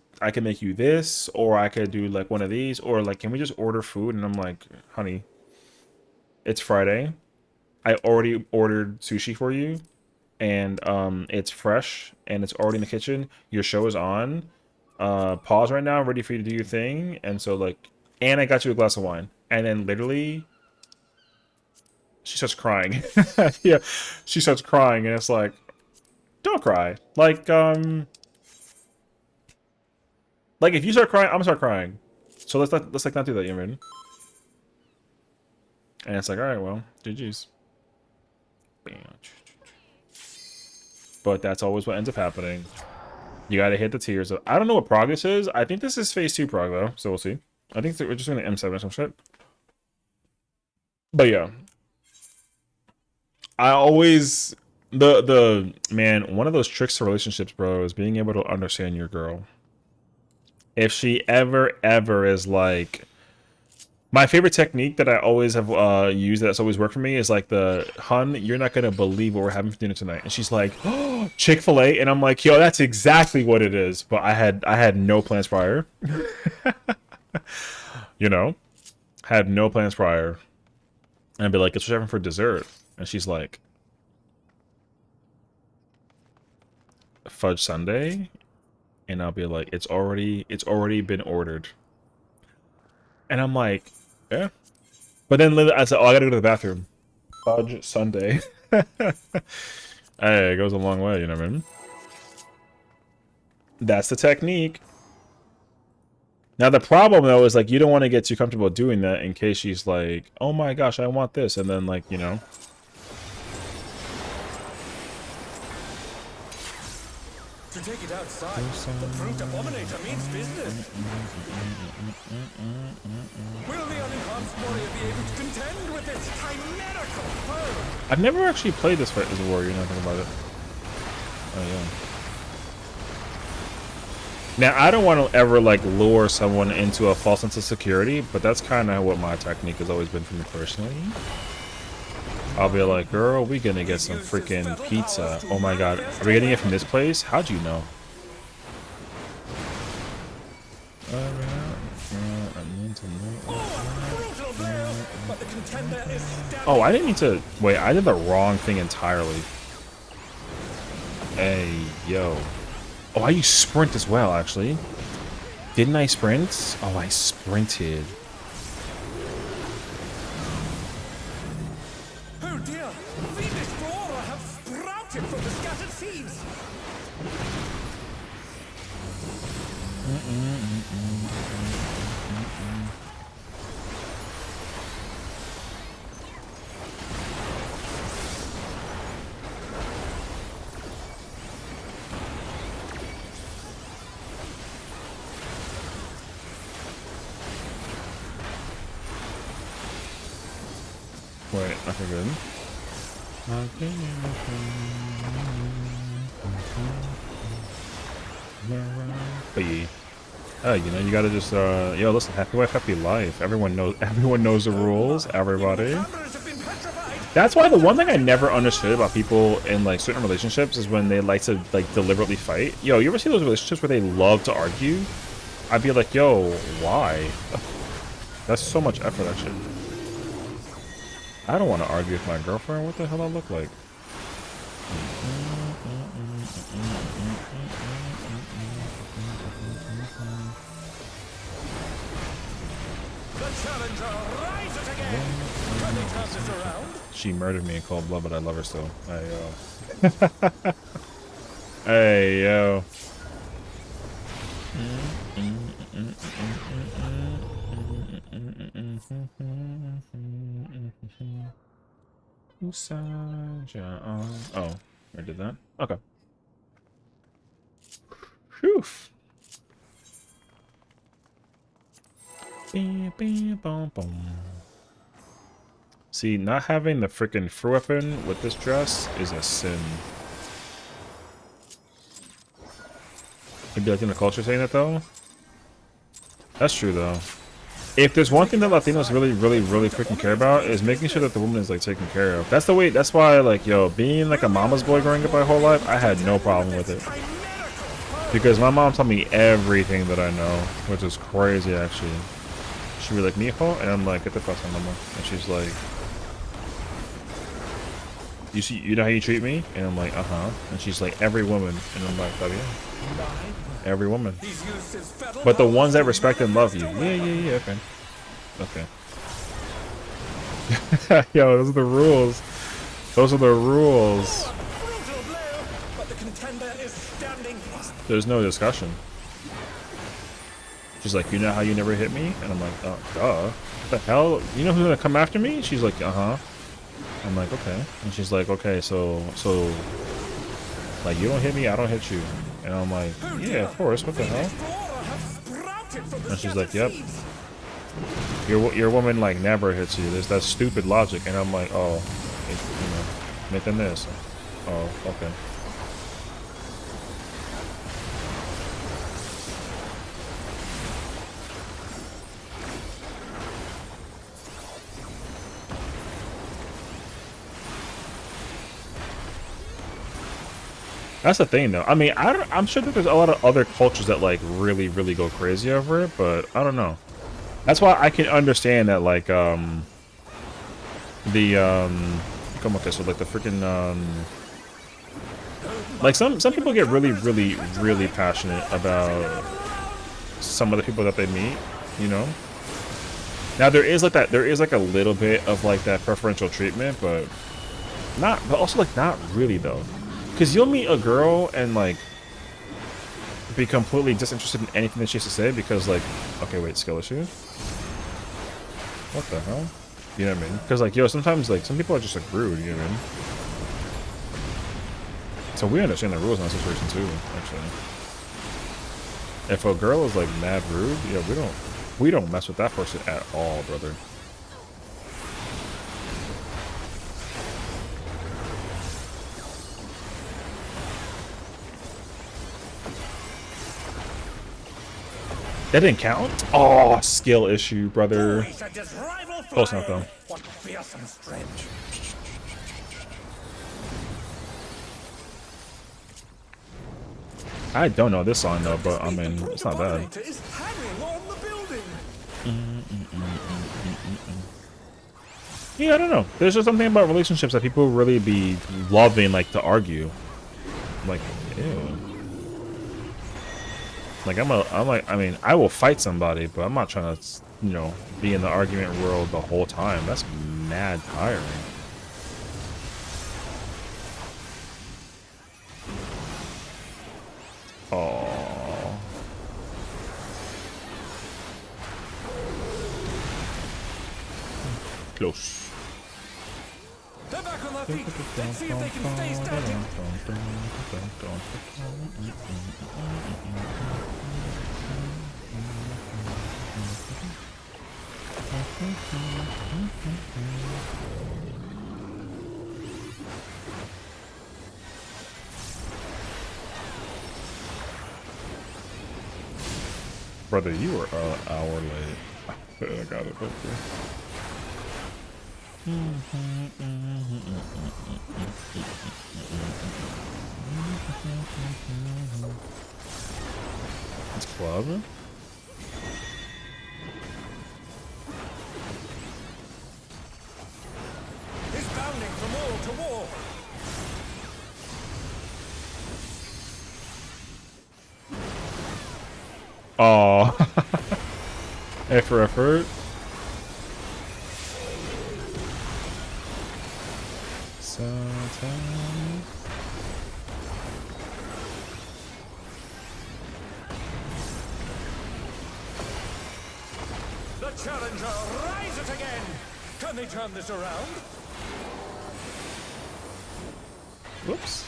this, or I could do like one of these, or like, can we just order food? And I'm like, honey, it's Friday. I already ordered sushi for you, and it's fresh and it's already in the kitchen. Your show is on. Pause right now, ready for you to do your thing. And so like, and I got you a glass of wine. And then literally, she starts crying. Yeah, she starts crying, and it's like, don't cry. Like if you start crying, I'm gonna start crying. So let's not do that, you know what I mean? And it's like, all right, well, GG's. But that's always what ends up happening. You gotta hit the tiers. I don't know what prog this is. I think this is phase 2 prog though, so we'll see. I think we're just gonna M7 or some shit. But yeah, I always the man. One of those tricks to relationships, bro, is being able to understand your girl. If she ever is like, my favorite technique that I always have used that's always worked for me is like the, hun, you're not gonna believe what we're having for dinner tonight, and she's like, oh, Chick-fil-A, and I'm like, yo, that's exactly what it is. But I had no plans prior. You know, had no plans prior, and I'd be like, it's what you're having for dessert, and she's like, fudge sundae, and I'll be like, it's already been ordered, and I'm like, yeah. But then I said, oh, I gotta go to the bathroom. Fudge sundae. Hey, it goes a long way, you know what I mean? That's the technique. Now the problem though is like, you don't want to get too comfortable doing that in case she's like, oh my gosh, I want this, and then like, you know. To take it outside, the brute abominator means business. Will the unenhanced warrior be able to contend with this chimerical foe? I've never actually played this fight as a warrior, nothing about it. Oh yeah. Now, I don't want to ever, like, lure someone into a false sense of security, but that's kind of what my technique has always been for me personally. I'll be like, girl, we gonna get some freaking pizza. Oh my god, are we getting it from this place? How'd you know? Oh, I didn't need to... Wait, I did the wrong thing entirely. Hey, yo. Oh, I used sprint as well, actually. Didn't I sprint? Oh, I sprinted. Oh dear! Venus flora have sprouted from the scattered seeds! Wait, okay, good. Hey. You know, you gotta just, yo, listen, happy wife, happy life. Everyone knows the rules, everybody. That's why the one thing I never understood about people in, like, certain relationships is when they like to, like, deliberately fight. Yo, you ever see those relationships where they love to argue? I'd be like, yo, why? That's so much effort, actually. I don't want to argue with my girlfriend. What the hell I look like? The challenger rises again! Can they turn this around? She murdered me in cold blood, but I love her still. Hey, yo. Hey, yo. Oh, I did that? Okay. Phew. See, not having the freaking FRU weapon with this dress is a sin. Maybe like in the culture saying that though? That's true though. If there's one thing that Latinos really freaking care about is making sure that the woman is like taken care of. That's the way, that's why like, yo, being like a mama's boy growing up my whole life, I had no problem with it. Because my mom taught me everything that I know, which is crazy actually. She'd be like, mijo, and I'm like, get the fuck on mama. And she's like, you know how you treat me? And I'm like, uh-huh. And she's like, every woman. And I'm like, oh yeah. Every woman. But the ones that respect and love you. Yeah, okay. Okay. Yo, those are the rules. Those are the rules. Brutal blow, but the contender is standing fast. There's no discussion. She's like, you know how you never hit me? And I'm like, oh, duh. What the hell? You know who's gonna come after me? She's like, uh-huh. I'm like, okay. And she's like, okay, so, like, you don't hit me, I don't hit you. And I'm like, yeah, of course, what the hell? And she's like, yep. Your woman, like, never hits you. There's that stupid logic. And I'm like, oh, you know, making this. Oh, okay. That's the thing, though. I mean, I'm sure that there's a lot of other cultures that like really go crazy over it, but I don't know. That's why I can understand that, like, come okay, so like the freaking like some people get really passionate about some of the people that they meet, you know. Now there is like a little bit of like that preferential treatment, but also like not really though. Because you'll meet a girl and, like, be completely disinterested in anything that she has to say because, like, okay, wait, skill issue? What the hell? You know what I mean? Because, like, yo, sometimes, like, some people are just, like, rude, you know what I mean? So we understand the rules in that situation, too, actually. If a girl is, like, mad rude, yeah, we don't mess with that person at all, brother. That didn't count? Oh, skill issue, brother. Close enough, though. What fearsome stench. I don't know this song, though, but I mean, it's not bad. Is hanging on the building. Yeah, I don't know. There's just something about relationships that people really be loving, like, to argue. Like, ew. Like, I mean, I will fight somebody, but I'm not trying to, you know, be in the argument world the whole time. That's mad tiring. Oh. Close. They're back on their feet. Let's see if they can stay standing. Brother, you were an hour late. I got it, okay. It's clever. He's bounding from wall to wall. Oh, effort. Sometimes. The challenger rises again. Can they turn this around? Whoops.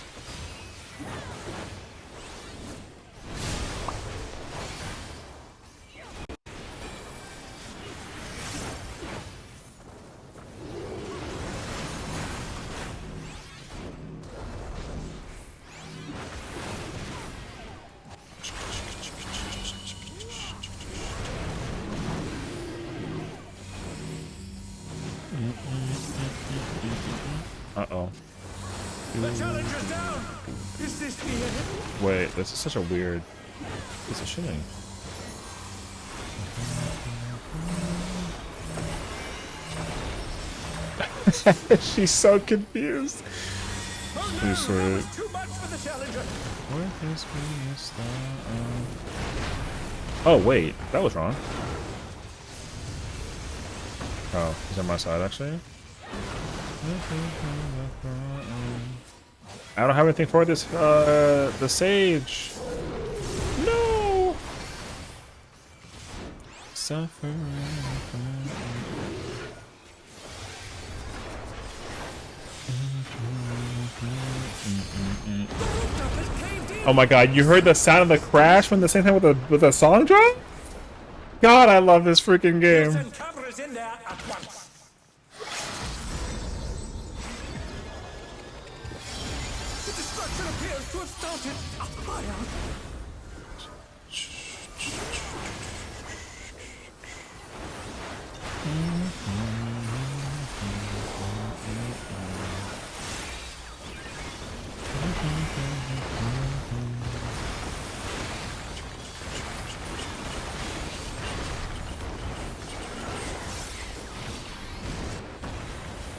Uh-oh. The challenger's down. Is this the end? Wait, this is such a weird piece of shitting. She's so confused. Oh, no, She's sort that of... was too much for the challenger. Oh, wait. That was wrong. Oh, he's on my side actually. I don't have anything for this. The sage. No. Suffer. Oh my god, you heard the sound of the crash when the same time with the song drop? God, I love this freaking game. Send cameras in there at once. The destruction appears to have started a fire.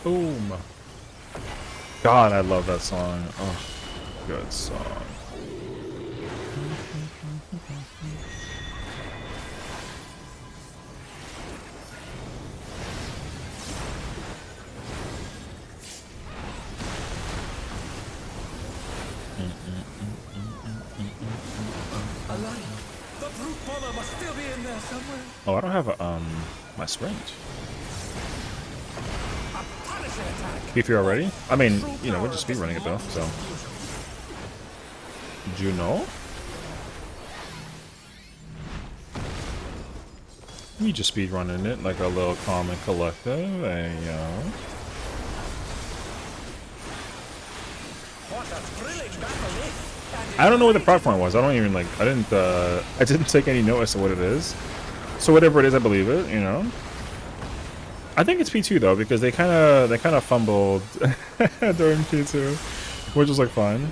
Boom. God, I love that song. Oh, good song. The brute bomber must still be in there somewhere. Oh, I don't have a, my sprint. A punishing attack. If you're already? I mean, you know, we're just speedrunning it though, so. Did you know? We just speedrunning it like a little calm and collective, yo. What a thrilling battle is. I don't know what the prop point was. I don't even like. I didn't take any notice of what it is. So whatever it is, I believe it. You know. I think it's P2 though because they kind of fumbled during P2, which was like fun.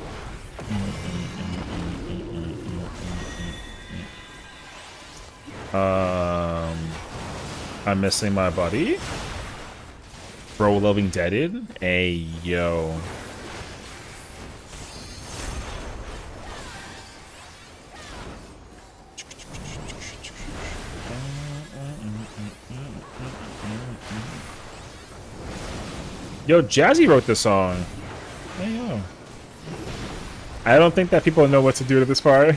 I'm missing my buddy. Bro, loving deaded. Hey yo. Yo, Jazzy wrote this song. Hey, yo. I don't think that people know what to do to this part.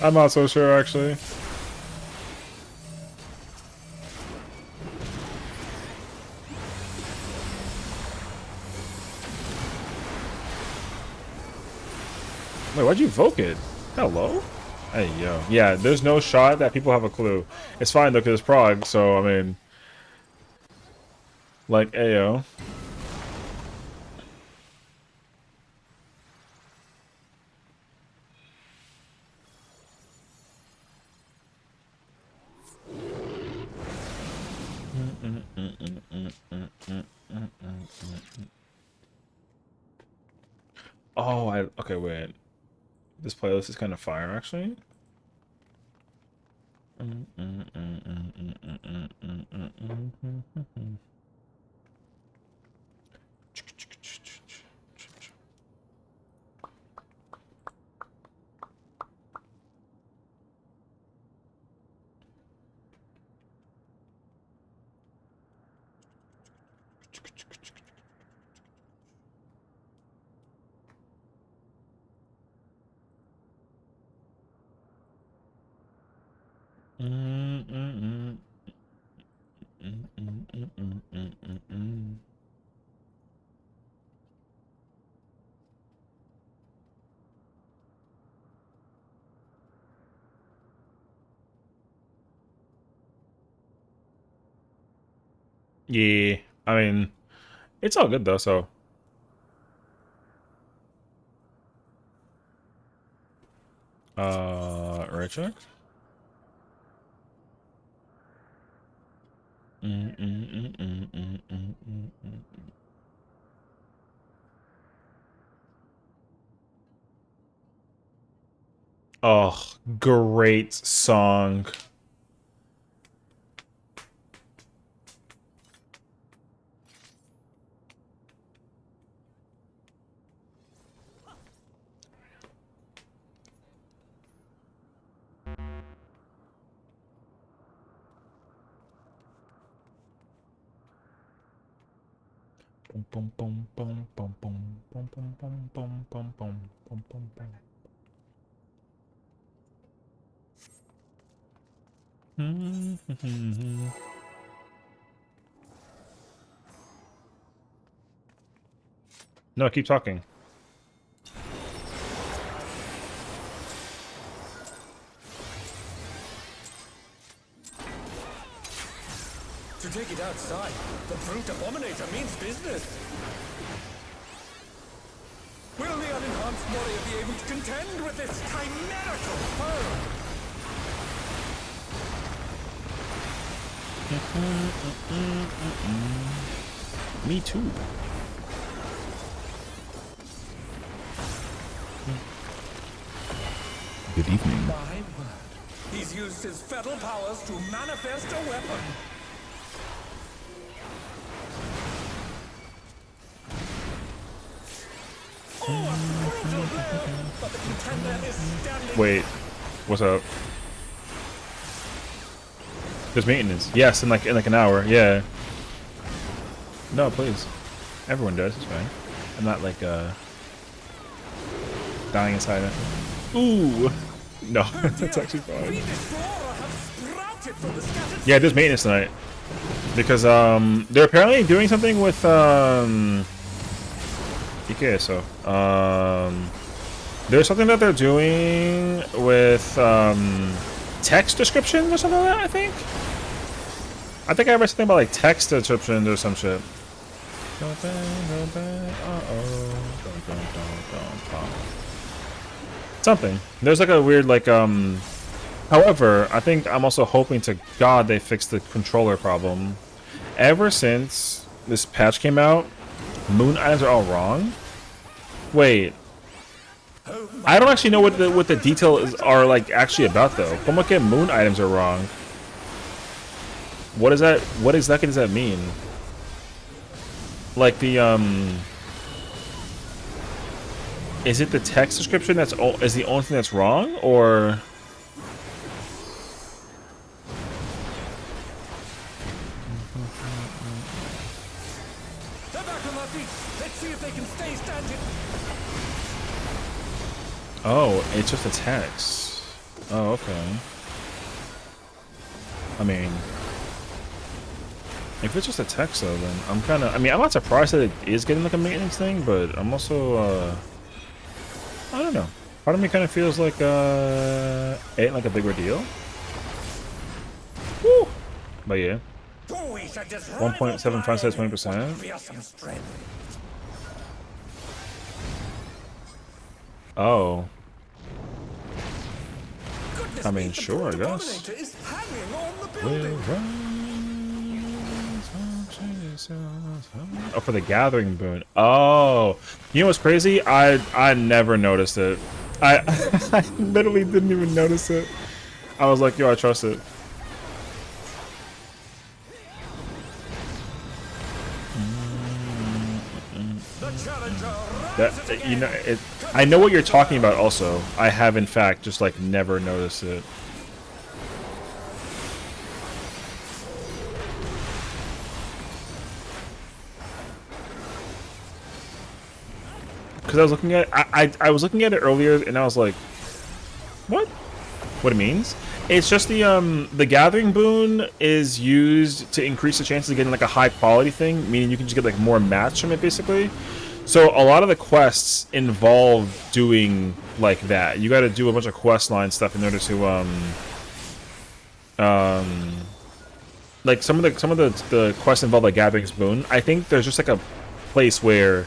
I'm not so sure, actually. Wait, why'd you evoke it? Hello? Hey, yo. Yeah, there's no shot that people have a clue. It's fine, though, because it's prog, so, I mean... Like, ayo. Oh, okay, wait. This playlist is kind of fire, actually. Yeah, I mean, it's all good though, so. Right check? Oh, great song. Boom, boom, boom, boom, boom, boom, boom, boom, boom, boom, boom, boom, boom, boom, boom. No, keep talking. To take it outside, the brute abominator means business. Will the unenhanced warrior be able to contend with this chimerical foe? Me too. Good evening. My word. He's used his feral powers to manifest a weapon. Oh, a brutal blow! But the contender is standing. Wait, what's up? There's maintenance. Yes, in like an hour. Yeah. No, please. Everyone does. It's fine. I'm not like dying inside it. Ooh. No, that's actually fine. Yeah, there's maintenance tonight because they're apparently doing something with Okay, so there's something that they're doing with text descriptions or something like that, I think I read something about like text descriptions or some shit. Something. There's like a weird like however, I think I'm also hoping to God they fix the controller problem. Ever since this patch came out, moon items are all wrong. Wait. I don't actually know what the details are like actually about though. Como que moon items are wrong? What is that? What exactly does that mean? Like the is it the text description that's is the only thing that's wrong, or? They're back on their feet. Let's see if they can stay standing. Oh, it's just a text. Oh, okay. I mean, if it's just a text though, then I'm kind of. I mean, I'm not surprised that it is getting like a maintenance thing, but I'm also. I don't know. Part of me kind of feels like it ain't like a bigger deal. Woo! But yeah. 1.75 says 20%. Oh. I mean, sure, I guess. Oh, for the gathering boon. Oh, you know what's crazy? I never noticed it. I I literally didn't even notice it. I was like, yo, I trust it. That you know, I know what you're talking about. Also, I have in fact just like never noticed it. Because I was looking at I was looking at it earlier and I was like, what it means? It's just the gathering boon is used to increase the chances of getting like a high quality thing, meaning you can just get like more mats from it basically. So a lot of the quests involve doing like that. You got to do a bunch of quest line stuff in order to like some of the quests involve like gathering boon. I think there's just like a place where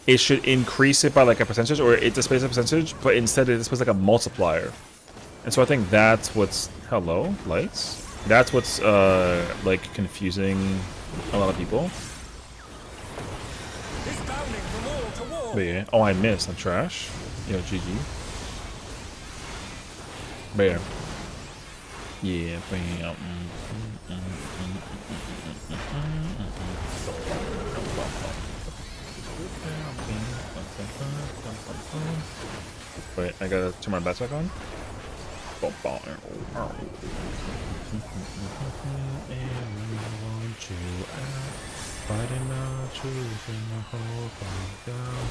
it should increase it by like a percentage, or it displays a percentage, but instead it displays like a multiplier. And so I think that's what's hello lights. That's what's like confusing a lot of people. But yeah. Oh, I missed. I'm trash. Yo, GG. But yeah. Yeah. Wait, I gotta turn my bats back on. Fighting our truth in the hope of doubt.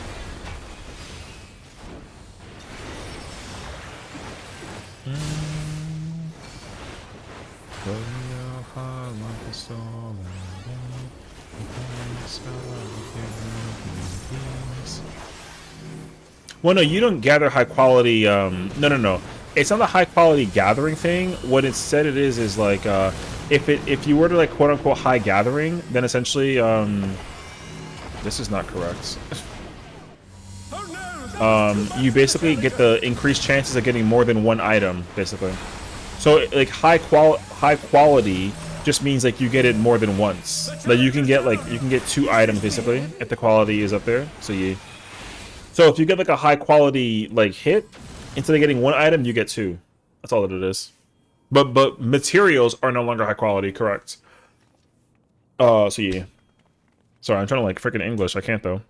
Floating your heart like a soul well, no, you don't gather high quality. No. It's not a high quality gathering thing. What instead it is like if you were to like quote unquote high gathering, then essentially this is not correct. You basically get the increased chances of getting more than one item, basically. So like high quality just means like you get it more than once. Like you can get 2 items basically if the quality is up there. So yeah. So if you get like a high quality like hit, instead of getting 1 item, you get 2. That's all that it is. But materials are no longer high quality, correct? So yeah. Sorry, I'm trying to like freaking English. I can't though.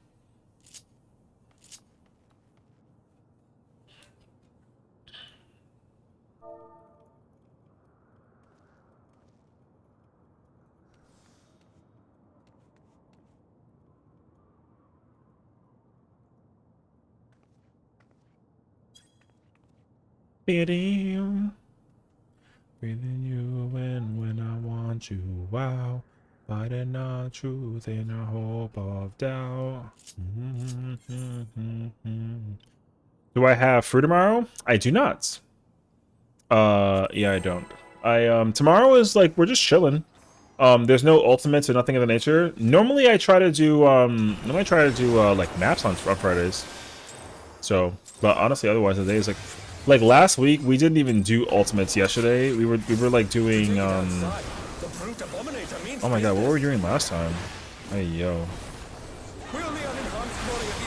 Breathing you in when I want you, wow. Fighting our truth in a hope of doubt. Do I have fruit tomorrow? I do not. Yeah, I don't. Tomorrow is like, we're just chilling. There's no ultimates or nothing of the nature. Normally I try to do, like maps on Fridays. So, but honestly, otherwise the day is like last week we didn't even do ultimates yesterday. We were like doing oh my god, what were we doing last time? Hey yo.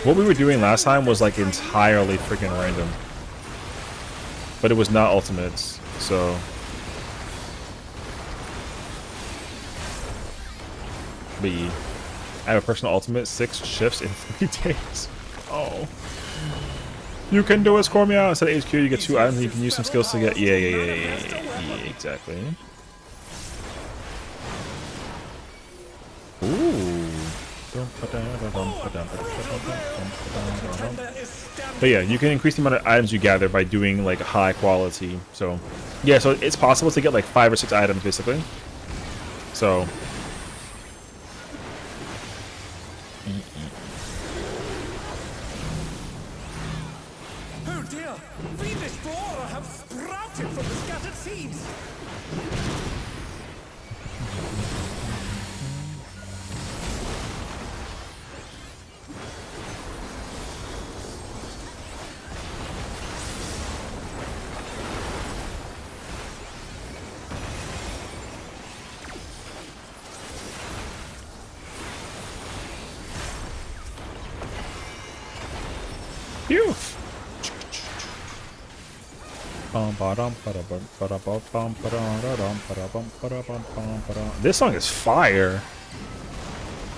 What we were doing last time was like entirely freaking random. But it was not ultimates, so but yeah. I have a personal ultimate, 6 shifts in 3 days. Oh. You can do it, Scormia. Instead of HQ, you get 2 items and you can use some skills to get... Yeah, exactly. Ooh. But yeah, you can increase the amount of items you gather by doing like high quality. So, yeah, so it's possible to get like 5 or 6 items, basically. So... Phew. This song is fire.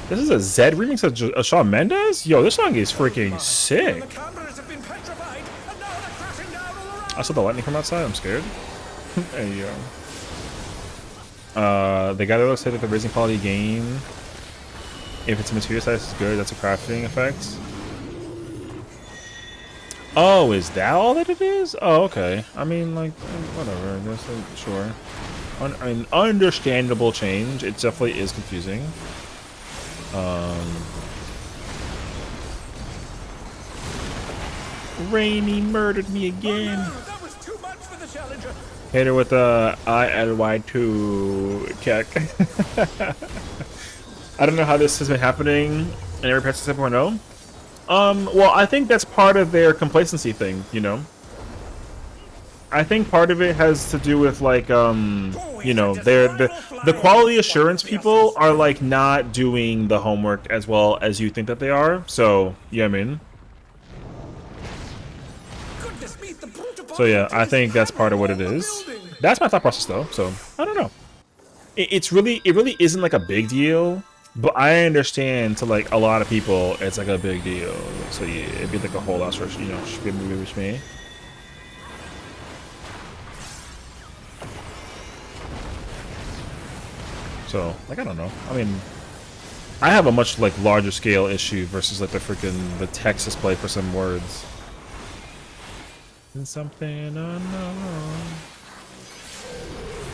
This is a Zed remix of Shawn Mendes? Yo, this song is freaking sick. I saw the lightning come outside. I'm scared. Hey, yo. The guy that looks like the raising quality game. If it's a material size is good, that's a crafting effect. Oh, is that all that it is? Oh, okay. I mean, like, whatever. I guess, like, sure. I mean, understandable change. It definitely is confusing. Rainy murdered me again. Oh, no, that was too much for the challenger. Hit her with the ILY2 check. I don't know how this has been happening in every patch 7.0. Well, I think that's part of their complacency thing, you know? I think part of it has to do with, like, you know, the quality assurance people are, like, not doing the homework as well as you think that they are. So, you know what I mean? So, yeah, I think that's part of what it is. That's my thought process, though, so, I don't know. It really isn't, like, a big deal. But I understand to like a lot of people, it's like a big deal. So yeah, it'd be like a whole lot of, you know, good movie with me. So like I don't know. I mean, I have a much like larger scale issue versus like the text display for some words. And something unknown.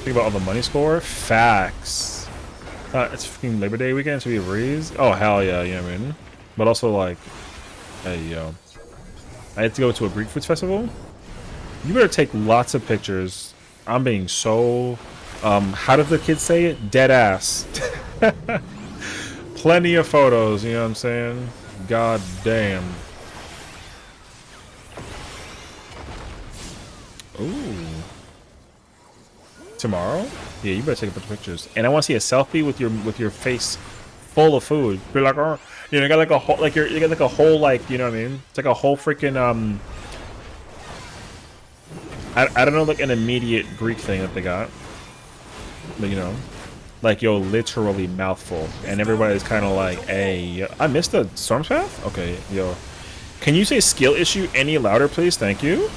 Think about all the money score. Facts. It's freaking Labor Day weekend, so we have raise. Oh hell yeah, you know what I mean. But also like, hey yo, I had to go to a Greek foods festival. You better take lots of pictures. I'm being so, how did the kids say it? Dead ass. Plenty of photos, you know what I'm saying? God damn. Ooh. Tomorrow? Yeah, you better take a bunch of pictures. And I want to see a selfie with your face full of food. Be like, oh, you know, you got like a whole, like you got like a whole, like, you know what I mean? It's like a whole freaking I don't know, like an immediate Greek thing that they got, but you know, like yo, literally mouthful, and everybody's kind of like, hey, I missed the storm path. Okay, yo, can you say skill issue any louder, please? Thank you.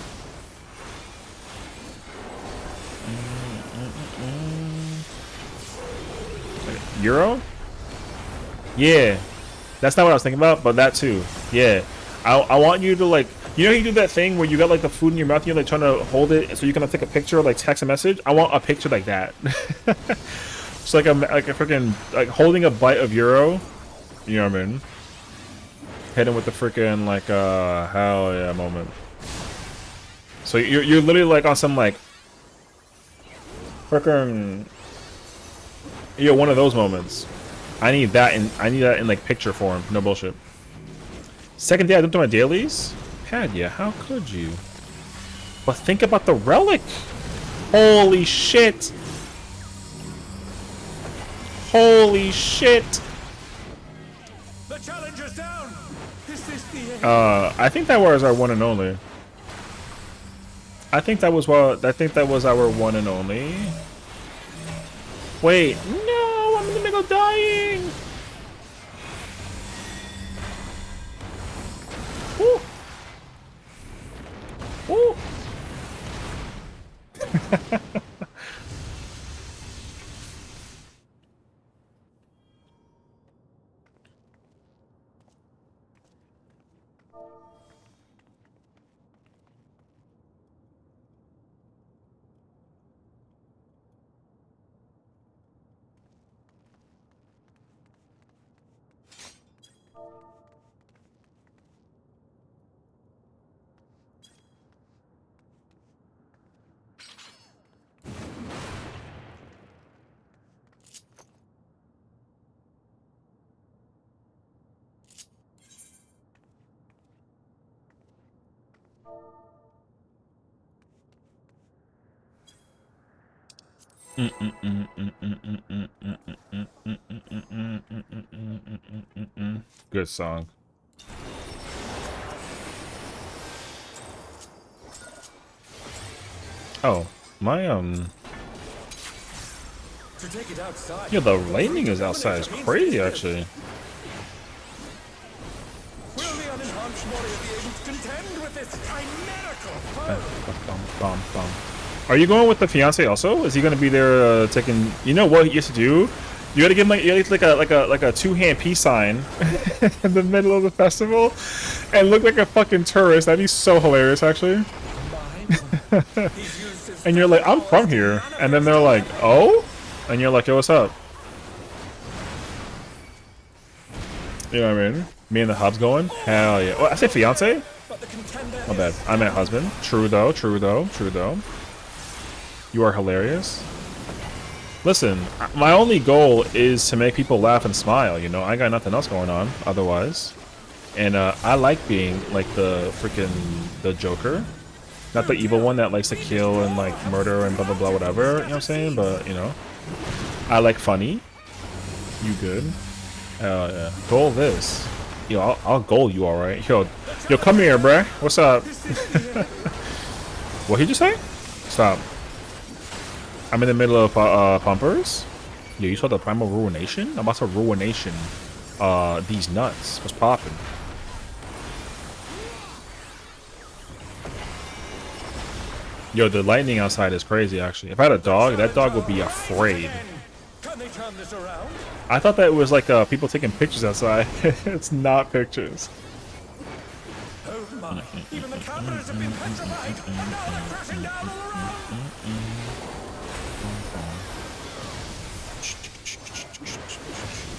Euro? Yeah, that's not what I was thinking about, but that too. Yeah, I want you to like, you know, you do that thing where you got like the food in your mouth, and you're like trying to hold it so you can like, take a picture or like text a message. I want a picture like that. It's like a freaking like holding a bite of Euro. You know what I mean? Hitting with the freaking like hell yeah moment. So you're literally like on some like freaking, you know, one of those moments. I need that in like picture form. No bullshit. Second day I dumped on my dailies. Padya, how could you? But think about the relic. Holy shit. Holy shit. The challenger's down. Is this the end? I think that was our one and only. I think that was our one and only. Wait, no, I'm in the middle of dying. Woo. Woo. Good song. Oh, my To take it outside. yeah, the lightning is outside is crazy actually. Will the unenhanced warrior be able to contend with this chimerical foe? Are you going with the fiance also? Is he gonna be there taking? You know what he used to do? You gotta give him like a two-hand peace sign in the middle of the festival, and look like a fucking tourist. That'd be so hilarious, actually. And you're like, I'm from here, and then they're like, oh, and you're like, yo, what's up? You know what I mean? Me and the hub's going. Hell yeah. Oh, I said fiance. My bad. I meant husband. True though. True though. True though. You are hilarious. Listen, my only goal is to make people laugh and smile, you know? I got nothing else going on otherwise. And I like being like the Joker. Not the evil one that likes to kill and like murder and blah blah blah whatever, you know what I'm saying? But, you know, I like funny. You good? Yeah. Goal this. Yo, I'll goal you alright. Yo, come here, bruh. What's up? What he just say? Stop. I'm in the middle of pumpers. Yo, you saw the primal ruination? I'm about to ruination these nuts. What's poppin'? Yo, the lightning outside is crazy actually. If I had a dog, that dog would be afraid. Can they turn this around? I thought that was like people taking pictures outside. It's not pictures. Oh my! Even the cameras have been petrified, and now they're crashing down all around.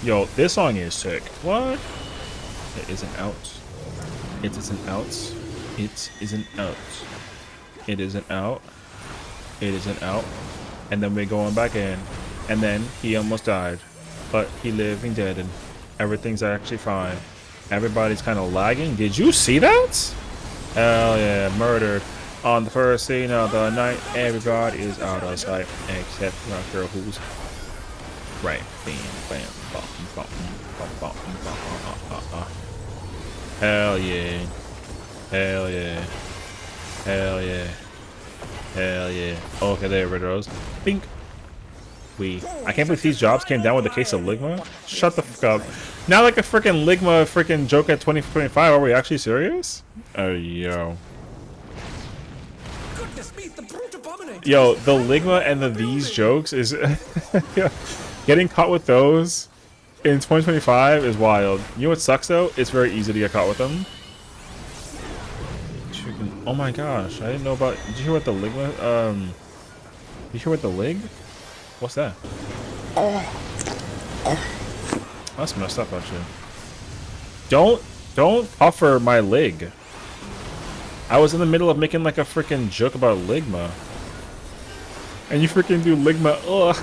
Yo, this song is sick. What? It isn't out. It isn't out. It isn't out. It isn't out. It isn't out. And then we're going back in. And then he almost died. But he living dead and everything's actually fine. Everybody's kind of lagging. Did you see that? Hell yeah, murdered. On the first scene of the night, everybody is out of sight. Except my girl who's right. Bam, bam, bum, bum, bum, bum, bum, Hell yeah. Hell yeah. Hell yeah. Hell yeah. Okay, there it goes. Bink. I can't believe these jobs came down with a case of Ligma. Shut the fuck up. Now like a freaking Ligma freaking joke at 2025. Are we actually serious? Oh, yo. Yo, the Ligma and the these jokes is getting caught with those in 2025 is wild. You know what sucks though? It's very easy to get caught with them. Oh my gosh, I didn't know about. Did you hear what the Ligma? Did you hear what the Lig? What's that? That's messed up actually. Don't offer my Lig. I was in the middle of making like a freaking joke about Ligma. And you freaking do Ligma. Ugh.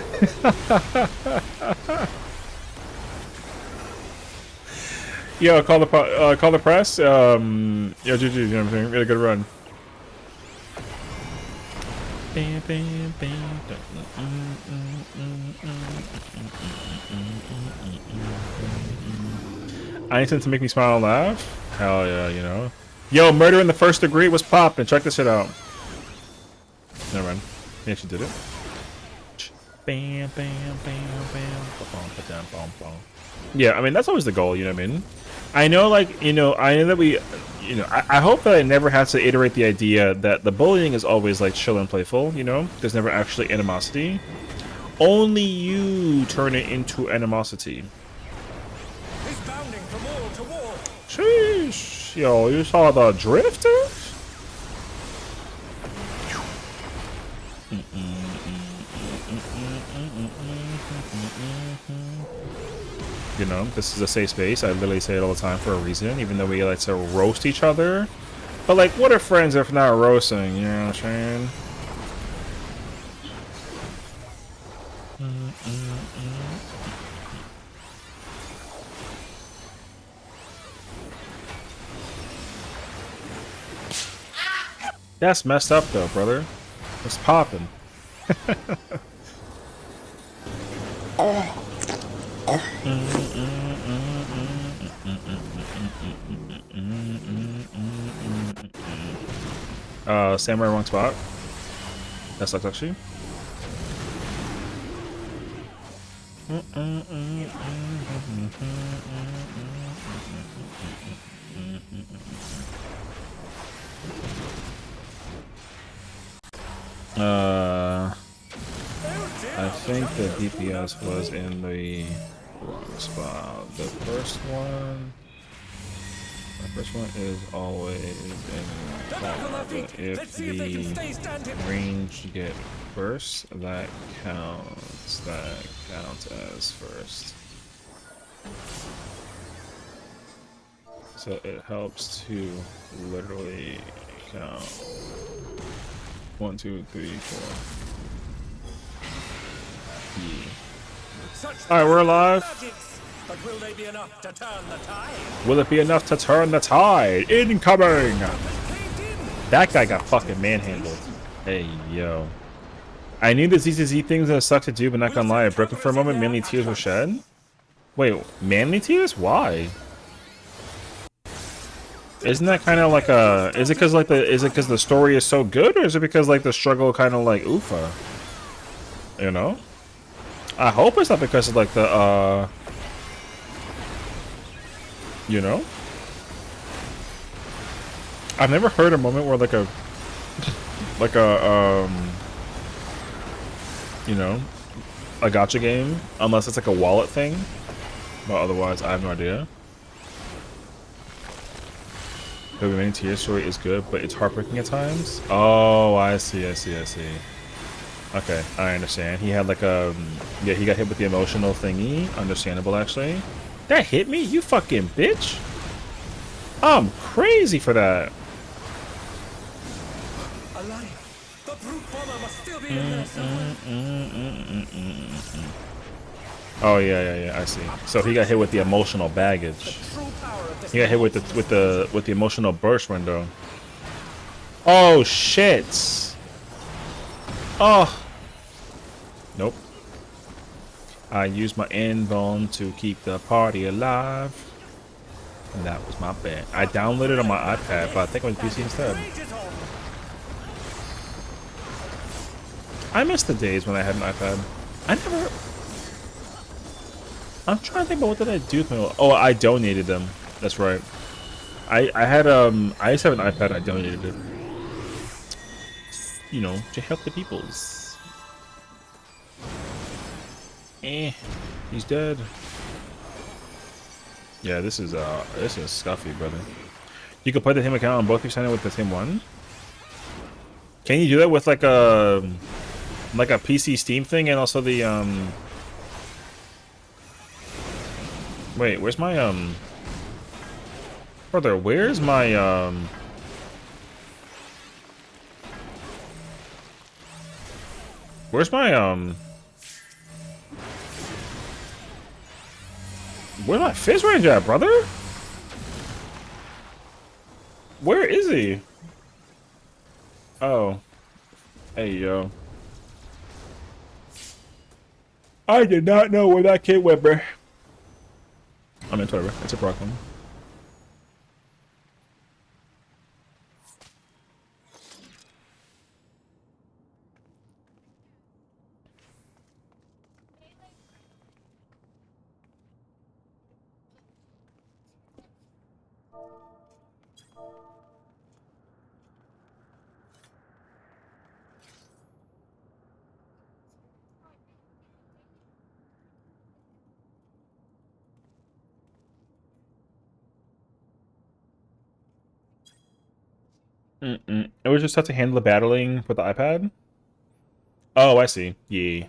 Yo, call the press. Yo, GG, you know what I'm saying? Really good run. Anything to make me smile and laugh? Hell yeah, you know. Yo, Murder in the First Degree was popping. Check this shit out. Never mind. He actually did it. Bam, bam, bam, bam. Yeah, I mean, that's always the goal, you know what I mean? I know, like, you know, I know that we, you know, I hope that I never have to iterate the idea that the bullying is always, like, chill and playful, you know? There's never actually animosity. Only you turn it into animosity. He's bounding from wall to wall. Sheesh. Yo, you saw the drifter? You know, this is a safe space. I literally say it all the time for a reason, even though we like to roast each other. But like, what are friends if not roasting? You know what I'm saying? That's messed up though, brother. It's popping. Samurai wrong spot. That sucks actually. I think the DPS was in the wrong spot. The first one is always in combat, but if the range get first, that counts as first. So it helps to literally count 1, 2, 3, 4. Alright, we're alive. But will they be enough to turn the tide? Will it be enough to turn the tide? Incoming! That guy got fucking manhandled. Hey, yo. I knew the ZZZ thing was gonna suck to do, but not gonna lie, I broke it for a moment. Manly tears were shed? Wait, manly tears? Why? Isn't that kind of like a... Is it because the story is so good, or is it because like the struggle kind of like oofa? You know? I hope it's not because of like the you know? I've never heard a moment where like a you know, a gacha game, unless it's like a wallet thing. But otherwise, I have no idea. The remaining tier story is good, but it's heartbreaking at times. Oh, I see. Okay, I understand. He had like a... Yeah, he got hit with the emotional thingy. Understandable, actually. That hit me? You fucking bitch! I'm crazy for that. Alive. The brute bomber must still be in there somewhere. Oh yeah, I see. So he got hit with the emotional baggage. True power of this He got hit with the emotional burst window. Oh shit! Oh. Nope. I used my invuln to keep the party alive. And that was my bad. I downloaded it on my iPad, but I think on PC instead. I miss the days when I had an iPad. I'm trying to think about what did I do with my... Oh, I donated them. That's right. I used to have an iPad, I donated it. You know, to help the peoples. He's dead. Yeah, this is scuffy, brother. You can play the same account on both. You sign in with the same one. Can you do that with like a PC Steam thing and also the Wait, where's my brother? Where's my Where's my Fizz Range at, brother? Where is he? Oh. Hey, yo. I did not know where that kid went, bro. I mean, whatever. It's a problem. It was just tough to handle the battling with the iPad. Oh, I see. Yeah.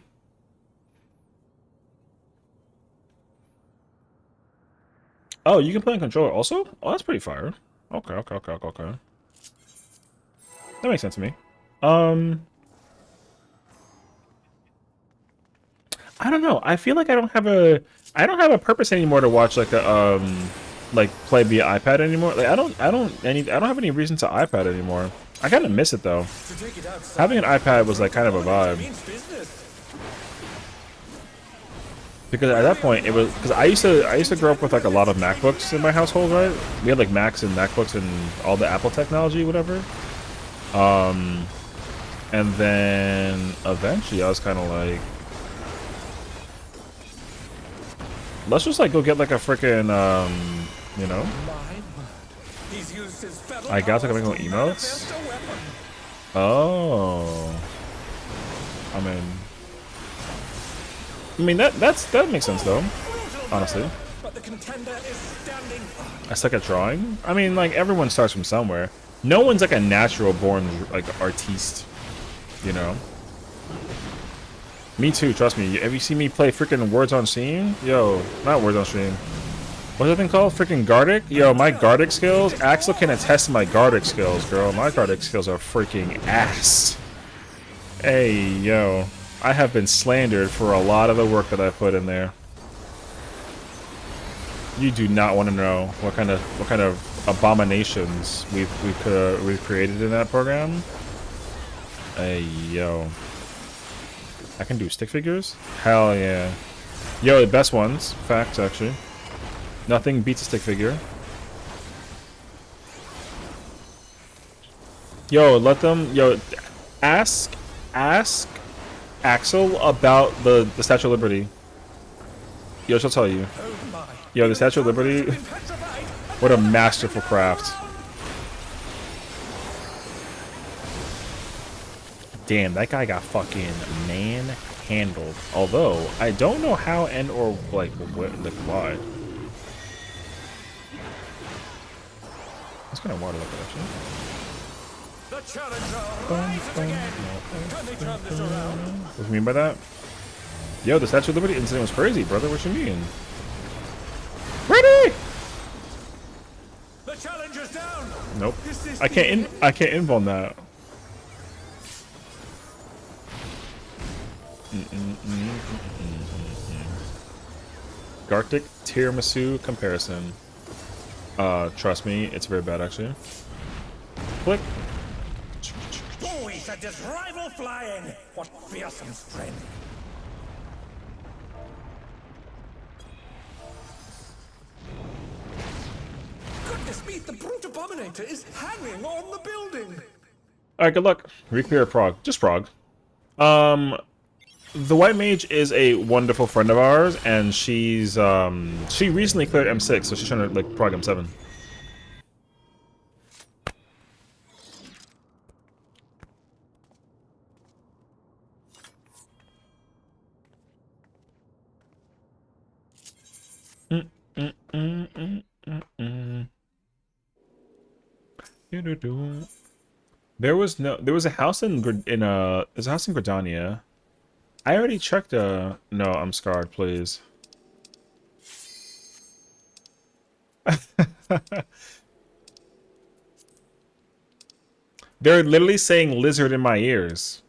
Oh, you can play on controller also? Oh, that's pretty fire. Okay. That makes sense to me. I don't know. I feel like I don't have a purpose anymore to watch like a like play via iPad anymore. Like I don't have any reason to iPad anymore. I kind of miss it though. Having an iPad was like kind of a vibe. Because at that point it was because I used to grow up with like a lot of MacBooks in my household, right? We had like Macs and MacBooks and all the Apple technology, whatever. And then eventually I was kind of like, let's just like go get like a freaking you know. I got to make emotes. Oh, I mean that makes sense though, honestly. I suck at drawing. I mean, like everyone starts from somewhere. No one's like a natural born like artiste, you know. Me too, trust me. Have you seen me play freaking Words on Stream? Yo, not Words on Stream. What's that thing called? Freaking Gardic? Yo, my Gardic skills? Axel can attest to my Gardic skills, girl. My Gardic skills are freaking ass. Hey, yo. I have been slandered for a lot of the work that I put in there. You do not want to know what kind of abominations we've created in that program. Hey, yo. I can do stick figures? Hell yeah. Yo, the best ones. Facts, actually. Nothing beats a stick figure. Yo, let them... Yo, ask Axel about the Statue of Liberty. Yo, she'll tell you. Yo, the Statue of Liberty... What a masterful craft. Damn, that guy got fucking man handled. Although I don't know how and or like why. That's kind of water like that actually. The challenger rises again. Can they turn this around? What do you mean by that? Yo, the Statue of Liberty incident was crazy, brother. What you mean? Ready? The challenger's down. Nope. I can't inv on that. Gartic tiramisu comparison. Trust me, it's very bad actually. Click. Boys at this rival flying. What fearsome strength. Goodness me, the brute abominator is hanging on the building. Alright, good luck. Reclear Prague. Just Prague. The White Mage is a wonderful friend of ours, and she's she recently cleared M6, so she's trying to like Prague M7. There was a house there's a house in Gridania. I already checked no, I'm scarred, please. They're literally saying lizard in my ears.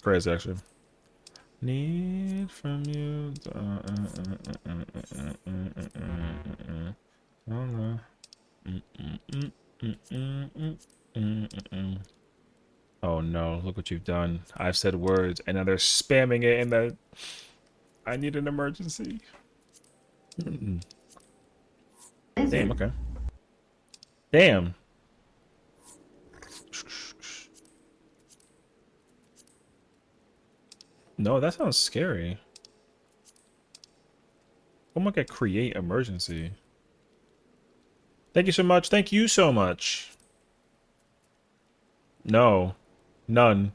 Crazy actually. Need from you. Oh no, look what you've done. I've said words and now they're spamming it in the I need an emergency. Damn, okay. Damn. No, that sounds scary. Oh my god, create emergency. Thank you so much. Thank you so much. No. None.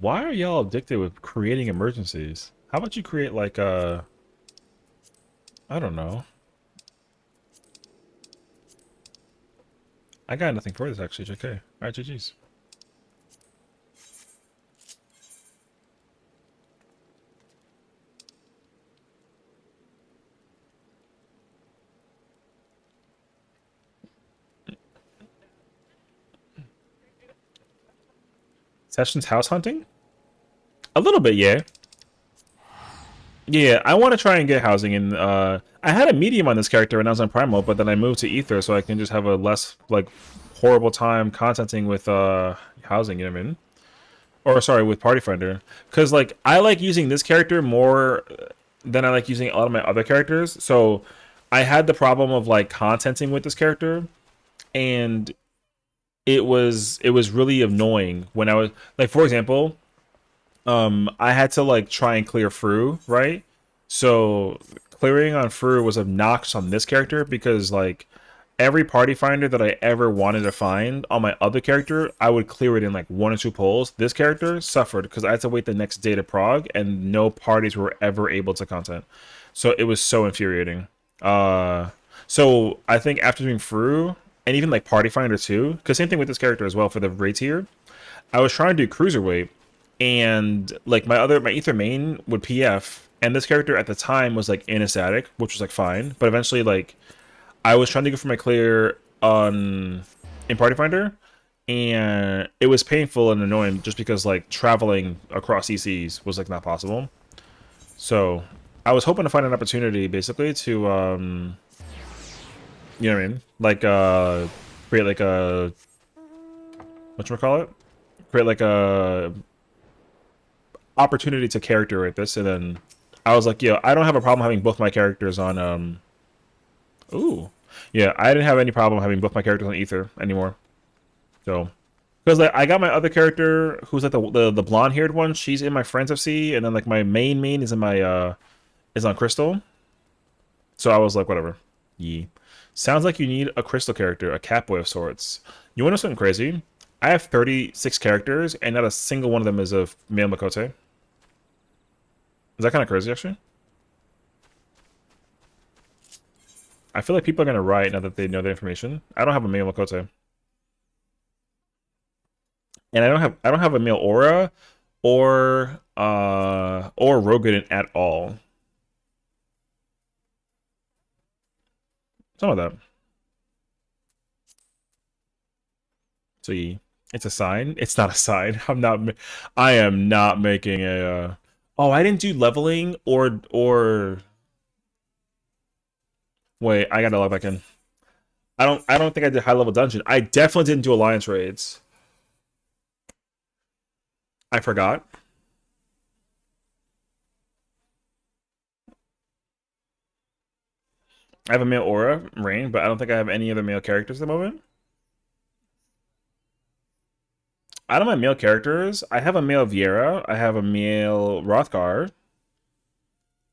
Why are y'all addicted with creating emergencies? How about you create like a... I don't know. I got nothing for this actually, JK. Alright, GG's. Sessions house hunting? A little bit, yeah. Yeah, I want to try and get housing in. I had a medium on this character when I was on Primal, but then I moved to Ether so I can just have a less like horrible time contenting with housing, you know what I mean? Or sorry, with Party Finder. Cause like I like using this character more than I like using a lot of my other characters. So I had the problem of like contenting with this character, and it was really annoying when I was like, for example, I had to like try and clear FRU, right? So clearing on FRU was obnoxious on this character because like every party finder that I ever wanted to find on my other character, I would clear it in like 1 or 2 pulls. This character suffered because I had to wait the next day to prog and no parties were ever able to content. So it was so infuriating. So I think after doing FRU and even like Party Finder too, because same thing with this character as well for the raid tier, I was trying to do cruiserweight, and like my Ether main would PF, and this character at the time was like in a static, which was like fine, but eventually like I was trying to go for my clear in Party Finder, and it was painful and annoying just because like traveling across ECs was like not possible. So I was hoping to find an opportunity basically to you know what I mean? Like, create like a... whatchamacallit? Create like a... opportunity to character rate this, and then I was like, yo, I don't have a problem having both my characters on, ooh. Yeah, I didn't have any problem having both my characters on Ether anymore. So... because like, I got my other character, who's like the blonde-haired one, she's in my Friends FC, and then like my main is in my, is on Crystal. So I was like, whatever. Yeah. Sounds like you need a crystal character, a Catboy of sorts. You want to know something crazy? I have 36 characters, and not a single one of them is a male Makote. Is that kind of crazy, actually? I feel like people are gonna riot now that they know the information. I don't have a male Makote, and I don't have a male Aura or Rogan at all. Some of that. So yeah, it's a sign. It's not a sign. I am not making a. Oh, I didn't do leveling or. Wait, I gotta log back in. I don't think I did high level dungeon. I definitely didn't do alliance raids. I forgot. I have a male Aura, Rain, but I don't think I have any other male characters at the moment. Out of my male characters, I have a male Viera, I have a male Rothgar,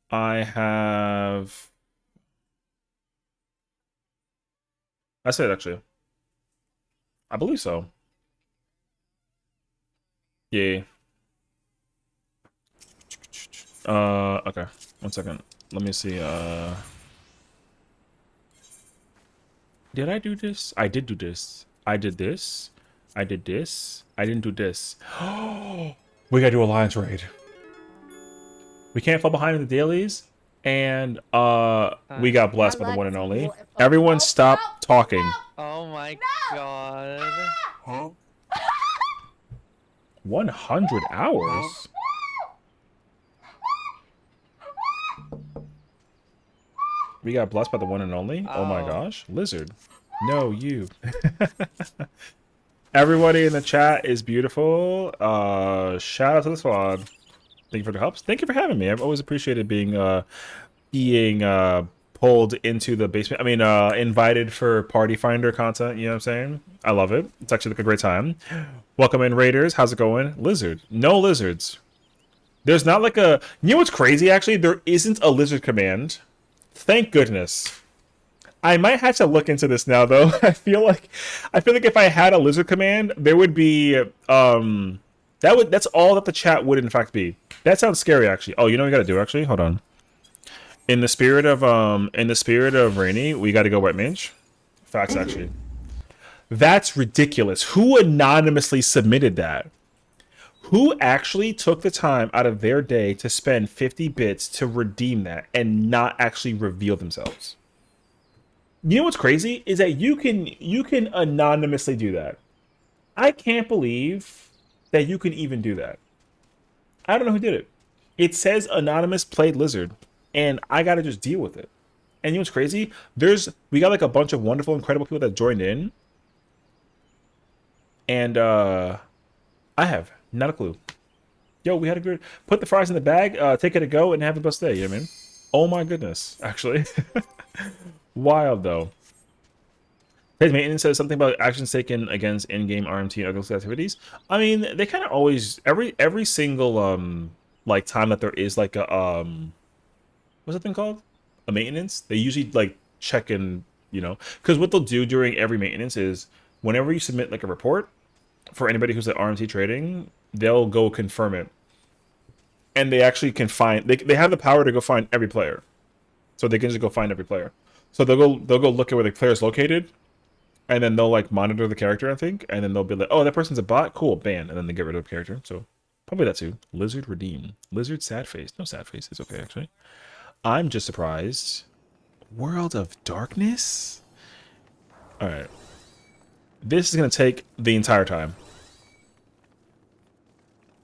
I have... That's it, actually. I believe so. Yeah. Okay. 1 second. Let me see, Did I do this? I did do this. I did this. I did this. I didn't do this. Oh, we gotta do alliance raid. We can't fall behind in the dailies. And we got blessed by the one and only. Everyone stop talking. Oh my god. Huh? 100 hours? We got blessed by the one and only? Oh my gosh. Lizard. No, you. Everybody in the chat is beautiful. Shout out to the squad. Thank you for the helps. Thank you for having me. I've always appreciated being pulled into the basement. I mean, invited for party finder content. You know what I'm saying? I love it. It's actually like a great time. Welcome in, Raiders. How's it going? Lizard. No lizards. There's not like a... You know what's crazy, actually? There isn't a lizard command. Thank goodness. I might have to look into this now, though. I feel like if I had a lizard command, there would be that's all that the chat would in fact be. That sounds scary, actually. Oh, you know what we gotta do, actually? Hold on. In the spirit of Rainy, we gotta go Wet Mage. Facts, actually. That's ridiculous. Who anonymously submitted that? Who actually took the time out of their day to spend 50 bits to redeem that and not actually reveal themselves? You know what's crazy is that you can anonymously do that. I can't believe that you can even do that. I don't know who did it. It says anonymous played lizard, and I gotta just deal with it. And you know what's crazy? We got like a bunch of wonderful, incredible people that joined in, and I have not a clue. Yo, we had a good... Put the fries in the bag, take it to go, and have the best day, you know what I mean? Oh my goodness, actually. Wild, though. Page maintenance says something about actions taken against in-game RMT and other activities. I mean, they kind of always... Every single, like, time that there is, like, a, what's that thing called? A maintenance? They usually, like, check in, you know? Because what they'll do during every maintenance is, whenever you submit, like, a report, for anybody who's at RMT trading, they'll go confirm it. And they actually can find... They have the power to go find every player. So they can just go find every player. So they'll go look at where the player's located, and then they'll like monitor the character, I think, and then they'll be like, oh, that person's a bot, cool, ban, and then they get rid of the character. So probably that too. Lizard redeem. Lizard sad face. No sad face. It's okay actually. I'm just surprised. World of Darkness. All right. This is gonna take the entire time.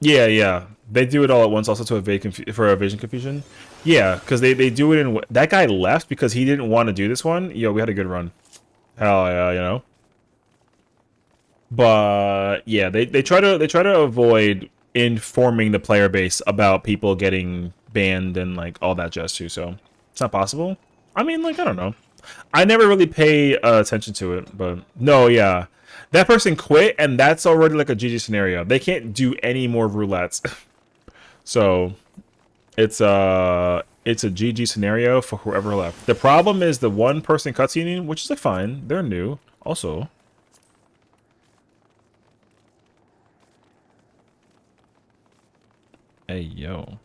Yeah. They do it all at once, also to evade for evasion confusion. Yeah, because they do it in... That guy left because he didn't want to do this one. Yo, we had a good run. Hell yeah, you know? But, yeah, they try to avoid informing the player base about people getting banned and, like, all that jazz, too, so... It's not possible. I mean, like, I don't know. I never really pay attention to it, but... No, yeah. That person quit, and that's already, like, a GG scenario. They can't do any more roulettes. So... It's it's a GG scenario for whoever left. The problem is the one person cutscening, which is like fine. They're new. Also. Hey, yo.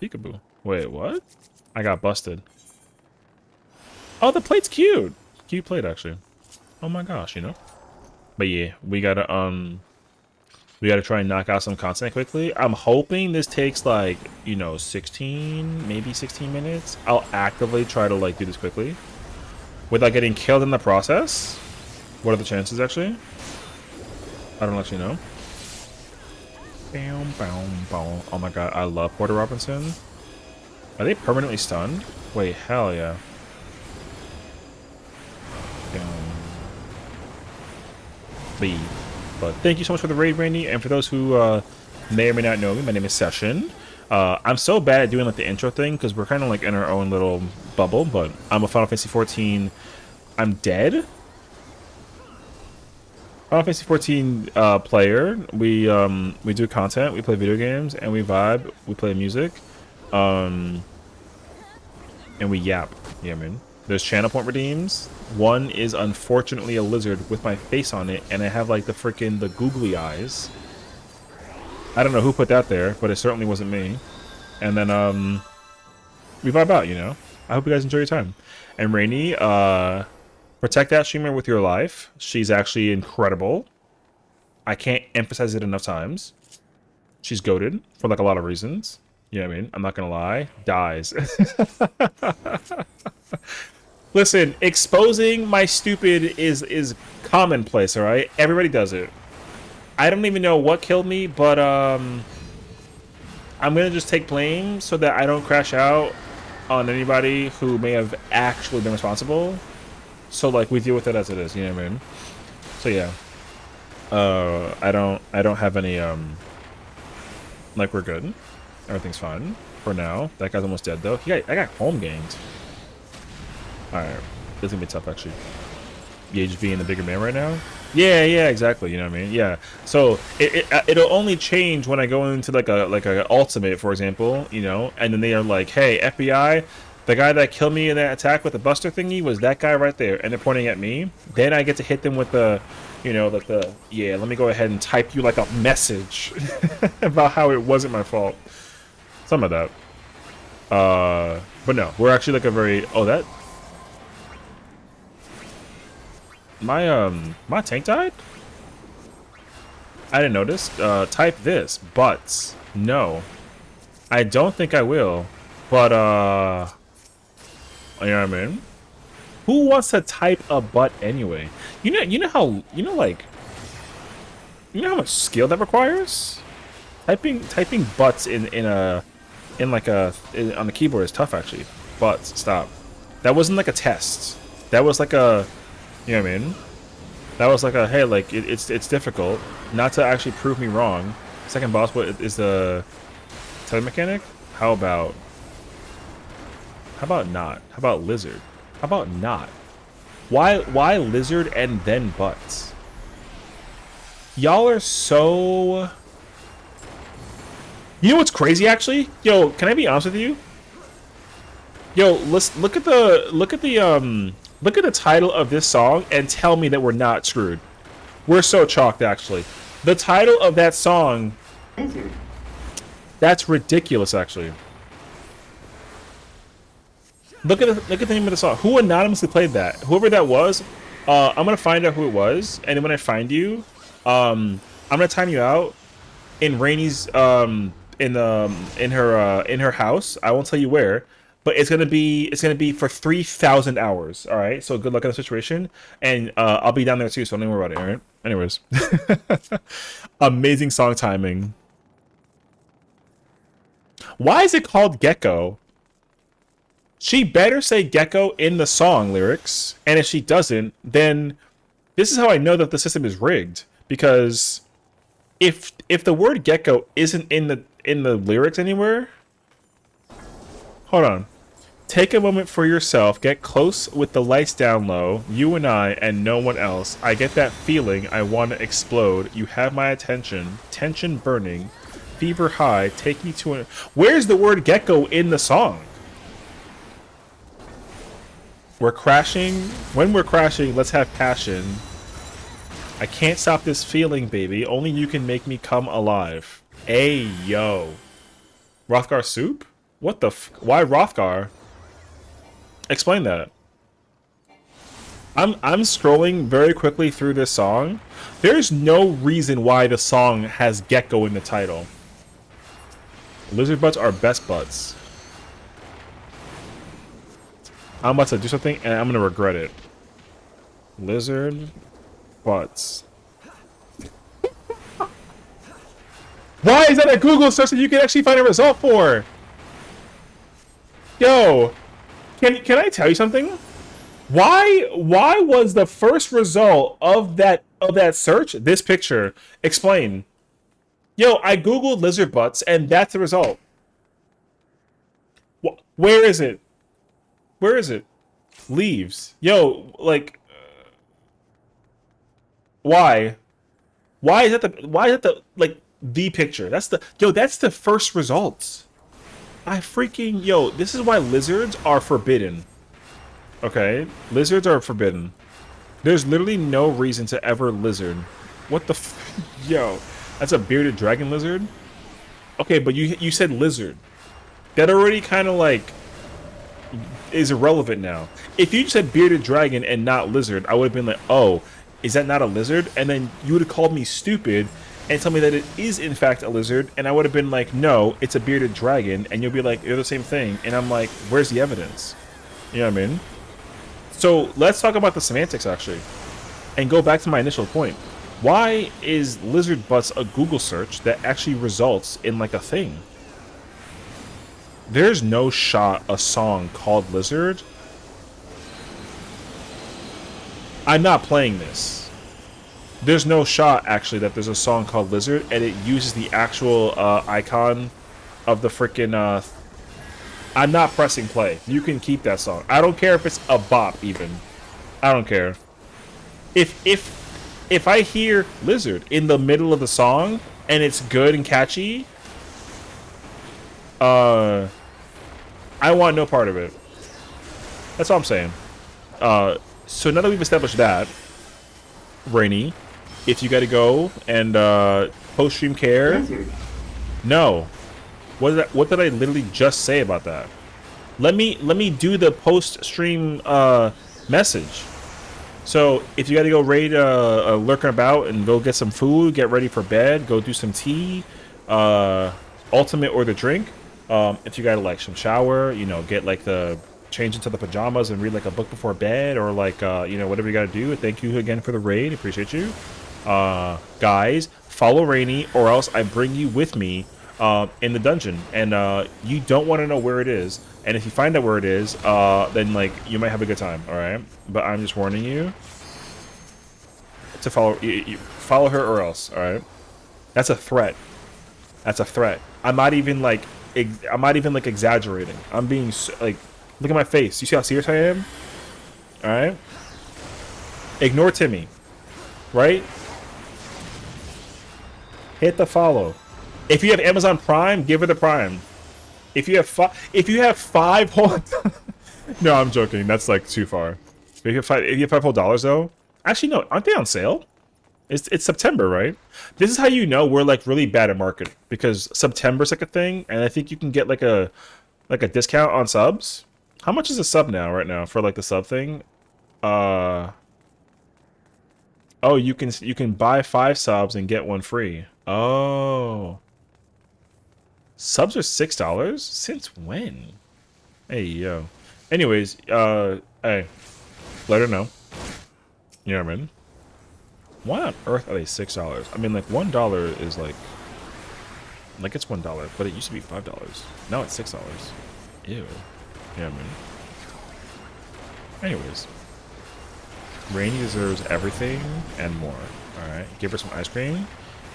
Peekaboo. Wait, what? I got busted. Oh, the plate's cute. Cute plate, actually. Oh my gosh, you know? But yeah, we gotta try and knock out some content quickly. I'm hoping this takes like, you know, 16, maybe 16 minutes. I'll actively try to like do this quickly. Without getting killed in the process. What are the chances, actually? I don't actually know. Bam, bam, bam. Oh my god, I love Porter Robinson. Are they permanently stunned? Wait, hell yeah. But thank you so much for the raid, Randy. And for those who may or may not know me, my name is Session. I'm so bad at doing like the intro thing because we're kind of like in our own little bubble. But I'm a Final Fantasy 14. I'm dead. Final Fantasy 14 player. We do content. We play video games and we vibe. We play music. And we yap. Yeah, man. There's channel point redeems. One is unfortunately a lizard with my face on it, and I have like the googly eyes. I don't know who put that there, but it certainly wasn't me. And then we vibe out, you know. I hope you guys enjoy your time. And Rainy, protect that streamer with your life. She's actually incredible. I can't emphasize it enough times. She's goated for like a lot of reasons. You know what I mean? I'm not gonna lie. Dies. Listen, exposing my stupid is commonplace, alright? Everybody does it. I don't even know what killed me, but I'm gonna just take blame so that I don't crash out on anybody who may have actually been responsible. So like we deal with it as it is, you know what I mean? So yeah. I don't have any like we're good. Everything's fine for now. That guy's almost dead though. I got home gained. Alright. This is gonna be tough actually. Yeah, just being the bigger man right now. Yeah, exactly. You know what I mean? Yeah. So it'll only change when I go into like a ultimate, for example, you know, and then they are like, hey, FBI, the guy that killed me in that attack with the buster thingy was that guy right there, and they're pointing at me. Then I get to hit them with the, you know, like yeah, let me go ahead and type you like a message about how it wasn't my fault. Some of that. But no, we're actually like a very my tank died? I didn't notice. Type this. Butts. No. I don't think I will. But you know what I mean? Who wants to type a butt anyway? You know how much skill that requires? Typing butts on the keyboard is tough actually. Butts, stop. That wasn't like a test. That was like a, you know what I mean? That was like a, hey, like it's difficult not to actually prove me wrong. Second boss, what is the telemechanic? How about not? How about lizard? How about not? Why lizard and then butts? Y'all are so. You know what's crazy actually? Yo, can I be honest with you? Yo, let's look at the title of this song and tell me that we're not screwed. We're so chalked actually. The title of that song, that's ridiculous actually. Look at the name of the song. Who anonymously played that? Whoever that was, I'm gonna find out who it was, and then when I find you, I'm gonna time you out in Rainy's in her house. I won't tell you where, but it's gonna be for 3,000 hours. All right. So good luck in the situation, and I'll be down there too. So don't worry about it. All right. Anyways, amazing song timing. Why is it called Gecko? She better say Gecko in the song lyrics, and if she doesn't, then this is how I know that the system is rigged. Because if the word Gecko isn't in the lyrics anywhere, hold on. Take a moment for yourself. Get close with the lights down low. You and I and no one else. I get that feeling. I want to explode. You have my attention. Tension burning. Fever high. Take me to a. Where's the word Gecko in the song? We're crashing. When we're crashing, let's have passion. I can't stop this feeling, baby. Only you can make me come alive. Hey, yo. Rothgar soup? What the f- Why Rothgar? Explain that. I'm scrolling very quickly through this song. There's no reason why the song has gecko in the title. Lizard butts are best butts. I'm about to do something and I'm gonna regret it. Lizard butts. Why is that a Google search that you can actually find a result for? Yo, can I tell you something? Why was the first result of that search this picture? Explain. Yo, I googled lizard butts and that's the result. Where is it? Where is it? Leaves. Yo, like, why? Why is that the like the picture? That's the first results. Yo, this is why lizards are forbidden. Okay? Lizards are forbidden. There's literally no reason to ever lizard. What the yo, that's a bearded dragon lizard? Okay, but you said lizard. That already kind of like is irrelevant now. If you said bearded dragon and not lizard, I would have been like, oh, is that not a lizard? And then you would have called me stupid and tell me that it is in fact a lizard, and I would have been like, no, it's a bearded dragon, and you'll be like, they're the same thing, and I'm like, where's the evidence? You know what I mean? So let's talk about the semantics actually, and go back to my initial point. Why is lizard butts a Google search that actually results in like a thing? There's no shot a song called Lizard. I'm not playing this. There's no shot actually that there's a song called Lizard and it uses the actual icon of the freaking I'm not pressing play. You can keep that song. I don't care if it's a bop even. I don't care. If I hear Lizard in the middle of the song and it's good and catchy, I want no part of it. That's all I'm saying. So now that we've established that, Rainy, if you gotta go and post-stream care, no. What did I literally just say about that? Let me do the post-stream message. So if you gotta go raid lurking about and go get some food, get ready for bed, go do some tea, ultimate or the drink. If you gotta like some shower, you know, get like the change into the pajamas and read like a book before bed, or like you know, whatever you gotta do. Thank you again for the raid, appreciate you. Guys, follow Rainy or else I bring you with me in the dungeon, and you don't want to know where it is, and if you find out where it is, then like you might have a good time. All right, but I'm just warning you to follow her or else. All right, that's a threat. That's a threat. I'm not even like exaggerating. I'm being like, look at my face. You see how serious I am? All right. Ignore Timmy. Right? Hit the follow. If you have Amazon Prime, give her the Prime. If you have five whole no, I'm joking. That's like too far. If you have five whole dollars though, actually no, aren't they on sale? It's September, right? This is how you know we're like really bad at marketing, because September's like a thing, and I think you can get like a discount on subs. How much is a sub now right now for like the sub thing? Oh, you can buy 5 subs and get 1 free. Oh. Subs are $6? Since when? Hey yo. Anyways, hey, let her know. You know what I mean? Why on earth are they $6? I mean, like $1 is like it's $1, but it used to be $5. Now it's $6. Ew. You know what I mean? Anyways, Rainy deserves everything and more. All right, give her some ice cream,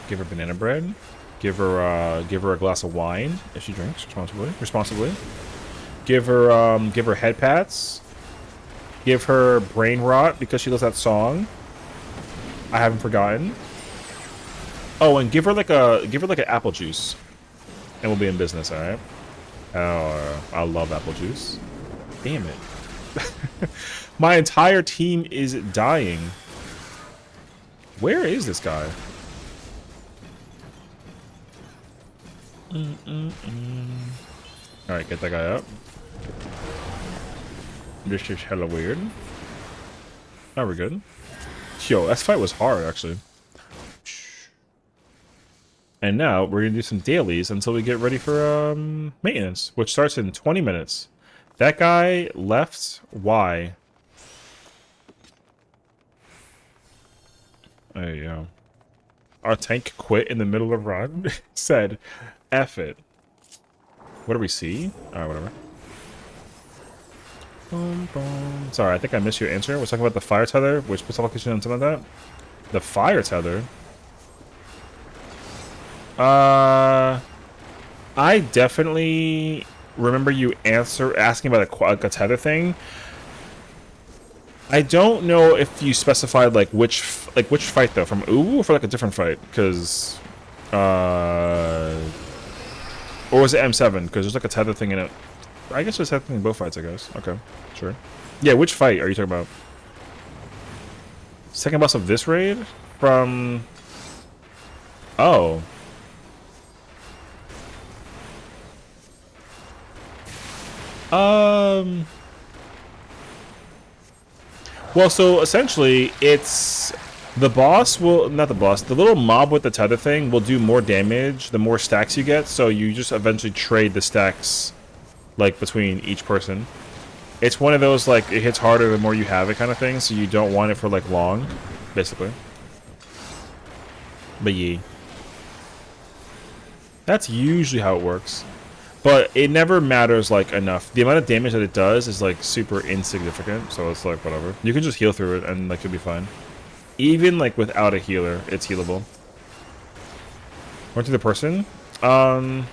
give her banana bread, give her a glass of wine if she drinks responsibly. Give her head pats. Give her brain rot because she loves that song. I haven't forgotten. Oh, and give her like an apple juice, and we'll be in business. All right. Oh, I love apple juice. Damn it. My entire team is dying. Where is this guy? Alright, get that guy up. This is hella weird. Now we're good. Yo, that fight was hard, actually. And now we're gonna do some dailies until we get ready for maintenance, which starts in 20 minutes. That guy left. Why? There you go. Our tank quit in the middle of run. Said, F it. What do we see? Alright, whatever. Boom, boom. Sorry, I think I missed your answer. We're talking about the fire tether, which puts location and something like that. The fire tether? I definitely remember you asking about a tether thing. I don't know if you specified like which fight though, from OOO or for like a different fight, because or was it M7? Because there's like a tether thing in it. I guess there's a tether thing in both fights. I guess. Okay, sure. Yeah, which fight are you talking about? Second boss of this raid from. Oh. Well, so essentially, it's the boss will not the boss. The little mob with the tether thing will do more damage the more stacks you get. So you just eventually trade the stacks, like between each person. It's one of those like it hits harder the more you have it kind of thing. So you don't want it for like long, basically. But yeah, that's usually how it works. But it never matters, like, enough. The amount of damage that it does is, like, super insignificant. So it's, like, whatever. You can just heal through it and, like, you'll be fine. Even, like, without a healer, it's healable. Run to the person? No,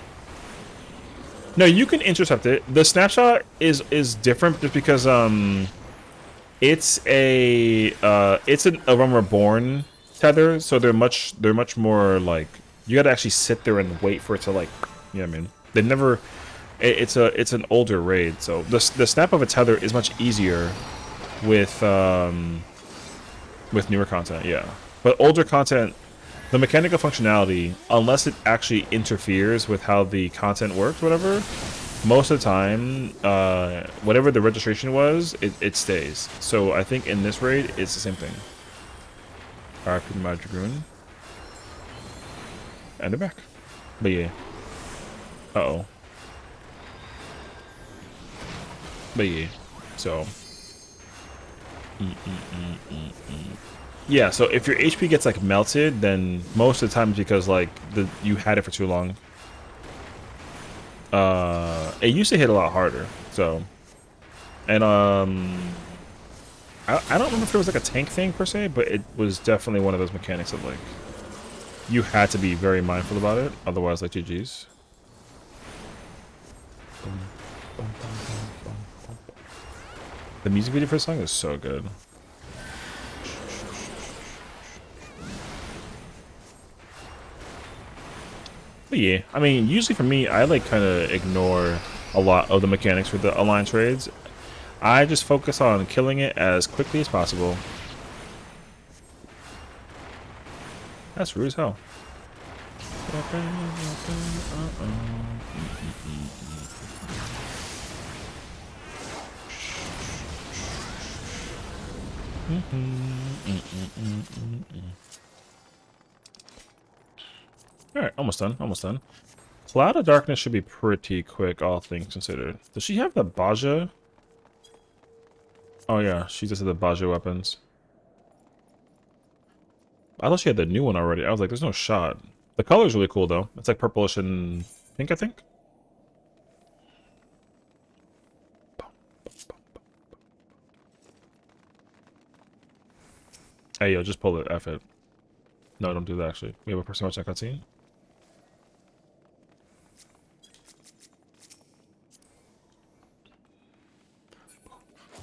you can intercept it. The snapshot is different just because, it's a Realm Reborn tether. So they're much more, like, you gotta actually sit there and wait for it to, like, you know what I mean? They never. It's an older raid, so the snap of a tether is much easier with newer content. Yeah, but older content, the mechanical functionality, unless it actually interferes with how the content works, whatever. Most of the time, whatever the registration was, it stays. So I think in this raid, it's the same thing. Alright, my Dragoon. And they're back. But yeah. Uh-oh. But yeah, so. Yeah, so if your HP gets, like, melted, then most of the time it's because, like, you had it for too long. It used to hit a lot harder, so. And, I don't remember if it was, like, a tank thing, per se, but it was definitely one of those mechanics that, like, you had to be very mindful about it, otherwise, like, GG's. The music video for this song is so good. But yeah, I mean, usually for me, I like kind of ignore a lot of the mechanics for the alliance raids. I just focus on killing it as quickly as possible. That's rude as hell. Alright, almost done, almost done. Cloud of Darkness should be pretty quick, all things considered. Does she have the Baja? Oh yeah, she just had the Baja weapons. I thought she had the new one already. I was like, there's no shot. The color's really cool though. It's like purplish and pink, I think. Hey, yo, just pull it. F it. No, don't do that, actually. We have a person watching that cutscene.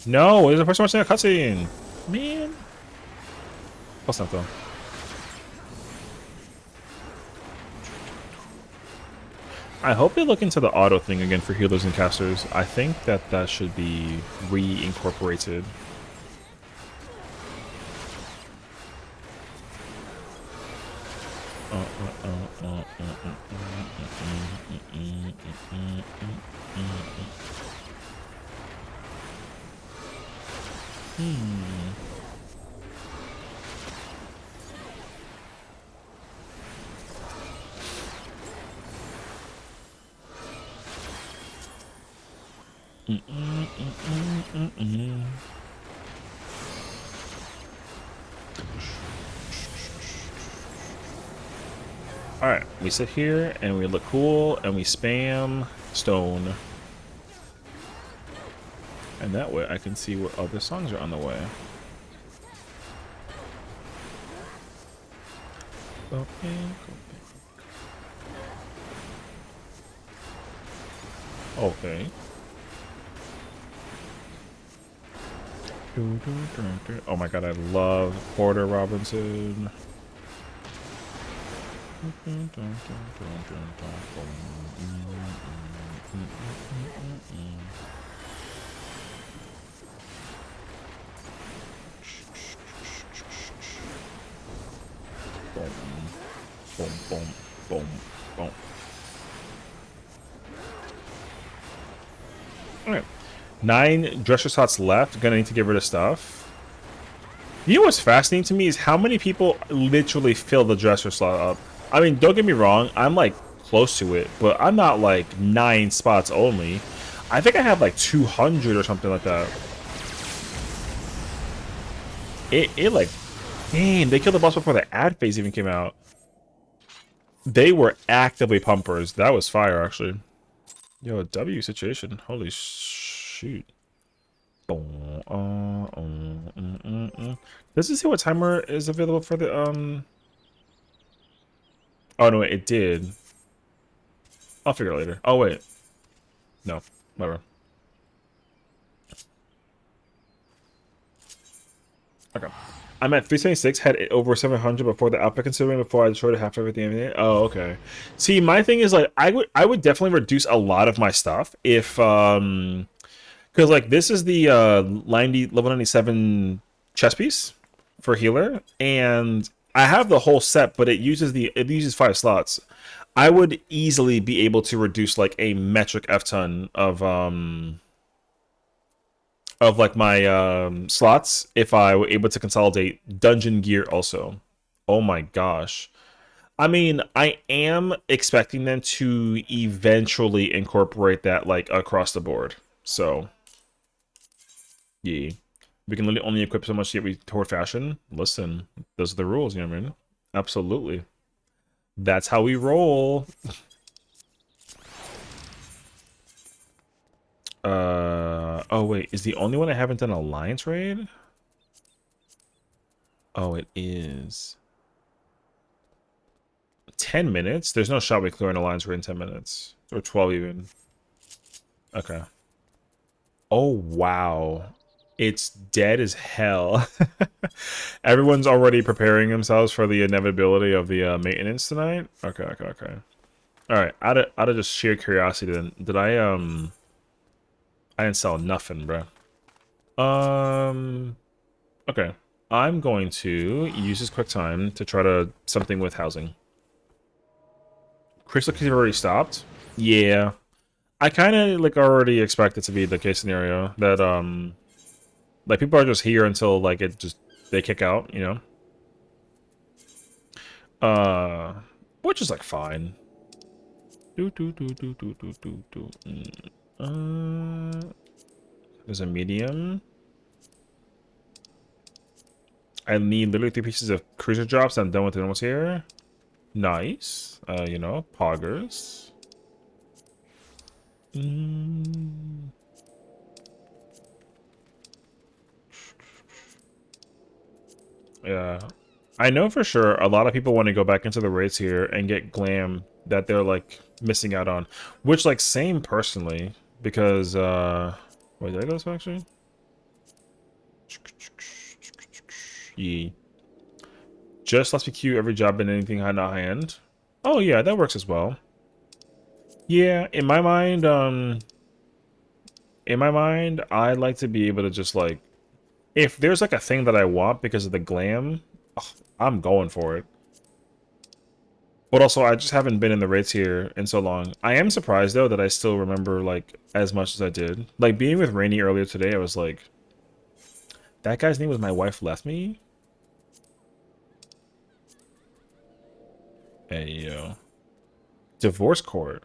No, there's a person watching that cutscene. Man. What's not, though? I hope they look into the auto thing again for healers and casters. I think that that should be reincorporated. Alright, we sit here and we look cool and we spam stone. And that way I can see what other songs are on the way. Okay. Oh my god, I love Porter Robinson. Boom, boom, boom, boom, boom. Alright. 9 dresser slots left. Gonna need to get rid of stuff. You know what's fascinating to me is how many people literally fill the dresser slot up. I mean, don't get me wrong, I'm like close to it, but I'm not like 9 spots only. I think I have like 200 or something like that. It like, damn, they killed the boss before the ad phase even came out. They were actively pumpers. That was fire, actually. Yo, W situation. Holy shoot. Does it say what timer is available for the Oh no, it did. I'll figure it later. Oh wait. No, whatever. Okay. I'm at 376, had it over 700 before the output considering before I destroyed half everything. Oh, okay. See, my thing is like I would definitely reduce a lot of my stuff if because like this is the level 97 chest piece for healer, and I have the whole set, but it uses 5 slots. I would easily be able to reduce like a metric F ton of like my slots if I were able to consolidate dungeon gear also. Oh my gosh. I mean, I am expecting them to eventually incorporate that like across the board. So, yeah. We can literally only equip so much yet we toward fashion. Listen, those are the rules, you know what I mean? Absolutely. That's how we roll. Oh wait, is the only one I haven't done Alliance raid? Oh, it is. 10 minutes? There's no shot we clear an Alliance raid in 10 minutes. Or 12 even. Okay. Oh, wow. It's dead as hell. Everyone's already preparing themselves for the inevitability of the maintenance tonight? Okay, okay, okay. Alright, out of just sheer curiosity then, did I didn't sell nothing, bro. Okay. I'm going to use this quick time to try to something with housing. Crystal Keys have already stopped? Yeah. I kind of like already expect it to be the case scenario that like people are just here until like they kick out, you know. Which is like fine. There's a medium. I need literally 3 pieces of cruiser drops. I'm done with the normals here. Nice. You know, poggers. Yeah. I know for sure a lot of people want to go back into the raids here and get glam that they're like missing out on. Which like same personally. Because wait, did I go this way actually? Yeah. Just lets me queue every job in anything high not high end. Oh yeah, that works as well. Yeah, in my mind, I'd like to be able to just like, if there's like a thing that I want because of the glam, ugh, I'm going for it. But also, I just haven't been in the raids here in so long. I am surprised though that I still remember like as much as I did. Like being with Rainy earlier today, I was like, that guy's name was My Wife Left Me. Hey yo, divorce court,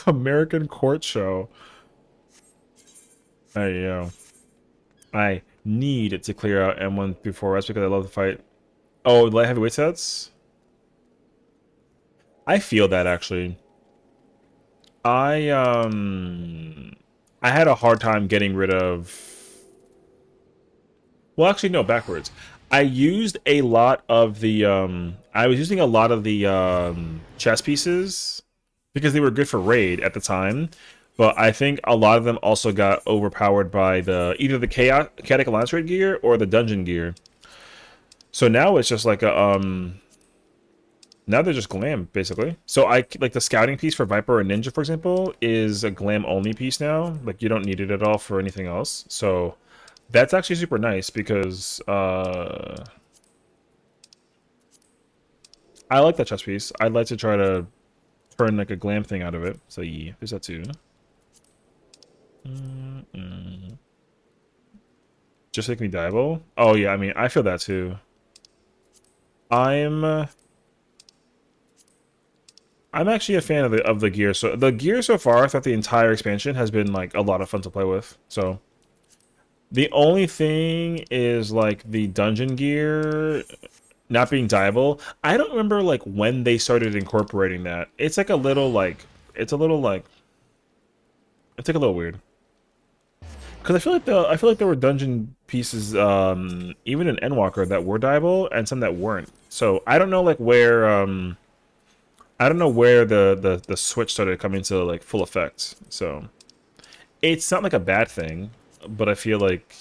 American court show. Hey yo, I need to clear out M1 through 4S because I love the fight. Oh, the light heavyweight sets. I feel that actually. I I had a hard time getting rid of. Well, actually, no, backwards. I used a lot of the I was using a lot of the chess pieces because they were good for raid at the time. But I think a lot of them also got overpowered by the either the chaotic alliance raid gear or the dungeon gear. So now it's just like a now they're just glam, basically. So I like the scouting piece for Viper and Ninja, for example, is a glam only piece now. Like you don't need it at all for anything else. So that's actually super nice because I like that chest piece. I'd like to try to turn like a glam thing out of it. So yeah, there's that too. Just make me diable. Oh yeah, I mean I feel that too. I'm actually a fan of the gear. So the gear so far throughout the entire expansion has been like a lot of fun to play with. So the only thing is like the dungeon gear not being dieable. I don't remember like when they started incorporating that. It's like a little like it's like a little weird. Because I feel like there were dungeon pieces even in Endwalker that were dieable and some that weren't. So I don't know like where I don't know where the switch started coming to like full effect. So it's not like a bad thing, but I feel like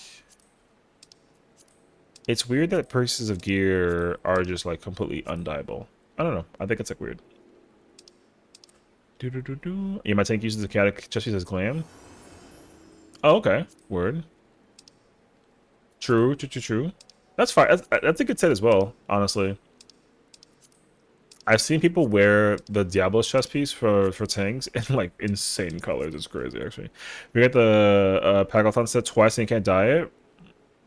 it's weird that pieces of gear are just like completely undieable. I don't know. I think it's like weird. Yeah, my tank uses the chaotic just uses glam. Oh, okay. Word. True. That's fine. That's a good set as well, honestly. I've seen people wear the Diablo's chest piece for tanks in like insane colors. It's crazy, actually. We got the Pagathon set twice and you can't dye it.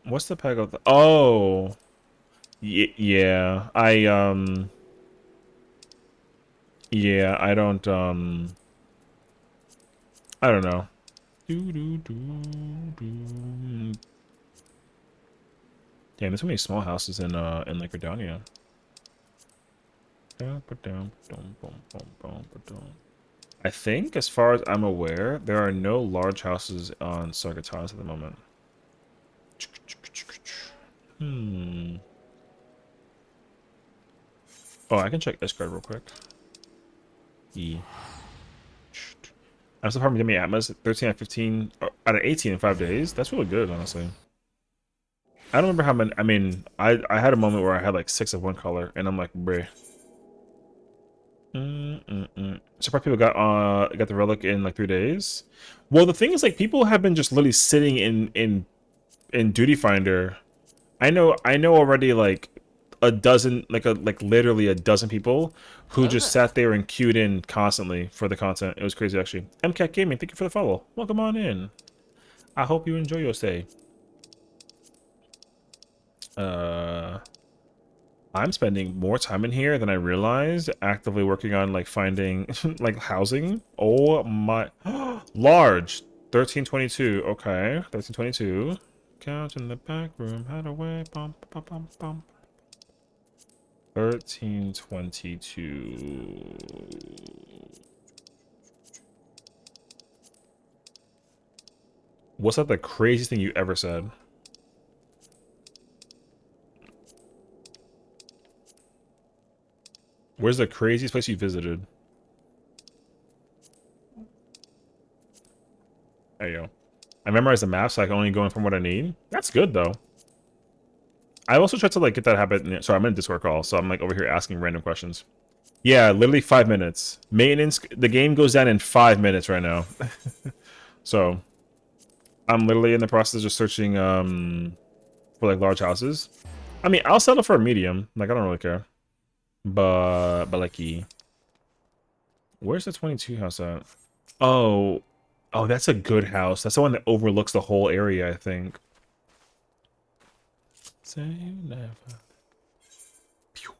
What's the Pagathon? Oh, yeah. Yeah. I don't know. Damn, there's so many small houses in like Redonia. I think, as far as I'm aware, there are no large houses on Sargatanas at the moment. Oh, I can check Ishgard real quick. Yeah. I'm surprised me Atmos 13 out of 15 out of 18 in 5 days. That's really good, honestly. I don't remember how many. I mean, I had a moment where I had like 6 of one color, and I'm like, bruh. Surprised people got the relic in like 3 days. Well, the thing is, like, people have been just literally sitting in Duty Finder. I know already like a dozen, like literally a dozen people who just sat there and queued in constantly for the content. It was crazy, actually. MCAT Gaming, thank you for the follow. Welcome on in. I hope you enjoy your stay. I'm spending more time in here than I realized, actively working on like finding like housing. Oh my, large 1322. Okay, 1322. Couch in the back room, had away. Bum, bum, bum, bum. 1322. What's that the craziest thing you ever said? Where's the craziest place you visited? There you go. I memorized the map, so I can only go in from what I need. That's good, though. I also tried to like get that habit. Sorry, I'm in a Discord call, so I'm like over here asking random questions. Yeah, literally 5 minutes. Maintenance. The game goes down in 5 minutes right now. So I'm literally in the process of searching for like large houses. I mean, I'll settle for a medium. Like I don't really care. But like where's the 22 house at? Oh, oh, that's a good house. That's the one that overlooks the whole area, I think. Say never. Pew.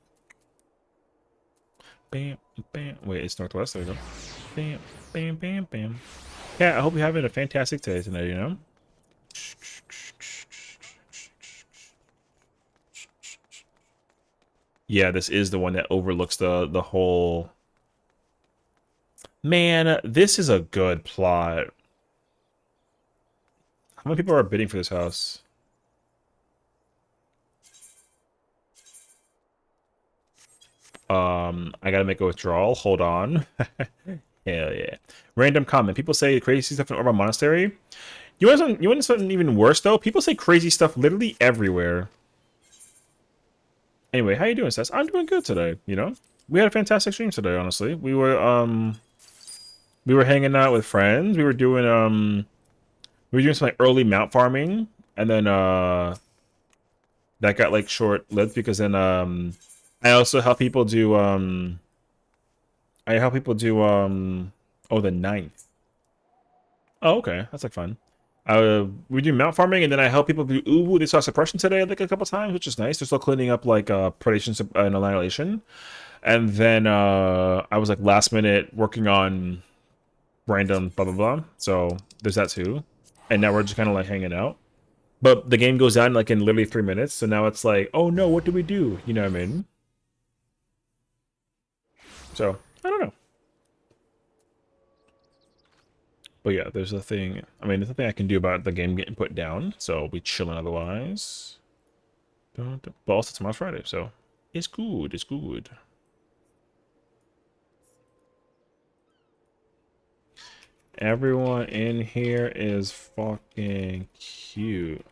Bam, bam. Wait, it's northwest. There we go. Bam, bam, bam, bam. Yeah, I hope you're having a fantastic day tonight, you know? Yeah, this is the one that overlooks the whole... Man, this is a good plot. How many people are bidding for this house? I gotta make a withdrawal. Hold on. Hell yeah. Random comment. People say crazy stuff in Orban Monastery. You want something even worse, though? People say crazy stuff literally everywhere. Anyway, how you doing, Sess? I'm doing good today, you know? We had a fantastic stream today, honestly. We were hanging out with friends. We were doing some like early mount farming, and then that got like short-lived because then I also help people do oh, the 9th. Oh, okay. That's like fun. We do mount farming, and then I help people do Uwu. They saw suppression today, like a couple times, which is nice. They're still cleaning up like predation and annihilation. And then I was like last minute working on random blah blah blah. So there's that too. And now we're just kind of like hanging out. But the game goes down like in literally 3 minutes. So now it's like, oh no, what do we do? You know what I mean? So I don't know. But yeah, there's a thing. I mean, there's nothing I can do about the game getting put down. So we chilling otherwise. But also tomorrow's Friday, so it's good. It's good. Everyone in here is fucking cute.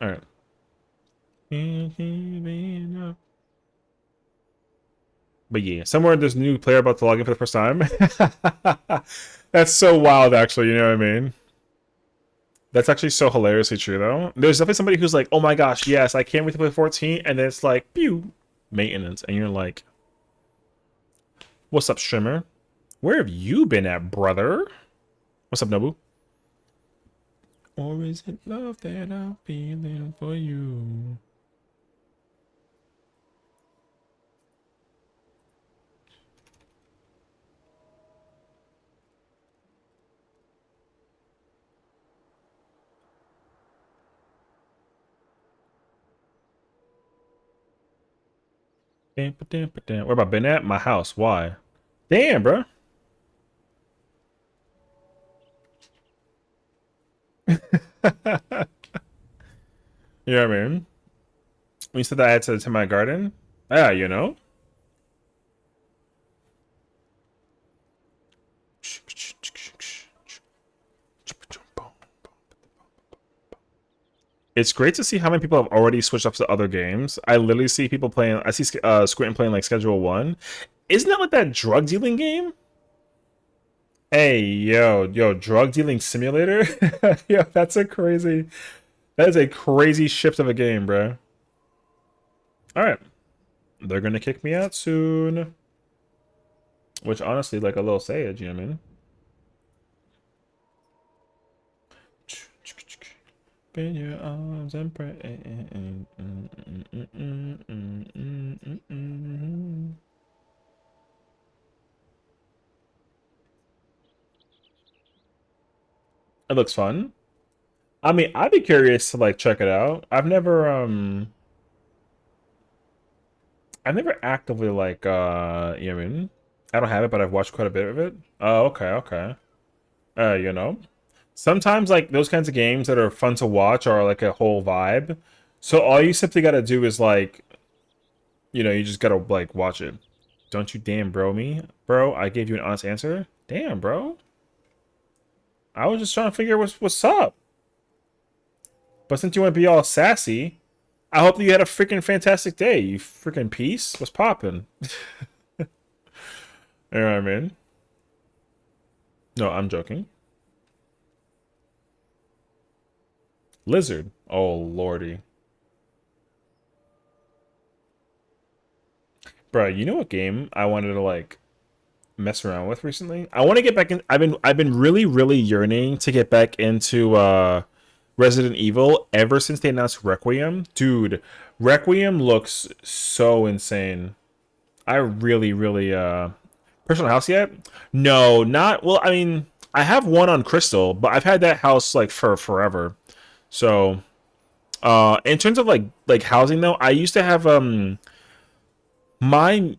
All right. But yeah, somewhere there's a new player about to log in for the first time. That's so wild, actually. You know what I mean? That's actually so hilariously true, though. There's definitely somebody who's like, "Oh my gosh, yes, I can't wait to play 14," and then it's like, pew, maintenance, and you're like, "What's up, streamer? Where have you been at, brother? What's up, Nobu? Or is it love that I'm feeling for you?" Where have I been at? My house. Why? Damn, bro. You know what I mean? When you said that I had to my garden? Yeah, you know? It's great to see how many people have already switched up to other games. I literally see people playing... I see Squintin playing, like, Schedule 1. Isn't that like that drug dealing game? Hey, yo, drug dealing simulator? Yo, that's a crazy... That is a crazy shift of a game, bro. Alright. They're gonna kick me out soon. Which, honestly, like a little sage, you know what I mean? In your arms and pray. It looks fun. I mean, I'd be curious to like check it out. I've never actively like you know what I mean? I don't have it, but I've watched quite a bit of it. Oh, okay, okay. You know. Sometimes like those kinds of games that are fun to watch are like a whole vibe. So all you simply gotta do is like, you know, you just gotta like watch it. Don't you damn bro me. Bro, I gave you an honest answer. Damn, bro. I was just trying to figure what's up. But since you want to be all sassy, I hope that you had a freaking fantastic day. You freaking piece. What's poppin'? You know what I mean? No, I'm joking. Lizard. Oh, lordy. Bruh, you know what game I wanted to, like, mess around with recently? I want to get back in. I've been really, really yearning to get back into Resident Evil ever since they announced Requiem. Dude, Requiem looks so insane. I really, really personal house yet? No, not well, I mean, I have one on Crystal, but I've had that house like for forever. So in terms of like housing though, I used to have my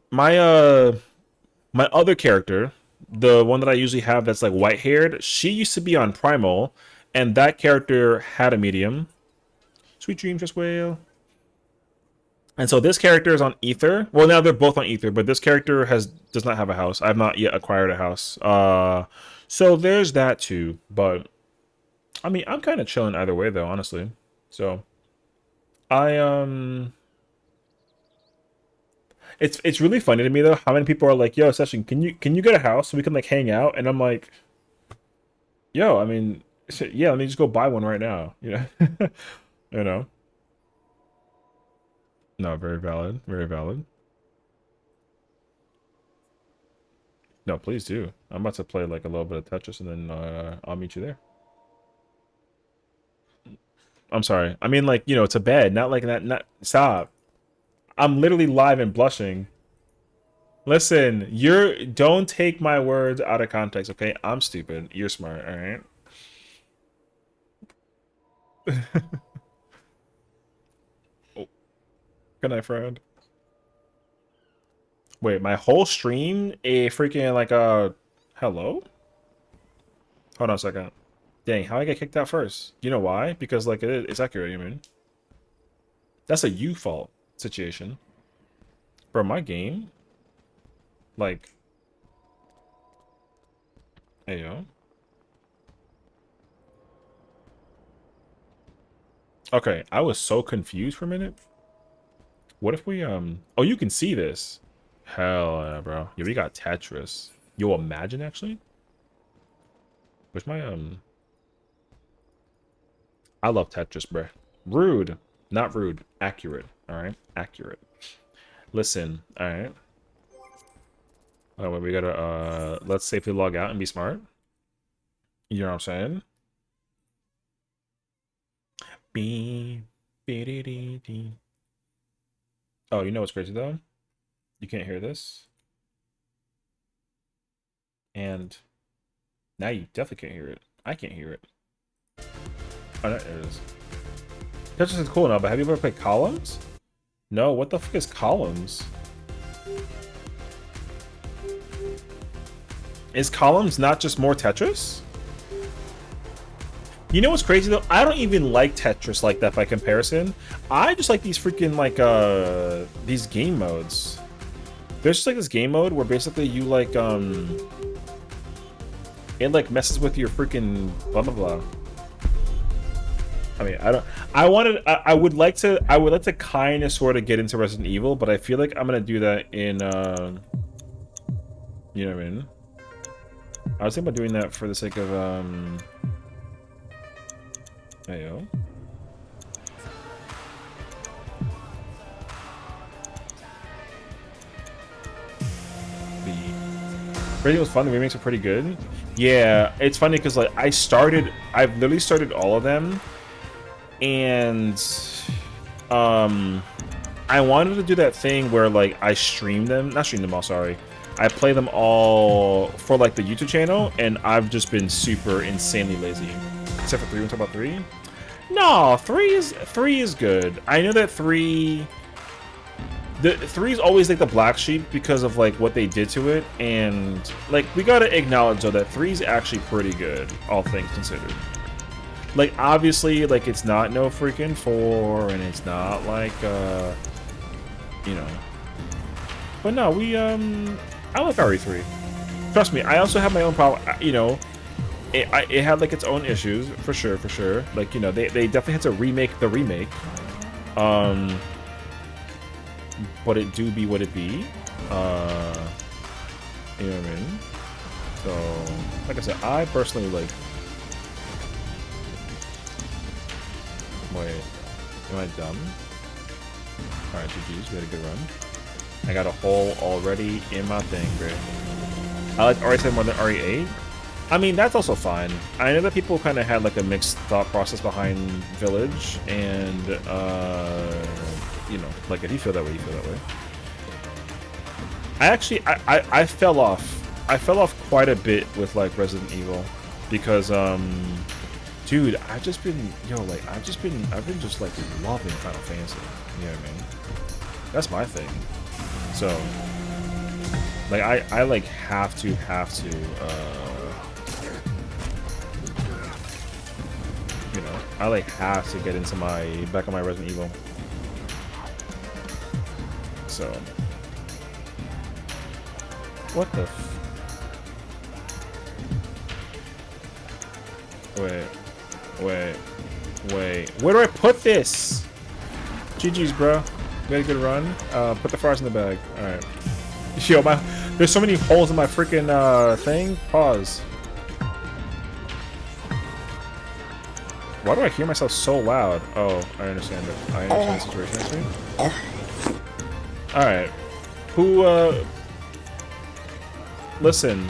other character, the one that I usually have that's like white haired, she used to be on Primal, and that character had a medium. Sweet dreams, just whale. And so this character is on Ether. Well, now they're both on Ether, but this character does not have a house. I've not yet acquired a house. So there's that too. But I mean, I'm kind of chilling either way though, honestly. So I it's really funny to me though how many people are like, "Yo, Session, can you get a house so we can like hang out?" And I'm like, "Yo, I mean, yeah, let me just go buy one right now." You know, you know. No, very valid, very valid. No, please do. I'm about to play like a little bit of Tetris, and then I'll meet you there. I'm sorry. I mean, like, you know, to bed, not like that. Not stop. I'm literally live and blushing. Listen, don't take my words out of context, okay? I'm stupid. You're smart, all right? Oh, good night, friend. Wait, my whole stream a freaking like hello? Hold on a second. Dang, how I get kicked out first? You know why? Because like it's accurate, you mean? That's a you fault situation. Bro, my game. Like, hey yo. Okay, I was so confused for a minute. What if we oh, you can see this. Hell yeah, bro. Yeah, we got Tetris. Yo, imagine actually. Where's my I love Tetris, bro. Rude. Not rude. Accurate. Alright? Accurate. Listen, alright. Oh, well, we gotta let's safely log out and be smart. You know what I'm saying? Oh, you know what's crazy though? You can't hear this. And now you definitely can't hear it. I can't hear it. Oh, there it is. Tetris is cool now, but have you ever played Columns? No, what the fuck is Columns? Is Columns not just more Tetris? You know what's crazy though? I don't even like Tetris like that by comparison. I just like these freaking like these game modes. There's just like this game mode where basically you like it like messes with your freaking blah blah blah. I mean, I would like to kind of sort of get into Resident Evil, but I feel like I'm gonna do that in you know what I mean? I was thinking about doing that for the sake of Ayo. Resident was fun. The remakes are pretty good. Yeah, it's funny because like I've literally started all of them, and I wanted to do that thing where like I not stream them all. Sorry, I play them all for like the YouTube channel, and I've just been super insanely lazy. Except for 3. Want to talk about 3? No, 3 is good. I know that 3 is always like the black sheep because of like what they did to it, and like we gotta acknowledge though that 3 is actually pretty good, all things considered. Like obviously, like it's not no freaking 4, and it's not like you know. But no, I like RE3. Trust me, I also have my own problem. You know, it had like its own issues for sure. Like, you know, they definitely had to remake the remake. But it do be what it be. You know what I mean? So, like I said, I personally like. Wait, am I dumb? All right, GG's, we had a good run. I got a hole already in my thing, great. I like RE7 more than RE8. I mean, that's also fine. I know that people kind of had like a mixed thought process behind Village, and you know, like if you feel that way, you feel that way. I actually, I fell off. I fell off quite a bit with like Resident Evil because, dude, I've been just like loving Final Fantasy. You know what I mean? That's my thing. So, like, I like have to, you know, I like have to get into back on my Resident Evil. So, what the wait, where do I put this? GG's, bro. We had a good run. Put the fries in the bag. Alright. Yo, there's so many holes in my freaking thing. Pause. Why do I hear myself so loud? Oh, I understand it. I understand the situation actually. Alright. Who listen.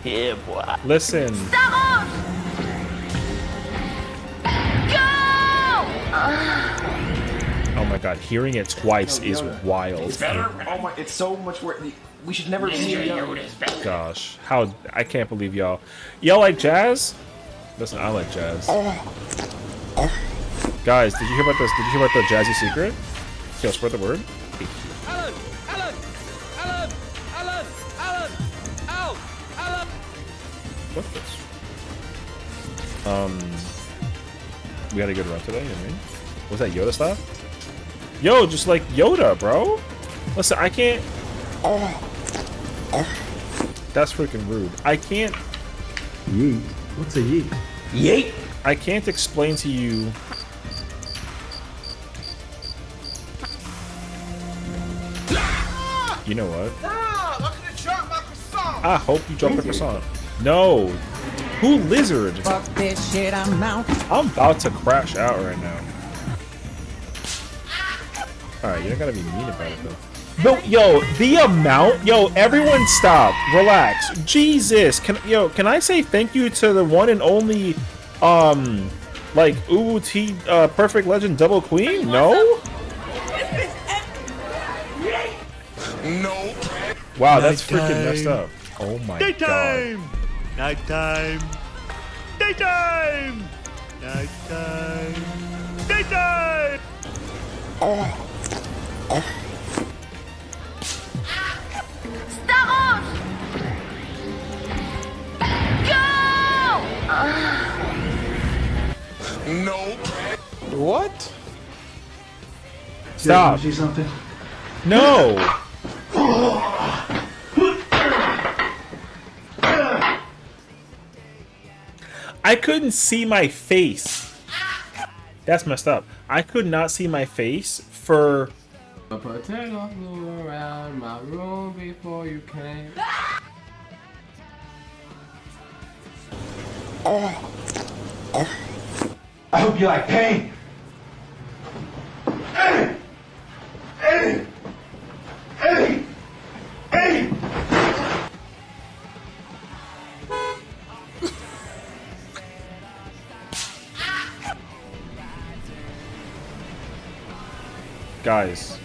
Yeah, boy. Listen. Oh my god, hearing it twice is wild. It's better. Oh my, it's so much worse. We should never see Yoda. Gosh, I can't believe y'all. Y'all like jazz? Listen, I like jazz. Guys, did you hear about this? Did you hear about the Jazzy secret? Yo, spread the word. Alan! What this? We had a good run today, you know what I mean? Was that Yoda stuff? Yo, just like Yoda, bro. Listen, I can't. That's freaking rude. I can't. Yeet. What's a yeet? Yeet. I can't explain to you. You know what? I hope you drop the croissant. No. Who lizard? Fuck this shit, I'm out. I'm about to crash out right now. Alright, you don't gotta be mean about it though. No, yo, the amount, yo, everyone stop, relax, Jesus, can I say thank you to the one and only, like, Perfect Legend Double Queen? No? No. Wow, that's freaking messed up. Oh my Daytime! god. Nighttime! Daytime! Nighttime! Daytime! No. What? Stop. See something? No. I couldn't see my face. That's messed up. I could not see my face for. Around my room before you came. I hope you like pain! Hey! Hey! Hey! Hey! Guys.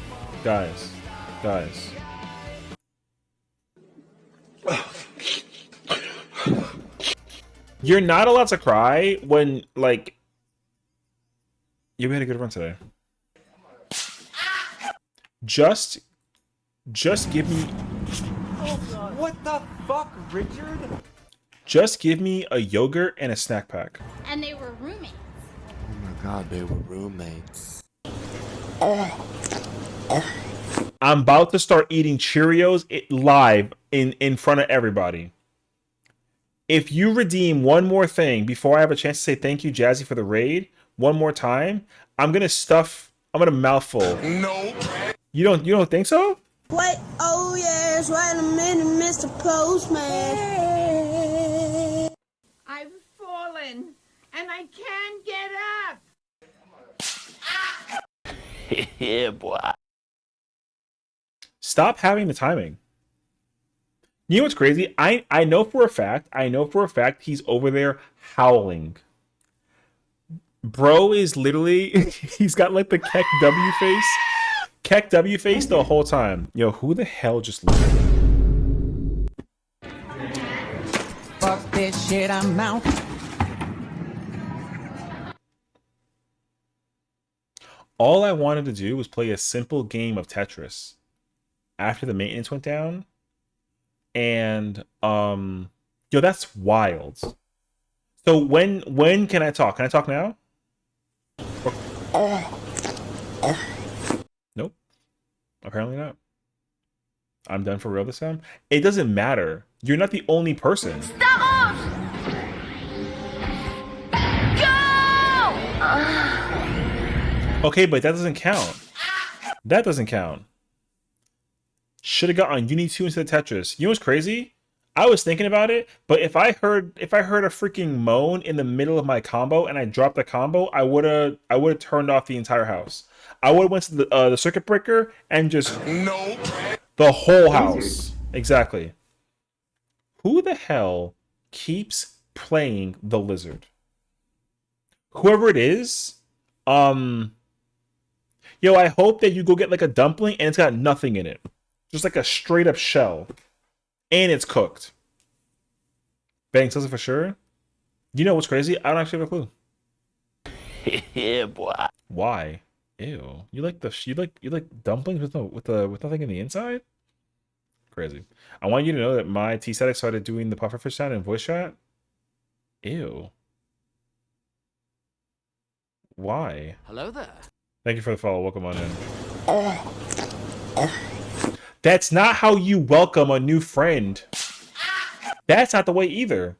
You're not allowed to cry when, like, you had a good run today. Just give me. What the fuck, Richard? Just give me a yogurt and a snack pack. And they were roommates. Oh my god, they were roommates. I'm about to start eating Cheerios live in front of everybody. If you redeem one more thing before I have a chance to say thank you, Jazzy, for the raid, one more time, I'm gonna stuff I'm gonna mouthful. No. You don't think so? Wait, oh yes, wait a minute, Mr. Postman. I've fallen, and I can't get up. Yeah, boy. Stop having the timing. You know what's crazy? I know for a fact he's over there howling. Bro is literally he's got like the Keck W face. Keck W face the whole time. Yo, who the hell just Fuck this shit, I'm out. All I wanted to do was play a simple game of Tetris after the maintenance went down. And yo, that's wild. So when can I talk? Can I talk now? Nope. Apparently not. I'm done for real this time. It doesn't matter. You're not the only person. Stop! Go! Okay, but that doesn't count. That doesn't count. Should have got on Uni 2 instead of Tetris. You know what's crazy? I was thinking about it, but if I heard a freaking moan in the middle of my combo and I dropped the combo, I would have turned off the entire house. I would have went to the circuit breaker and just the whole house. Exactly. Who the hell keeps playing the lizard? Whoever it is, yo, I hope that you go get like a dumpling and it's got nothing in it. Just like a straight up shell. And it's cooked. Bang says it for sure. You know what's crazy? I don't actually have a clue. Yeah, boy. Why? Ew. You like dumplings with nothing in the inside? Crazy. I want you to know that my T-Static started doing the pufferfish sound in voice chat. Ew. Why? Hello there. Thank you for the follow. Welcome on in. That's not how you welcome a new friend. That's not the way either.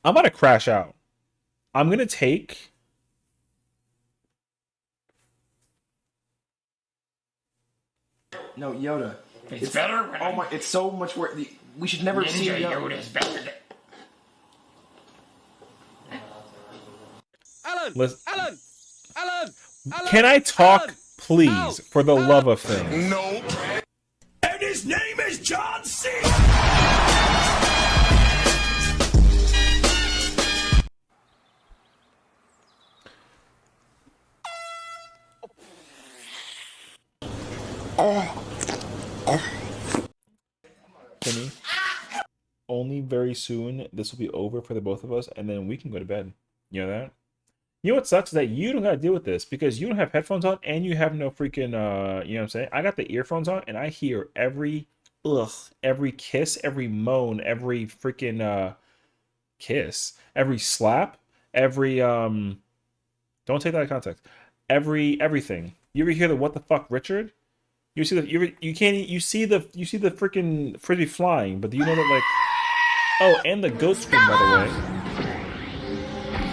I'm about to crash out. I'm going to take... No, Yoda. It's better. Oh my! It's so much worse. We should never see Yoda. Alan! Can I talk, please, for the love of things? No. And his name is John C. Timmy, only very soon this will be over for the both of us, and then we can go to bed. You know that? You know what sucks is that you don't gotta deal with this because you don't have headphones on and you have no freaking you know what I'm saying? I got the earphones on and I hear every kiss, every moan, every freaking kiss, every slap, every don't take that out of context. Everything. You ever hear the what the fuck Richard? You see you see the freaking frisbee flying, but do you know that like oh, and the goat scream by the way.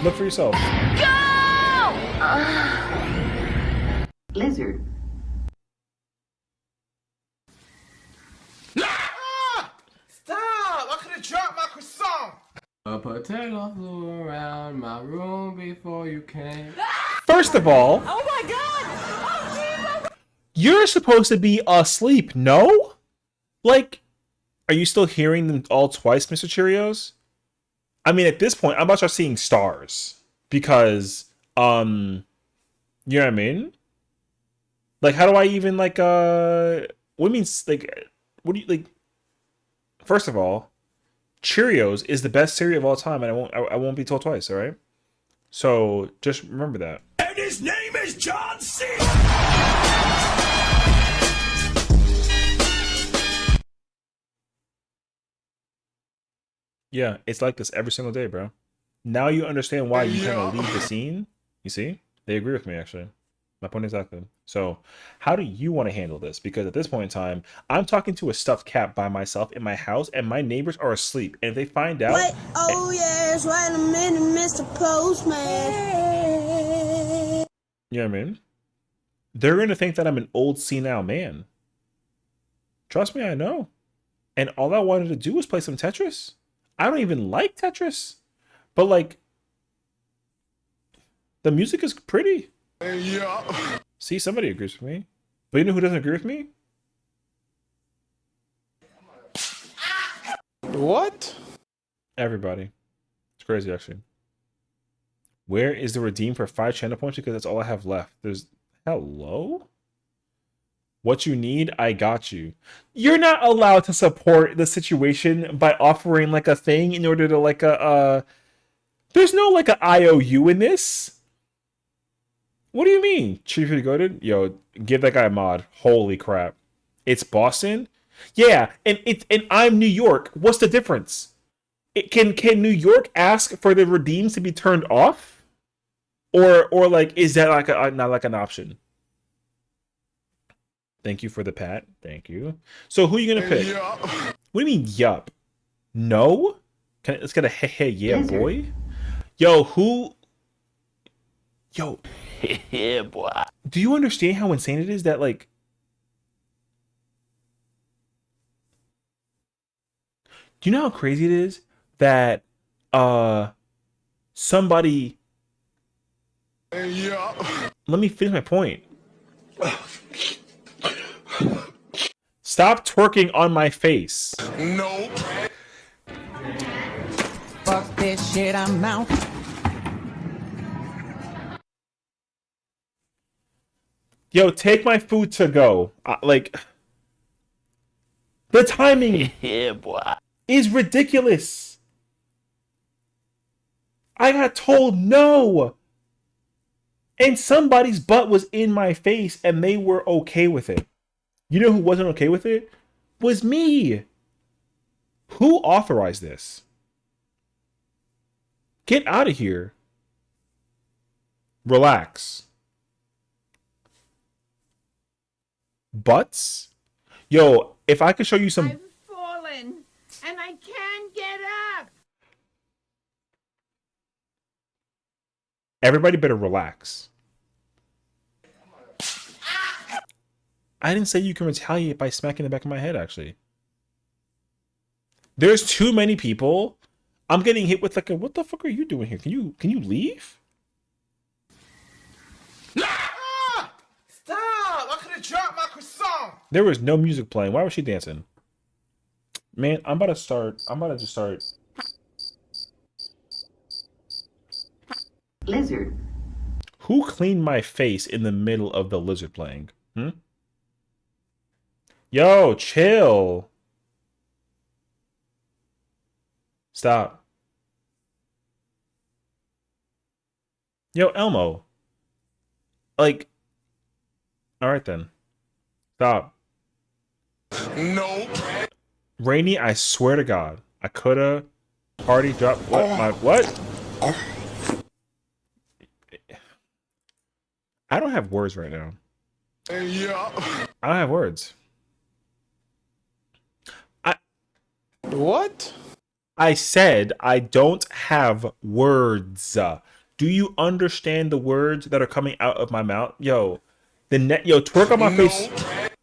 Look for yourself. Lizard. Stop! I could have dropped my croissant. A potato flew around my room before you came. First of all, Oh my god! Oh Jesus! you're supposed to be asleep, no? Like, are you still hearing them all twice, Mr. Cheerios? I mean, at this point, I'm about to start seeing stars. Because, you know what I mean? Like, how do I even, like, what do you mean, like, what do you, like, first of all, Cheerios is the best cereal of all time, and I won't be told twice, alright? So, just remember that. And his name is John C. Yeah, it's like this every single day, bro. Now you understand why you kind of leave the scene. You see? They agree with me, actually. My point exactly. So, how do you want to handle this? Because at this point in time, I'm talking to a stuffed cat by myself in my house, and my neighbors are asleep. And if they find out... Wait, oh yes, wait a minute, Mr. Postman. You know what I mean? They're going to think that I'm an old senile man. Trust me, I know. And all I wanted to do was play some Tetris. I don't even like Tetris. But like, the music is pretty. Yeah. See, somebody agrees with me. But you know who doesn't agree with me? What? Everybody. It's crazy, actually. Where is the redeem for 5 channel points? Because that's all I have left. There's... Hello? What you need, I got you. You're not allowed to support the situation by offering like a thing in order to like there's no like a IOU in this. What do you mean? Chief Goated? Yo, give that guy a mod. Holy crap. It's Boston? Yeah, and I'm New York. What's the difference? Can New York ask for the redeems to be turned off? Or like, is that like not like an option? Thank you for the pat. Thank you. So who are you gonna pick? Yeah. What do you mean, yup? No? Let's get a hey yeah boy. Yo, who? Yo. Yeah, boy. Do you understand how insane it is that like? Do you know how crazy it is that somebody? Yeah. Let me finish my point. Stop twerking on my face. Nope. Fuck this shit, I'm out. Yo, take my food to go. Like, the timing Yeah, boy. is ridiculous. I got told no. And somebody's butt was in my face and they were okay with it. You know who wasn't okay with it? Was me. Who authorized this? Get out of here. Relax. Butts? Yo, if I could show you some... I've fallen, and I can't get up. Everybody better relax. I didn't say you can retaliate by smacking the back of my head, actually. There's too many people. I'm getting hit with like a, what the fuck are you doing here? Can you leave? Ah! Stop! I could have dropped my croissant. There was no music playing. Why was she dancing? Man, I'm about to just start. Lizard. Who cleaned my face in the middle of the lizard playing? Yo, chill. Stop. Yo, Elmo. Like, all right then. Stop. Nope. Rainy, I swear to God, I coulda party dropped what? I don't have words right now. Yeah. I don't have words. What? I said I don't have words. Do you understand the words that are coming out of my mouth? Yo, twerk on my face.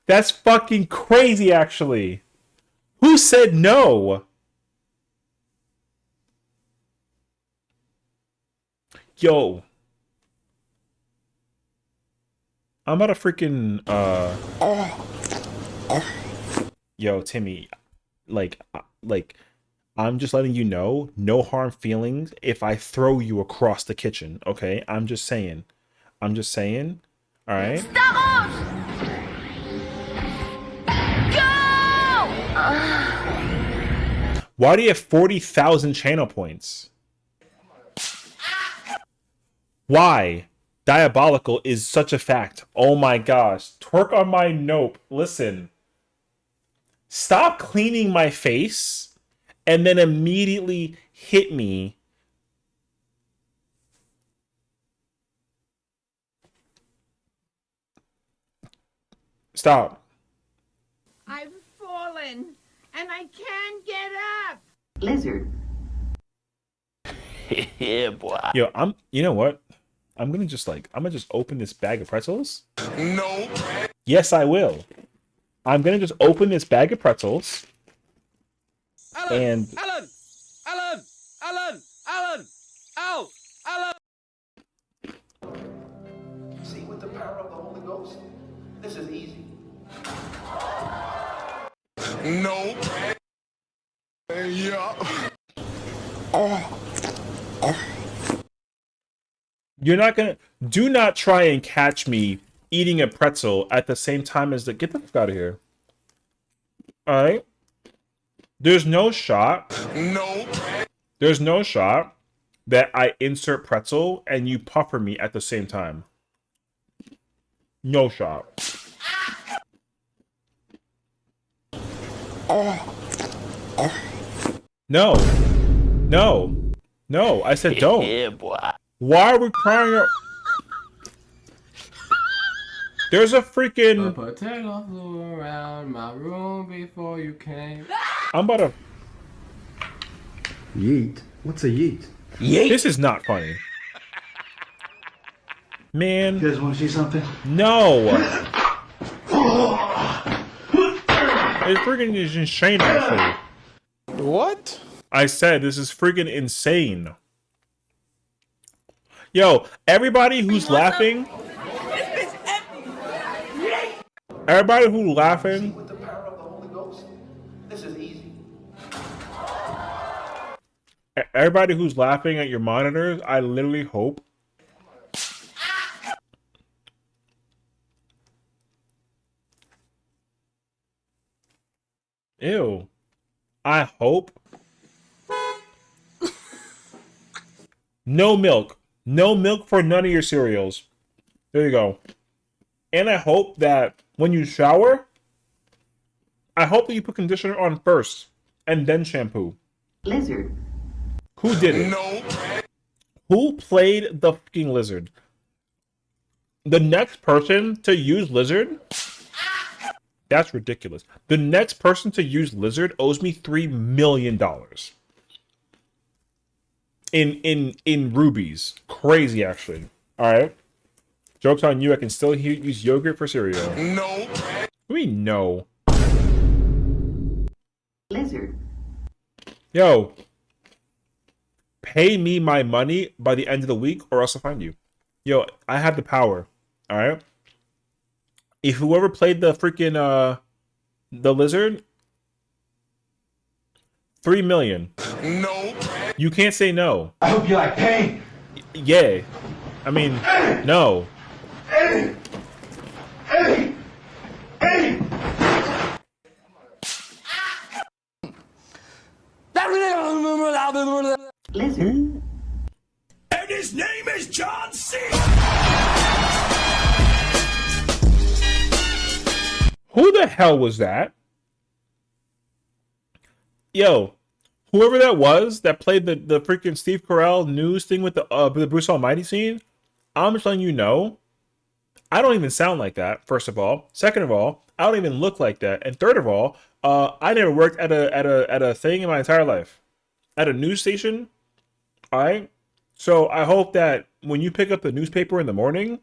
That's fucking crazy, actually. Who said no? Yo. I'm about to freaking, Yo, Timmy, like, I'm just letting you know, no harm feelings if I throw you across the kitchen, okay? I'm just saying, all right? Stop! Go! Why do you have 40,000 channel points? Why? Diabolical is such a fact. Oh my gosh. Twerk on my nope. Listen. Stop cleaning my face and then immediately hit me. Stop. I've fallen, and I can't get up. Lizard. Yeah, boy. Yo, you know what? I'm gonna just open this bag of pretzels. No. Yes, I will. I'm gonna just open this bag of pretzels. Alan! And Alan! Alan! Alan! Alan! Ow! Alan! See, with the power of the Holy Ghost, this is easy. No. Yeah. you're not gonna. Do not try and catch me eating a pretzel at the same time as the. Get the fuck out of here. All right. There's no shot. No. There's no shot that I insert pretzel and you puffer me at the same time. No shot. No. No. No. I said don't. Yeah, boy. Why are we crying out? There's a freaking... A potato flew around my room before you came. I'm about to... Yeet? What's a yeet? This is not funny. Man. You guys want to see something? No. It's freaking insane, actually. What? I said this is freaking insane. Yo, everybody who's laughing... Everybody who's laughing... With the power of the Holy Ghost, this is easy. Everybody who's laughing at your monitors, I literally hope... Ew. I hope... No milk. No milk for none of your cereals. There you go. And I hope that when you shower, I hope that you put conditioner on first and then shampoo. Lizard. Who did it? No. Who played the fucking lizard? The next person to use lizard? That's ridiculous. The next person to use lizard owes me $3 million. In rubies. Crazy, actually. Alright. Joke's on you, I can still use yogurt for cereal. No. We know. Lizard. Yo. Pay me my money by the end of the week or else I'll find you. Yo, I have the power. Alright? If whoever played the freaking, the lizard, $3 million. No. You can't say no. I hope you like pain. Yeah. I mean, no. Eddie! Eddie! Eddie! Lizard. And his name is John C. Who the hell was that? Yo, whoever that was that played the freaking Steve Carell news thing with the Bruce Almighty scene, I'm just letting you know, I don't even sound like that, first of all. Second of all, I don't even look like that. And third of all, I never worked at a thing in my entire life. At a news station. Alright? So I hope that when you pick up the newspaper in the morning,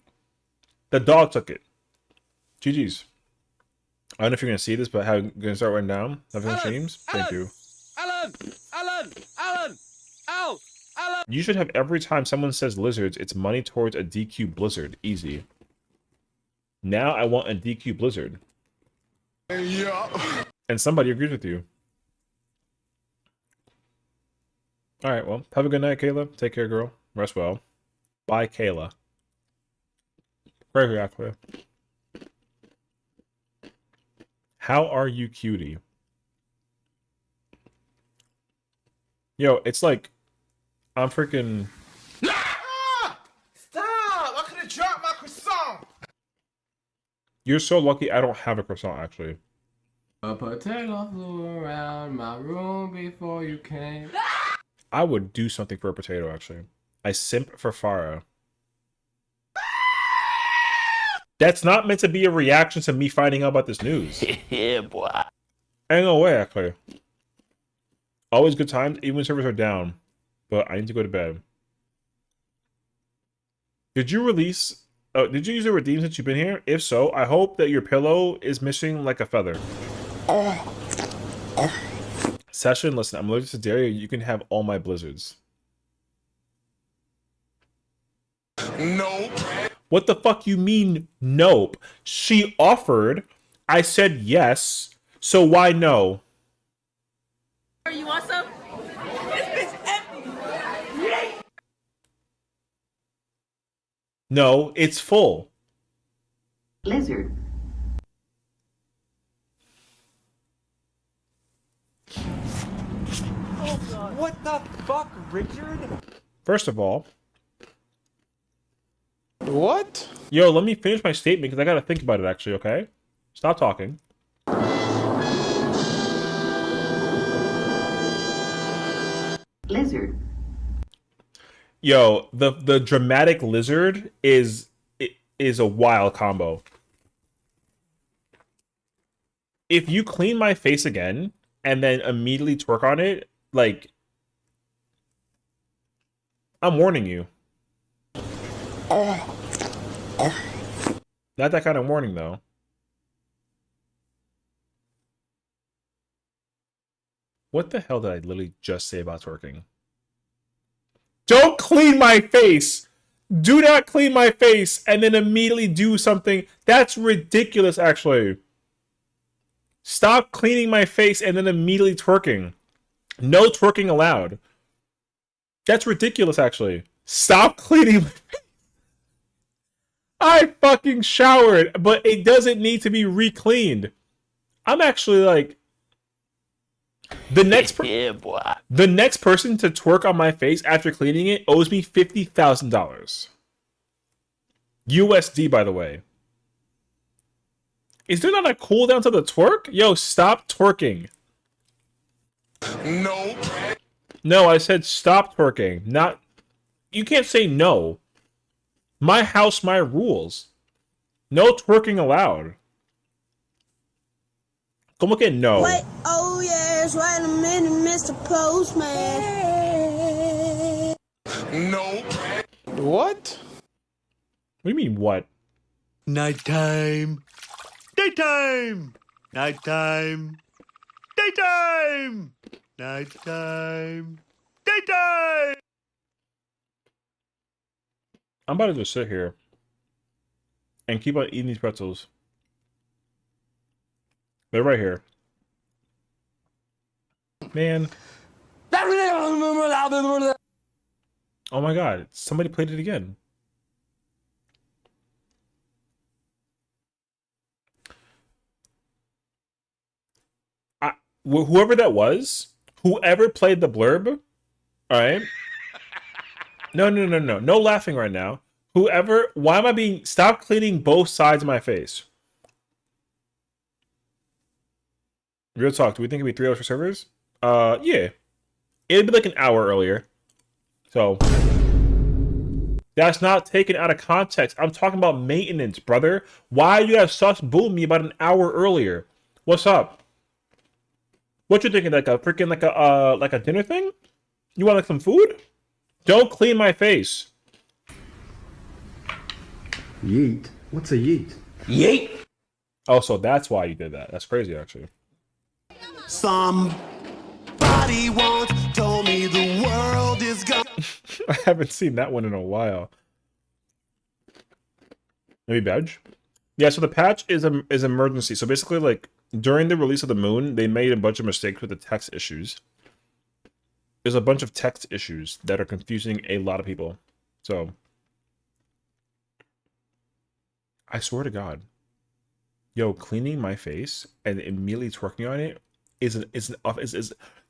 the dog took it. GG's. I don't know if you're gonna see this, but how gonna start writing down nothing streams. Thank you. Alan! Ow! Alan! You should have every time someone says lizards, it's money towards a DQ Blizzard. Easy. Now I want a DQ Blizzard. Yeah. And somebody agrees with you. Alright, well, have a good night, Kayla. Take care, girl. Rest well. Bye, Kayla. Very accurate. How are you, cutie? Yo, it's like I'm freaking. Stop! I could have dropped my croissant. You're so lucky I don't have a croissant, actually. A potato flew around my room before you came. I would do something for a potato, actually. I simp for Farah. That's not meant to be a reaction to me finding out about this news. Yeah, boy. Ain't no way, actually. Always good times, even when servers are down. But I need to go to bed. Did you release? Did you use the redeem since you've been here? If so, I hope that your pillow is missing like a feather. Session, listen, I'm allergic to dairy. You can have all my blizzards. Nope. What the fuck you mean, nope? She offered. I said yes. So why no? You want some? This bitch empty. No, it's full. Lizard. What the fuck, Richard? First of all, What? yo, let me finish my statement because I gotta think about it actually, okay? Stop talking. Lizard. Yo, the dramatic lizard is a wild combo. If you clean my face again and then immediately twerk on it, like, I'm warning you. Not that kind of warning, though. What the hell did I literally just say about twerking? Don't clean my face! Do not clean my face and then immediately do something. That's ridiculous, actually. Stop cleaning my face and then immediately twerking. No twerking allowed. That's ridiculous, actually. Stop cleaning my face. I fucking showered, but it doesn't need to be re-cleaned. I'm actually like... The next the next person to twerk on my face after cleaning it owes me $50,000. USD, by the way. Is there not a cooldown to the twerk? Yo, stop twerking. Nope. No, I said stop twerking. Not. You can't say no. My house, my rules. No twerking allowed. Como que no? Wait, oh yes, wait a minute, Mr. Postman. Nope. What? What do you mean, what? Nighttime. Daytime. Nighttime. Daytime. Nighttime. Daytime. I'm about to just sit here and keep on eating these pretzels. They're right here. Man. Oh my god, somebody played it again. Whoever that was, whoever played the blurb, alright? No laughing right now. Whoever, why am I being, stop cleaning both sides of my face. Real talk, do we think it'd be 3 hours for servers? Yeah. It'd be like an hour earlier. So, that's not taken out of context. I'm talking about maintenance, brother. Why you have sus booed me about an hour earlier? What's up? What you thinking, like a freaking, like a dinner thing? You want like some food? Don't clean my face. Yeet. What's a yeet? Yeet. Oh, so that's why you did that. That's crazy, actually. Somebody once told me the world is gone. I haven't seen that one in a while. Maybe badge? Yeah, so the patch is emergency. So basically, like, during the release of the moon, they made a bunch of mistakes with the text issues. There's a bunch of text issues that are confusing a lot of people. So, I swear to God, yo, cleaning my face and immediately twerking on it is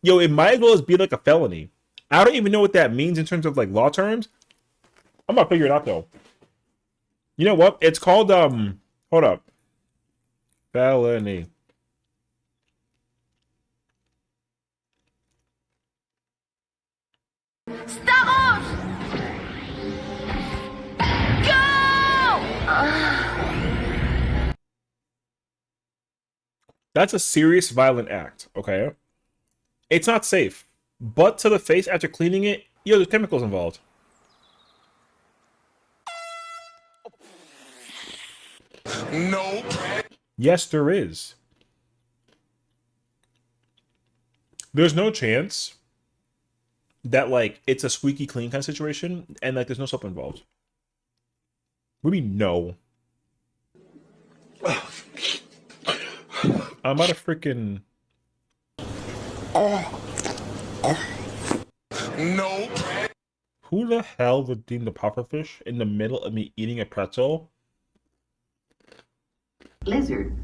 yo, it might as well be like a felony. I don't even know what that means in terms of like law terms. I'm gonna figure it out though. You know what? It's called hold up. Felony. Stop! Go! That's a serious violent act, okay? It's not safe. But to the face after cleaning it, yo, there's chemicals involved. Nope. Yes, there is. There's no chance that like it's a squeaky clean kind of situation and like there's no soap involved. What do you mean no? I'm about to freaking. Nope. Who the hell redeemed the pufferfish in the middle of me eating a pretzel? Lizard.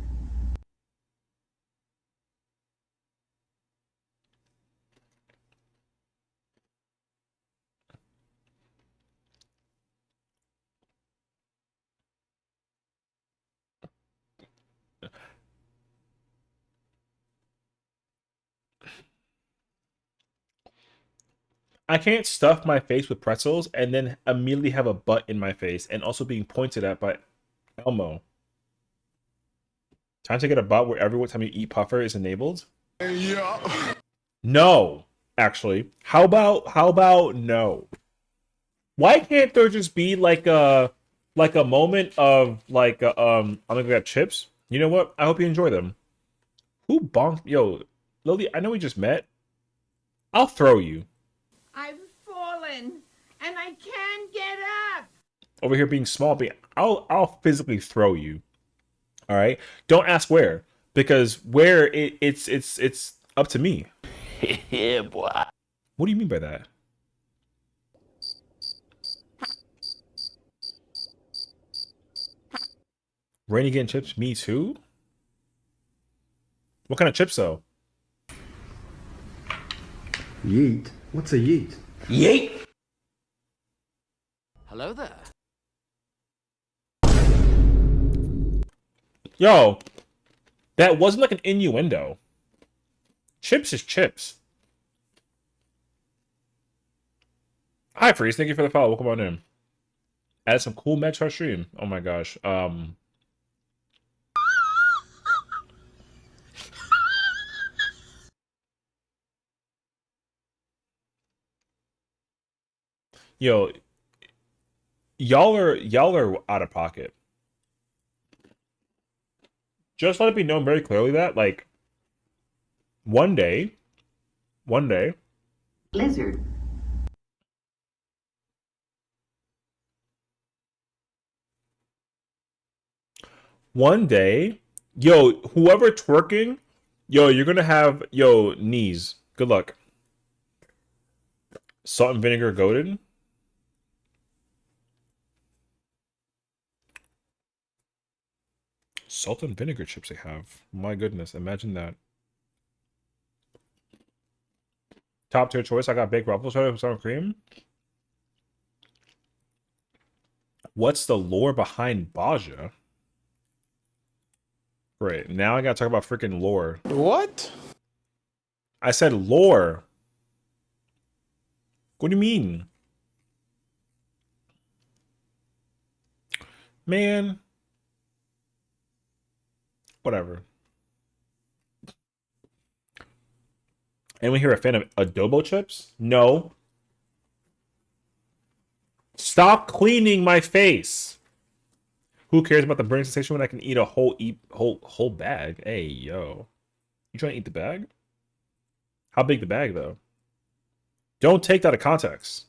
I can't stuff my face with pretzels and then immediately have a butt in my face and also being pointed at by Elmo. Time to get a butt where every time you eat puffer is enabled? Yeah. No, actually. How about no? Why can't there just be like a moment of like I'm gonna get chips? You know what? I hope you enjoy them. Who bonked yo, Lily, I know we just met. I'll throw you. I've fallen and I can't get up. Over here being small, I'll physically throw you. All right? Don't ask where, because where it's up to me. Yeah, boy. What do you mean by that? Rainy getting chips? Me too? What kind of chips though? Yeet? What's a yeet? Yeet! Hello there. Yo, that wasn't like an innuendo. Chips is chips. Hi, Freeze. Thank you for the follow. Welcome on in. Add some cool match to our stream. Oh my gosh. Yo, y'all are out of pocket. Just let it be known very clearly that, like, one day, Lizard. yo, whoever twerking, yo, you're gonna have, yo, knees. Good luck. Salt and vinegar goated. Salt and vinegar chips they have. My goodness, imagine that. Top tier choice. I got baked ruffles with sour cream. What's the lore behind Baja? Great. Now I gotta talk about freaking lore. What? I said lore. What do you mean? Man. Whatever. Anyone here a fan of adobo chips? No. Stop cleaning my face. Who cares about the burning sensation when I can eat a whole bag? Hey, yo. You trying to eat the bag? How big the bag, though? Don't take that out of context.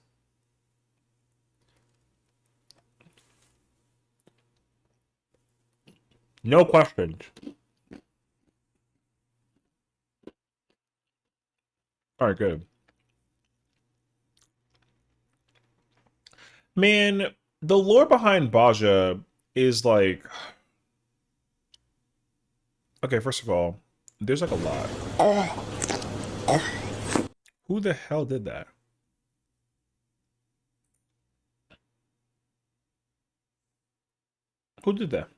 No questions. Alright, good. Man, the lore behind Baja is like... Okay, first of all, there's like a lot. Who the hell did that? Who did that?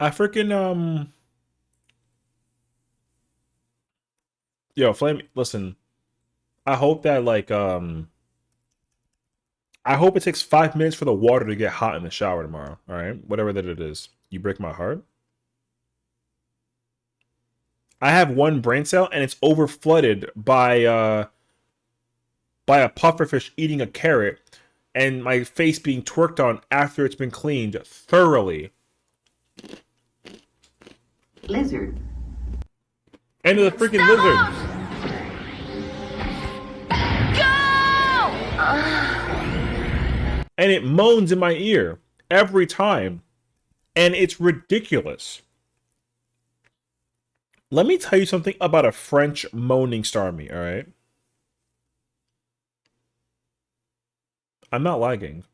I freaking, Yo, Flame, listen. I hope that, like, I hope it takes 5 minutes for the water to get hot in the shower tomorrow, alright? Whatever that it is. You break my heart. I have one brain cell, and it's over-flooded by a pufferfish eating a carrot and my face being twerked on after it's been cleaned thoroughly. Lizard. End of the freaking lizard. And it moans in my ear every time. And it's ridiculous. Let me tell you something about a French moaning Starmie, alright? I'm not lagging.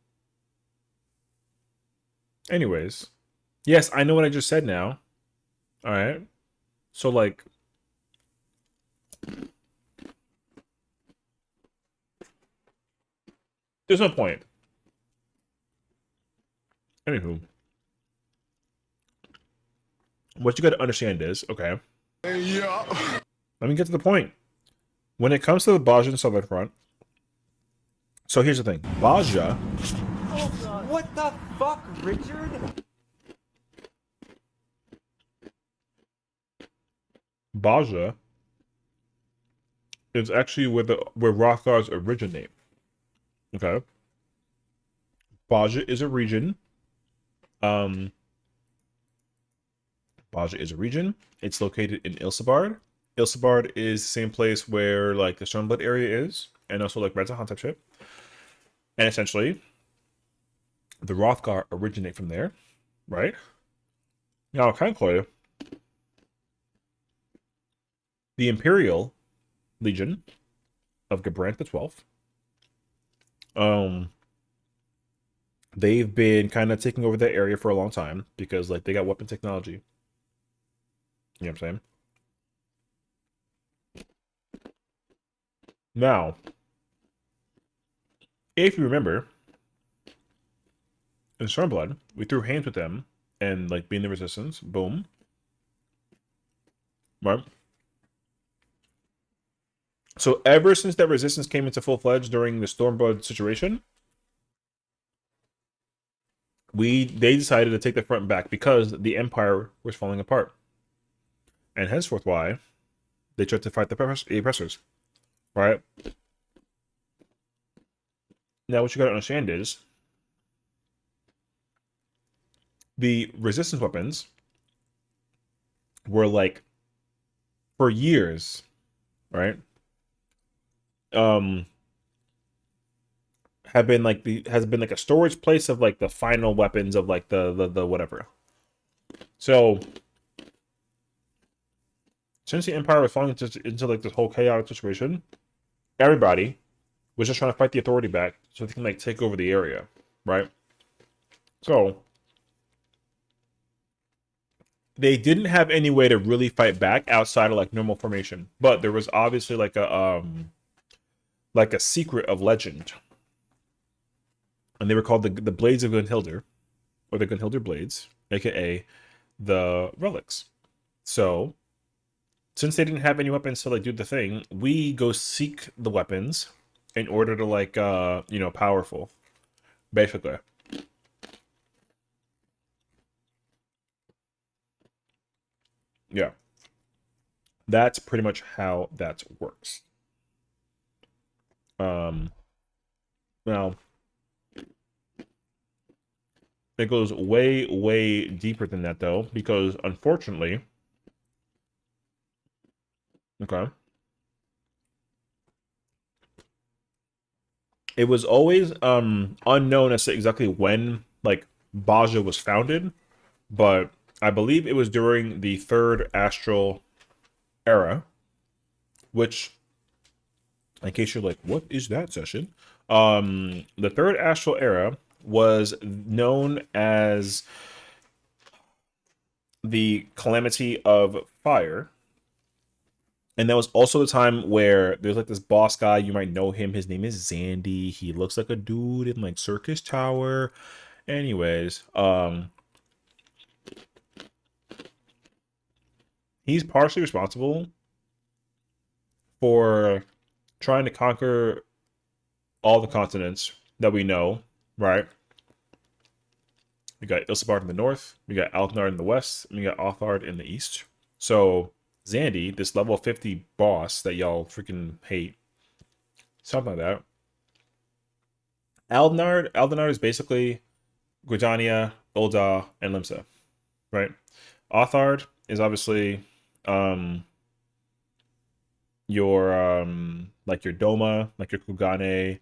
Anyways. Yes, I know what I just said now. Alright? So, like... there's no point. Anywho. What you gotta understand is, okay. Yeah. Let me get to the point. When it comes to the Baja and Southern Front, so here's the thing. Baja... What the fuck, Richard? Baja is actually where Rothgars originate. Okay. Baja is a region. Baja is a region. It's located in Ilsebard. Ilsebard is the same place where like the Stormblood area is, and also like Red Zahan type shit. And essentially, the Rothgar originate from there, right? Now, technically, the Imperial Legion of Gabrant the 12th, they've been kind of taking over that area for a long time because like they got weapon technology. You know what I'm saying? Now, if you remember, in Stormblood, we threw hands with them and like being the resistance. Boom. Right? So ever since that resistance came into full-fledged during the Stormblood situation, they decided to take the front back because the Empire was falling apart. And henceforth why they tried to fight the oppressors. Right? Now what you gotta understand is the resistance weapons were like for years, right? Has been like a storage place of like the final weapons of like the whatever. So since the Empire was falling into like this whole chaotic situation, everybody was just trying to fight the authority back so they can like take over the area, right? So they didn't have any way to really fight back outside of like normal formation, but there was obviously like a secret of legend, and they were called the Blades of Gunhildr, or the Gunhildr Blades, aka the relics. So since they didn't have any weapons to like do the thing, we go seek the weapons in order to like powerful, basically. Yeah. That's pretty much how that works. Now it goes way, way deeper than that though, because unfortunately, okay, it was always unknown as to exactly when like Baja was founded, but I believe it was during the Third Astral Era, which, in case you're like, what is that session? The Third Astral Era was known as the Calamity of Fire. And that was also the time where there's like this boss guy, you might know him. His name is Zandy. He looks like a dude in like Circus Tower. Anyways, he's partially responsible for trying to conquer all the continents that we know, right? We got Ilsebard in the north, we got Alknard in the west, and we got Othard in the east. So Zandy, this level 50 boss that y'all freaking hate, something like that, Aldenard is basically Gridania, Ul'dah, and Limsa, right? Othard is obviously your like your Doma, like your Kugane,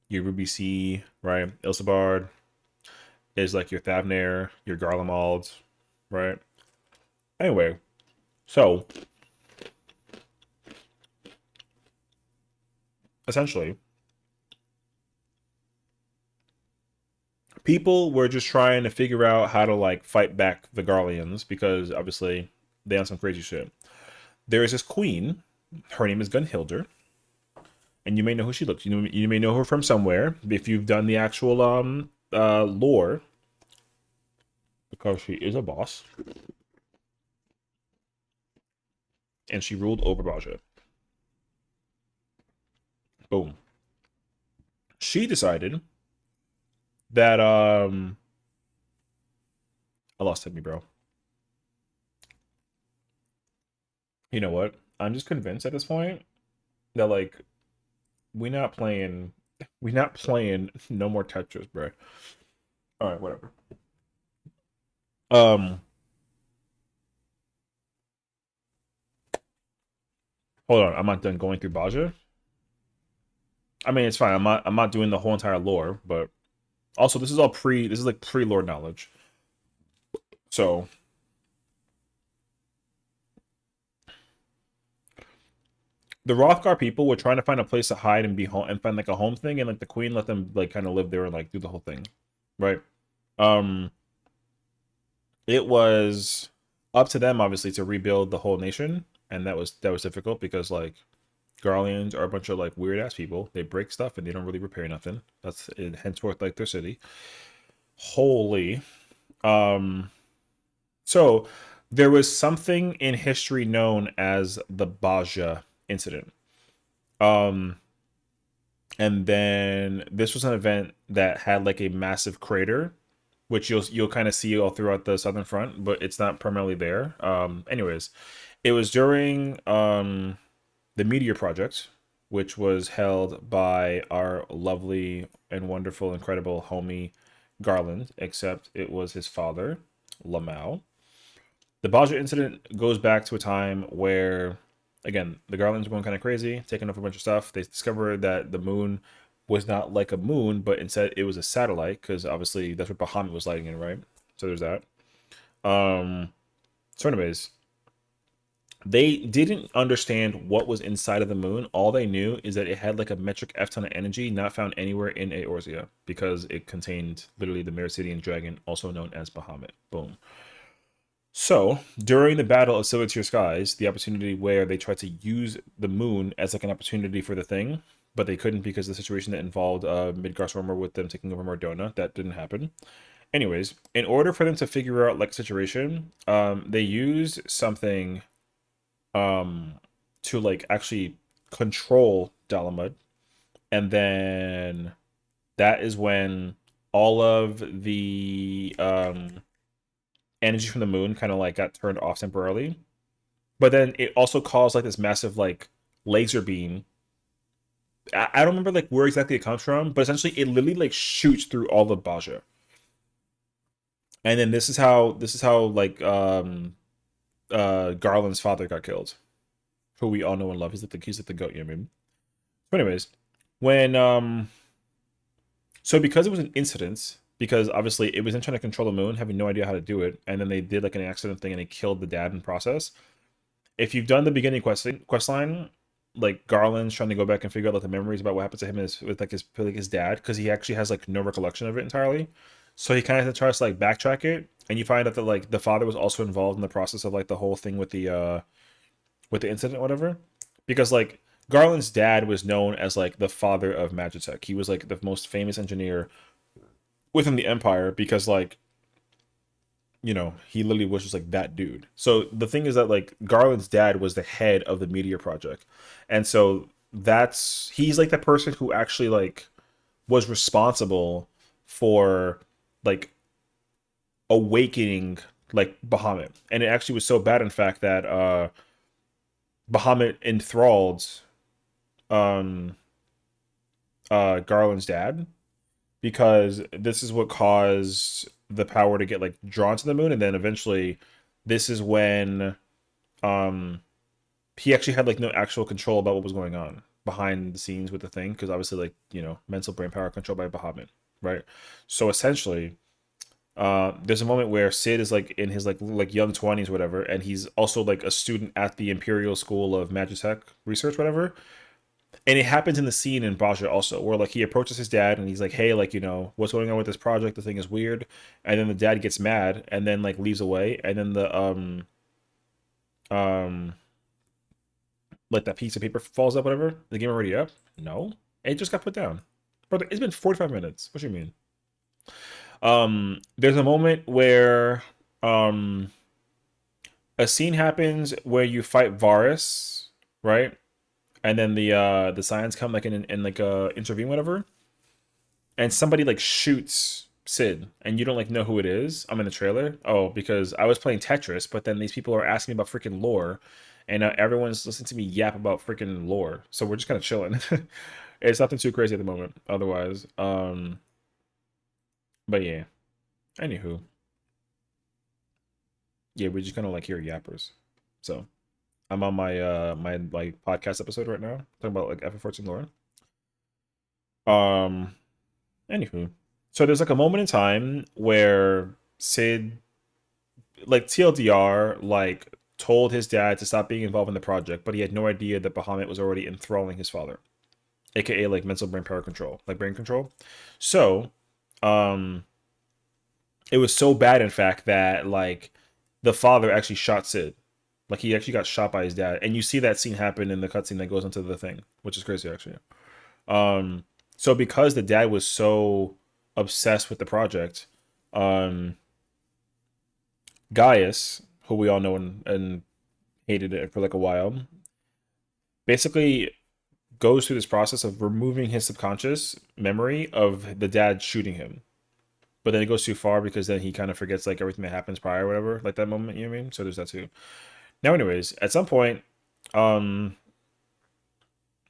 your Ruby Sea, right? Ilsabard is like your Thavnair, your Garlemald, right? Anyway, so essentially, people were just trying to figure out how to like fight back the Garleans because obviously they on some crazy shit. There is this queen, her name is Gunhilder, and you may know who she looks. You may know her from somewhere if you've done the actual lore, because she is a boss, and she ruled over Baja. Boom. She decided that I lost hit me, bro. You know what? I'm just convinced at this point that like we not playing no more Tetris, bro. All right, whatever. Hold on, I'm not done going through Baja. I mean, it's fine. I'm not doing the whole entire lore, but also this is all this is like pre-lore knowledge. So the Rothgar people were trying to find a place to hide and be home and find like a home thing, and like the queen let them like kind of live there and like do the whole thing, right? It was up to them obviously to rebuild the whole nation, and that was difficult because like Garleans are a bunch of like weird ass people. They break stuff and they don't really repair nothing. That's henceforth like their city. Holy. So there was something in history known as the Baja incident. And then this was an event that had like a massive crater, which you'll kind of see all throughout the southern front, but it's not primarily there. Anyways, it was during the Meteor Project, which was held by our lovely and wonderful, incredible homie Garland, except it was his father, Lamau. The Baja incident goes back to a time where, again, the Garlands were going kind of crazy, taking off a bunch of stuff. They discovered that the moon was not like a moon, but instead it was a satellite, because obviously that's what Bahamut was lighting in, right? So there's that. So anyways, they didn't understand what was inside of the moon. All they knew is that it had like a metric F ton of energy not found anywhere in Eorzea, because it contained literally the Meracidian dragon, also known as Bahamut. Boom. So, during the Battle of Silver Tier Skies, the opportunity where they tried to use the moon as like an opportunity for the thing, but they couldn't because of the situation that involved Midgardsormr with them taking over Mardona. That didn't happen. Anyways, in order for them to figure out like a situation, they used something to like actually control Dalamud, and then that is when all of the energy from the moon kind of like got turned off temporarily, but then it also caused like this massive like laser beam. I don't remember like where exactly it comes from, but essentially it literally like shoots through all of Baja. And then this is how like Garland's father got killed, who we all know and love. He's like the goat, you know what I mean? So anyways, when so because it was an incident, because obviously it was in trying to control the moon, having no idea how to do it, and then they did like an accident thing and they killed the dad in process. If you've done the beginning quest line, like Garland's trying to go back and figure out like the memories about what happened to him with his dad, because he actually has like no recollection of it entirely. So he kind of tries to like backtrack it, and you find out that like the father was also involved in the process of like the whole thing with the incident, or whatever. Because like Garland's dad was known as like the father of Magitech. He was like the most famous engineer within the Empire, because like, you know, he literally was just like that dude. So the thing is that like Garland's dad was the head of the Meteor Project, and so he's like the person who actually like was responsible for like awakening like Bahamut. And it actually was so bad, in fact, that Bahamut enthralled Garland's dad, because this is what caused the power to get like drawn to the moon, and then eventually this is when he actually had like no actual control about what was going on behind the scenes with the thing, because obviously like, you know, mental brain power controlled by Bahamut, right? So essentially there's a moment where Sid is like in his like young 20s, whatever, and he's also like a student at the Imperial School of Magitech Research, whatever. And it happens in the scene in Baja also, where like he approaches his dad and he's like, "Hey, like, you know, what's going on with this project? The thing is weird." And then the dad gets mad and then like leaves away, and then the um like that piece of paper falls up, whatever. The game already up? No, it just got put down. Brother, it's been 45 minutes. What do you mean? There's a moment where a scene happens where you fight Varus, right? And then the Scions come like in like intervene, whatever. And somebody like shoots Sid, and you don't like know who it is. I'm in the trailer. Oh, because I was playing Tetris, but then these people are asking me about freaking lore, and everyone's listening to me yap about freaking lore. So we're just kind of chilling. It's nothing too crazy at the moment. Otherwise, but yeah. Anywho, yeah, we just kind of like hear yappers. So I'm on my my like podcast episode right now, talking about like FF14 lore. Um, Anywho, so there's like a moment in time where Sid, like TLDR, like told his dad to stop being involved in the project, but he had no idea that Bahamut was already enthralling his father, aka like mental brain power control, like brain control. So, um, it was so bad, in fact, that like the father actually shot Sid. Like he actually got shot by his dad, and you see that scene happen in the cutscene that goes into the thing, which is crazy actually. Um, so because the dad was so obsessed with the project, um, Gaius, who we all know and hated it for like a while, basically goes through this process of removing his subconscious memory of the dad shooting him. But then it goes too far because then he kind of forgets like everything that happens prior or whatever, like that moment, you know what I mean? So there's that too. Now, anyways, at some point, um,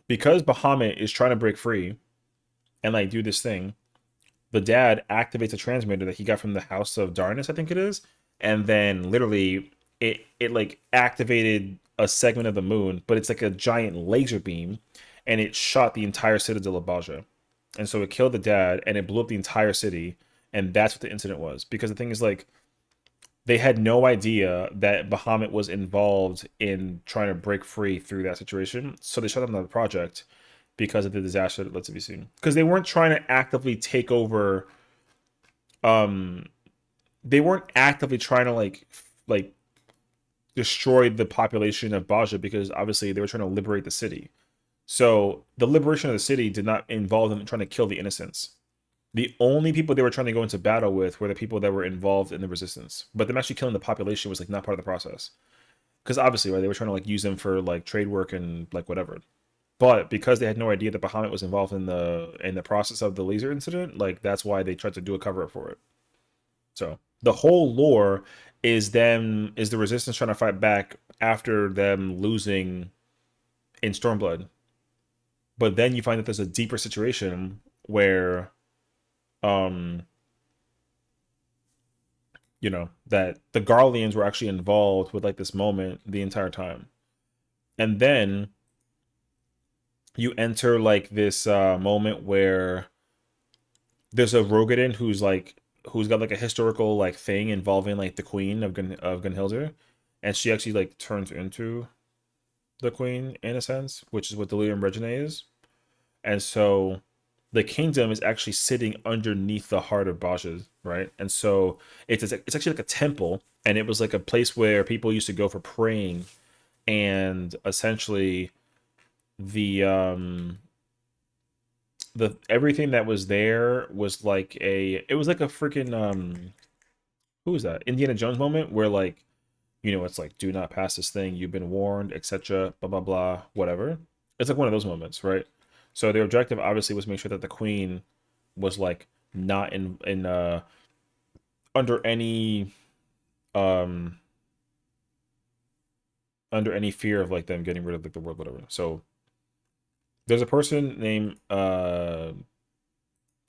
because Bahamut is trying to break free and like do this thing, the dad activates a transmitter that he got from the House of Darkness, I think it is, and then literally it like activated a segment of the moon, but it's like a giant laser beam, and it shot the entire citadel of Baja, and so it killed the dad and it blew up the entire city, and that's what the incident was. Because the thing is like they had no idea that Bahamut was involved in trying to break free through that situation, so they shut down the project because of the disaster that led to be seen. Because they weren't trying to actively take over. Um, they weren't actively trying to like destroy the population of Baja, because obviously they were trying to liberate the city. So the liberation of the city did not involve them trying to kill the innocents. The only people they were trying to go into battle with were the people that were involved in the resistance. But them actually killing the population was like not part of the process. Because obviously, right, they were trying to like use them for like trade work and like whatever. But because they had no idea that Bahamut was involved in the process of the laser incident, like that's why they tried to do a cover up for it. So the whole lore is the resistance trying to fight back after them losing in Stormblood. But then you find that there's a deeper situation where um you know, that the Garleans were actually involved with like this moment the entire time. And then you enter like this moment where there's a Rogadin who's got like a historical like thing involving like the queen of Gunhildr, and she actually like turns into the queen in a sense, which is what Delirium Reginae is. And so the kingdom is actually sitting underneath the heart of Baja, right? And so it's actually like a temple, and it was like a place where people used to go for praying, and essentially the everything that was there was like it was like a freaking who was that? Indiana Jones moment where like, you know, it's like, do not pass this thing, you've been warned, etc. Blah blah blah, whatever. It's like one of those moments, right? So their objective obviously was make sure that the queen was like not in under any um under any fear of like them getting rid of like the world, whatever. So there's a person named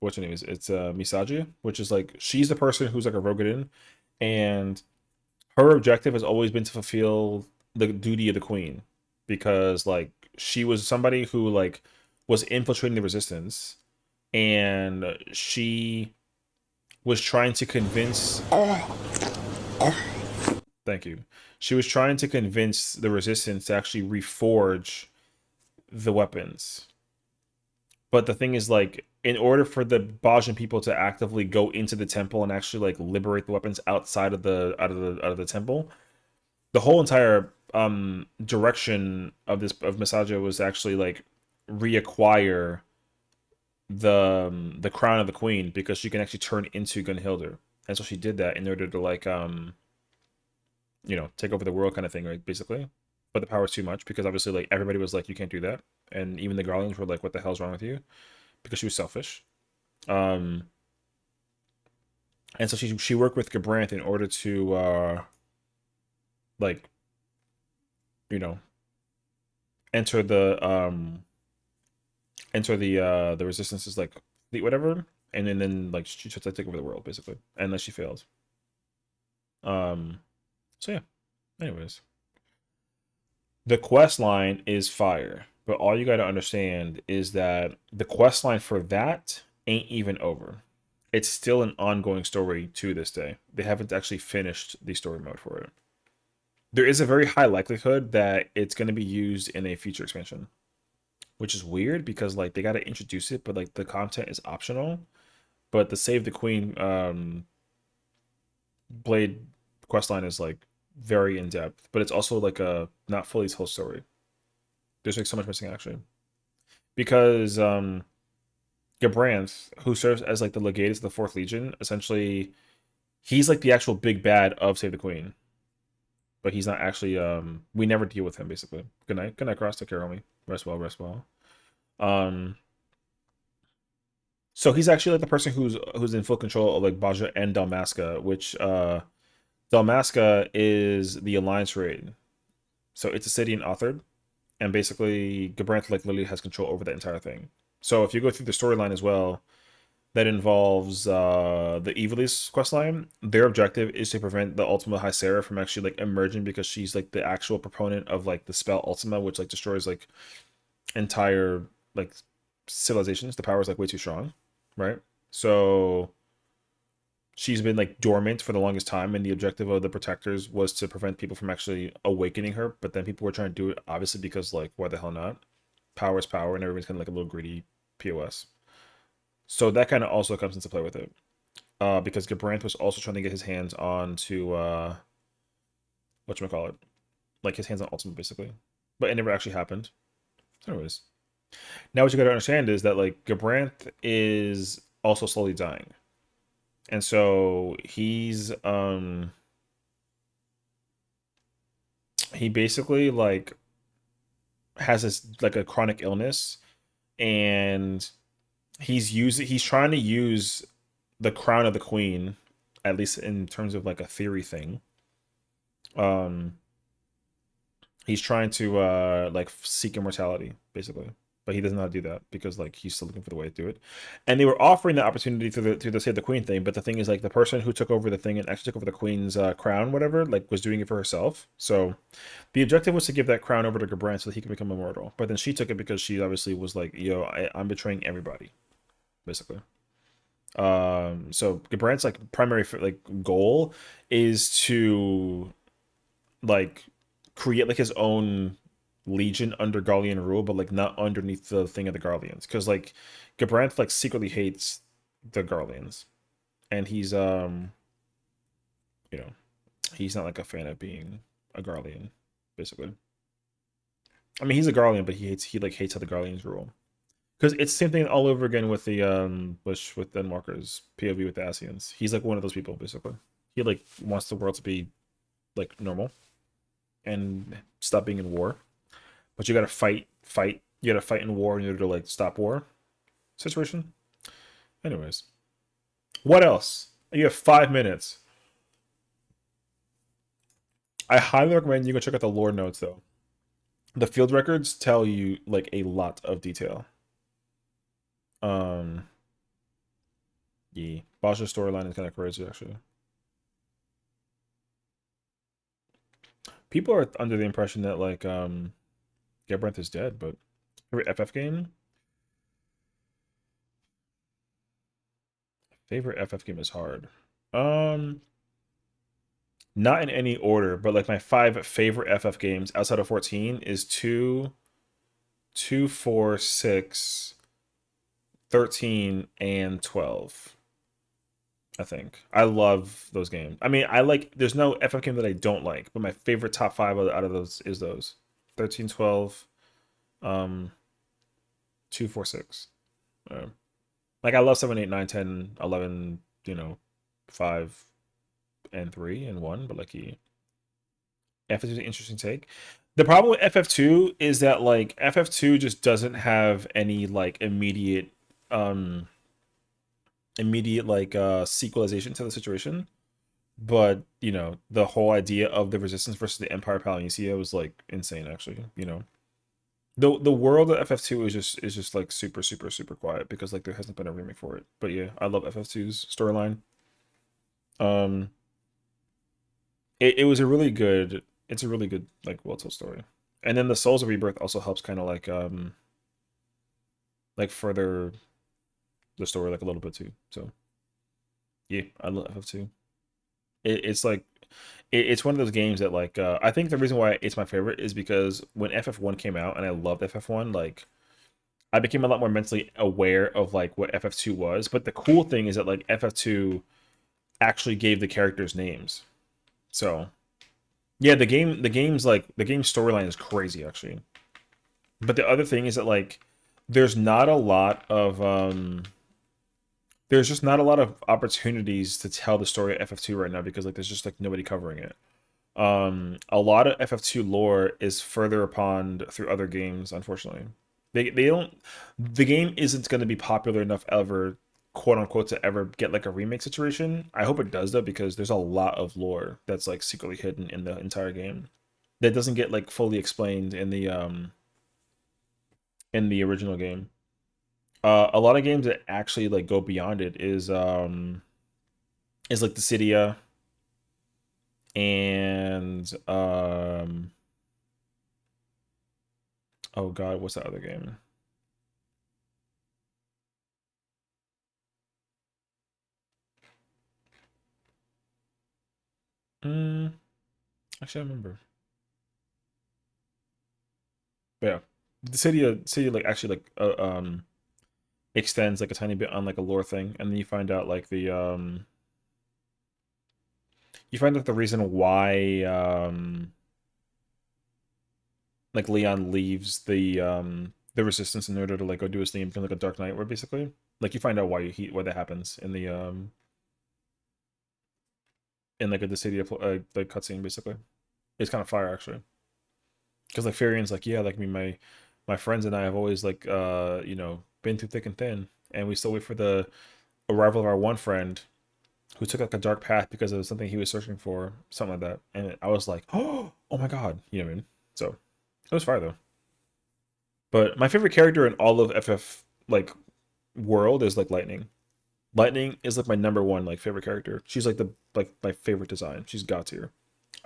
what's her name is? It's Misagi, which is like she's the person who's like a Rogadin, and her objective has always been to fulfill the duty of the queen, because like she was somebody who like was infiltrating the resistance, and she was trying to convince. Thank you. She was trying to convince the resistance to actually reforge the weapons. But the thing is, like, in order for the Bajan people to actively go into the temple and actually like liberate the weapons outside of the out of the temple, the whole entire direction of this of Masaja was actually like reacquire the crown of the queen, because she can actually turn into Gunhilder, and so she did that in order to like you know, take over the world kind of thing, right? Basically, but the power was too much, because obviously like everybody was like, you can't do that, and even the Garlands were like, what the hell's wrong with you? Because she was selfish. And so she worked with Gabranth in order to like, you know, enter the resistance's like fleet, whatever, and then like she tried to take over the world basically, and then she failed. So yeah. Anyways, the quest line is fire, but all you got to understand is that the quest line for that ain't even over. It's still an ongoing story to this day. They haven't actually finished the story mode for it. There is a very high likelihood that it's going to be used in a future expansion, which is weird because like they got to introduce it, but like the content is optional. But the Save the Queen Blade questline is like very in depth, but it's also like a not fully told story. There's like so much missing actually, because Gabranth, who serves as like the legatus of the Fourth Legion, essentially he's like the actual big bad of Save the Queen, but he's not actually. We never deal with him basically. Good night, Cross. Take care, homie. Rest well, rest well. So he's actually like the person who's in full control of like Baja and Dalmasca, which Dalmasca is the Alliance raid. So it's a city in Authored, and basically Gabranth like literally has control over that entire thing. So if you go through the storyline as well, that involves the Evilise questline, their objective is to prevent the Ultima High Seraph from actually like emerging, because she's like the actual proponent of like the spell Ultima, which like destroys like entire like civilizations. The power is like way too strong, right? So she's been like dormant for the longest time, and the objective of the protectors was to prevent people from actually awakening her. But then people were trying to do it obviously because like why the hell not? Power is power, and everybody's kind of like a little greedy POS. So that kind of also comes into play with it, because Gabranth was also trying to get his hands on to whatchamacallit, like his hands on Ultimate basically, but it never actually happened. So anyways, now what you got to understand is that like Gabranth is also slowly dying. And so he basically like has this like a chronic illness, and he's trying to use the crown of the queen, at least in terms of like a theory thing. He's trying to like seek immortality basically, but he doesn't know how to do that because like he's still looking for the way to do it. And they were offering the opportunity through the Save the Queen thing, but the thing is like the person who took over the thing and actually took over the queen's crown, whatever, like was doing it for herself. So the objective was to give that crown over to Gabranth so that he could become immortal. But then she took it because she obviously was like, yo, I'm betraying everybody, basically. So Gabranth's like primary like goal is to like create like his own legion under Garlean rule, but like not underneath the thing of the Garleans, because like Gabranth like secretly hates the Garleans, and he's you know, he's not like a fan of being a Garlean, basically. I mean, he's a Garlean, but he hates how the Garleans rule, because it's the same thing all over again with the with Denmarker's POV with the Asians. He's like one of those people basically. He like wants the world to be like normal and stop being in war, but you gotta fight. You gotta fight in war in order to like stop war situation. Anyways, what else? You have 5 minutes. I highly recommend you go check out the lore notes though. The field records tell you like a lot of detail. Yeah, Bosch's storyline is kind of crazy, actually. People are under the impression that like Gebranth is dead, but favorite FF game? Favorite FF game is hard. Um, Not in any order, but like my 5 favorite FF games outside of 14 is 2, 2, 4, 6, 13, and 12. I think. I love those games. I mean, I like, there's no FF game that I don't like, but my favorite top 5 out of those is those. 13, 12, 2, 4, 6. Like I love 7, 8, 9, 10, 11, 5 and 3 and 1, but like FF2 is an interesting take. The problem with FF2 is that like FF2 just doesn't have any like immediate like sequelization to the situation. But the whole idea of the Resistance versus the Empire Palancia was like insane, actually. The world of FF2 is just like super super super quiet because like there hasn't been a remake for it. But yeah, I love FF2's storyline. It was a really good. It's a really good like well told story, and then the Souls of Rebirth also helps kind of like further the story like a little bit too. So yeah, I love FF2. It's like it's one of those games that like I think the reason why it's my favorite is because when FF1 came out and I loved FF1, like I became a lot more mentally aware of like what FF2 was. But the cool thing is that like FF2 actually gave the characters names. So yeah, the game's storyline is crazy actually. But the other thing is that like there's not a lot of there's just not a lot of opportunities to tell the story of FF2 right now because like there's just like nobody covering it. A lot of FF2 lore is further upon through other games, unfortunately. They don't the game isn't going to be popular enough ever, quote unquote, to ever get like a remake situation. I hope it does though, because there's a lot of lore that's like secretly hidden in the entire game that doesn't get like fully explained in the original game. A lot of games that actually like go beyond it is like the Cydia and oh god, what's that other game? Actually I remember. But yeah, the Cydia like actually like extends like a tiny bit on like a lore thing, and then you find out like the reason why like Leon leaves the Resistance in order to like go do his thing and become like a Dark Knight, where basically like you find out why that happens in the in like the City of the cutscene basically. It's kind of fire actually, because like Farian's like, yeah, like my friends and I have always like been through thick and thin, and we still wait for the arrival of our one friend who took like a dark path because it was something he was searching for, something like that. And I was like, oh my god, you know what I mean? So it was fire though. But my favorite character in all of FF like world is like Lightning. Lightning is like my number one like favorite character. She's like my favorite design. She's god tier.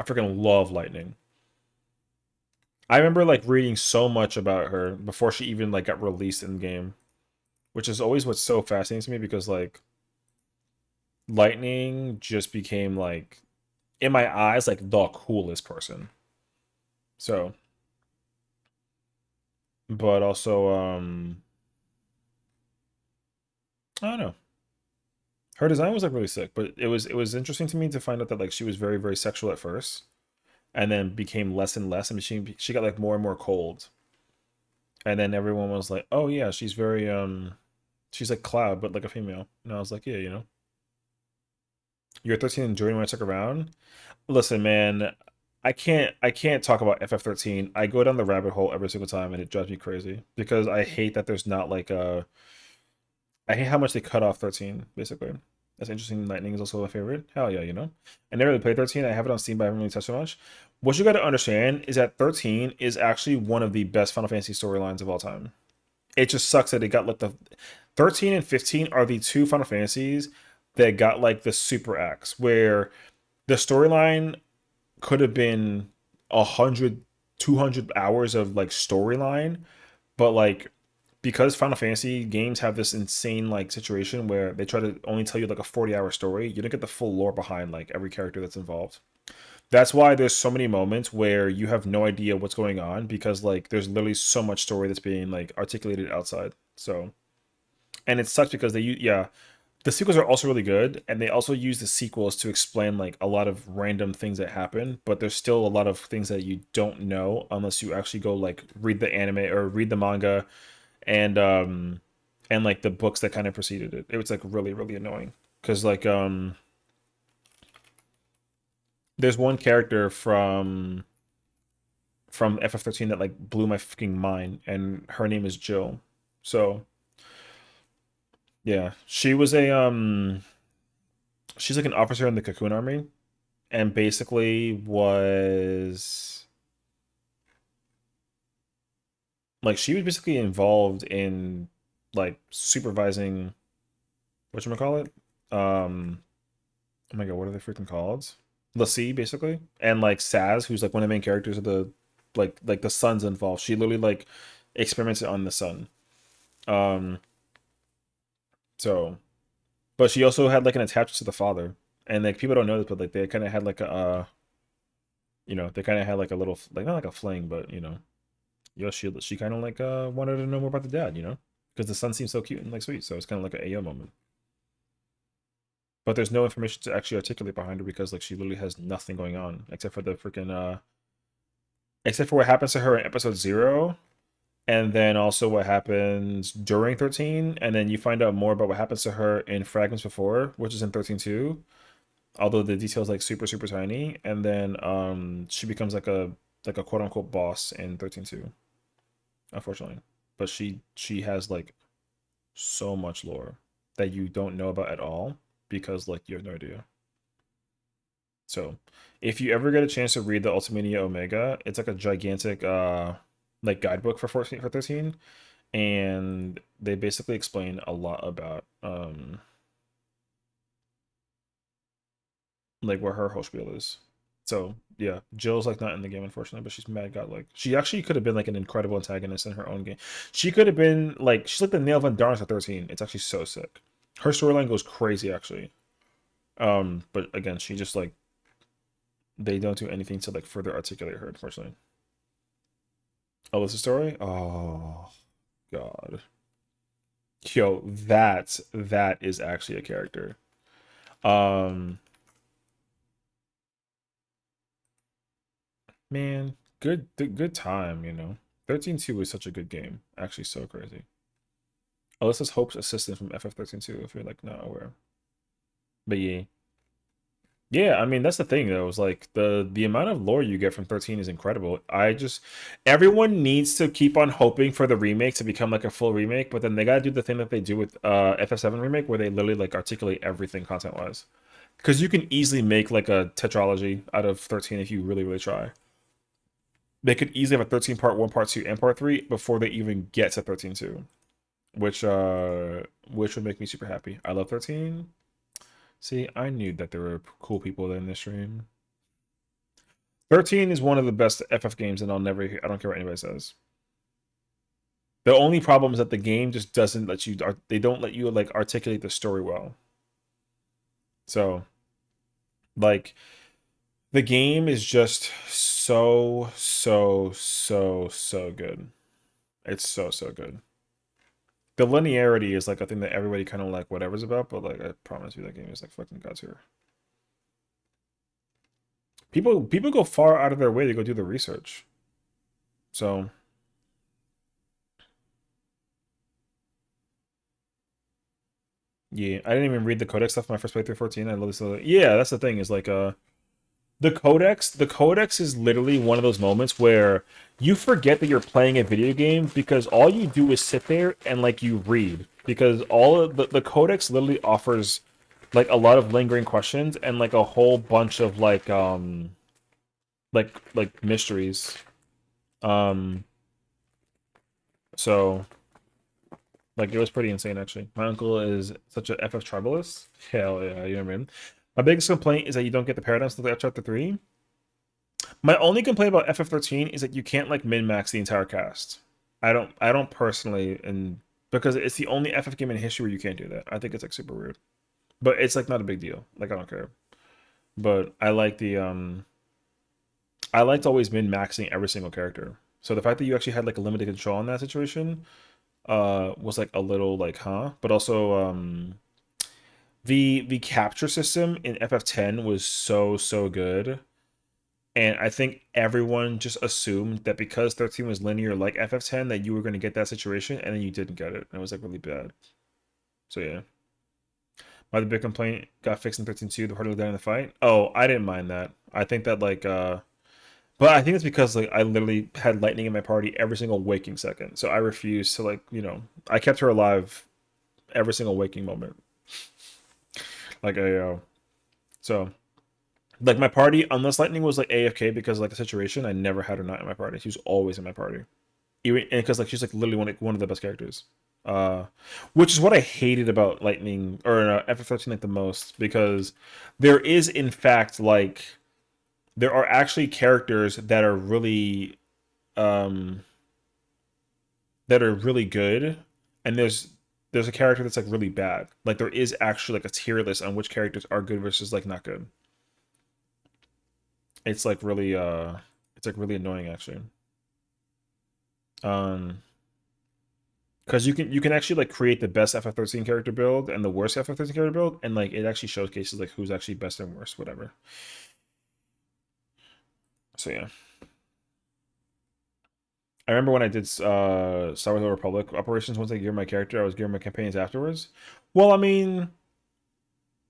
I freaking love Lightning. I remember like reading so much about her before she even like got released in game, which is always what's so fascinating to me because like Lightning just became like in my eyes like the coolest person. So, but also I don't know. Her design was like really sick, but it was interesting to me to find out that like she was very very sexual at first and then became less and less. I mean, she got like more and more cold. And then everyone was like, "Oh yeah, she's very she's like Cloud but like a female." And I was like, "Yeah, You're 13 and Jordan want to stick around?" Listen, man, I can't talk about FF13. I go down the rabbit hole every single time and it drives me crazy because I hate that there's not like a I hate how much they cut off 13, basically. That's interesting. Lightning is also my favorite. Hell yeah, I never really played 13. I have it on Steam, but I haven't really touched it much. What you got to understand is that 13 is actually one of the best Final Fantasy storylines of all time. It just sucks that it got like 13 and 15 are the two Final Fantasies that got like the super acts where the storyline could have been 100, 200 hours of like storyline, but like because Final Fantasy games have this insane like situation where they try to only tell you like a 40-hour story, you don't get the full lore behind like every character that's involved. That's why there's so many moments where you have no idea what's going on because like there's literally so much story that's being like articulated outside. So, and it sucks because yeah, the sequels are also really good, and they also use the sequels to explain like a lot of random things that happen, but there's still a lot of things that you don't know unless you actually go like read the anime or read the manga and like the books that kind of preceded it. It was like really, really annoying. Cause like there's one character from FF13 that like blew my fucking mind, and her name is Jill. So yeah, she was a she's like an officer in the Cocoon Army, and basically was like she was basically involved in like supervising whatchamacallit? Oh my god, what are they freaking called? Lassie, basically. And like Saz, who's like one of the main characters of the like the sun's involved. She literally like experimented on the sun. Um so but she also had like an attachment to the father. And like people don't know this, but like they kind of had like a you know, they kind of had like a little like not like a fling, but you know, she kind of like wanted to know more about the dad, you know? Because the son seems so cute and like sweet, so it's kind of like an AO moment. But there's no information to actually articulate behind her because like she literally has nothing going on except for the freaking except for what happens to her in episode 0 and then also what happens during 13 and then you find out more about what happens to her in Fragments Before, which is in 13 too. Although the details like super super tiny, and then she becomes like a quote unquote boss in 13 too. Unfortunately. But she has like so much lore that you don't know about at all because like you have no idea. So if you ever get a chance to read the Ultimania Omega, it's like a gigantic like guidebook for 14 for 13, and they basically explain a lot about like where her whole spiel is. So yeah, Jill's like not in the game unfortunately, but she's mad godlike. She actually could have been like an incredible antagonist in her own game. She could have been like she's like the Nail Van Darnus at 13. It's actually so sick. Her storyline goes crazy actually. But again, she just like they don't do anything to like further articulate her, unfortunately. Alyssa's story? Oh god. Yo, that is actually a character. Man, good time, you know. 13-2 was such a good game. Actually so crazy. Alyssa's Hope's assistant from FF13-2, if you're like not aware. But yeah. Yeah, I mean that's the thing though, is like the amount of lore you get from 13 is incredible. Everyone needs to keep on hoping for the remake to become like a full remake, but then they gotta do the thing that they do with FF7 remake where they literally like articulate everything content wise. Because you can easily make like a tetralogy out of 13 if you really, really try. They could easily have a 13 part 1, part 2, and part 3 before they even get to 13-2. Which would make me super happy. I love 13. See, I knew that there were cool people in this stream. 13 is one of the best FF games, and I don't care what anybody says. The only problem is that the game just doesn't let you, they don't let you like articulate the story well. So, like, the game is just so good. It's so good. The linearity is like a thing that everybody kind of like whatever's about, but like I promise you that game is like fucking god tier. People go far out of their way to go do the research. So yeah, I didn't even read the codex stuff when I first played through 14. I love this. Yeah, that's the thing is like the codex is literally one of those moments where you forget that you're playing a video game because all you do is sit there and like you read because all of the codex literally offers like a lot of lingering questions and like a whole bunch of like mysteries. So Like, it was pretty insane, actually. My uncle is such a FF tribalist. Hell yeah, you know what I mean? My biggest complaint is that you don't get the paradigms until chapter 3. My only complaint about FF13 is that you can't, like, min-max the entire cast. I don't personally, and because it's the only FF game in history where you can't do that. I think it's, like, super weird. But it's, like, not a big deal. Like, I don't care. But I like I liked always min-maxing every single character. So the fact that you actually had, like, a limited control in that situation was like a little like but also the capture system in FF10 was so good, and I think everyone just assumed that because 13 was linear like FF10 that you were going to get that situation, and then you didn't get it, and it was like really bad. So yeah, my other big complaint got fixed in 13.2, the harder down in the fight. Oh, I didn't mind that. I think that like but I think it's because like I literally had lightning in my party every single waking second. So I refused to like, I kept her alive every single waking moment. Like so like my party, unless lightning was like AFK because like a situation, I never had her not in my party. She was always in my party. Even because like she's like literally one of the best characters. Which is what I hated about lightning or FF13 like the most, because there is in fact like there are actually characters that are really good, and there's a character that's like really bad. Like there is actually like a tier list on which characters are good versus like not good. It's like really annoying actually. Because you can actually like create the best FF13 character build and the worst FF13 character build, and like it actually showcases like who's actually best and worst, whatever. So yeah. I remember when I did Star Wars Old Republic operations, once I geared my character, I was gearing my campaigns afterwards. Well, I mean,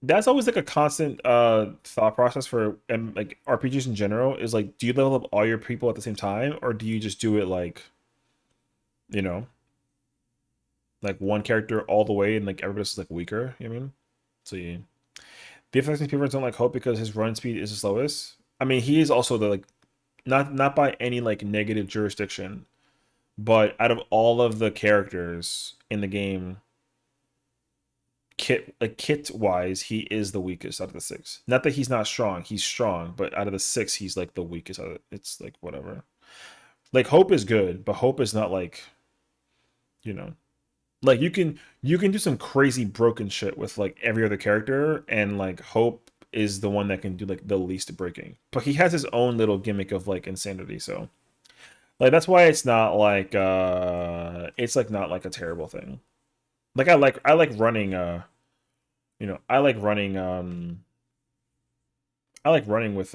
that's always like a constant thought process for like RPGs in general, is like, do you level up all your people at the same time, or do you just do it like, you know, like one character all the way and like everybody else is like weaker, you know what I mean? So yeah. The effective people don't like Hope because his run speed is the slowest. I mean, he is also the like not by any like negative jurisdiction, but out of all of the characters in the game, kit wise, he is the weakest out of the 6. Not that he's not strong, he's strong, but out of the 6, he's like the weakest out of it. It's like whatever. Like Hope is good, but Hope is not like, like you can do some crazy broken shit with like every other character, and like Hope is the one that can do like the least breaking. But he has his own little gimmick of like insanity, so like that's why it's not like it's like not like a terrible thing. Like I like running I like running with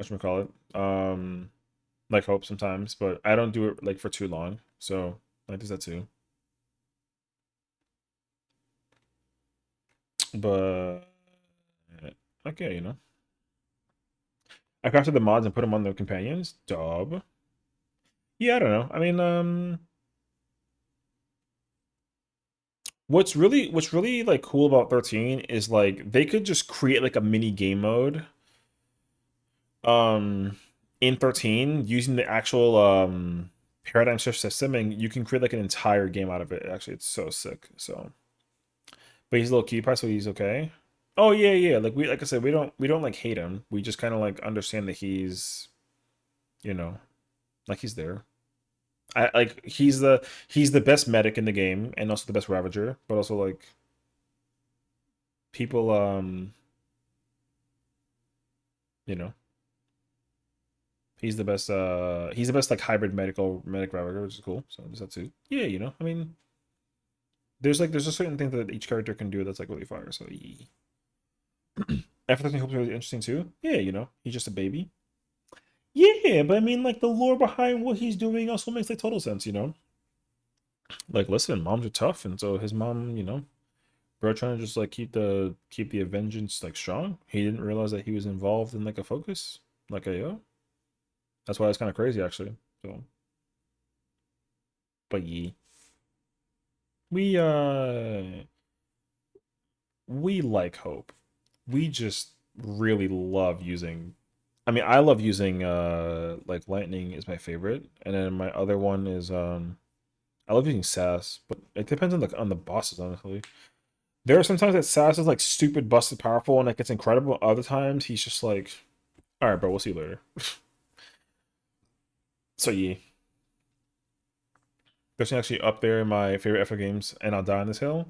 whatchamacallit, like Hope sometimes, but I don't do it like for too long. So I do that too. But okay, I crafted the mods and put them on the companions. Dub. Yeah, I don't know. I mean, what's really like cool about 13 is like they could just create like a mini game mode in 13 using the actual paradigm shift system, and you can create like an entire game out of it. Actually, it's so sick. So but he's a little cutie pie, so he's okay. Oh yeah. Like I said, we don't like hate him. We just kind of like understand that he's, like he's there. I like he's the best medic in the game and also the best Ravager, but also like people you know he's the best like hybrid medic Ravager, which is cool. So there's that too. Yeah, I mean there's a certain thing that each character can do that's like really fire. So F13 hopes really interesting too. Yeah, he's just a baby. Yeah, but I mean, like, the lore behind what he's doing also makes, like, total sense, Like, listen, moms are tough, and so his mom, bro trying to just, like, keep the vengeance, like, strong. He didn't realize that he was involved in, like, a focus. Like, that's why it's kind of crazy, actually. So, but we like Hope. We just really love using... I mean, I love using like lightning is my favorite, and then my other one is I love using sass, but it depends on the bosses, honestly. There are sometimes that sass is like stupid, busted, powerful, and like it's incredible. Other times he's just like, all right, bro, we'll see you later. So yeah, there's actually up there in my favorite FF games, and I'll die on this hill.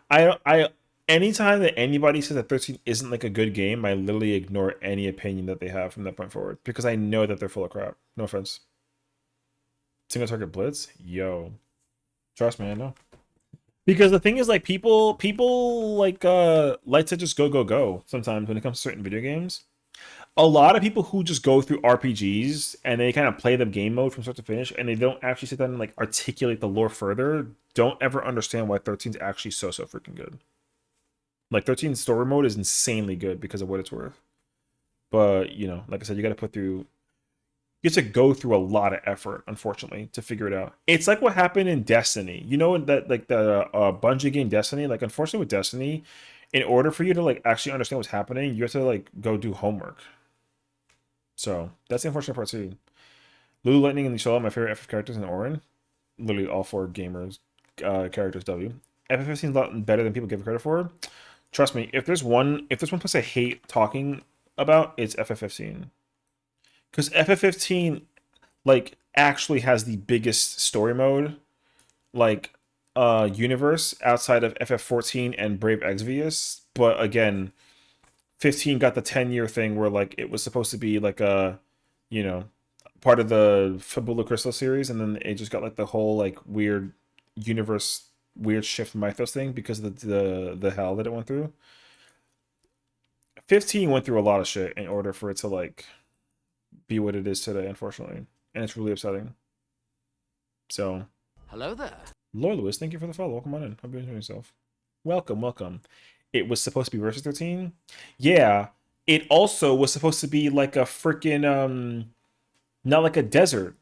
I anytime that anybody says that 13 isn't like a good game, I literally ignore any opinion that they have from that point forward because I know that they're full of crap. No offense. Single target blitz, yo, trust me, I know. Because the thing is, like, people like to just go sometimes when it comes to certain video games. A lot of people who just go through RPGs and they kind of play the game mode from start to finish and they don't actually sit down and like articulate the lore further, don't ever understand why 13 is actually so freaking good. Like 13's story mode is insanely good because of what it's worth. But, you know, like I said, you got to go through a lot of effort, unfortunately, to figure it out. It's like what happened in Destiny. You know that like the Bungie game Destiny. Like unfortunately with Destiny, in order for you to like actually understand what's happening, you have to like go do homework. So that's the unfortunate part too. Lulu Lightning and Lishola, my favorite FF characters, and Orin, literally all four gamers characters. W. FF15 is a lot better than people give credit for. Trust me, if there's one place I hate talking about, it's FF15. Because FF15 like actually has the biggest story mode like universe outside of FF14 and Brave Exvius. But again, 15 got the 10-year thing where like it was supposed to be like a, you know, part of the Fabula Crystal series, and then it just got like the whole like weird universe, weird shift mythos thing because of the hell that it went through. 15 went through a lot of shit in order for it to like be what it is today, unfortunately, and it's really upsetting. So, hello there, Lord Lewis. Thank you for the follow. Welcome on in. Hope you're enjoying yourself. Welcome. It was supposed to be versus 13. Yeah, it also was supposed to be like a freaking not like a desert,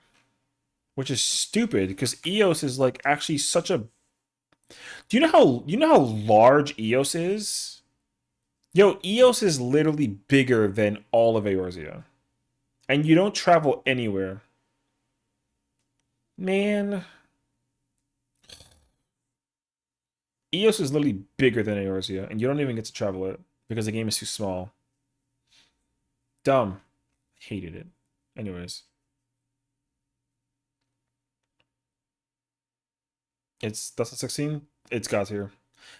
which is stupid because Eos is like actually such a. Do you know how large Eos is? Yo, Eos is literally bigger than all of Eorzea. And you don't travel anywhere. Man. Eos is literally bigger than Eorzea, and you don't even get to travel it because the game is too small. Dumb. Hated it. Anyways. That's the 16. It's got here.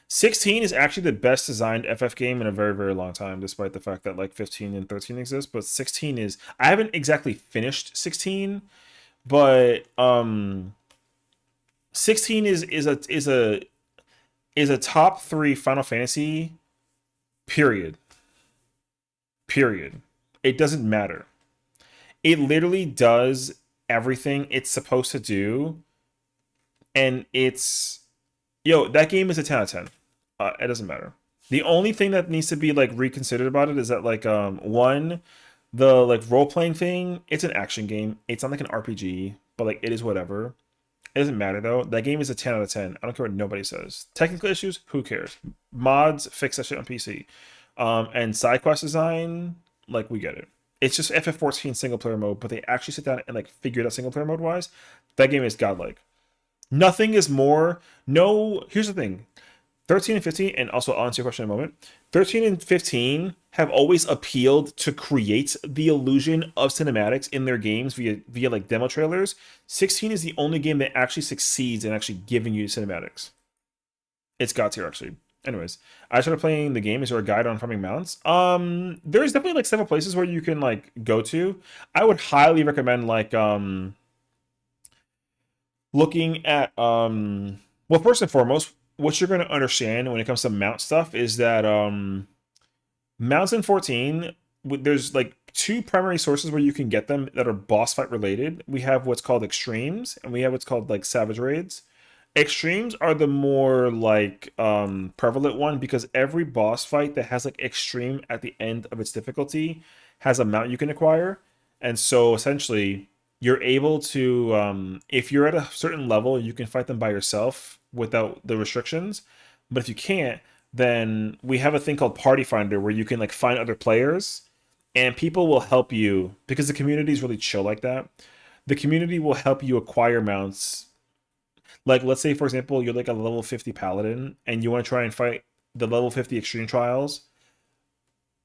16 is actually the best designed FF game in a very long time, despite the fact that like 15 and 13 exist. But 16 is, I haven't exactly finished 16, but 16 is a top 3 Final Fantasy. Period. It doesn't matter. It literally does everything it's supposed to do, and it's, yo, that game is a 10 out of 10. It doesn't matter. The only thing that needs to be like reconsidered about it is that like one, the like role playing thing, it's an action game. It's not like an RPG, but like it is whatever. It doesn't matter though. That game is a 10 out of 10. I don't care what nobody says. Technical issues, who cares? Mods fix that shit on PC. And side quest design, like we get it. It's just FF14 single player mode, but they actually sit down and like figure it out single player mode wise. That game is godlike. Nothing is more. No, here's the thing. 13 and 15, and also I'll answer your question in a moment. 13 and 15 have always appealed to create the illusion of cinematics in their games via like demo trailers. 16 is the only game that actually succeeds in actually giving you cinematics. It's got tier actually. Anyways, I started playing the game. Is there a guide on farming mounts? There's definitely like several places where you can like go to. I would highly recommend like looking at well, first and foremost, what you're going to understand when it comes to mount stuff is that mounts in 14, there's like 2 primary sources where you can get them that are boss fight related. We have what's called extremes, and we have what's called like savage raids. Extremes are the more like prevalent one because every boss fight that has like extreme at the end of its difficulty has a mount you can acquire. And so essentially you're able to if you're at a certain level, you can fight them by yourself without the restrictions. But if you can't, then we have a thing called Party Finder where you can like find other players and people will help you because the community is really chill like that. The community will help you acquire mounts. Like, let's say, for example, you're like a level 50 paladin and you want to try and fight the level 50 extreme trials,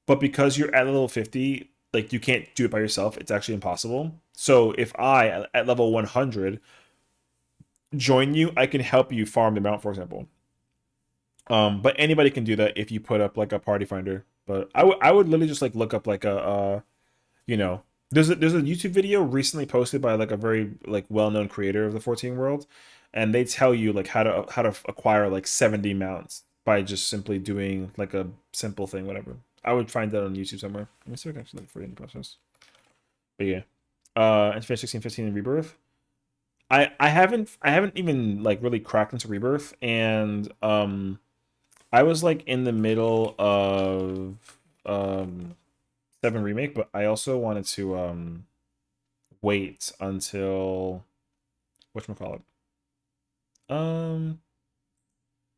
but because you're at level 50, like, you can't do it by yourself. It's actually impossible. So if I, at level 100, join you, I can help you farm the mount, for example. But anybody can do that if you put up like a party finder. But I would literally just like look up like a you know, there's a YouTube video recently posted by like a very like well-known creator of the 14 world, and they tell you like how to acquire like 70 mounts by just simply doing like a simple thing, whatever. I would find that on YouTube somewhere. Let me see if I can actually look for it in the process. But yeah. And finish 16, 15 in Rebirth. I haven't even like really cracked into Rebirth, and I was like in the middle of 7 remake, but I also wanted to wait until whatchamacallit.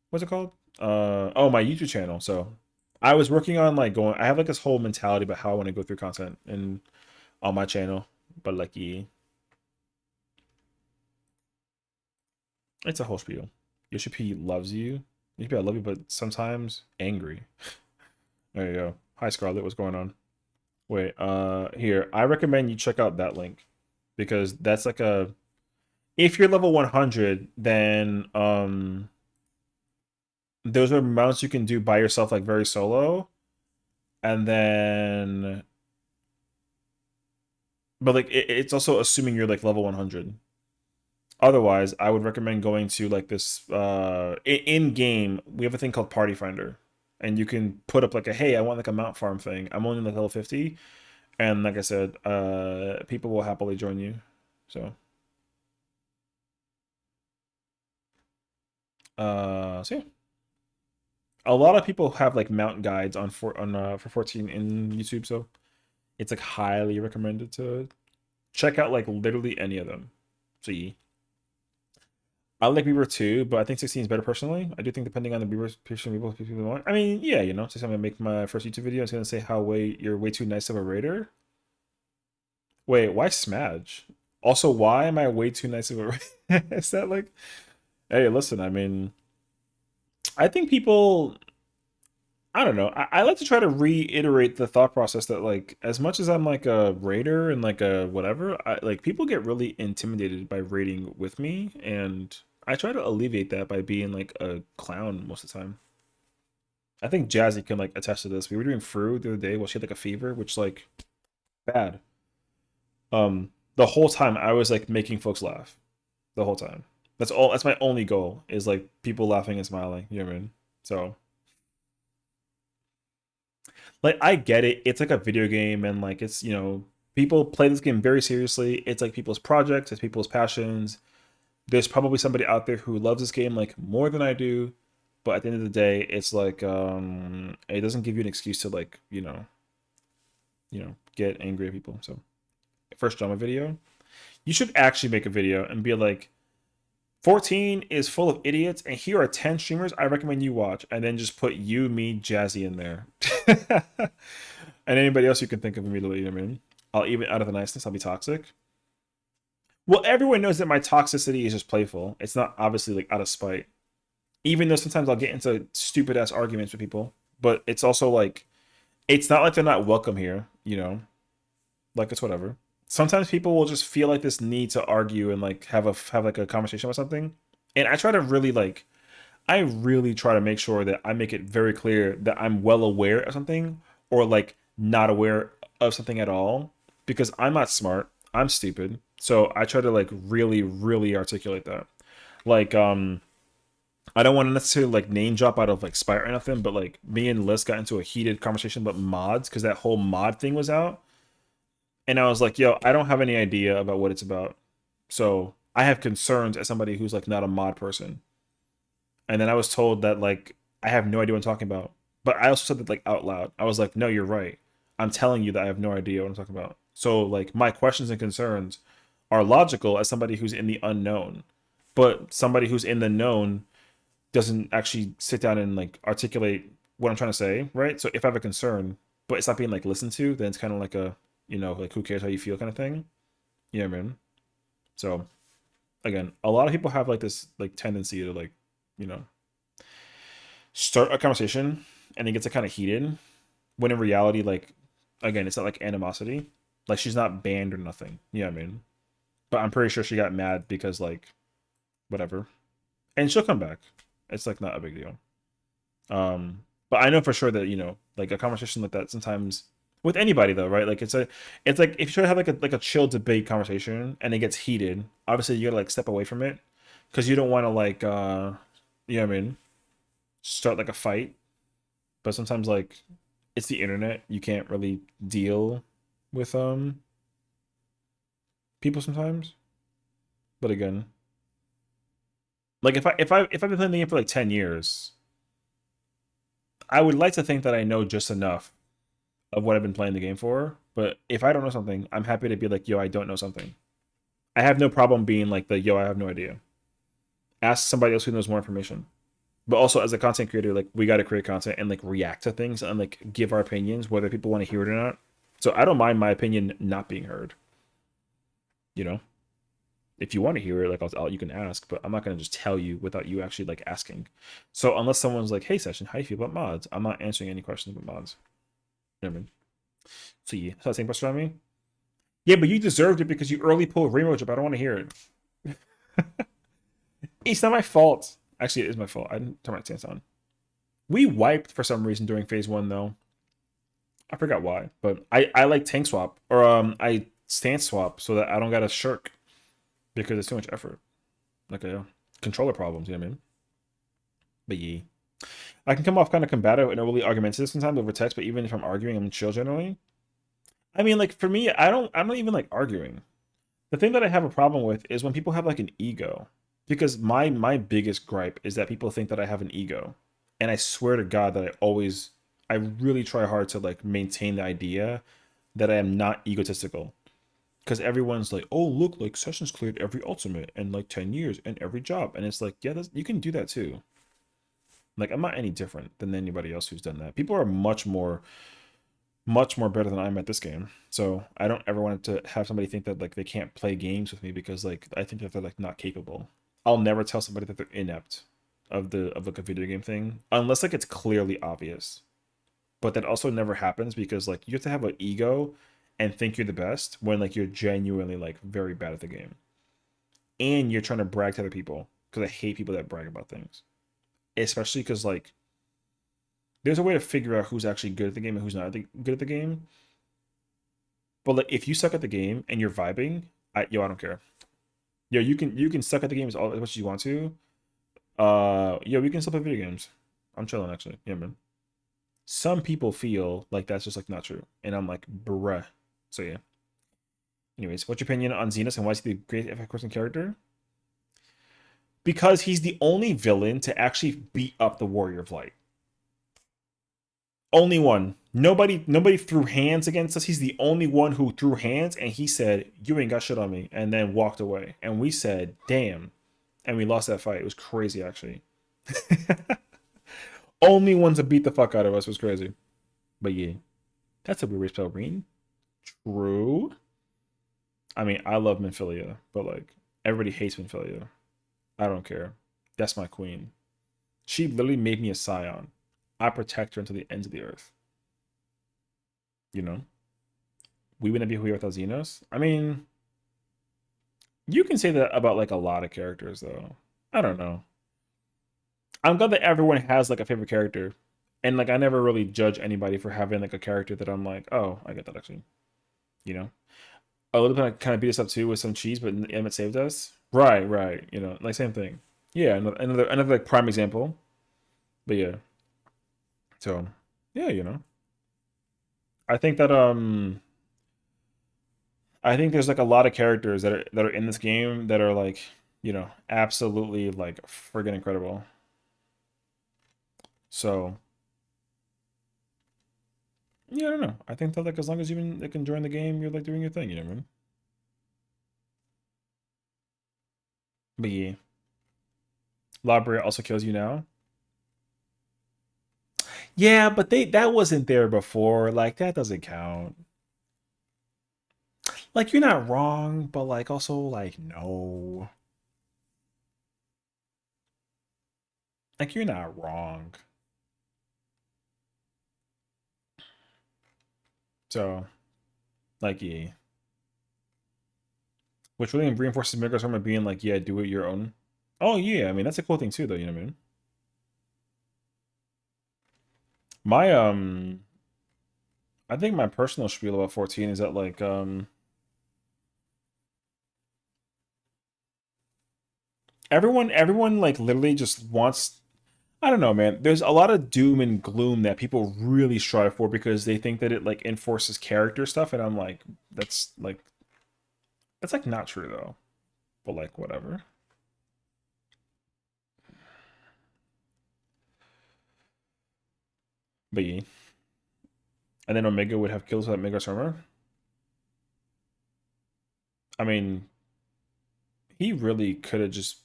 What's it called? Oh, my YouTube channel. So I was working on like going, I have like this whole mentality about how I want to go through content and on my channel, but like yeah. It's a whole spiel. Yoshi loves you. Yoshi, I love you, but sometimes angry. There you go. Hi Scarlet, what's going on? Wait, here. I recommend you check out that link because that's like a if you're level 100, then those are mounts you can do by yourself like very solo. And then but like it's also assuming you're like level 100. Otherwise, I would recommend going to like this in game. We have a thing called Party Finder, and you can put up like a hey, I want like a mount farm thing. I'm only like level 50, and like I said, people will happily join you. So, so yeah, a lot of people have like mount guides for 14 in YouTube, so it's like highly recommended to check out like literally any of them. So yeah. I like Bieber too, but I think 16 is better personally. I do think depending on the Bieber people want. I mean, yeah, you know, since I'm gonna make my first YouTube video, I was gonna say how you're way too nice of a raider. Wait, why Smadge? Also, why am I way too nice of a raider? Is that like, hey, listen, I mean, I think people, I don't know. I like to try to reiterate the thought process that like, as much as I'm like a raider and like a whatever, like people get really intimidated by raiding with me, and I try to alleviate that by being like a clown most of the time. I think Jazzy can like attest to this. We were doing FRU the other day while she had like a fever, which like bad. The whole time I was like making folks laugh. The whole time. That's my only goal is like people laughing and smiling. You know what I mean? So like I get it. It's like a video game and like it's, you know, people play this game very seriously. It's like people's projects, it's people's passions. There's probably somebody out there who loves this game like more than I do, but at the end of the day, it's like it doesn't give you an excuse to like, get angry at people. So first drama video. You should actually make a video and be like 14 is full of idiots, and here are 10 streamers I recommend you watch, and then just put you, me, Jazzy in there. And anybody else you can think of immediately, you know what I mean? I'll even out of the niceness, I'll be toxic. Well, everyone knows that my toxicity is just playful. It's not obviously like out of spite. Even though sometimes I'll get into stupid ass arguments with people, but it's also like it's not like they're not welcome here, you know? Like it's whatever. Sometimes people will just feel like this need to argue and like have like a conversation about something. And I really try to make sure that I make it very clear that I'm well aware of something or like not aware of something at all, because I'm not smart. I'm stupid. So I try to like really, really articulate that. Like, I don't want to necessarily like name drop out of like spite or nothing, but like me and Liz got into a heated conversation about mods because that whole mod thing was out. And I was like, yo, I don't have any idea about what it's about. So I have concerns as somebody who's like not a mod person. And then I was told that like I have no idea what I'm talking about. But I also said that like out loud. I was like, no, you're right. I'm telling you that I have no idea what I'm talking about. So like my questions and concerns are logical as somebody who's in the unknown. But somebody who's in the known doesn't actually sit down and like articulate what I'm trying to say, right? So if I have a concern, but it's not being like listened to, then it's kind of like a, like who cares how you feel kind of thing. You know what I mean? So again, a lot of people have like this like tendency to like, you know, start a conversation and it gets kind of heated, when in reality, like, again, it's not like animosity. Like, she's not banned or nothing. You know what I mean? But I'm pretty sure she got mad because, like, whatever. And she'll come back. It's, like, not a big deal. But I know for sure that, you know, like, a conversation like that sometimes, with anybody, though, right? Like, it's like, if you try to have, like a chill debate conversation and it gets heated, obviously you gotta, like, step away from it. Because you don't want to, like, you know what I mean? Start, like, a fight. But sometimes, like, it's the internet. You can't really deal with people sometimes. But again, like if I've been playing the game for like 10 years, I would like to think that I know just enough of what I've been playing the game for. But if I don't know something, I'm happy to be like, yo, I don't know something. I have no problem being like the yo, I have no idea. Ask somebody else who knows more information. But also as a content creator, like we gotta create content and like react to things and like give our opinions, whether people want to hear it or not. So I don't mind my opinion not being heard. You know? If you want to hear it, like you can ask, but I'm not gonna just tell you without you actually like asking. So unless someone's like, "Hey, Session, how do you feel about mods?" I'm not answering any questions about mods. You know what I mean? So yeah, so that same question on me. Yeah, but you deserved it because you early pulled Rainbow Jump. I don't want to hear it. It's not my fault. Actually, it is my fault. I didn't turn my stance on. We wiped for some reason during phase 1 though. I forgot why, but I like tank swap or I stance swap so that I don't gotta shirk because it's too much effort. Like controller problems, you know what I mean? But yeah. I can come off kind of combative and overly argumentative sometimes over text, but even if I'm arguing, I'm chill generally. I mean, like for me, I don't even like arguing. The thing that I have a problem with is when people have like an ego. Because my biggest gripe is that people think that I have an ego. And I swear to God that I really try hard to like maintain the idea that I am not egotistical. Because everyone's like, oh, look, like Sessions cleared every ultimate in like 10 years and every job. And it's like, yeah, you can do that too. Like, I'm not any different than anybody else who's done that. People are much more better than I am at this game. So I don't ever want to have somebody think that like they can't play games with me because like I think that they're like not capable. I'll never tell somebody that they're inept of like a video game thing unless like it's clearly obvious. But that also never happens because like you have to have an ego and think you're the best when like you're genuinely like very bad at the game. And you're trying to brag to other people because I hate people that brag about things. Especially because like there's a way to figure out who's actually good at the game and who's not good at the game. But like if you suck at the game and you're vibing, I don't care. Yo, you can suck at the game as much as you want to. Yo, we can still play video games. I'm chilling actually. Yeah, man. Some people feel like that's just like not true. And I'm like, bruh. So yeah. Anyways, what's your opinion on Xenos and why is he the great FF character? Because he's the only villain to actually beat up the Warrior of Light. Only one. Nobody threw hands against us. He's the only one who threw hands and he said, you ain't got shit on me, and then walked away. And we said, damn. And we lost that fight. It was crazy, actually. Only one to beat the fuck out of us was crazy. But yeah. That's a weird spell, Green. True. I mean, I love Minfilia, but like, everybody hates Minfilia. I don't care. That's my queen. She literally made me a scion. I protect her until the ends of the earth. You know? We wouldn't be here without Xenos. I mean, you can say that about like a lot of characters, though. I don't know. I'm glad that everyone has like a favorite character. And like, I never really judge anybody for having like a character that I'm like, oh, I get that actually. You know? A little bit kind of beat us up too with some cheese, but Emmett saved us. Right. You know, like same thing. Yeah, another like prime example. But yeah. So yeah, you know. I think that I think there's like a lot of characters that are in this game that are like, you know, absolutely like friggin' incredible. So yeah, I don't know. I think that like as long as you like enjoying the game, you're like doing your thing, you know what I mean? But yeah. Labria also kills you now. Yeah, but that wasn't there before. Like that doesn't count. Like you're not wrong, but like also like no. Like, you're not wrong. So, like, yeah. Which really reinforces Mega's armor being like, yeah, do it your own. Oh, yeah. I mean, that's a cool thing, too, though. You know what I mean? My, I think my personal spiel about 14 is that, like, everyone, like, literally just wants. I don't know, man. There's a lot of doom and gloom that people really strive for because they think that it like enforces character stuff, and I'm like, that's like not true though. But like whatever. But yeah. And then Omega would have kills without Mega Armor. I mean, he really could have just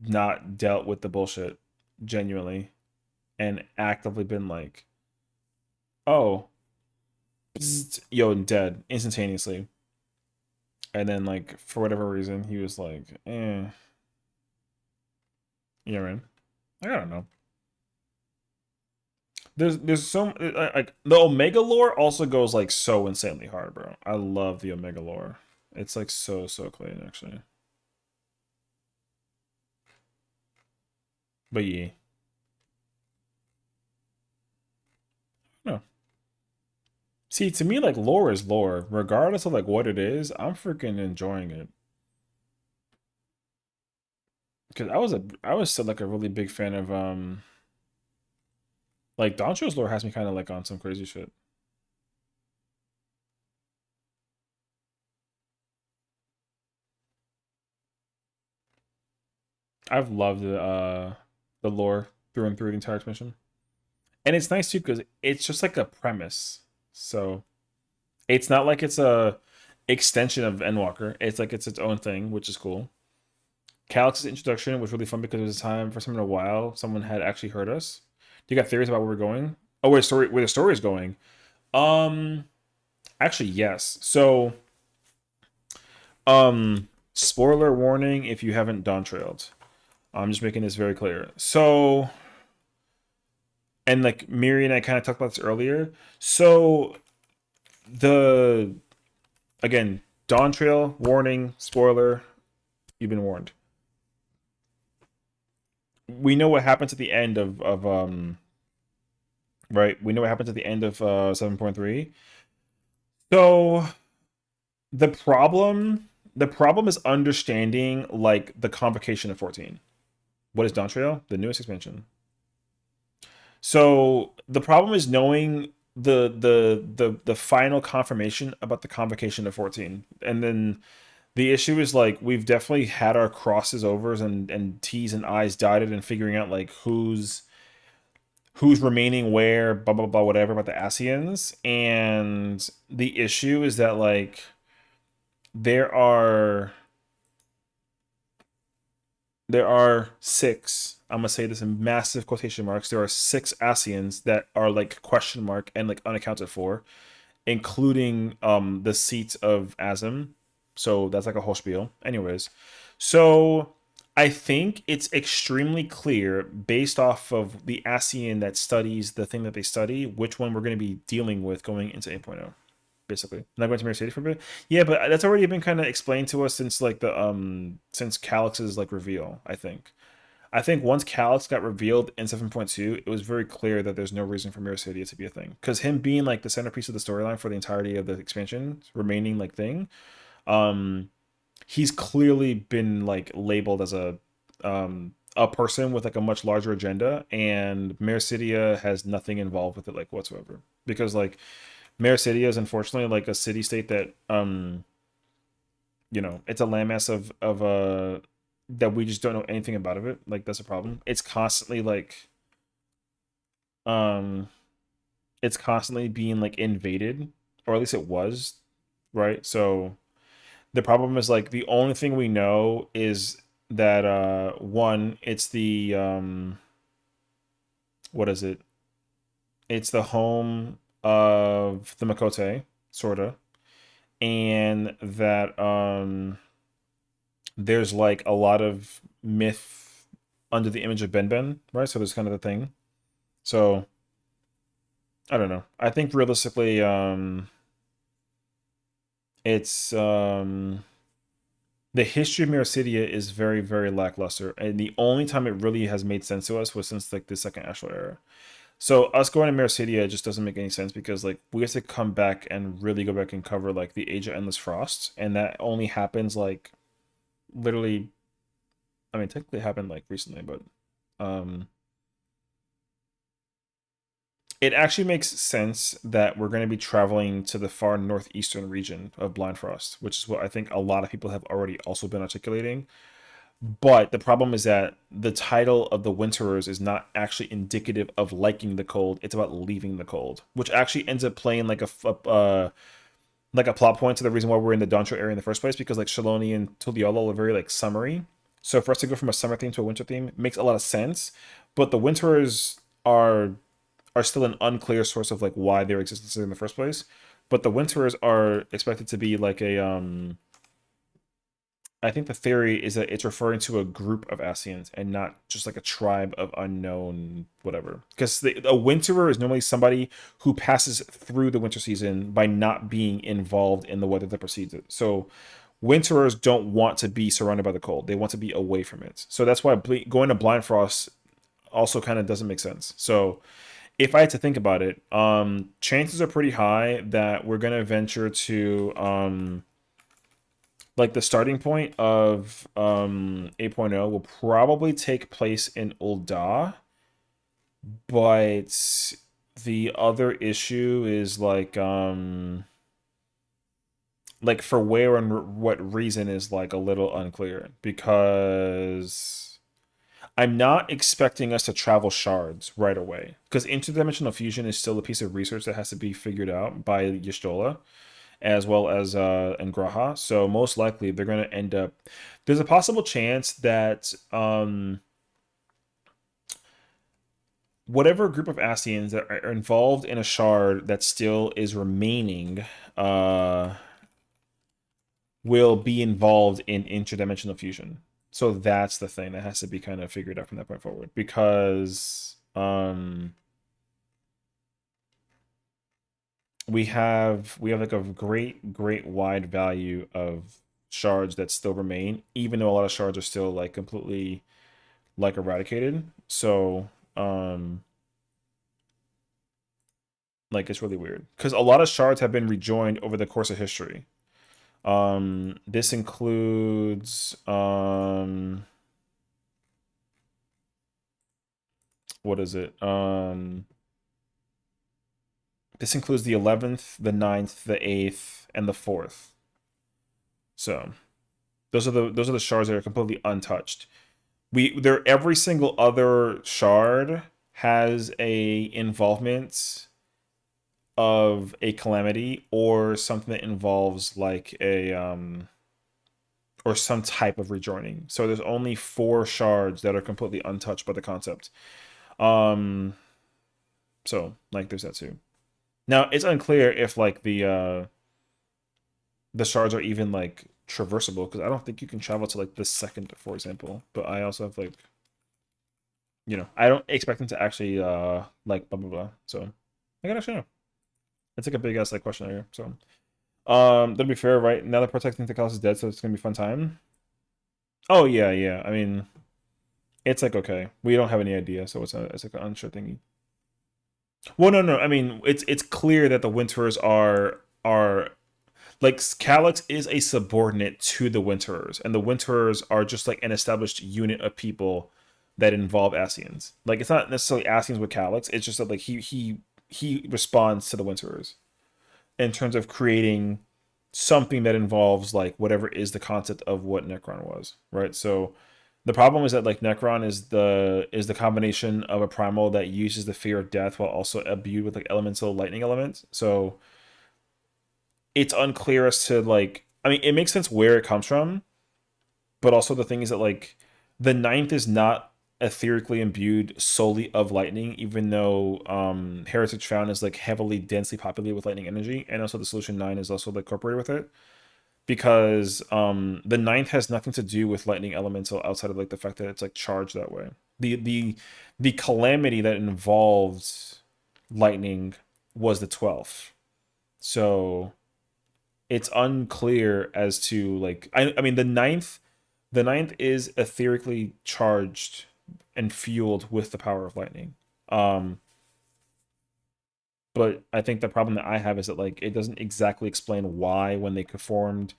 not dealt with the bullshit genuinely and actively been like, oh, psst, yo, dead instantaneously. And then like for whatever reason, he was like, eh. Yeah, man. I don't know. There's so like the Omega lore also goes like so insanely hard, bro. I love the Omega lore. It's like so clean actually. But yeah. No. See, to me, like lore is lore, regardless of like what it is. I'm freaking enjoying it because I was still like a really big fan of like Dontro's lore has me kind of like on some crazy shit. I've loved the lore through and through the entire expansion, and it's nice too because it's just like a premise. So it's not like it's a extension of Endwalker. It's like it's its own thing, which is cool. Calix's introduction was really fun because it was a time for some in a while someone had actually heard us. Do you got theories about where we're going? Oh, where the story is going? Um, actually, yes. So, spoiler warning if you haven't Dawn Trailed. I'm just making this very clear. So, and like Miri and I kind of talked about this earlier. So, again, Dawn Trail warning, spoiler. You've been warned. We know what happens at the end of right. We know what happens at the end of 7.3. So the problem is understanding like the convocation of 14. What is Dawn Trail? The newest expansion. So the problem is knowing the final confirmation about the convocation of 14. And then the issue is like we've definitely had our crosses overs and T's and I's dotted and figuring out like who's remaining where, blah blah blah, whatever about the Asians. And the issue is that like there are six. I'm gonna say this in massive quotation marks. There are 6 Asians that are like question mark and like unaccounted for, including the seat of Azim. So that's like a whole spiel. Anyways, so I think it's extremely clear based off of the ASEAN that studies the thing that they study, which one we're going to be dealing with going into 8.0. Basically, not going to Mirror City for a bit. Yeah, but that's already been kind of explained to us since like the since Calix's like reveal. I think once Calix got revealed in 7.2, it was very clear that there's no reason for Mirror City to be a thing. Because him being like the centerpiece of the storyline for the entirety of the expansion, remaining like thing, he's clearly been like labeled as a person with like a much larger agenda, and Mercidia has nothing involved with it like whatsoever. Because like Mercidia is unfortunately like a city state that you know, it's a landmass of that we just don't know anything about of it. Like that's a problem. It's constantly like it's constantly being like invaded, or at least it was, right? So the problem is like the only thing we know is that one, it's the what is it? It's the home of the Makote, sorta. And that there's like a lot of myth under the image of Ben, right? So there's kind of the thing. So I don't know. I think realistically, it's the history of Miracidia is very, very lackluster, and the only time it really has made sense to us was since like the second Ashlar era. So us going to Miracidia just doesn't make any sense because like we have to come back and really go back and cover like the Age of Endless Frost, and that only happens like literally. I mean, technically it happened like recently, but it actually makes sense that we're going to be traveling to the far northeastern region of Blind Frost, which is what I think a lot of people have already also been articulating. But the problem is that the title of the Winterers is not actually indicative of liking the cold. It's about leaving the cold, which actually ends up playing like a plot point to the reason why we're in the Doncho area in the first place, because like Shaloni and Tuliolo are very like summery. So for us to go from a summer theme to a winter theme makes a lot of sense. But the Winterers are still an unclear source of like why their existence is in the first place. But the Winterers are expected to be like a I think the theory is that it's referring to a group of Ascians and not just like a tribe of unknown whatever. Because a Winterer is normally somebody who passes through the winter season by not being involved in the weather that precedes it. So Winterers don't want to be surrounded by the cold. They want to be away from it. So that's why going to Blind Frost also kind of doesn't make sense. So if I had to think about it, chances are pretty high that we're going to venture to like the starting point of 8.0 will probably take place in Ul'dah, but the other issue is like for where and what reason is like a little unclear, because I'm not expecting us to travel shards right away, because interdimensional fusion is still a piece of research that has to be figured out by Y'shtola as well as Graha. So most likely they're going to end up. There's a possible chance that whatever group of Ascians that are involved in a shard that still is remaining will be involved in interdimensional fusion. So that's the thing that has to be kind of figured out from that point forward, because we have like a great wide value of shards that still remain, even though a lot of shards are still like completely like eradicated. So like it's really weird because a lot of shards have been rejoined over the course of history. This includes what is it? This includes the 11th, the 9th, the 8th, and the 4th. So those are the shards that are completely untouched. Every single other shard has a involvement of a calamity or something that involves like a or some type of rejoining. So there's only 4 shards that are completely untouched by the concept. So like there's that too. Now it's unclear if like the shards are even like traversable, because I don't think you can travel to like the second, for example. But I also have like, I don't expect them to actually like blah blah blah. So I gotta actually know. It's like a big ass like question here. So to be fair, right now the protecting the class is dead, so it's gonna be a fun time. Oh yeah. I mean, it's like okay, we don't have any idea, so it's like an unsure thingy. Well, no. I mean, it's clear that the Winterers are like Calyx is a subordinate to the Winterers, and the Winterers are just like an established unit of people that involve Ascians. Like it's not necessarily Ascians with Calyx. It's just that like he responds to the Winterers in terms of creating something that involves like whatever is the concept of what Necron was, right? So the problem is that like Necron is the combination of a primal that uses the fear of death while also imbued with like elemental lightning elements. So it's unclear as to like, I mean, it makes sense where it comes from, but also the thing is that like the 9th is not etherically imbued solely of lightning, even though Heritage Found is like heavily densely populated with lightning energy, and also the Solution 9 is also like incorporated with it. because the ninth has nothing to do with lightning elemental outside of like the fact that it's like charged that way. The calamity that involved lightning was the 12th. So it's unclear as to like I mean the ninth is etherically charged and fueled with the power of lightning. But I think the problem that I have is that like it doesn't exactly explain why when they performed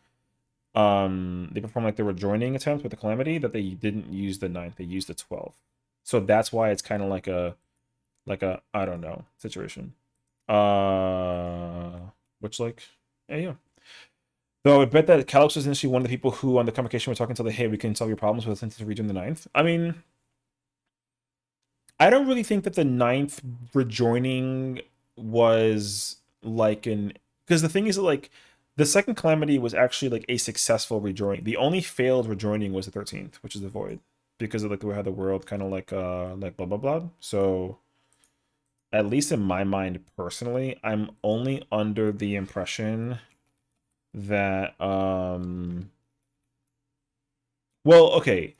like the rejoining attempt with the calamity that they didn't use the ninth, they used the 12th. So that's why it's kind of like a I don't know situation. Which like yeah. Though I bet that Calix was initially one of the people who on the convocation were talking to like, hey, we can solve your problems with instance of redoing the ninth. I mean, I don't really think that the ninth rejoining was like an because the thing is that like the second calamity was actually like a successful rejoining. The only failed rejoining was the 13th, which is the void, because of like the way how the world kind of like blah blah blah. So at least in my mind personally, I'm only under the impression that well, okay,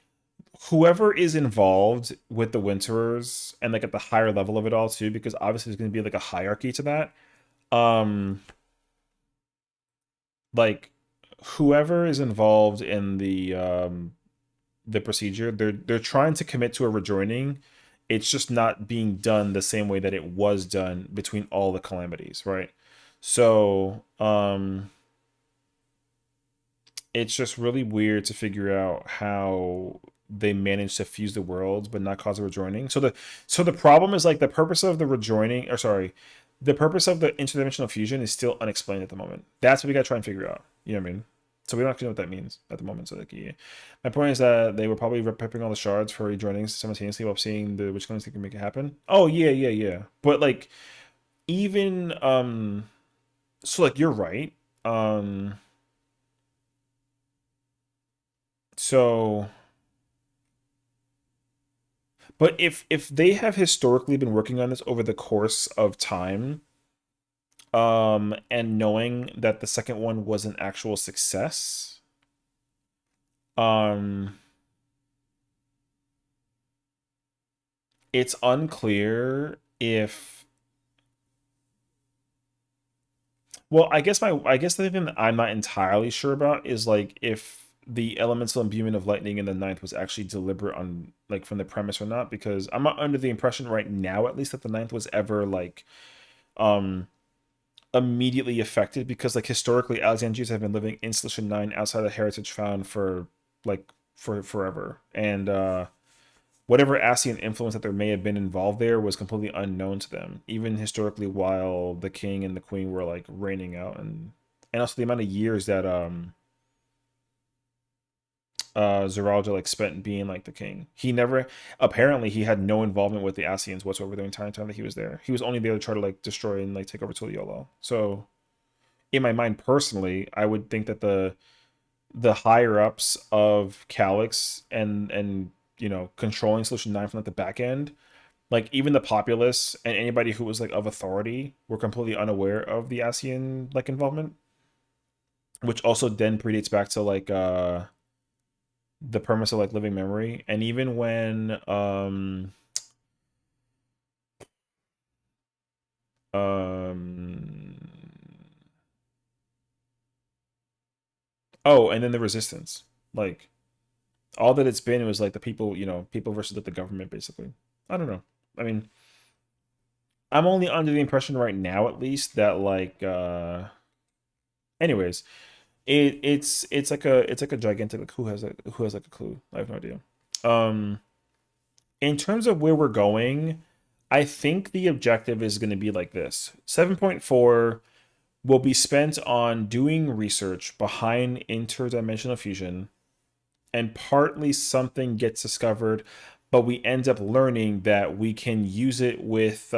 whoever is involved with the Winterers and like at the higher level of it all too, because obviously there's going to be like a hierarchy to that. Like whoever is involved in the procedure, they're trying to commit to a rejoining. It's just not being done the same way that it was done between all the calamities, right? So it's just really weird to figure out how they managed to fuse the worlds but not cause a rejoining. So the problem is like the purpose of the rejoining, or sorry, the purpose of the interdimensional fusion is still unexplained at the moment. That's what we gotta try and figure out. You know what I mean? So we don't actually know what that means at the moment. So like, yeah. My point is that they were probably prepping all the shards for rejoining simultaneously while seeing which ones they can make it happen. Oh yeah. But like even so like you're right. So but if they have historically been working on this over the course of time, and knowing that the second one was an actual success, it's unclear if well, I guess the thing that I'm not entirely sure about is like if the elemental imbuement of lightning in the ninth was actually deliberate on like from the premise or not, because I'm not under the impression right now at least that the ninth was ever like immediately affected, because like historically Alexandrians have been living in Solution 9 outside the heritage found for forever, and whatever Ascian influence that there may have been involved there was completely unknown to them, even historically, while the king and the queen were like reigning out, and also the amount of years that Zeralda like spent being like the king. He never apparently he had no involvement with the Ascians whatsoever the entire time that he was there. He was only there to try to like destroy and like take over Tuliolo. So in my mind personally, I would think that the higher ups of Calix and you know controlling Solution 9 from like the back end, like even the populace and anybody who was like of authority were completely unaware of the Ascian like involvement, which also then predates back to like the premise of like living memory. And even when oh, and then the resistance, like all that it's been was like the people, you know, people versus like the government basically. I don't know. I mean, I'm only under the impression right now at least that like anyways, it's like a gigantic like who has like a clue? I have no idea. In terms of where we're going, I think the objective is going to be like this. 7.4 will be spent on doing research behind interdimensional fusion, and partly something gets discovered, but we end up learning that we can use it with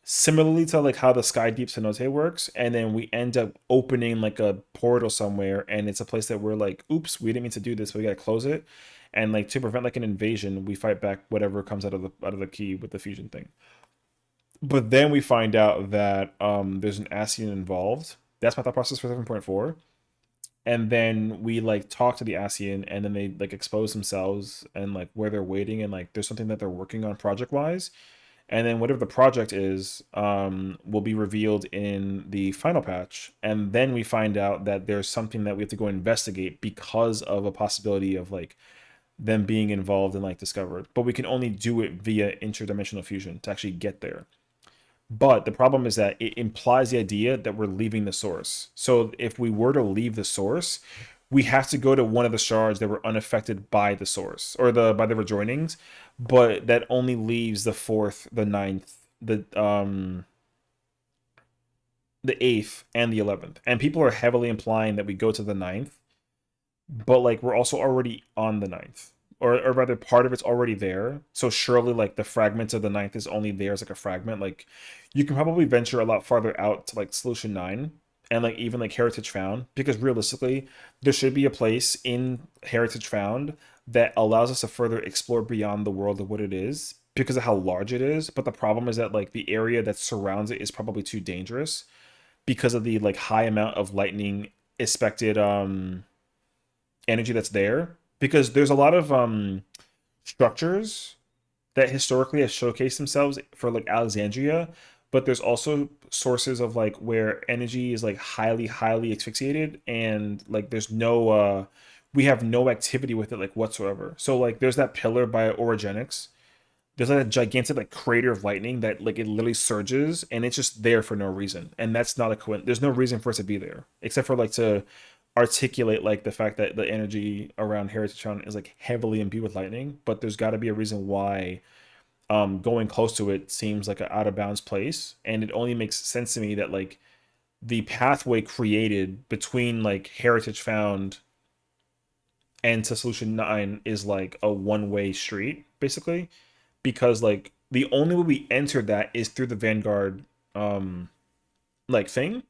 similarly to like how the Sky Deep Cenote works, and then we end up opening like a portal somewhere, and it's a place that we're like, oops, we didn't mean to do this, but we gotta close it. And like to prevent like an invasion, we fight back whatever comes out of the key with the fusion thing. But then we find out that there's an Ascian involved, That's my thought process for 7.4. And then we like talk to the ASEAN, and then they like expose themselves and like where they're waiting, and like there's something that they're working on project wise. And then whatever the project is will be revealed in the final patch, and then we find out that there's something that we have to go investigate because of a possibility of like them being involved and like discovered, but we can only do it via interdimensional fusion to actually get there. But the problem is that it implies the idea that we're leaving the source. So if we were to leave the source, we have to go to one of the shards that were unaffected by the source or by the rejoinings, but that only leaves the fourth, the ninth, the eighth, and the 11th. And people are heavily implying that we go to the ninth, but like we're also already on the ninth. Or rather, part of it's already there. So surely, like the fragments of the ninth is only there as like a fragment. Like you can probably venture a lot farther out to like Solution 9 and like even like Heritage Found, because realistically, there should be a place in Heritage Found that allows us to further explore beyond the world of what it is because of how large it is. But the problem is that like the area that surrounds it is probably too dangerous because of the like high amount of lightning expected energy that's there, because there's a lot of structures that historically have showcased themselves for like Alexandria, but there's also sources of like where energy is like highly asphyxiated, and like there's no we have no activity with it like whatsoever. So like there's that pillar by Orogenics. There's like a gigantic like crater of lightning that like it literally surges, and it's just there for no reason. And that's not a coincidence. There's no reason for it to be there except for like to articulate like the fact that the energy around Heritage Town is like heavily imbued with lightning. But there's got to be a reason why going close to it seems like an out of bounds place, and it only makes sense to me that like the pathway created between like Heritage Found and to Solution 9 is like a one-way street basically, because like the only way we entered that is through the Vanguard like thing,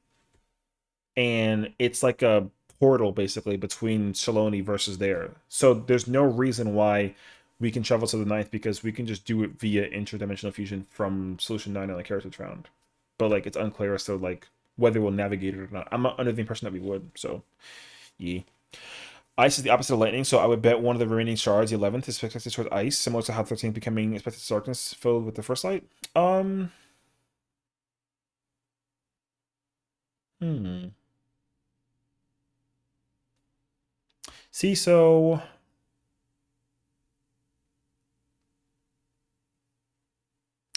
and it's like a portal basically between Shaloni versus there. So there's no reason why we can travel to the ninth, because we can just do it via interdimensional fusion from Solution 9 and like Heritage Found. But like it's unclear as to like whether we'll navigate it or not. I'm not under the impression that we would, so yeah. Ice is the opposite of lightning, so I would bet one of the remaining shards, the 11th, is expected towards ice, similar to how 13th becoming expected to darkness filled with the first light. Hmm. See, so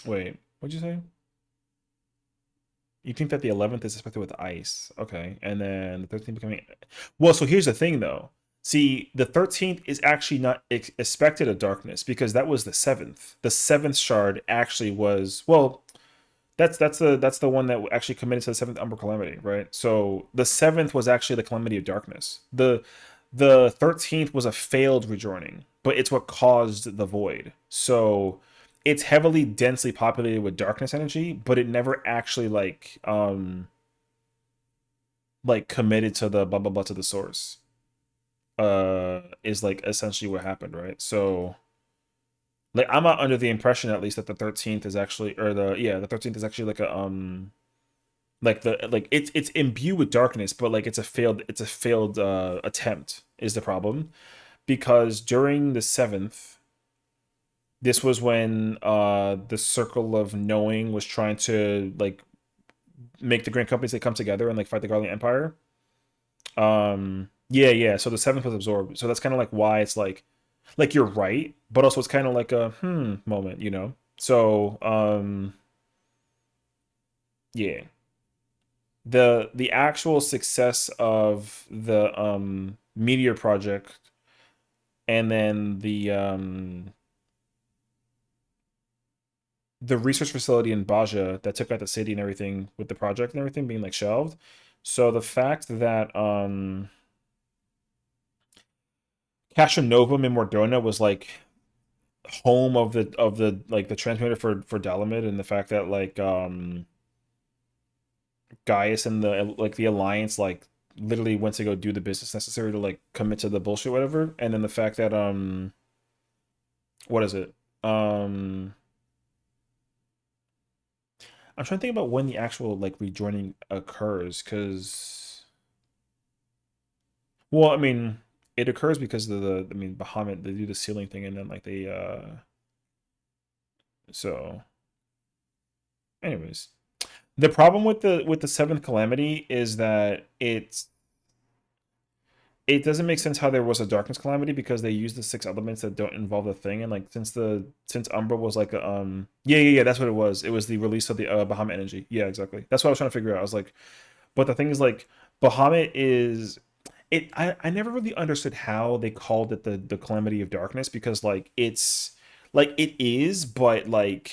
wait, what'd you say? You think that the 11th is expected with ice. Okay. And then the 13th becoming... Well, so here's the thing, though. See, the 13th is actually not expected a darkness, because that was the 7th. The 7th shard actually was... Well, that's the one that actually committed to the 7th Umbral Calamity, right? So the 7th was actually the Calamity of Darkness. The 13th was a failed rejoining, but it's what caused the void. So it's heavily densely populated with darkness energy, but it never actually like committed to the blah blah blah to the source. Is like essentially what happened, right? So like I'm not under the impression at least that the 13th is actually, or the 13th is actually like a like it's imbued with darkness, but like it's a failed attempt is the problem, because during the 7th, this was when the Circle of Knowing was trying to like make the grand companies that come together and like fight the Guardian Empire. Yeah. So the 7th was absorbed. So that's kind of like why it's like you're right, but also it's kind of like a moment, you know? So yeah. The actual success of the Meteor project, and then the research facility in Baja that took out the city and everything, with the project and everything being like shelved. So the fact that Castronovo in Mordona was like home of the like the transmitter for Dalamid, and the fact that like Gaius and the Alliance like literally went to go do the business necessary to like commit to the bullshit, whatever. And then the fact that what is it? I'm trying to think about when the actual like rejoining occurs, because well, I mean, it occurs because of the I mean, Bahamut, they do the sealing thing, and then like they so anyways. The problem with the seventh calamity is that it doesn't make sense how there was a darkness calamity because they used the 6 elements that don't involve the thing, and like since Umbra was like a, yeah, that's what it was. It was the release of the Bahamut energy. Yeah, exactly. That's what I was trying to figure out. I was like, but the thing is like Bahamut is it. I never really understood how they called it the calamity of darkness, because like it's like it is, but like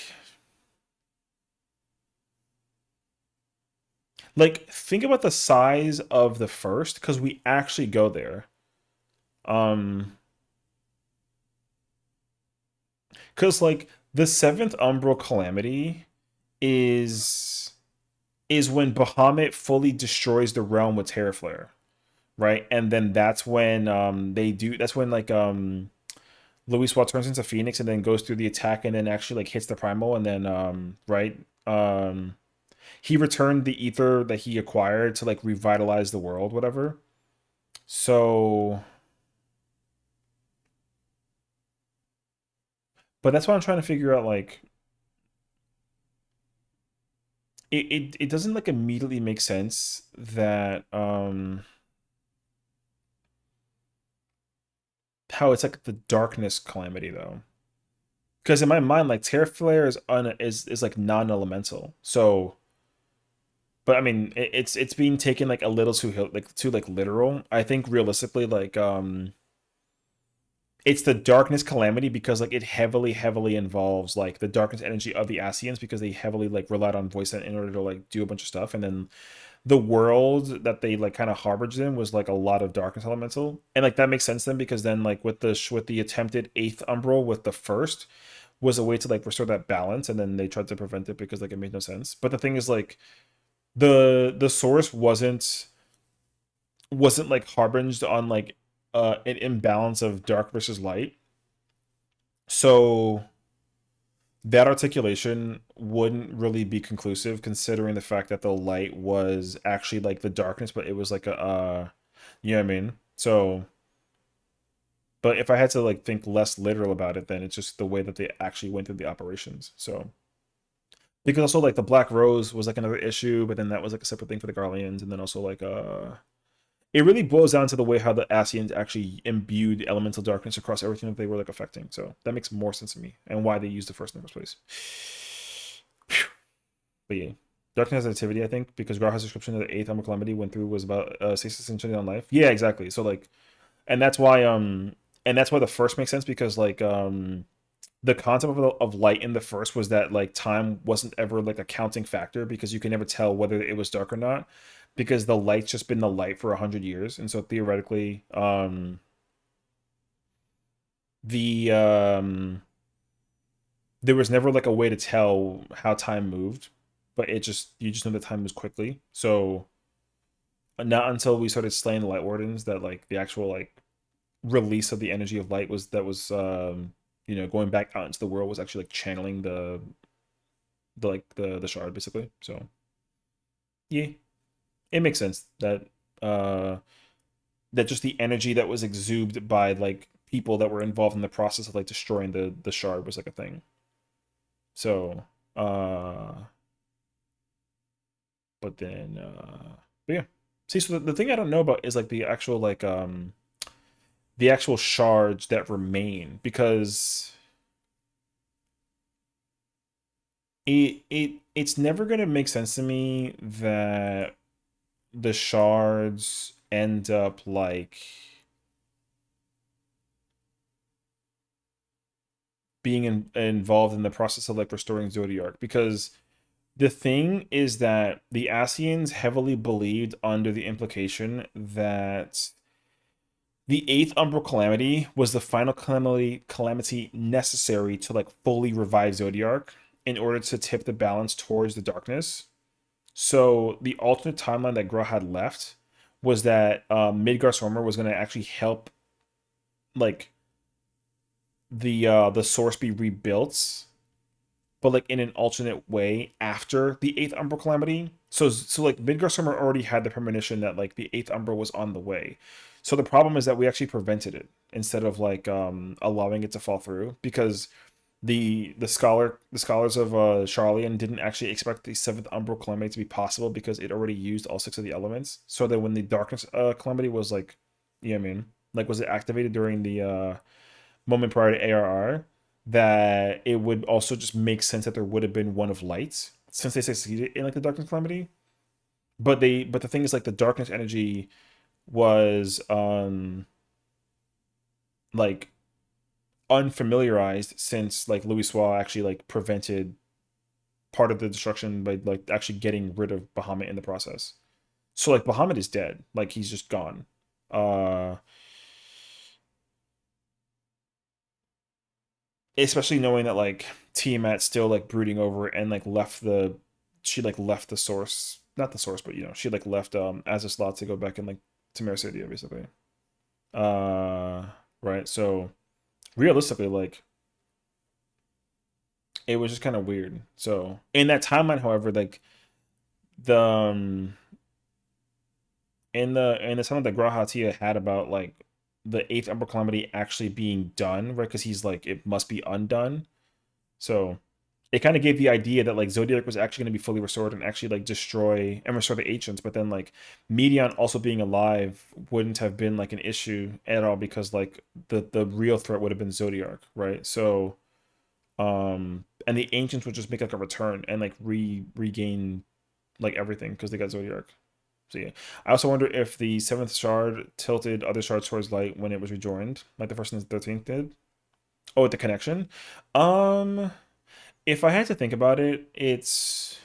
think about the size of the first, because we actually go there. Because like the seventh umbral calamity is when Bahamut fully destroys the realm with Terra Flare, right? And then that's when that's when like Luis Wall turns into Phoenix and then goes through the attack and then actually like hits the primal, and then right he returned the ether that he acquired to like revitalize the world, whatever. So but that's why I'm trying to figure out like it doesn't like immediately make sense that how it's like the darkness calamity though, because in my mind like Terra Flare is like non-elemental. So but I mean it's being taken like a little too like literal. I think realistically like it's the darkness calamity because like it heavily involves like the darkness energy of the Asians, because they heavily like relied on voice in order to like do a bunch of stuff, and then the world that they like kind of harbored in was like a lot of darkness elemental, and like that makes sense then, because then like with the attempted 8th umbral with the first was a way to like restore that balance, and then they tried to prevent it because like it made no sense. But the thing is like the source wasn't like harbinged on like an imbalance of dark versus light, so that articulation wouldn't really be conclusive considering the fact that the light was actually like the darkness, but it was like a you know what I mean? So but if I had to like think less literal about it, then it's just the way that they actually went through the operations. So because also like the Black Rose was like another issue, but then that was like a separate thing for the Garleans, and then also like it really boils down to the way how the Asians actually imbued elemental darkness across everything that they were like affecting. So that makes more sense to me, and why they used the first in the first place. But yeah, darkness activity, I think, because Graha's description of the 8th Umbral Calamity went through was about 6 century on life. Yeah, exactly. So like, and that's why the first makes sense, because like the concept of light in the first was that like time wasn't ever like a counting factor, because you can never tell whether it was dark or not, because the light's just been the light for 100 years, and so theoretically the there was never like a way to tell how time moved, but you just know that time moves quickly. So not until we started slaying the light wardens that like the actual like release of the energy of light was going back out into the world was actually like channeling the shard basically. So yeah, it makes sense that that just the energy that was exuded by like people that were involved in the process of like destroying the shard was like a thing. So but then but yeah. See, so the thing I don't know about is like the actual shards that remain, because it's never gonna make sense to me that the shards end up like being involved in the process of like restoring Zodiark, because the thing is that the Asians heavily believed under the implication that the 8th Umbral Calamity was the final calamity necessary to like fully revive Zodiark in order to tip the balance towards the darkness. So the alternate timeline that Gra had left was that Midgar Stormer was going to actually help like the source be rebuilt but like in an alternate way after the 8th Umbral Calamity. So like Midgar Summer already had the premonition that like the 8th Umbral was on the way. So the problem is that we actually prevented it instead of like allowing it to fall through, because the scholars of Charlian didn't actually expect the 7th Umbral Calamity to be possible because it already used all 6 of the elements. So that when the Darkness Calamity was like, you know what I mean, like was it activated during the moment prior to ARR, that it would also just make sense that there would have been one of lights since they succeeded in like the Darkness Calamity. But the thing is, like, the Darkness energy was like unfamiliarized, since like Louis Soir actually like prevented part of the destruction by like actually getting rid of Bahamut in the process. So like Bahamut is dead, like he's just gone. Especially knowing that like Tiamat still like brooding over and like she like left the source, not the source, but you know, she like left Azaslot to go back and like to Mercedia basically. Uh right. So realistically, like, it was just kind of weird. So in that timeline, however, like the in the time that Grahatia had about like the 8th Umbral Calamity actually being done, right? Because he's like, it must be undone. So it kind of gave the idea that like Zodiac was actually going to be fully restored and actually like destroy and restore the ancients, but then like Medion also being alive wouldn't have been like an issue at all, because like the real threat would have been Zodiac, right? So and the ancients would just make like a return and like regain like everything because they got Zodiac. So yeah, I also wonder if the 7th shard tilted other shards towards light when it was rejoined, like the first and the 13th did. Oh, with the connection. If I had to think about it, it's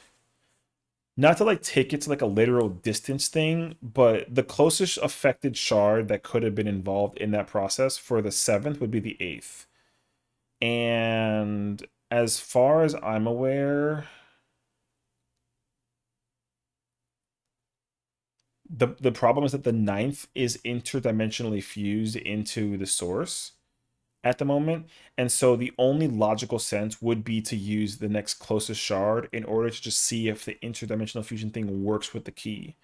not to like take it to like a literal distance thing, but the closest affected shard that could have been involved in that process for the 7th would be the 8th. And as far as I'm aware, the problem is that the 9th is interdimensionally fused into the source at the moment. And so the only logical sense would be to use the next closest shard in order to just see if the interdimensional fusion thing works with the key.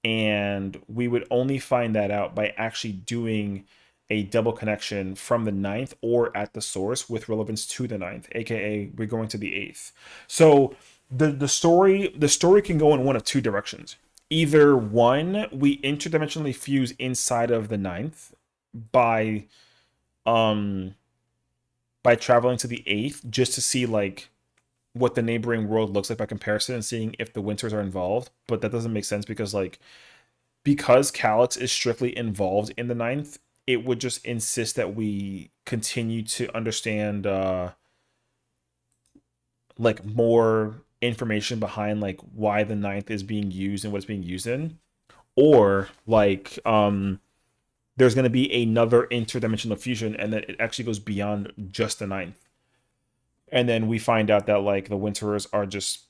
And we would only find that out by actually doing a double connection from the 9th or at the source with relevance to the 9th, aka we're going to the 8th. So the story can go in one of two directions. Either one, we interdimensionally fuse inside of the 9th by traveling to the 8th just to see like what the neighboring world looks like by comparison and seeing if the winters are involved. But that doesn't make sense because Calyx is strictly involved in the 9th, it would just insist that we continue to understand like more information behind like why the 9th is being used and what it's being used in. Or like there's going to be another interdimensional fusion and that it actually goes beyond just the 9th. And then we find out that like the Winterers are just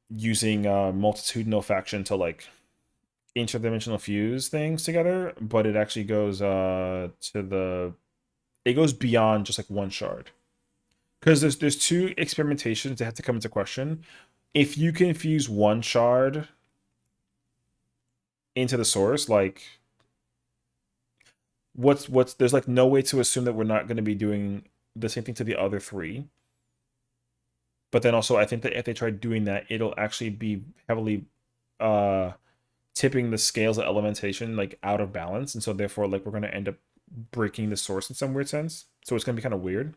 using multitudinal faction to like interdimensional fuse things together, but it actually goes it goes beyond just like one shard. Because there's two experimentations that have to come into question. If you can fuse one shard into the source, like what's there's like no way to assume that we're not going to be doing the same thing to the other three. But then also I think that if they try doing that, it'll actually be heavily tipping the scales of elementation like out of balance, and so therefore like we're going to end up breaking the source in some weird sense. So it's going to be kind of weird.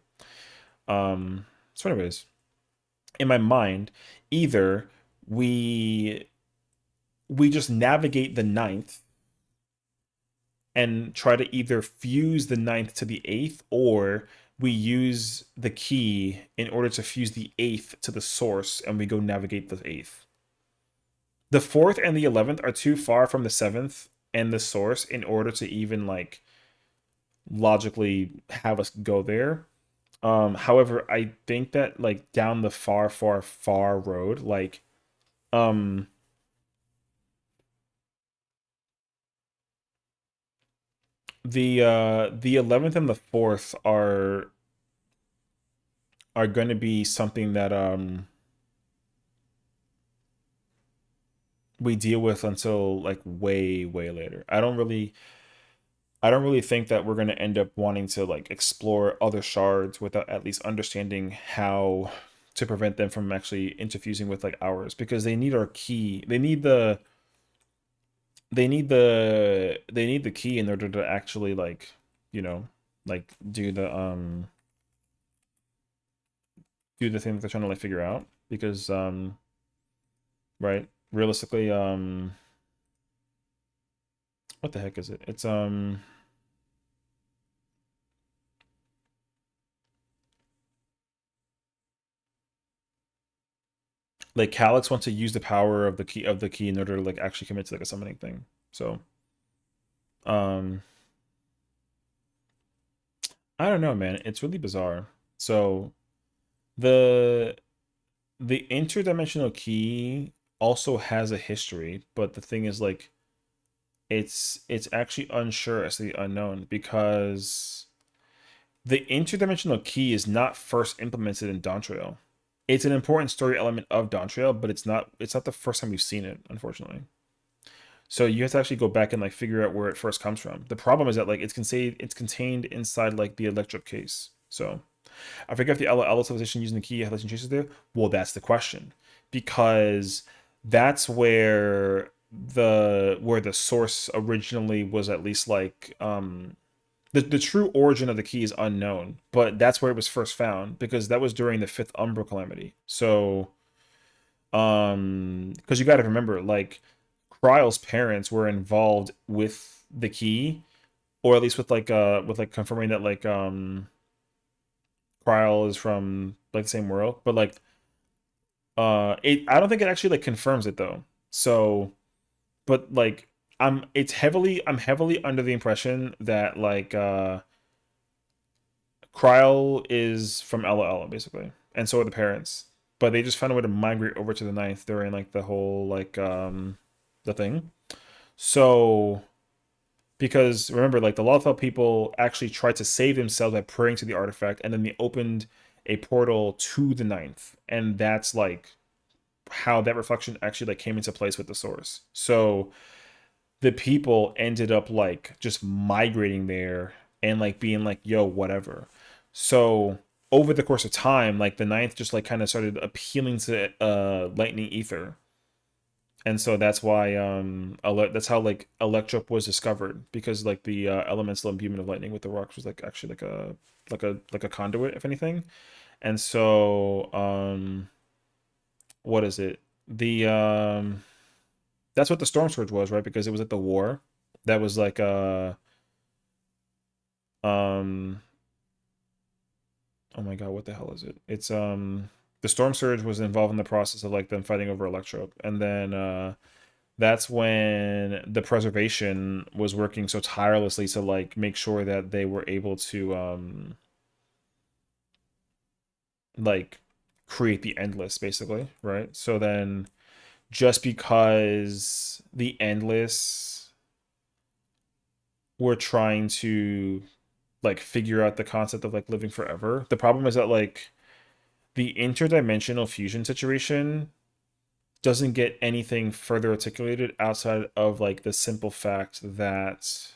So anyways, in my mind, either we just navigate the 9th and try to either fuse the 9th to the 8th, or we use the key in order to fuse the 8th to the source and we go navigate the 8th. The 4th and the 11th are too far from the 7th and the source in order to even like logically have us go there. However, I think that like down the far, far, far road, like the 11th and the 4th are going to be something that we deal with until like way later. I don't really think that we're going to end up wanting to like explore other shards without at least understanding how to prevent them from actually interfusing with like ours, because they need our key. They need the key in order to actually like, you know, like do the thing that they're trying to like figure out, because right, realistically, what the heck is it? It's like Calyx wants to use the power of the key in order to like actually commit to like a summoning thing. So I don't know, man. It's really bizarre. So the interdimensional key also has a history, but the thing is like it's actually unsure as to the unknown, because the interdimensional key is not first implemented in Dawn Trail. It's an important story element of Dawn Trail, but it's not the first time we've seen it, unfortunately. So you have to actually go back and like figure out where it first comes from. The problem is that like it's contained inside like the Electro case. So I forget if the LL civilization using the key has legend traces there. Well, that's the question, because that's where the source originally was, at least like the true origin of the key is unknown, but that's where it was first found, because that was during the 5th Umbra calamity. So because you got to remember, like, Kryle's parents were involved with the key, or at least with like confirming that like Kryle is from like the same world, but like I don't think it actually like confirms it though. So, but like I'm heavily under the impression that like Kryle is from Ella basically, and so are the parents, but they just found a way to migrate over to the 9th during like the whole like the thing. So because remember, like, the Lothal people actually tried to save themselves by praying to the artifact, and then they opened a portal to the 9th, and that's like how that reflection actually like came into place with the source. So the people ended up like just migrating there and like being like, yo, whatever. So over the course of time, like the 9th just like kind of started appealing to lightning ether, and so that's why that's how like Electrop was discovered, because like the elemental imbuement of lightning with the rocks was like actually like a conduit, if anything. And so what is it, the that's what the Storm Surge was, right? Because it was at the war that was like um oh my god, what the hell is it? It's the Storm Surge was involved in the process of like them fighting over Electrop, and then that's when the Preservation was working so tirelessly to like make sure that they were able to like create the Endless, basically, right? So then just because the Endless were trying to like figure out the concept of like living forever, the problem is that like the interdimensional fusion situation doesn't get anything further articulated outside of like the simple fact that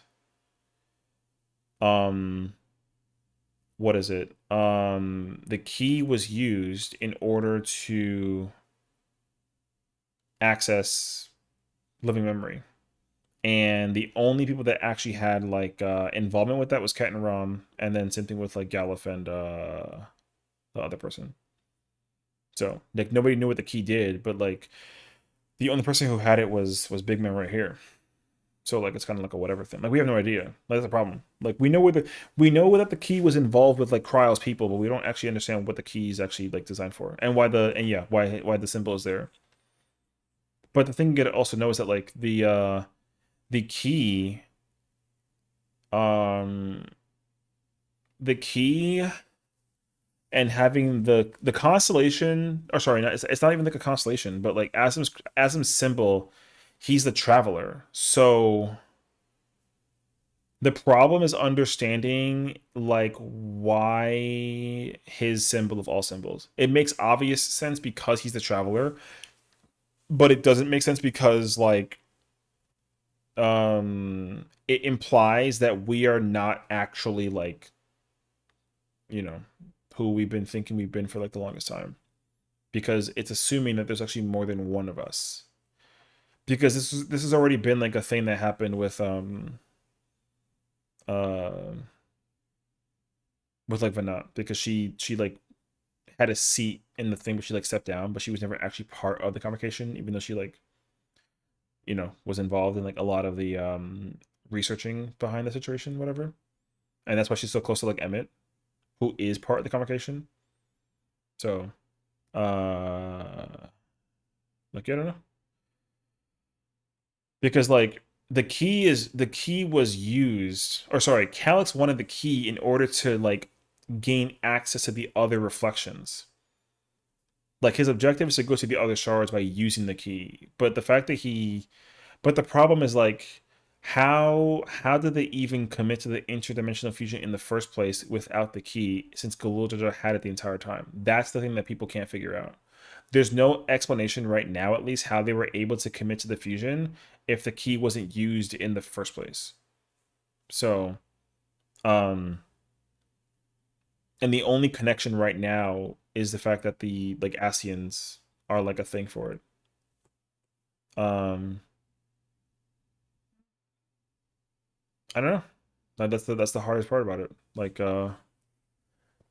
what is it, the key was used in order to access living memory, and the only people that actually had like involvement with that was Ket and Rom, and then same thing with like Galuf and the other person. So like nobody knew what the key did, but like the only person who had it was Big Man right here. So like it's kind of like a whatever thing. Like we have no idea. Like, that's the problem. Like we know that the key was involved with like Kryle's people, but we don't actually understand what the key is actually like designed for, and why the symbol is there. But the thing you gotta also know is that like the key the key and having the constellation, or sorry, it's not even like a constellation, but like Asim's symbol, he's the traveler. So The problem is understanding like why his symbol of all symbols. It makes obvious sense because he's the traveler, but it doesn't make sense because like it implies that we are not actually like, you know, who we've been thinking we've been for like the longest time. Because it's assuming that there's actually more than one of us. Because this has already been like a thing that happened with like Vanat, because she like had a seat in the thing, but she like stepped down, but she was never actually part of the convocation, even though she like, you know, was involved in like a lot of the researching behind the situation, whatever. And that's why she's so close to like Emmett, who is part of the convocation. So like I don't know. Because like the key was used, or sorry, Calyx wanted the key in order to like gain access to the other reflections. Like his objective is to go to the other shards by using the key. But the fact that but the problem is like how did they even commit to the interdimensional fusion in the first place without the key, since Galulja had it the entire time? That's the thing that people can't figure out. There's no explanation right now, at least, how they were able to commit to the fusion if the key wasn't used in the first place. So, and the only connection right now is the fact that the like Asians are like a thing for it. I don't know. That's the hardest part about it. Like, didn't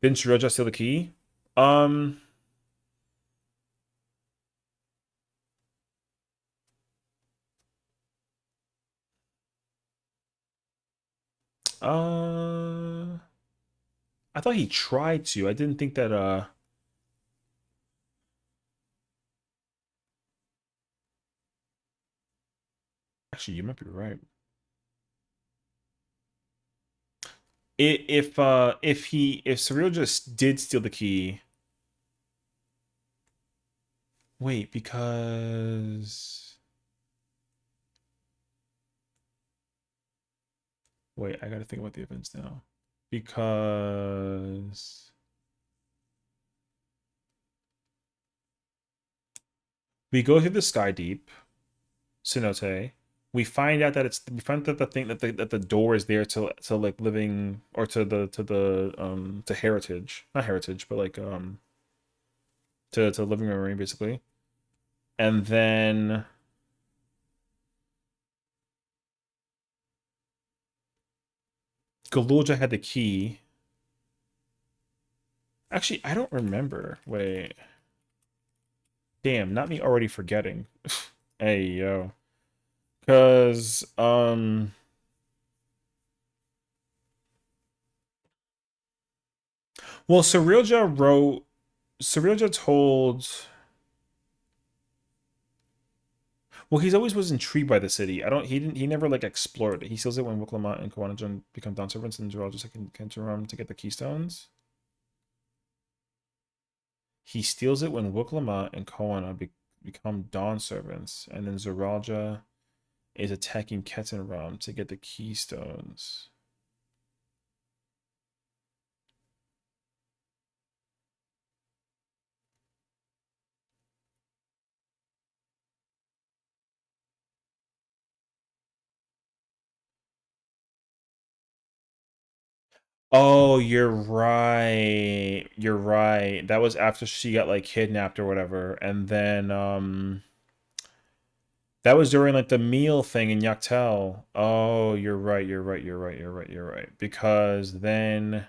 Shiroja steal the key? I thought he tried to. I didn't think that actually, you might be right. If Surreal just did steal the key. Wait, because wait, I gotta think about the events now. Because we go through the Sky Deep, Cenote. We find out that the thing that the door is there to like living, or to to heritage, not heritage, but like to living memory basically. And then Galulja had the key. Actually, I don't remember. Wait. Damn, not me already forgetting. Hey, yo. Cause well, Surrealja told, well, he's always was intrigued by the city. He never like explored it. He steals it when Wiklamat and Kawanajan become dawn servants, and Jiraiya just like can to get the keystones. He steals it when Wiklamat and Koana become dawn servants, and then Zoraja is attacking Ketenram to get the keystones. Oh, you're right. You're right. That was after she got like kidnapped or whatever. And then that was during like the meal thing in Yaktel. Oh, you're right. You're right. You're right. You're right. You're right. Because then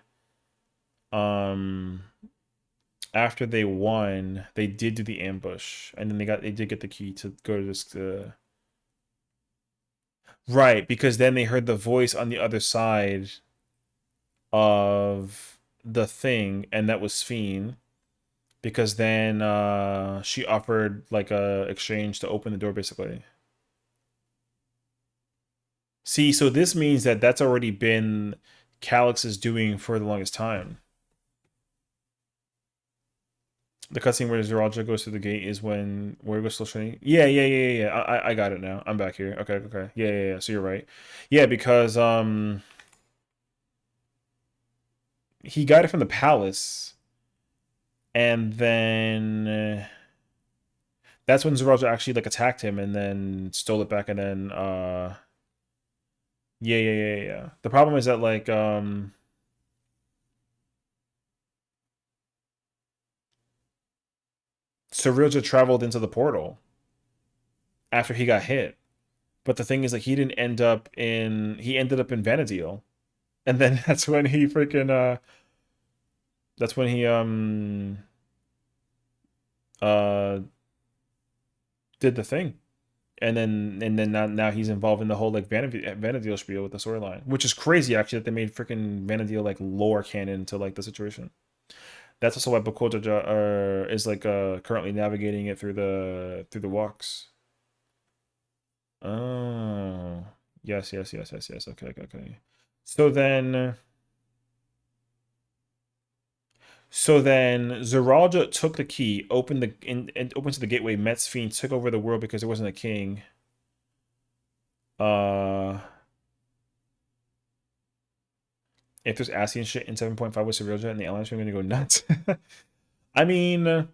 um after they won, they did do the ambush, and then they did get the key to go to this right, because then they heard the voice on the other side of the thing, and that was Fiend, because then she offered like a exchange to open the door basically. See, so this means that that's already been Calyx's doing for the longest time. The cutscene where Zeralja goes through the gate is when where he was still training. Yeah. I got it now. I'm back here. Okay. Yeah. So you're right. Yeah, because he got it from the palace, and then that's when Zeralja actually like attacked him and then stole it back, and then yeah. The problem is that like Zeralja traveled into the portal after he got hit. But the thing is, like, he ended up in Vanadil, and then that's when he freaking that's when he did the thing, and then now he's involved in the whole like Vanadil spiel with the storyline, which is crazy actually that they made freaking Vanadil like lore canon to like the situation. That's also why Bokoja is like currently navigating it through the walks. Oh, yes. Okay. So then Zeralja took the key, opened to the gateway. Met's fiend took over the world because there wasn't a king. If there's Asian shit in 7.5 with Zeralja and the allies are gonna go nuts. I mean,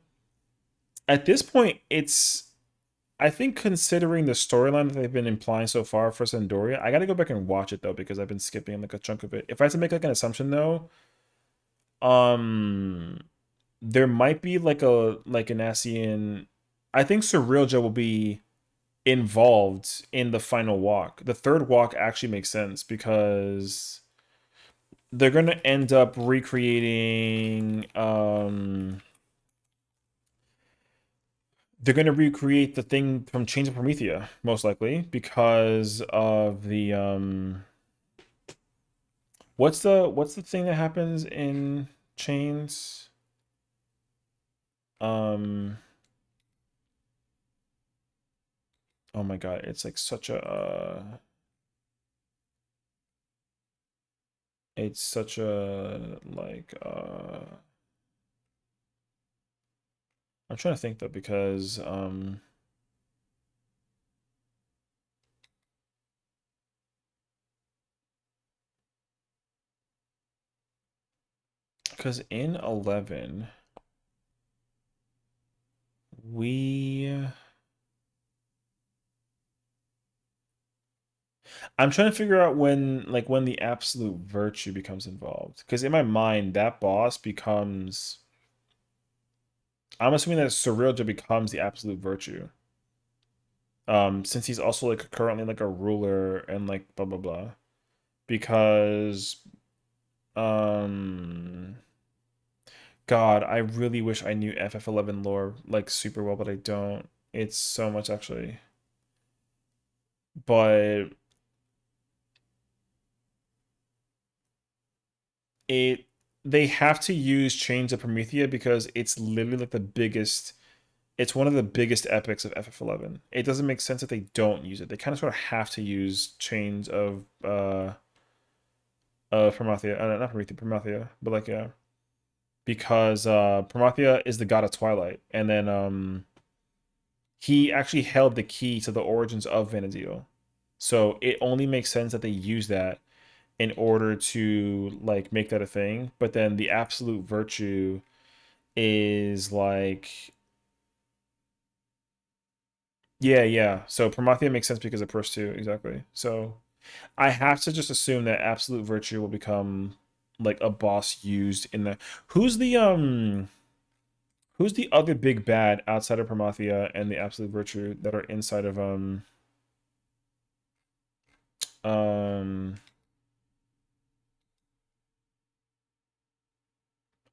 at this point, I think considering the storyline that they've been implying so far for Zandoria, I gotta go back and watch it though because I've been skipping like a chunk of it. If I had to make like an assumption though, there might be like an ASEAN. I think Surrealja will be involved in the final walk. The third walk actually makes sense because they're gonna end up recreating. They're gonna recreate the thing from Chains of Promethea, most likely, because of the What's the thing that happens in Chains? Oh my god, it's like such a it's such a like I'm trying to think though because in 11 I'm trying to figure out when the absolute virtue becomes involved. Because in my mind, that boss becomes. I'm assuming that Surrealja becomes the absolute virtue. Since he's also like currently like a ruler and like blah blah blah. Because God, I really wish I knew FF11 lore like super well, but I don't. It's so much actually. But they have to use Chains of Promethea because it's literally like the biggest. It's one of the biggest epics of FF11. It doesn't make sense that they don't use it. They kind of sort of have to use Chains of Promethea, not Promethea, but like yeah, because Promethea is the god of Twilight, and then he actually held the key to the origins of Vanadil. So it only makes sense that they use that in order to like make that a thing. But then the absolute virtue is like yeah. So Promethea makes sense because of Purse 2, exactly. So I have to just assume that absolute virtue will become like a boss used in the who's the other big bad outside of Promethea and the absolute virtue that are inside of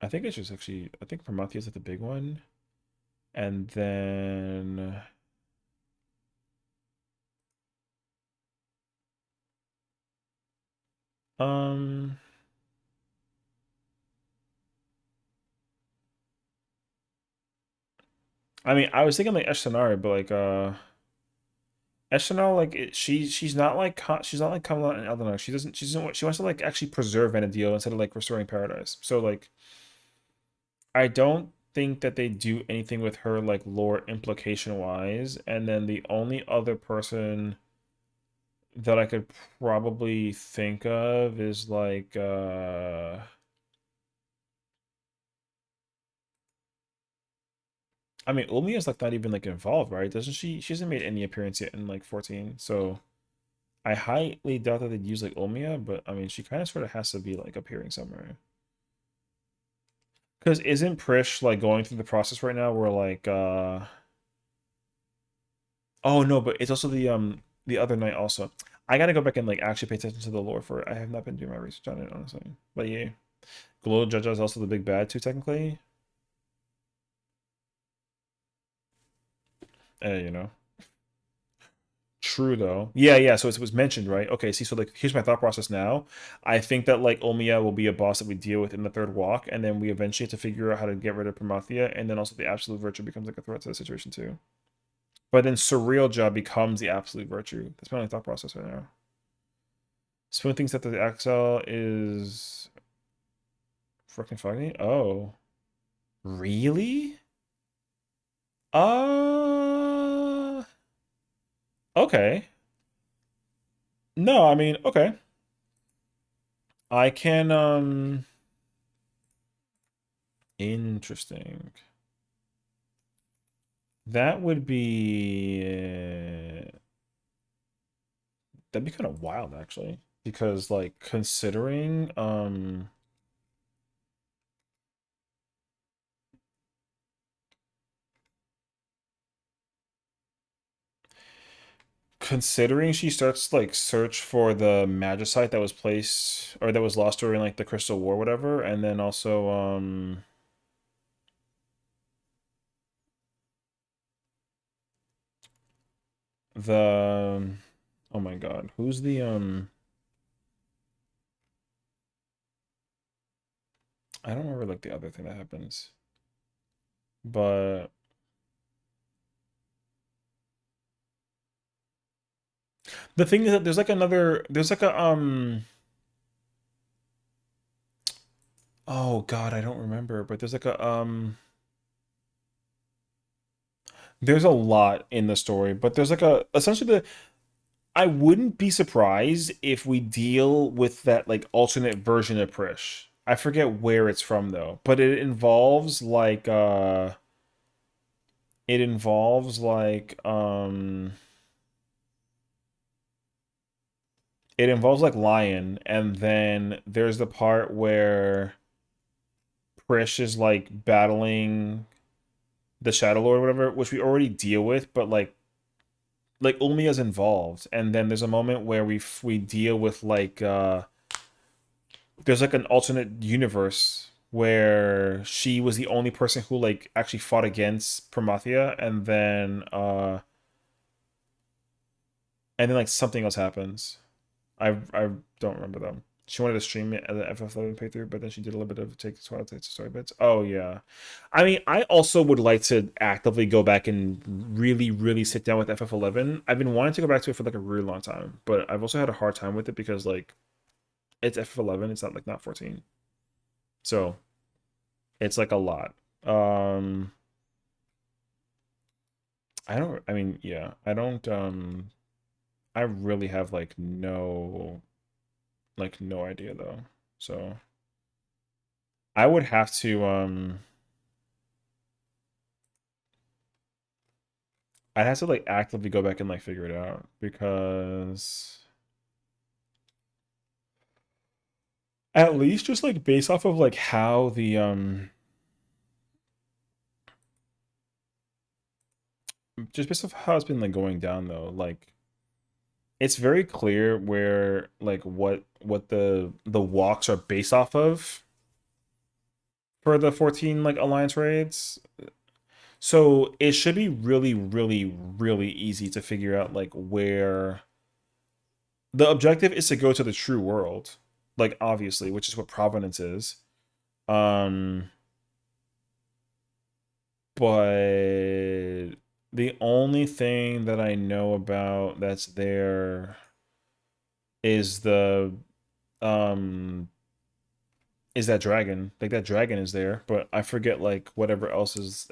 I think it's just actually I think Promethea is like the big one. And then I mean, I was thinking like Eshtanari, but like Eshtanari like she's not like Camelot and Eldenor. She wants to like actually preserve Vanadil instead of like restoring paradise. So like I don't think that they do anything with her like lore implication wise. And then the only other person that I could probably think of is like I mean, Umiya's like not even like involved, right? Doesn't she? She hasn't made any appearance yet in like 14. So I highly doubt that they'd use like Umiya, but I mean, she kind of sort of has to be like appearing somewhere. Because isn't Prish like going through the process right now where like oh no, but it's also the other night also. I gotta go back and like actually pay attention to the lore for it. I have not been doing my research on it, honestly. But yeah. Glow Jaja is also the big bad too, technically. You know. True though. Yeah, yeah. So it was mentioned, right? Okay, see, so like here's my thought process now. I think that like Omiya will be a boss that we deal with in the third walk, and then we eventually have to figure out how to get rid of Promathia, and then also the absolute virtue becomes like a threat to the situation too. But then Surreal Jaw becomes the absolute virtue. That's my only thought process right now. Spoon thinks that the Axel is freaking foggy. Oh. Really? Okay. No, I mean, okay. I can interesting. That would be that'd be kind of wild actually, because like considering she starts to, like search for the magicite that was placed or that was lost during like the Crystal War, whatever, and then also the oh my god, who's the I don't remember like the other thing that happens, but the thing is that there's like another there's like a oh god, I don't remember, but there's like a there's a lot in the story, but there's like a essentially the I wouldn't be surprised if we deal with that like alternate version of Prish. I forget where it's from though, but it involves like it involves like Lion, and then there's the part where Prish is like battling the Shadow Lord or whatever, which we already deal with, but like Ulmia's involved, and then there's a moment where we deal with like there's like an alternate universe where she was the only person who like actually fought against Promathia, and then like something else happens. I don't remember them. She wanted to stream it as an FF11 playthrough, but then she did a little bit of take Twilight story bits. Oh yeah, I mean, I also would like to actively go back and really, really sit down with FF11. I've been wanting to go back to it for like a really long time, but I've also had a hard time with it because like it's FF11. It's not like not 14, so it's like a lot. I don't. I mean, yeah, I don't. I really have like no idea though. So I would have to I'd have to like actively go back and like figure it out because at least just like based off of like how the just based off how it's been like going down though, like it's very clear where like what the walks are based off of for the 14 like alliance raids. So it should be really, really, really easy to figure out like where the objective is to go to the true world, like obviously, which is what Provenance is. Um, but the only thing that I know about that's there is the um is that dragon. Like that dragon is there, but I forget like whatever else is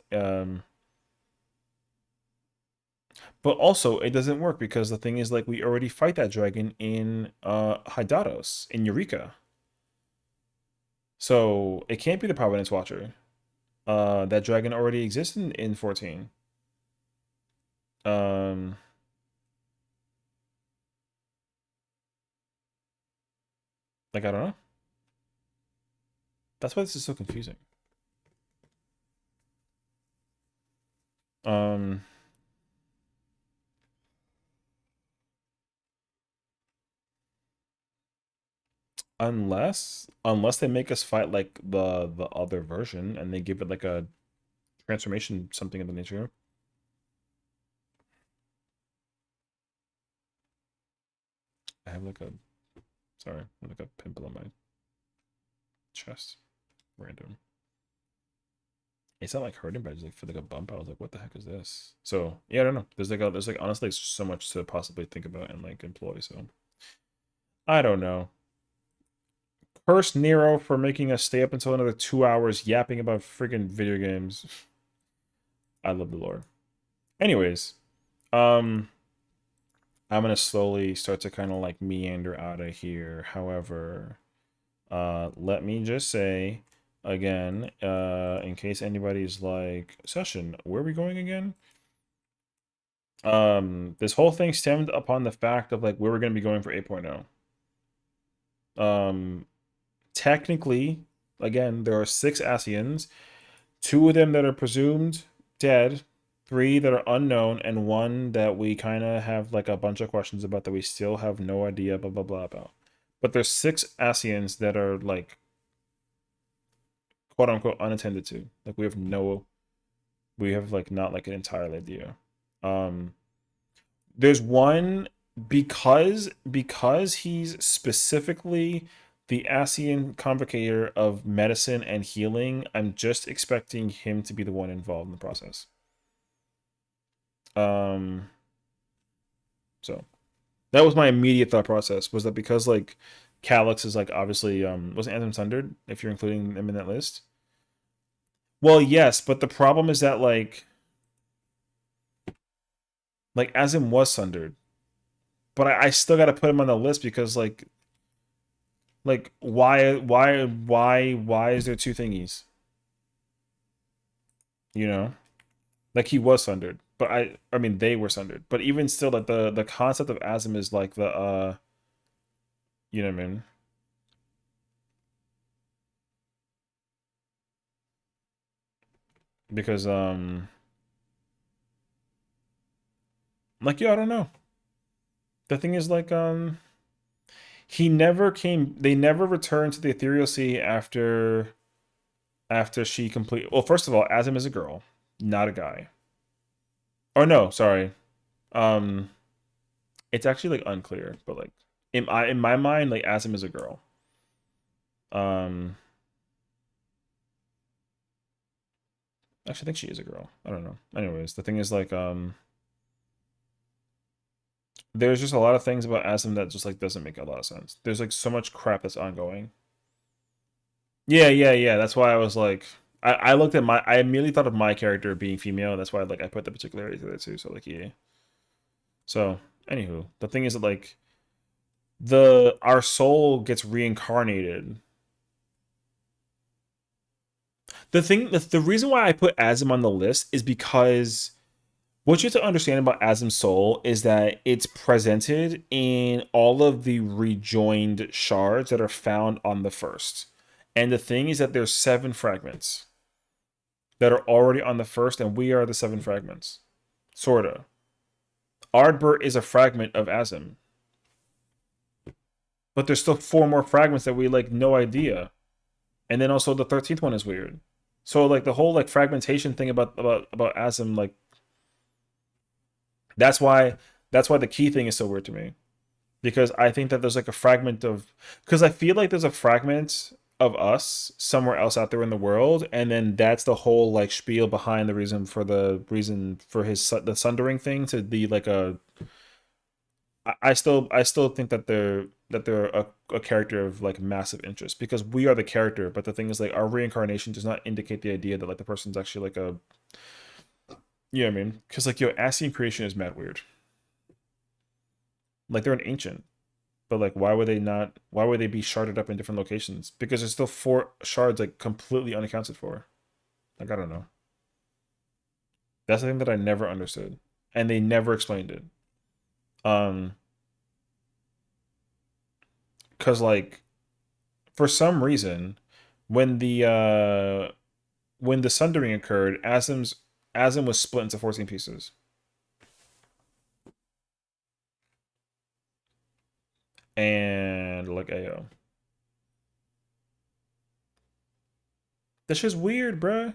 but also it doesn't work because the thing is like we already fight that dragon in Hydatos in Eureka. So it can't be the Providence Watcher. That dragon already exists in 14. Like I don't know. That's why this is so confusing. Unless they make us fight like the other version and they give it like a transformation something of the nature. I have like a like a pimple on my chest. Random. It's not like hurting, but I just like feel like a bump. I was like, what the heck is this? So yeah, I don't know. There's like honestly so much to possibly think about and like employ, so I don't know. Curse Nero for making us stay up until another 2 hours yapping about freaking video games. I love the lore. Anyways, I'm gonna slowly start to kind of like meander out of here. However, let me just say again, in case anybody's like, Session, where are we going again? This whole thing stemmed upon the fact of like where we're gonna be going for 8.0. Technically, again, there are 6 Asians, 2 of them that are presumed dead, 3 that are unknown, and 1 that we kind of have like a bunch of questions about that we still have no idea, blah blah blah about. But there's 6 Asians that are like quote unquote unattended to. Like we have like not like an entire idea. There's one because he's specifically the ASEAN convocator of medicine and healing, I'm just expecting him to be the one involved in the process. So that was my immediate thought process, was that because like Calyx is like obviously wasn't Anthem Sundered, if you're including them in that list. Well, yes, but the problem is that like Azim was sundered. But I still gotta put him on the list because like why is there 2 thingies? You know? Like he was sundered. But I mean they were sundered. But even still like the concept of Azim is like the you know what I mean? Because like yeah, I don't know. The thing is like they never returned to the Ethereal Sea after she complete. Well, first of all, Azim is a girl, not a guy. Or no, sorry. It's actually like unclear, but like in my mind, like Azim is a girl. Actually, I think she is a girl. I don't know. Anyways, the thing is like there's just a lot of things about Azim that just like doesn't make a lot of sense. There's like so much crap that's ongoing. Yeah. That's why I was like, I looked at I immediately thought of my character being female. That's why like I put the particularity to that too. So like yeah. So anywho, the thing is that like our soul gets reincarnated. The reason why I put Azim on the list is because what you have to understand about Azim's soul is that it's presented in all of the rejoined shards that are found on the first. And the thing is that there's 7 fragments that are already on the first, and we are the 7 fragments. Sorta. Ardbert is a fragment of Azim. But there's still 4 more fragments that we like no idea. And then also the 13th one is weird. So like the whole like fragmentation thing about Azim, like that's why the key thing is so weird to me. Because I think that there's like a fragment of, because I feel like there's a fragment of us somewhere else out there in the world, and then that's the whole like spiel behind the reason for the sundering thing to be like a I still think that they're a character of like massive interest because we are the character. But the thing is, like, our reincarnation does not indicate the idea that like the person's actually like a, you know what I mean? Because like, yo, Ascian creation is mad weird. Like, they're an ancient, but like, why would they not? Why would they be sharded up in different locations? Because there's still 4 shards like completely unaccounted for. Like, I don't know. That's the thing that I never understood, and they never explained it. Um, because like, for some reason, when the sundering occurred, Asm was split into 14 pieces. And like, ayo, this shit's weird, bruh.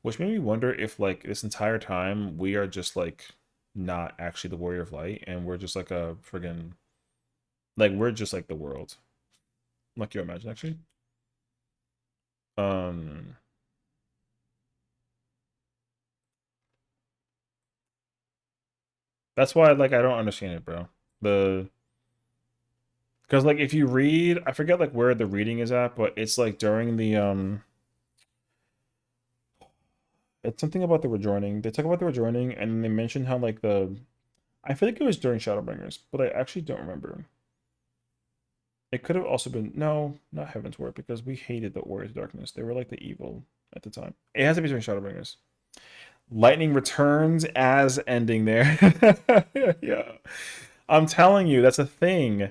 Which made me wonder if like this entire time we are just like not actually the Warrior of Light, and we're just like a friggin' like we're just like the world. Like, you imagine actually. Um, that's why like I don't understand it, bro. Because like if you read, I forget like where the reading is at, but it's like during the it's something about the rejoining. They talk about the rejoining, and then they mention how like I feel like it was during Shadowbringers, but I actually don't remember. It could have also been, no, not Heaven's Word, because we hated the Warriors of Darkness. They were like the evil at the time. It has to be during Shadowbringers. Lightning returns as ending there. Yeah. I'm telling you, that's a thing.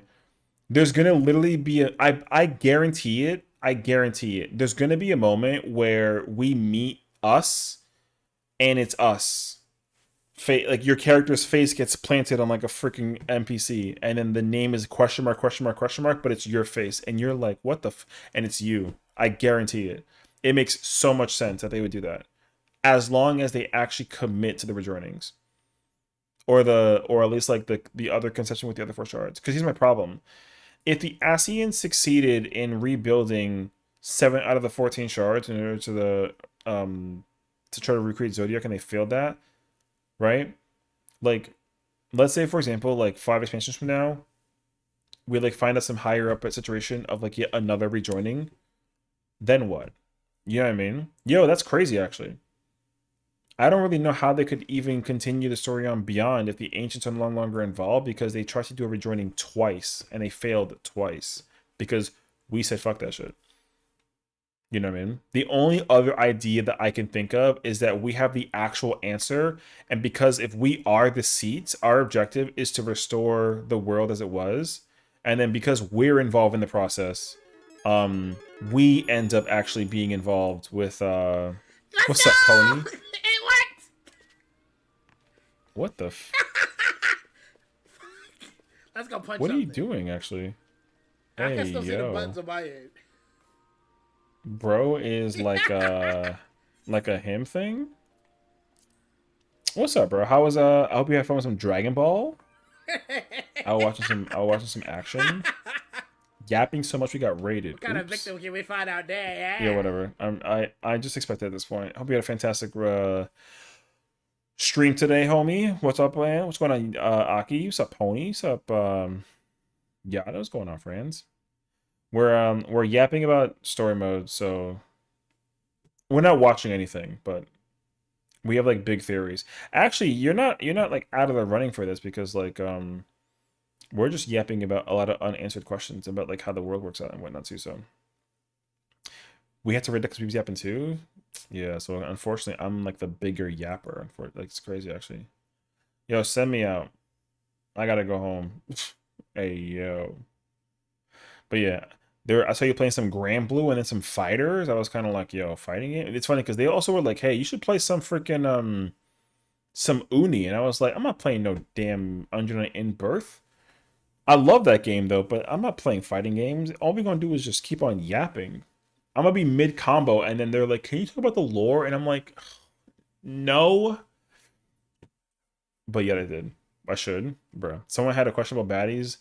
There's gonna literally be I guarantee it. I guarantee it. There's gonna be a moment where we meet us, and it's us. Like your character's face gets planted on like a freaking NPC, and then the name is question mark question mark question mark, but it's your face, and you're like, what the? And it's you. I guarantee it. It makes so much sense that they would do that, as long as they actually commit to the rejoinings, or at least like the other conception with the other 4 shards. Because here's my problem: if the Ascians succeeded in rebuilding 7 out of the 14 shards in order to try to recreate Zodiac, and they failed that, right? Like, let's say for example, like 5 expansions from now, we like find us some higher up situation of like yet another rejoining. Then what? You know what I mean? Yo, that's crazy actually. I don't really know how they could even continue the story on beyond if the ancients are no longer involved, because they tried to do a rejoining twice and they failed twice because we said fuck that shit. You know what I mean? The only other idea that I can think of is that we have the actual answer, and because if we are the seats, our objective is to restore the world as it was, and then because we're involved in the process, we end up actually being involved with what's up, Pony? It worked. What the? Let's go punch. What are you doing, actually? I can still see the buttons on my end. Bro is like like a him thing. What's up, bro? How was I hope you had fun with some Dragon Ball. I was watching some action. Yapping so much we got raided. What kind of victim can we find out there? Yeah, whatever. I just expected at this point. Hope you had a fantastic stream today, homie. What's up, man? What's going on, Aki? What's up, Pony? What's up, yeah, what's going on, friends? We're yapping about story mode, so we're not watching anything, but we have like big theories. Actually, you're not like out of the running for this, because like we're just yapping about a lot of unanswered questions about like how the world works out and whatnot too. So we had to read that because we was yapping too. Yeah, so unfortunately, I'm like the bigger yapper. Like, it's crazy actually. Yo, send me out. I gotta go home. Hey yo. But yeah, I saw you playing some Grand Blue and then some fighters. I was kind of like, yo, fighting it. It's funny because they also were like, hey, you should play some freaking some Uni, and I was like, I'm not playing no damn Undead in Birth. I love that game though, but I'm not playing fighting games. All we're gonna do is just keep on yapping. I'm gonna be mid combo, and then they're like, can you talk about the lore? And I'm like, no. But yet I did. I should, bro. Someone had a question about baddies.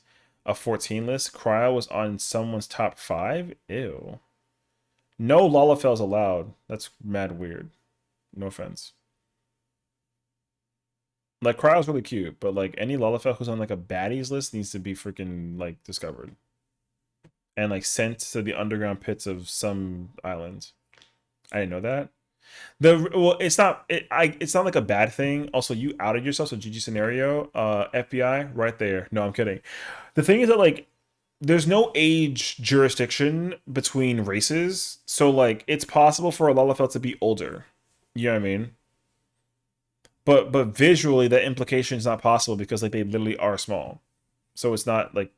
A 14 list. Cryo was on someone's top 5. Ew. No Lalafels allowed. That's mad weird. No offense. Like Cryo's really cute, but like any Lalafell who's on like a baddies list needs to be freaking like discovered and like sent to the underground pits of some islands. I didn't know that. Well, it's not like a bad thing. Also, you outed yourself, so GG scenario. FBI, right there. No, I'm kidding. The thing is that like there's no age jurisdiction between races, so like it's possible for a Lalafell to be older. You know what I mean? But visually, that implication is not possible because like they literally are small, so it's not like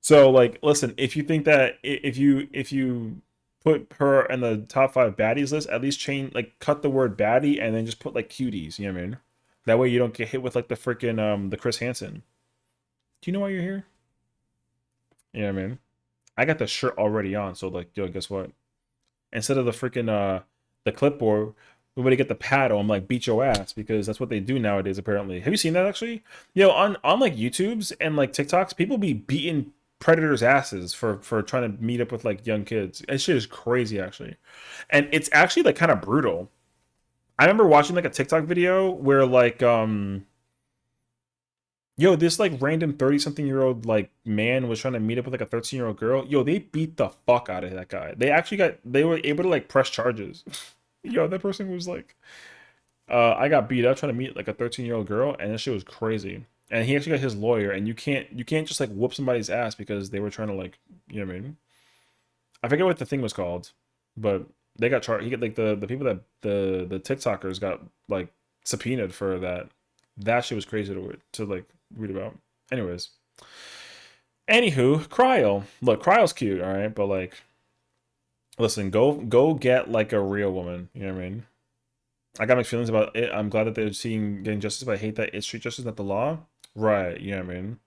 So like, listen, if you think that if you put her in the top 5 baddies list, at least cut the word baddie and then just put like cuties. You know what I mean? That way you don't get hit with like the freaking the Chris Hansen. Do you know why you're here? You know what I mean? I got the shirt already on, so like, yo, guess what? Instead of the freaking the clipboard, we would get the paddle. I'm like, beat your ass, because that's what they do nowadays. Apparently, have you seen that actually? Yo, on like YouTube's and like TikToks, people be beating predators' asses for trying to meet up with like young kids. That shit is crazy actually, and it's actually like kind of brutal. I remember watching like a TikTok video where like yo, this like random 30-something-year-old like man was trying to meet up with like a 13-year-old girl. Yo, they beat the fuck out of that guy. They were able to like press charges. Yo, that person was like, I got beat up trying to meet like a 13-year-old girl, and that shit was crazy. And he actually got his lawyer, and you can't just like whoop somebody's ass because they were trying to like, you know what I mean? I forget what the thing was called, but they got charged. He got like the people that the TikTokers got like subpoenaed for that. That shit was crazy to like read about. Anyways, anywho, Cryo. Look, Cryo's cute, all right, but like, listen, go get like a real woman. You know what I mean? I got mixed feelings about it. I'm glad that they're getting justice, but I hate that it's street justice, not the law. Right? You know what I mean?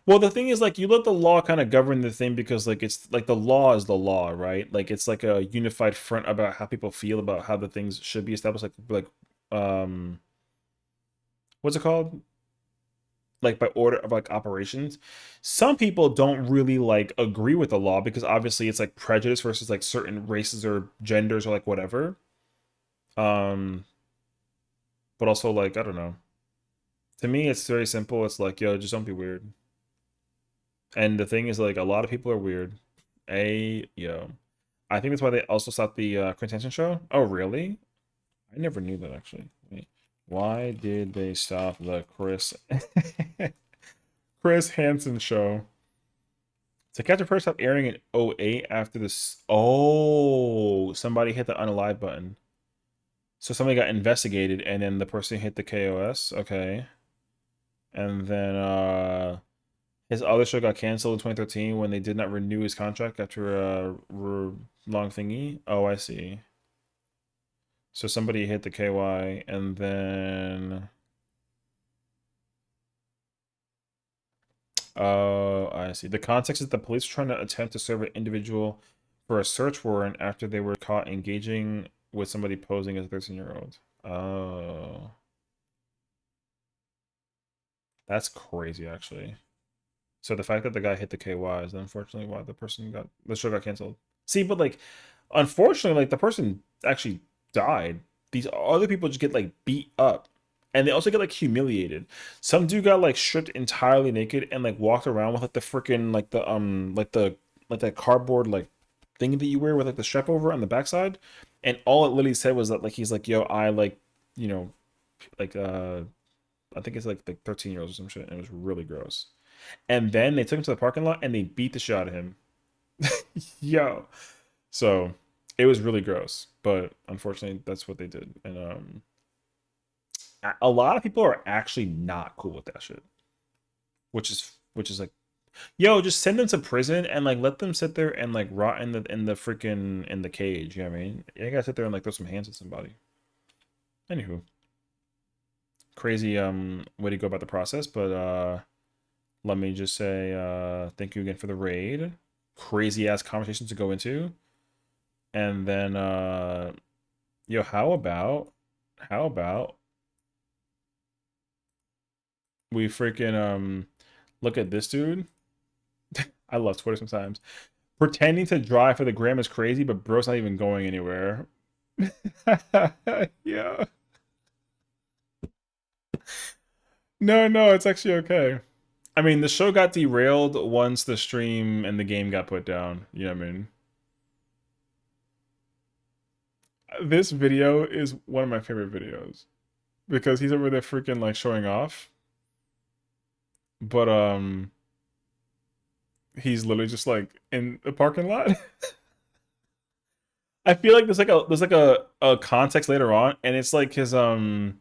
Well, the thing is, like, you let the law kind of govern the thing because, like, it's like the law is the law, right? Like, it's like a unified front about how people feel about how the things should be established. Like, what's it called? Like by order of like operations. Some people don't really like agree with the law because obviously it's like prejudice versus like certain races or genders or like whatever. But also like, I don't know. To me, it's very simple. It's like, yo, just don't be weird. And the thing is, like, a lot of people are weird. Yo. I think that's why they also stopped the Chris Hansen show. Oh, really? I never knew that, actually. Wait. Why did they stop the Chris Hansen show? To Catch a Predator stopped airing in 2008 after this. Oh, somebody hit the unalive button. So somebody got investigated, and then the person hit the KOS. Okay. And then his other show got canceled in 2013 when they did not renew his contract after a long thingy. Oh, I see. So somebody hit the KY, and then oh, I see. The context is the police were trying to attempt to serve an individual for a search warrant after they were caught engaging with somebody posing as a 13-year-old. Oh. That's crazy, actually. So the fact that the guy hit the KY is unfortunately why the show got canceled. See, but like, unfortunately, like the person actually died. These other people just get like beat up, and they also get like humiliated. Some dude got like stripped entirely naked and like walked around with like the freaking like that cardboard like thing that you wear with like the strap over on the backside, and all it literally said was that like he's like, yo, I like, you know, like I think it's like 13-year-olds or some shit, and it was really gross. And then they took him to the parking lot and they beat the shit out of him. Yo. So it was really gross, but unfortunately that's what they did. And a lot of people are actually not cool with that shit. Which is like, yo, just send them to prison and like let them sit there and like rot in the freaking in the cage, you know what I mean? You gotta sit there and like throw some hands at somebody. Anywho. Crazy way to go about the process, but let me just say thank you again for the raid. Crazy ass conversations to go into. And then yo, how about we freaking look at this dude? I love Twitter sometimes. Pretending to drive for the gram is crazy, but bro's not even going anywhere. Yeah. No, it's actually okay. I mean, the show got derailed once the stream and the game got put down. You know what I mean? This video is one of my favorite videos because he's over there freaking like showing off. But he's literally just like in the parking lot. I feel like there's like a context later on, and it's like his mom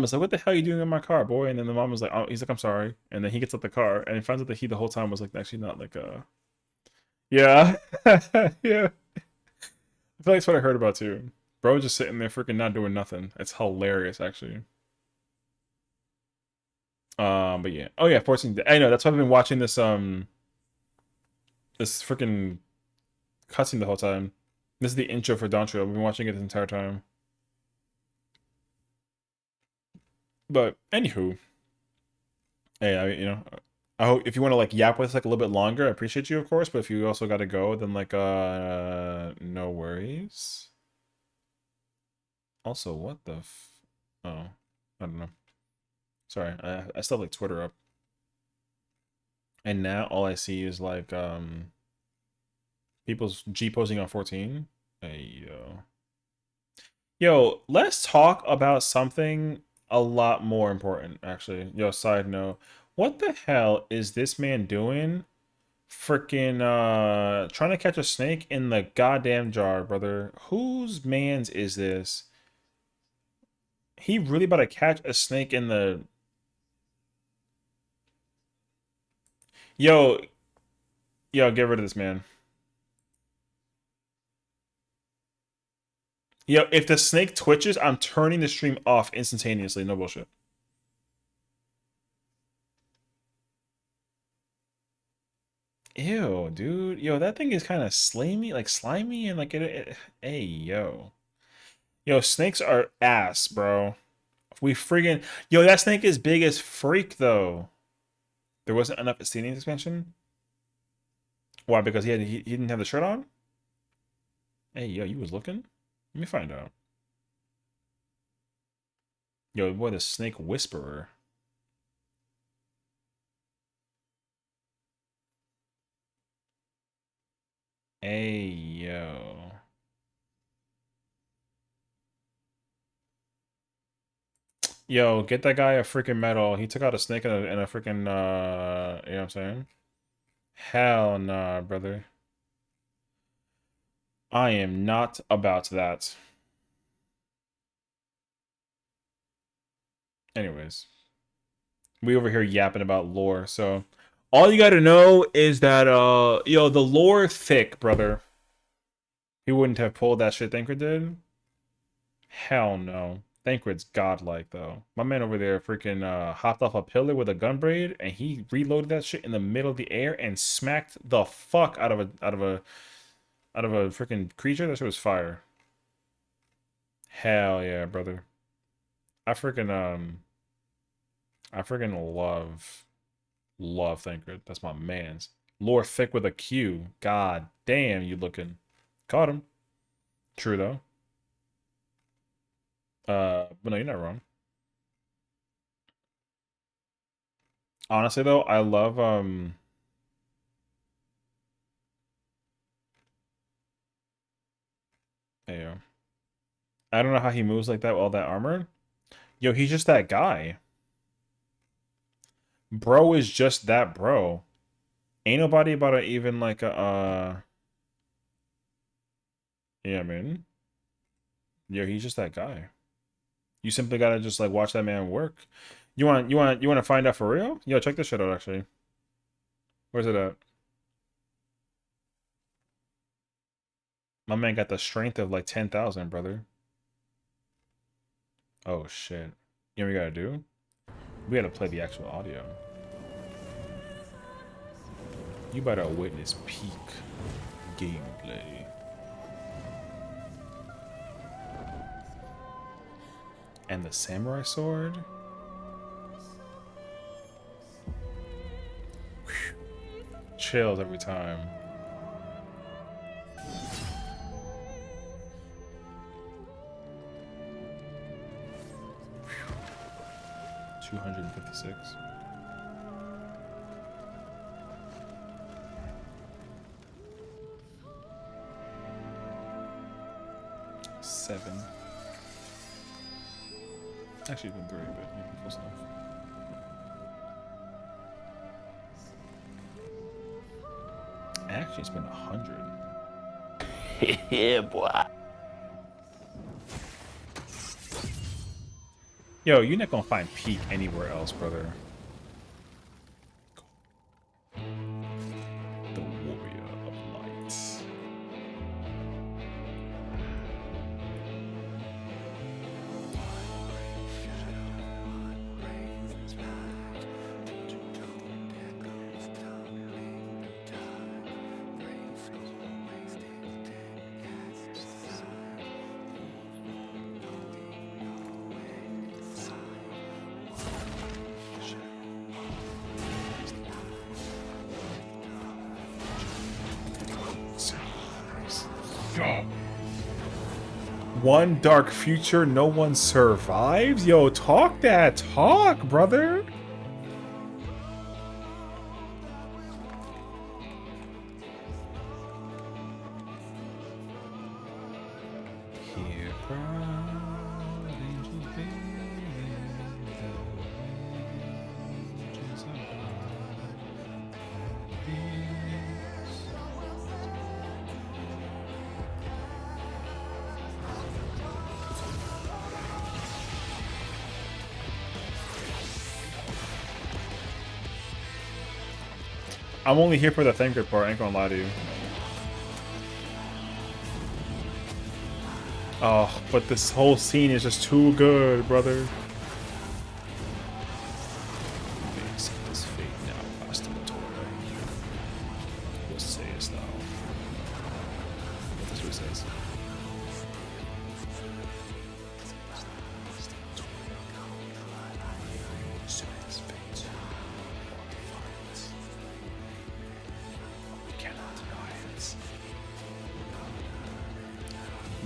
is like, "What the hell are you doing in my car, boy?" And then the mom is like, "Oh," he's like, "I'm sorry." And then he gets out the car, and he finds out that he the whole time was like actually not like yeah, yeah. I feel like that's what I heard about too. Bro, just sitting there freaking not doing nothing. It's hilarious actually. But yeah. Oh yeah, 14. I know that's why I've been watching this freaking cutscene the whole time. This is the intro for Dontra. I've been watching it this entire time. But anywho, hey, I hope if you want to like yap with us like a little bit longer, I appreciate you, of course. But if you also got to go, then like no worries. Also, what the oh, I don't know. Sorry, I still have like Twitter up, and now all I see is like people's G posting on 14. Hey yo, let's talk about something a lot more important, actually. Yo, side note, what the hell is this man doing? Freaking trying to catch a snake in the goddamn jar, brother. Whose man's is this? He really about to catch a snake in the... Yo, get rid of this man. Yo, if the snake twitches, I'm turning the stream off instantaneously. No bullshit. Ew, dude. Yo, that thing is kind of slimy, and like hey, yo. Yo, snakes are ass, bro. We friggin' yo, that snake is big as freak though. There wasn't enough Estinian expansion. Why? Because he didn't have the shirt on. Hey, yo, you was looking. Let me find out. Yo, boy, the snake whisperer. Hey, yo. Yo, get that guy a freaking medal. He took out a snake and a freaking, you know what I'm saying? Hell nah, brother. I am not about that. Anyways. We over here yapping about lore, so... All you gotta know is that, yo, the lore thick, brother. He wouldn't have pulled that shit Thancred did. Hell no. Thancred's godlike, though. My man over there freaking hopped off a pillar with a gun braid, and he reloaded that shit in the middle of the air and smacked the fuck out of a freaking creature. That shit was fire. Hell yeah, brother. I freaking love Thancred. That's my man's. Lore thick with a Q. God damn, you looking. Caught him. True though. But no, you're not wrong. Honestly though, I love hey, yo. I don't know how he moves like that with all that armor. Yo, he's just that guy. Bro is just that bro. Ain't nobody about to even like yeah, man. Yo, he's just that guy. You simply gotta just like watch that man work. You want to find out for real? Yo, check this shit out actually. Where's it at? My man got the strength of like 10,000, brother. Oh shit. You know what we gotta do? We gotta play the actual audio. You better witness peak gameplay. And the samurai sword? Whew. Chills every time. 256. Seven. Actually, it's been 3, but maybe close enough. Actually, it's been 100. Yeah, boy. Yo, you're not gonna find peak anywhere else, brother. The Warrior of Lights. One dark future, no one survives? Yo, talk that talk, brother. Here proud angels bearing the wages of I'm only here for the thank good part, I ain't gonna lie to you. Oh, but this whole scene is just too good, brother. Accept this fate now, Astimatora. What sayest thou? That's what it says.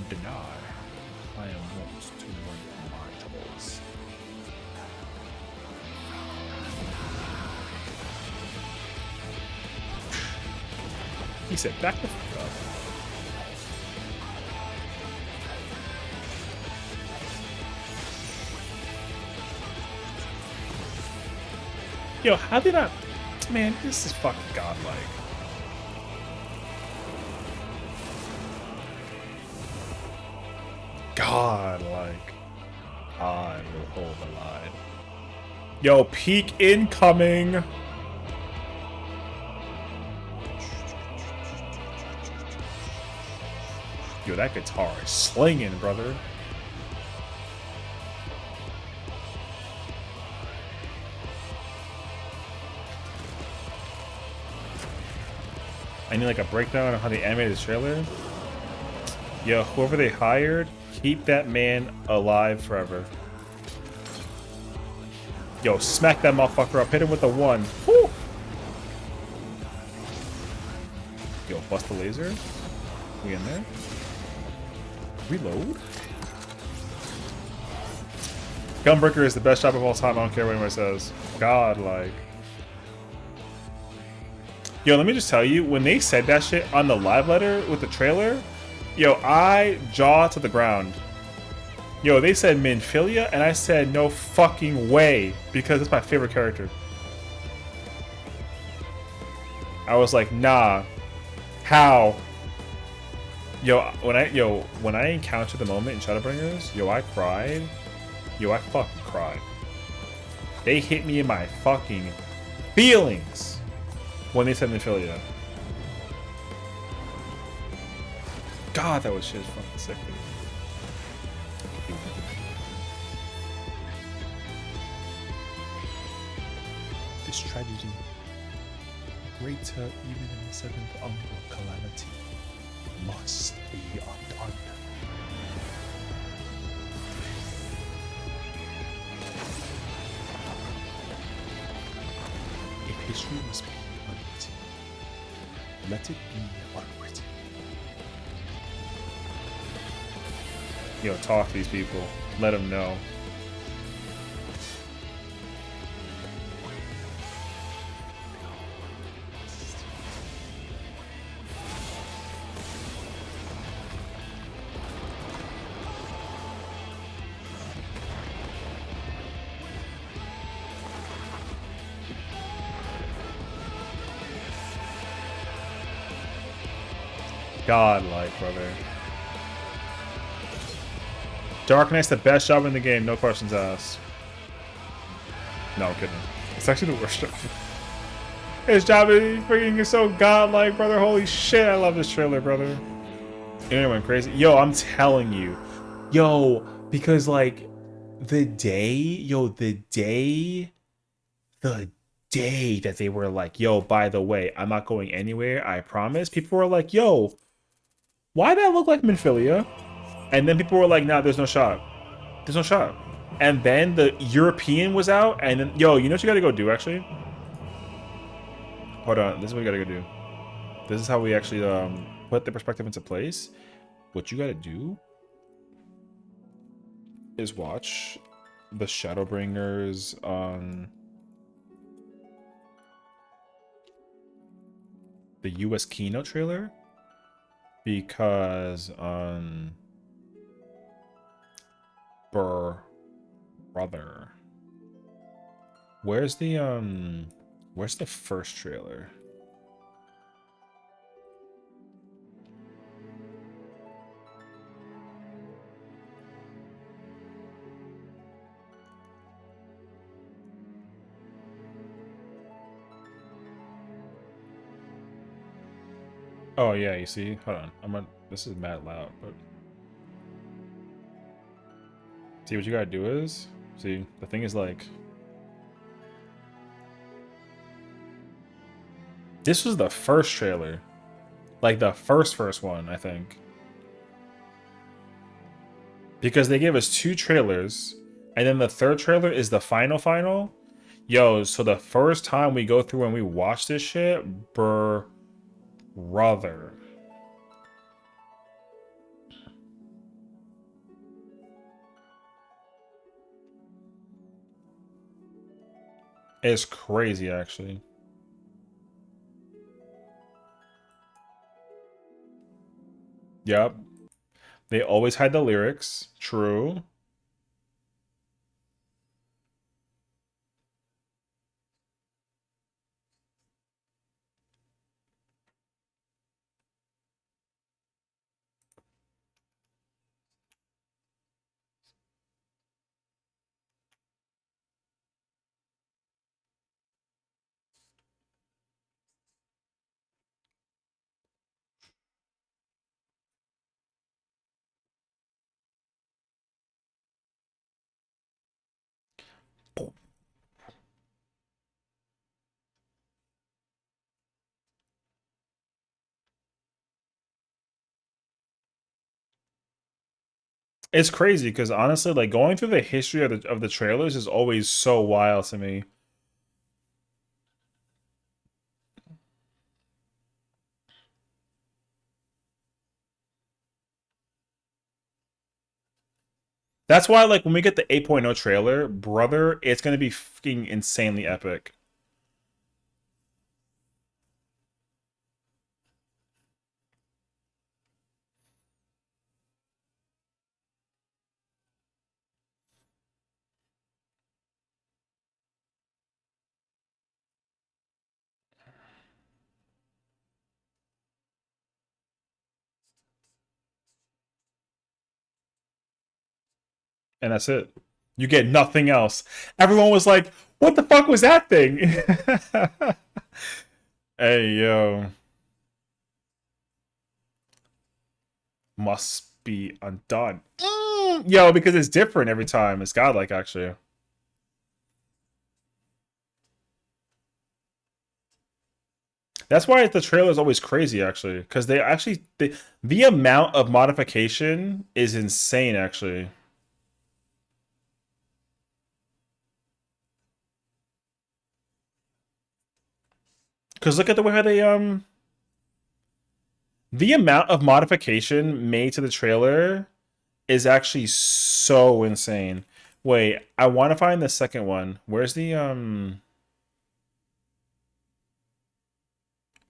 Deny. I am wont to run my troubles. He said, back the fuck up. Yo, how did I... Man, this is fucking godlike. Godlike. I will hold the line. Yo, peak incoming! Yo, that guitar is slinging, brother. I need like a breakdown on how they animated the trailer. Yo, whoever they hired, keep that man alive forever. Yo, smack that motherfucker up. Hit him with the 1. Woo! Yo, bust the laser. We in there? Reload? Gunbreaker is the best job of all time. I don't care what anyone says. Godlike. Yo, let me just tell you, when they said that shit on the live letter with the trailer, yo, I jaw to the ground. Yo, they said Minfilia, and I said no fucking way, because it's my favorite character. I was like, nah. How? Yo, when I encountered the moment in Shadowbringers, yo, I cried. Yo, I fucking cried. They hit me in my fucking feelings when they said Minfilia. God, that was shit fucking sick, dude. This tragedy, greater even in the 7th umbral calamity, must be undone. If history must be unwritten, let it be unwritten. Yo, talk to these people. Let them know. godlike, brother. Dark Knight's the best job in the game, no questions asked. No, I'm kidding. It's actually the worst job. His job is freaking so godlike, brother. Holy shit, I love this trailer, brother. Internet went crazy. Yo, I'm telling you. Yo, because like the day that they were like, yo, by the way, I'm not going anywhere, I promise. People were like, yo, why that look like Minfilia? And then people were like, nah, there's no shot. There's no shot. And then the European was out, and then, yo, you know what you gotta go do, actually? Hold on, this is what you gotta go do. This is how we actually put the perspective into place. What you gotta do is watch the Shadowbringers on the US keynote trailer, because brother, where's the first trailer? Oh yeah, you see? Hold on. This is mad loud, but see what you gotta do is, see, the thing is like, this was the first trailer. Like the first one, I think. Because they gave us 2 trailers, and then the third trailer is the final. Yo, so the first time we go through and we watch this shit, brother. It's crazy, actually. Yep. They always hide the lyrics. True. It's crazy because honestly, like going through the history of the trailers is always so wild to me. That's why, like, when we get the 8.0 trailer, brother, it's gonna be fucking insanely epic. And that's it. You get nothing else. Everyone was like, what the fuck was that thing? Hey, yo. Must be undone. Yo, because it's different every time. It's godlike, actually. That's why the trailer is always crazy, actually. Because the amount of modification is insane, actually. Because look at the way how they, the amount of modification made to the trailer is actually so insane. Wait, I want to find the second one. Where's the,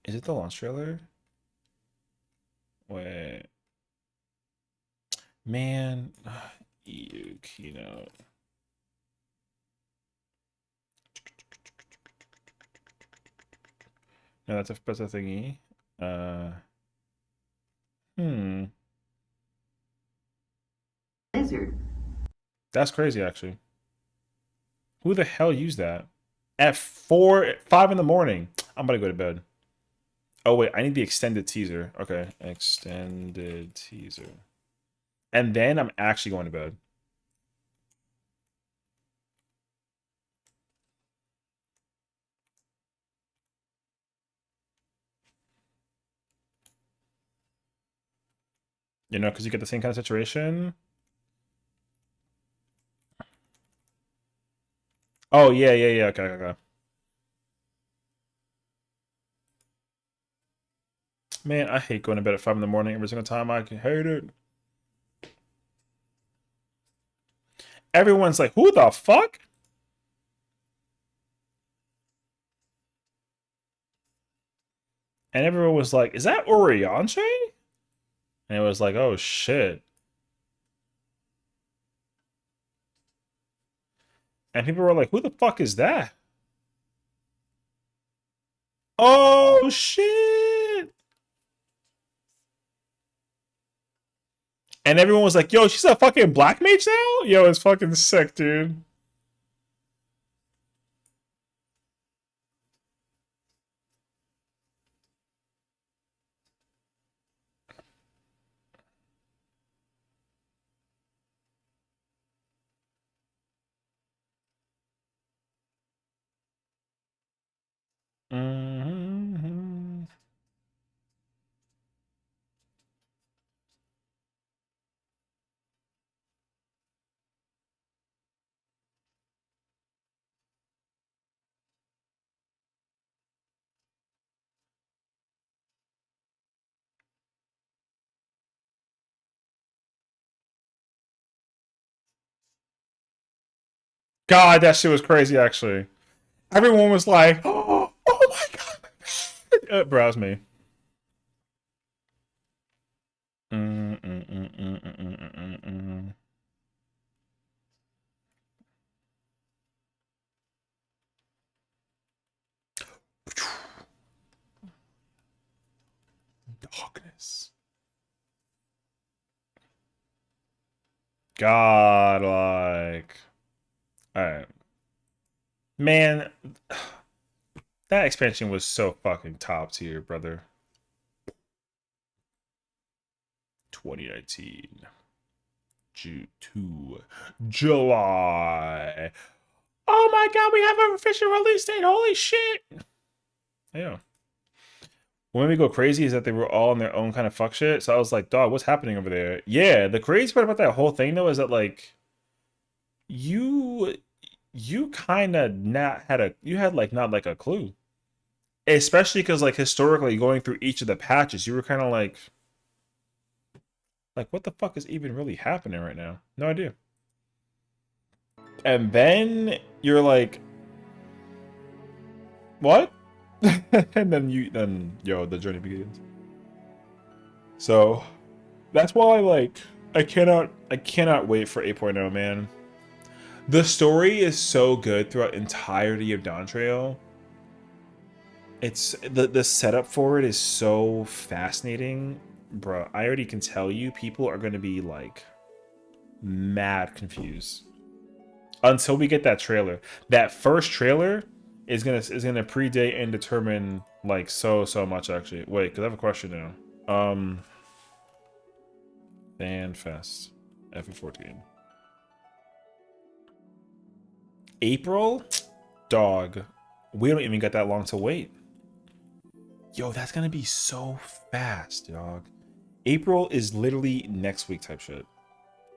is it the launch trailer? Wait. Man. EU keynote. No, that's a thingy. Hmm. Lizard. That's crazy, actually. Who the hell used that? At 5 in the morning. I'm about to go to bed. Oh, wait. I need the extended teaser. Okay. Extended teaser. And then I'm actually going to bed. You know, because you get the same kind of situation. Oh, yeah, yeah, yeah. Okay, okay. Man, I hate going to bed at 5 in the morning every single time. I hate it. Everyone's like, who the fuck? And everyone was like, is that Orianche? And it was like, oh shit. And people were like, who the fuck is that? Oh shit. And everyone was like, yo, she's a fucking black mage now? Yo, it's fucking sick, dude. Mm-hmm. God, that shit was crazy, actually. Everyone was like, oh my god. Browse me. Darkness. God, like. Alright. Man, that expansion was so fucking top tier, brother. 2019. July. Oh my god, we have an official release date. Holy shit. Yeah. What made me go crazy is that they were all in their own kind of fuck shit. So I was like, dog, what's happening over there? Yeah, the crazy part about that whole thing though is that like you kind of not had a not like a clue. Especially because like historically going through each of the patches, you were kind of like what the fuck is even really happening right now? No idea. And then you're like, what? And then yo, the journey begins. So that's why I cannot wait for 8.0, man. The story is so good throughout entirety of Dawn Trail. It's the setup for it is so fascinating, bro. I already can tell you people are going to be like mad confused until we get that trailer. That first trailer is gonna predate and determine like so much actually. Wait, because I have a question now. FanFest FF14. April? Dog. We don't even got that long to wait. Yo, that's gonna be so fast, dog. April is literally next week type shit.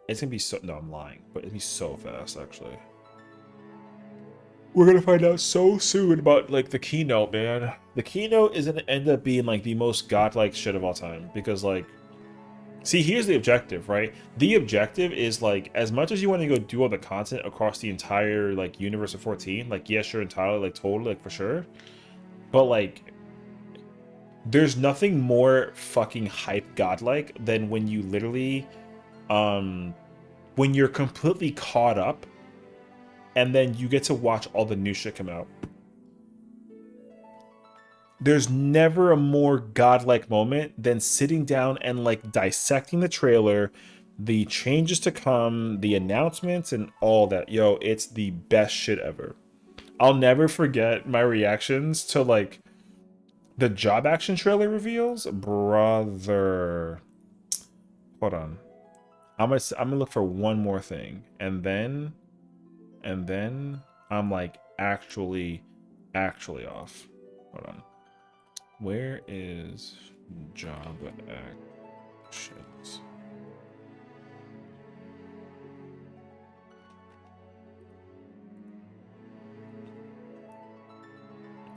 It's gonna be so... No, I'm lying. But it'll be so fast, actually. We're gonna find out so soon about, like, the keynote, man. The keynote is gonna end up being, like, the most godlike shit of all time. Because, like... See, here's the objective, right? The objective is, like, as much as you want to go do all the content across the entire, like, universe of 14, like, yeah, sure, entirely, like, totally, like, for sure. But, like... There's nothing more fucking hype godlike than when you literally, when you're completely caught up, and then you get to watch all the new shit come out. there's never a more godlike moment than sitting down and like dissecting the trailer, the changes to come, the announcements, and all that. Yo, it's the best shit ever. I'll never forget my reactions to like the job action trailer reveals. Brother. Hold on. I'm gonna look for one more thing. And then I'm like actually off. Hold on. Where is job actions?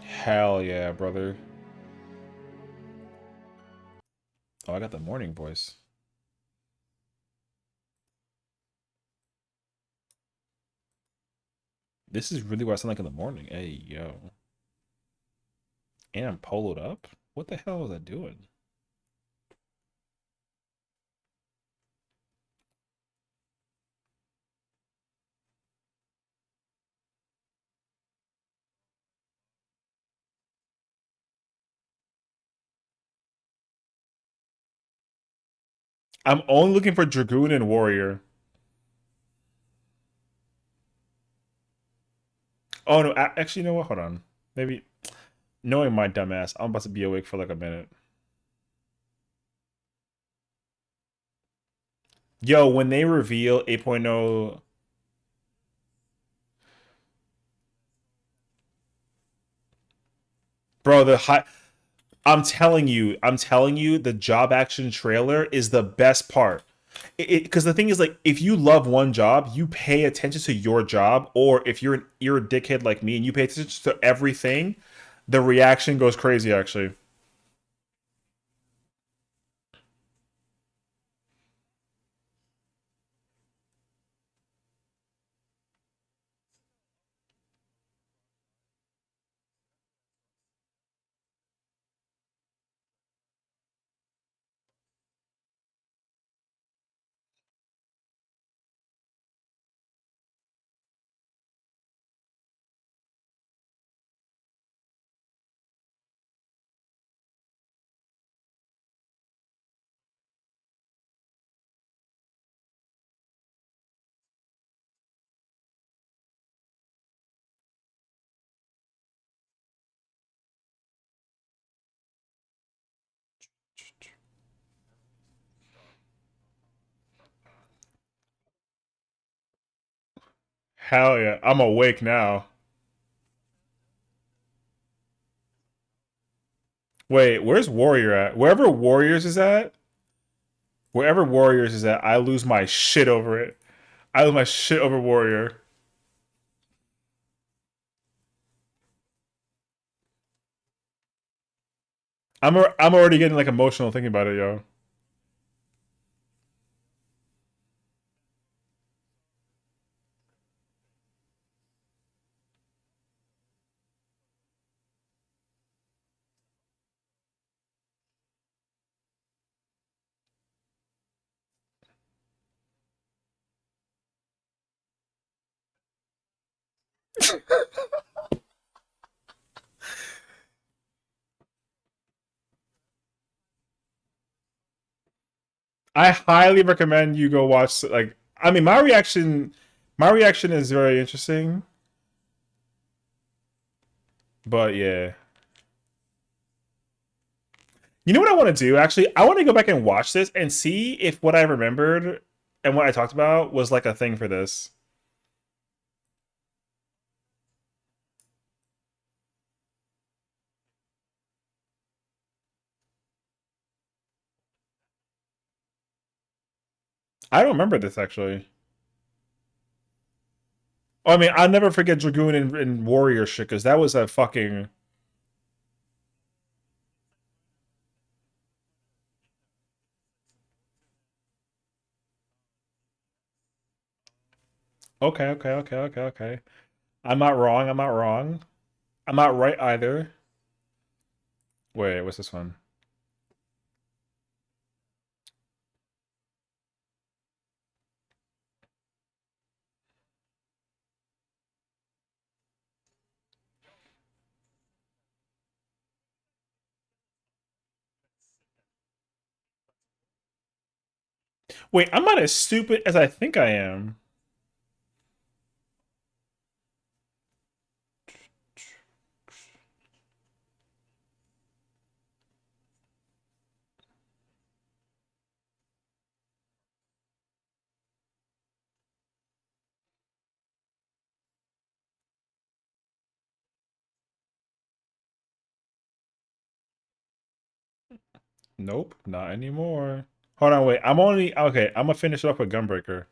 Hell yeah, brother. Oh, I got the morning voice. This is really what I sound like in the morning. Hey, yo. And I'm poloed up? What the hell was I doing? I'm only looking for Dragoon and Warrior. Oh, no. Actually, you know what? Hold on. Maybe. Knowing my dumbass, I'm about to be awake for like a minute. Yo, when they reveal 8.0... Bro, the high... I'm telling you, the job action trailer is the best part. Because the thing is, like, if you love one job, you pay attention to your job, or if you're a dickhead like me and you pay attention to everything, the reaction goes crazy. Actually, hell yeah, I'm awake now. Wait, where's Warrior at? Wherever Warriors is at, I lose my shit over it. I lose my shit over Warrior. I'm already getting like emotional thinking about it, yo. I highly recommend you go watch. Like, I mean, my reaction is very interesting. But yeah, you know what I want to do? Actually, I want to go back and watch this and see if what I remembered and what I talked about was like a thing for this. I don't remember this actually. Oh, I mean, I'll never forget Dragoon and Warrior shit because that was a fucking. Okay, okay, okay, okay, okay. I'm not wrong. I'm not wrong. I'm not right either. Wait, what's this one? Wait, I'm not as stupid as I think I am. Nope, not anymore. Hold on, wait. I'm only okay. I'm gonna finish it off with Gunbreaker.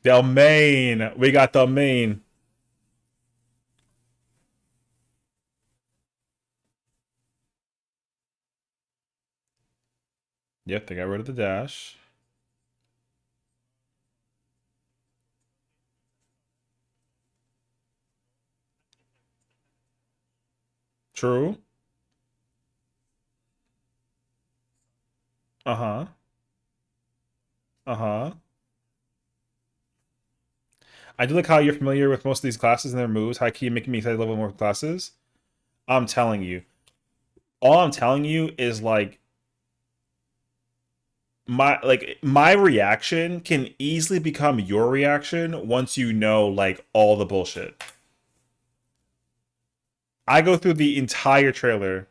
Domain. We got Domain. Yep, they got rid of the dash. True. Uh-huh. Uh-huh. I do like how you're familiar with most of these classes and their moves. High key making me excited to level more classes. I'm telling you. All I'm telling you is my reaction can easily become your reaction once you know like all the bullshit. I go through the entire trailer.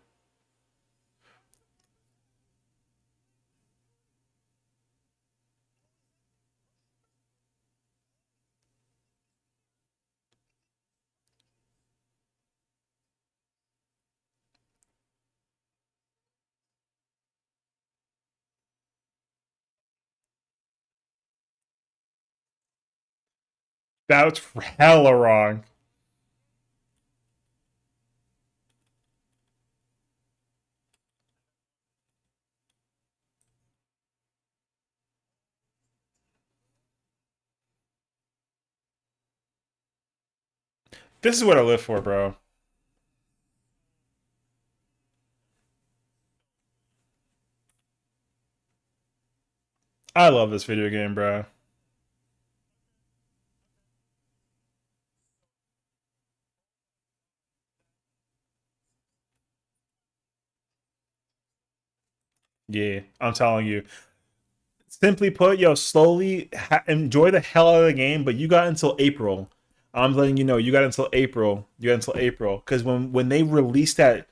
That's hella wrong. This is what I live for, bro. I love this video game, bro. Yeah, I'm telling you. Simply put, yo, slowly enjoy the hell out of the game, but you got until April. I'm letting you know, you got until April. You got until April, because when they release that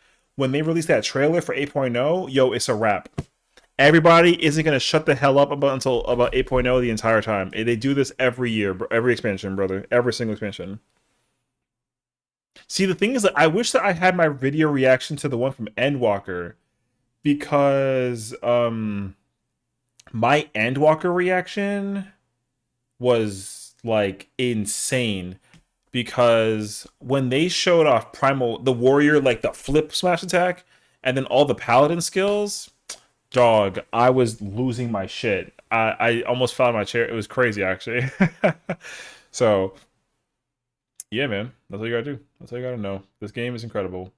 trailer for 8.0, yo, it's a wrap. Everybody isn't gonna shut the hell up until about 8.0 the entire time. They do this every year, every expansion, brother, every single expansion. See, the thing is that I wish that I had my video reaction to the one from Endwalker, because my Endwalker reaction was like insane, because when they showed off Primal the warrior, like the flip smash attack, and then all the paladin skills, dog, I was losing my shit. I almost fell out of my chair. It was crazy, actually. So yeah, man, that's all you gotta do. That's all you gotta know. This game is incredible.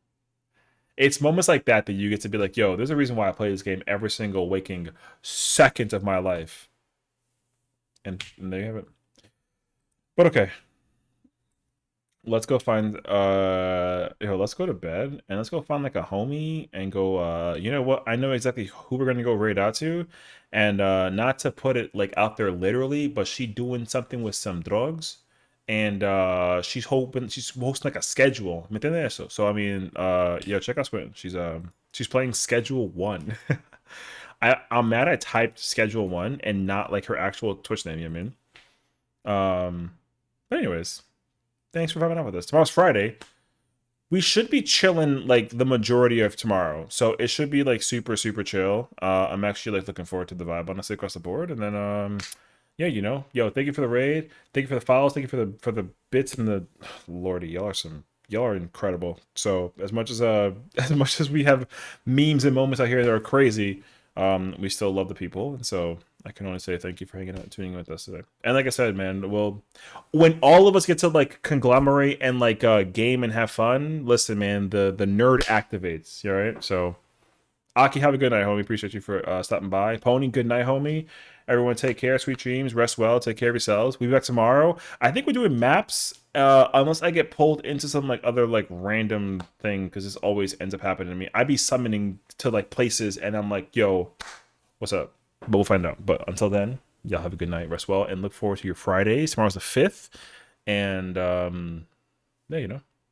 It's moments like that that you get to be like, yo, there's a reason why I play this game every single waking second of my life. And there you have it. But okay. Let's go find let's go to bed and let's go find like a homie and go you know what? I know exactly who we're gonna go raid out to. And not to put it like out there literally, but she doing something with some drugs. And she's hosting like a schedule. ¿Me entiendes eso? So I mean, yeah, check out Swin. She's playing Schedule 1. I'm mad I typed Schedule 1 and not like her actual Twitch name, you know what I mean? But anyways, thanks for coming out with us. Tomorrow's Friday. We should be chilling like the majority of tomorrow, so it should be like super chill. I'm actually like looking forward to the vibe honestly across the board, and then yeah, you know, yo, thank you for the raid, thank you for the follows, thank you for the bits and the lordy, y'all are incredible. So as much as as much as we have memes and moments out here that are crazy, we still love the people, and so I can only say thank you for hanging out and tuning in with us today. And like I said, man, well, when all of us get to like conglomerate and like game and have fun, listen, man, the nerd activates. All right, so Aki, have a good night, homie. Appreciate you for stopping by. Pony, good night, homie. Everyone, take care. Sweet dreams. Rest well. Take care of yourselves. We'll be back tomorrow. I think we're doing maps, unless I get pulled into some like other like random thing, because this always ends up happening to me. I be summoning to like places, and I'm like, yo, what's up? But we'll find out. But until then, y'all have a good night, rest well, and look forward to your Fridays. Tomorrow's the 5th, and yeah, you know,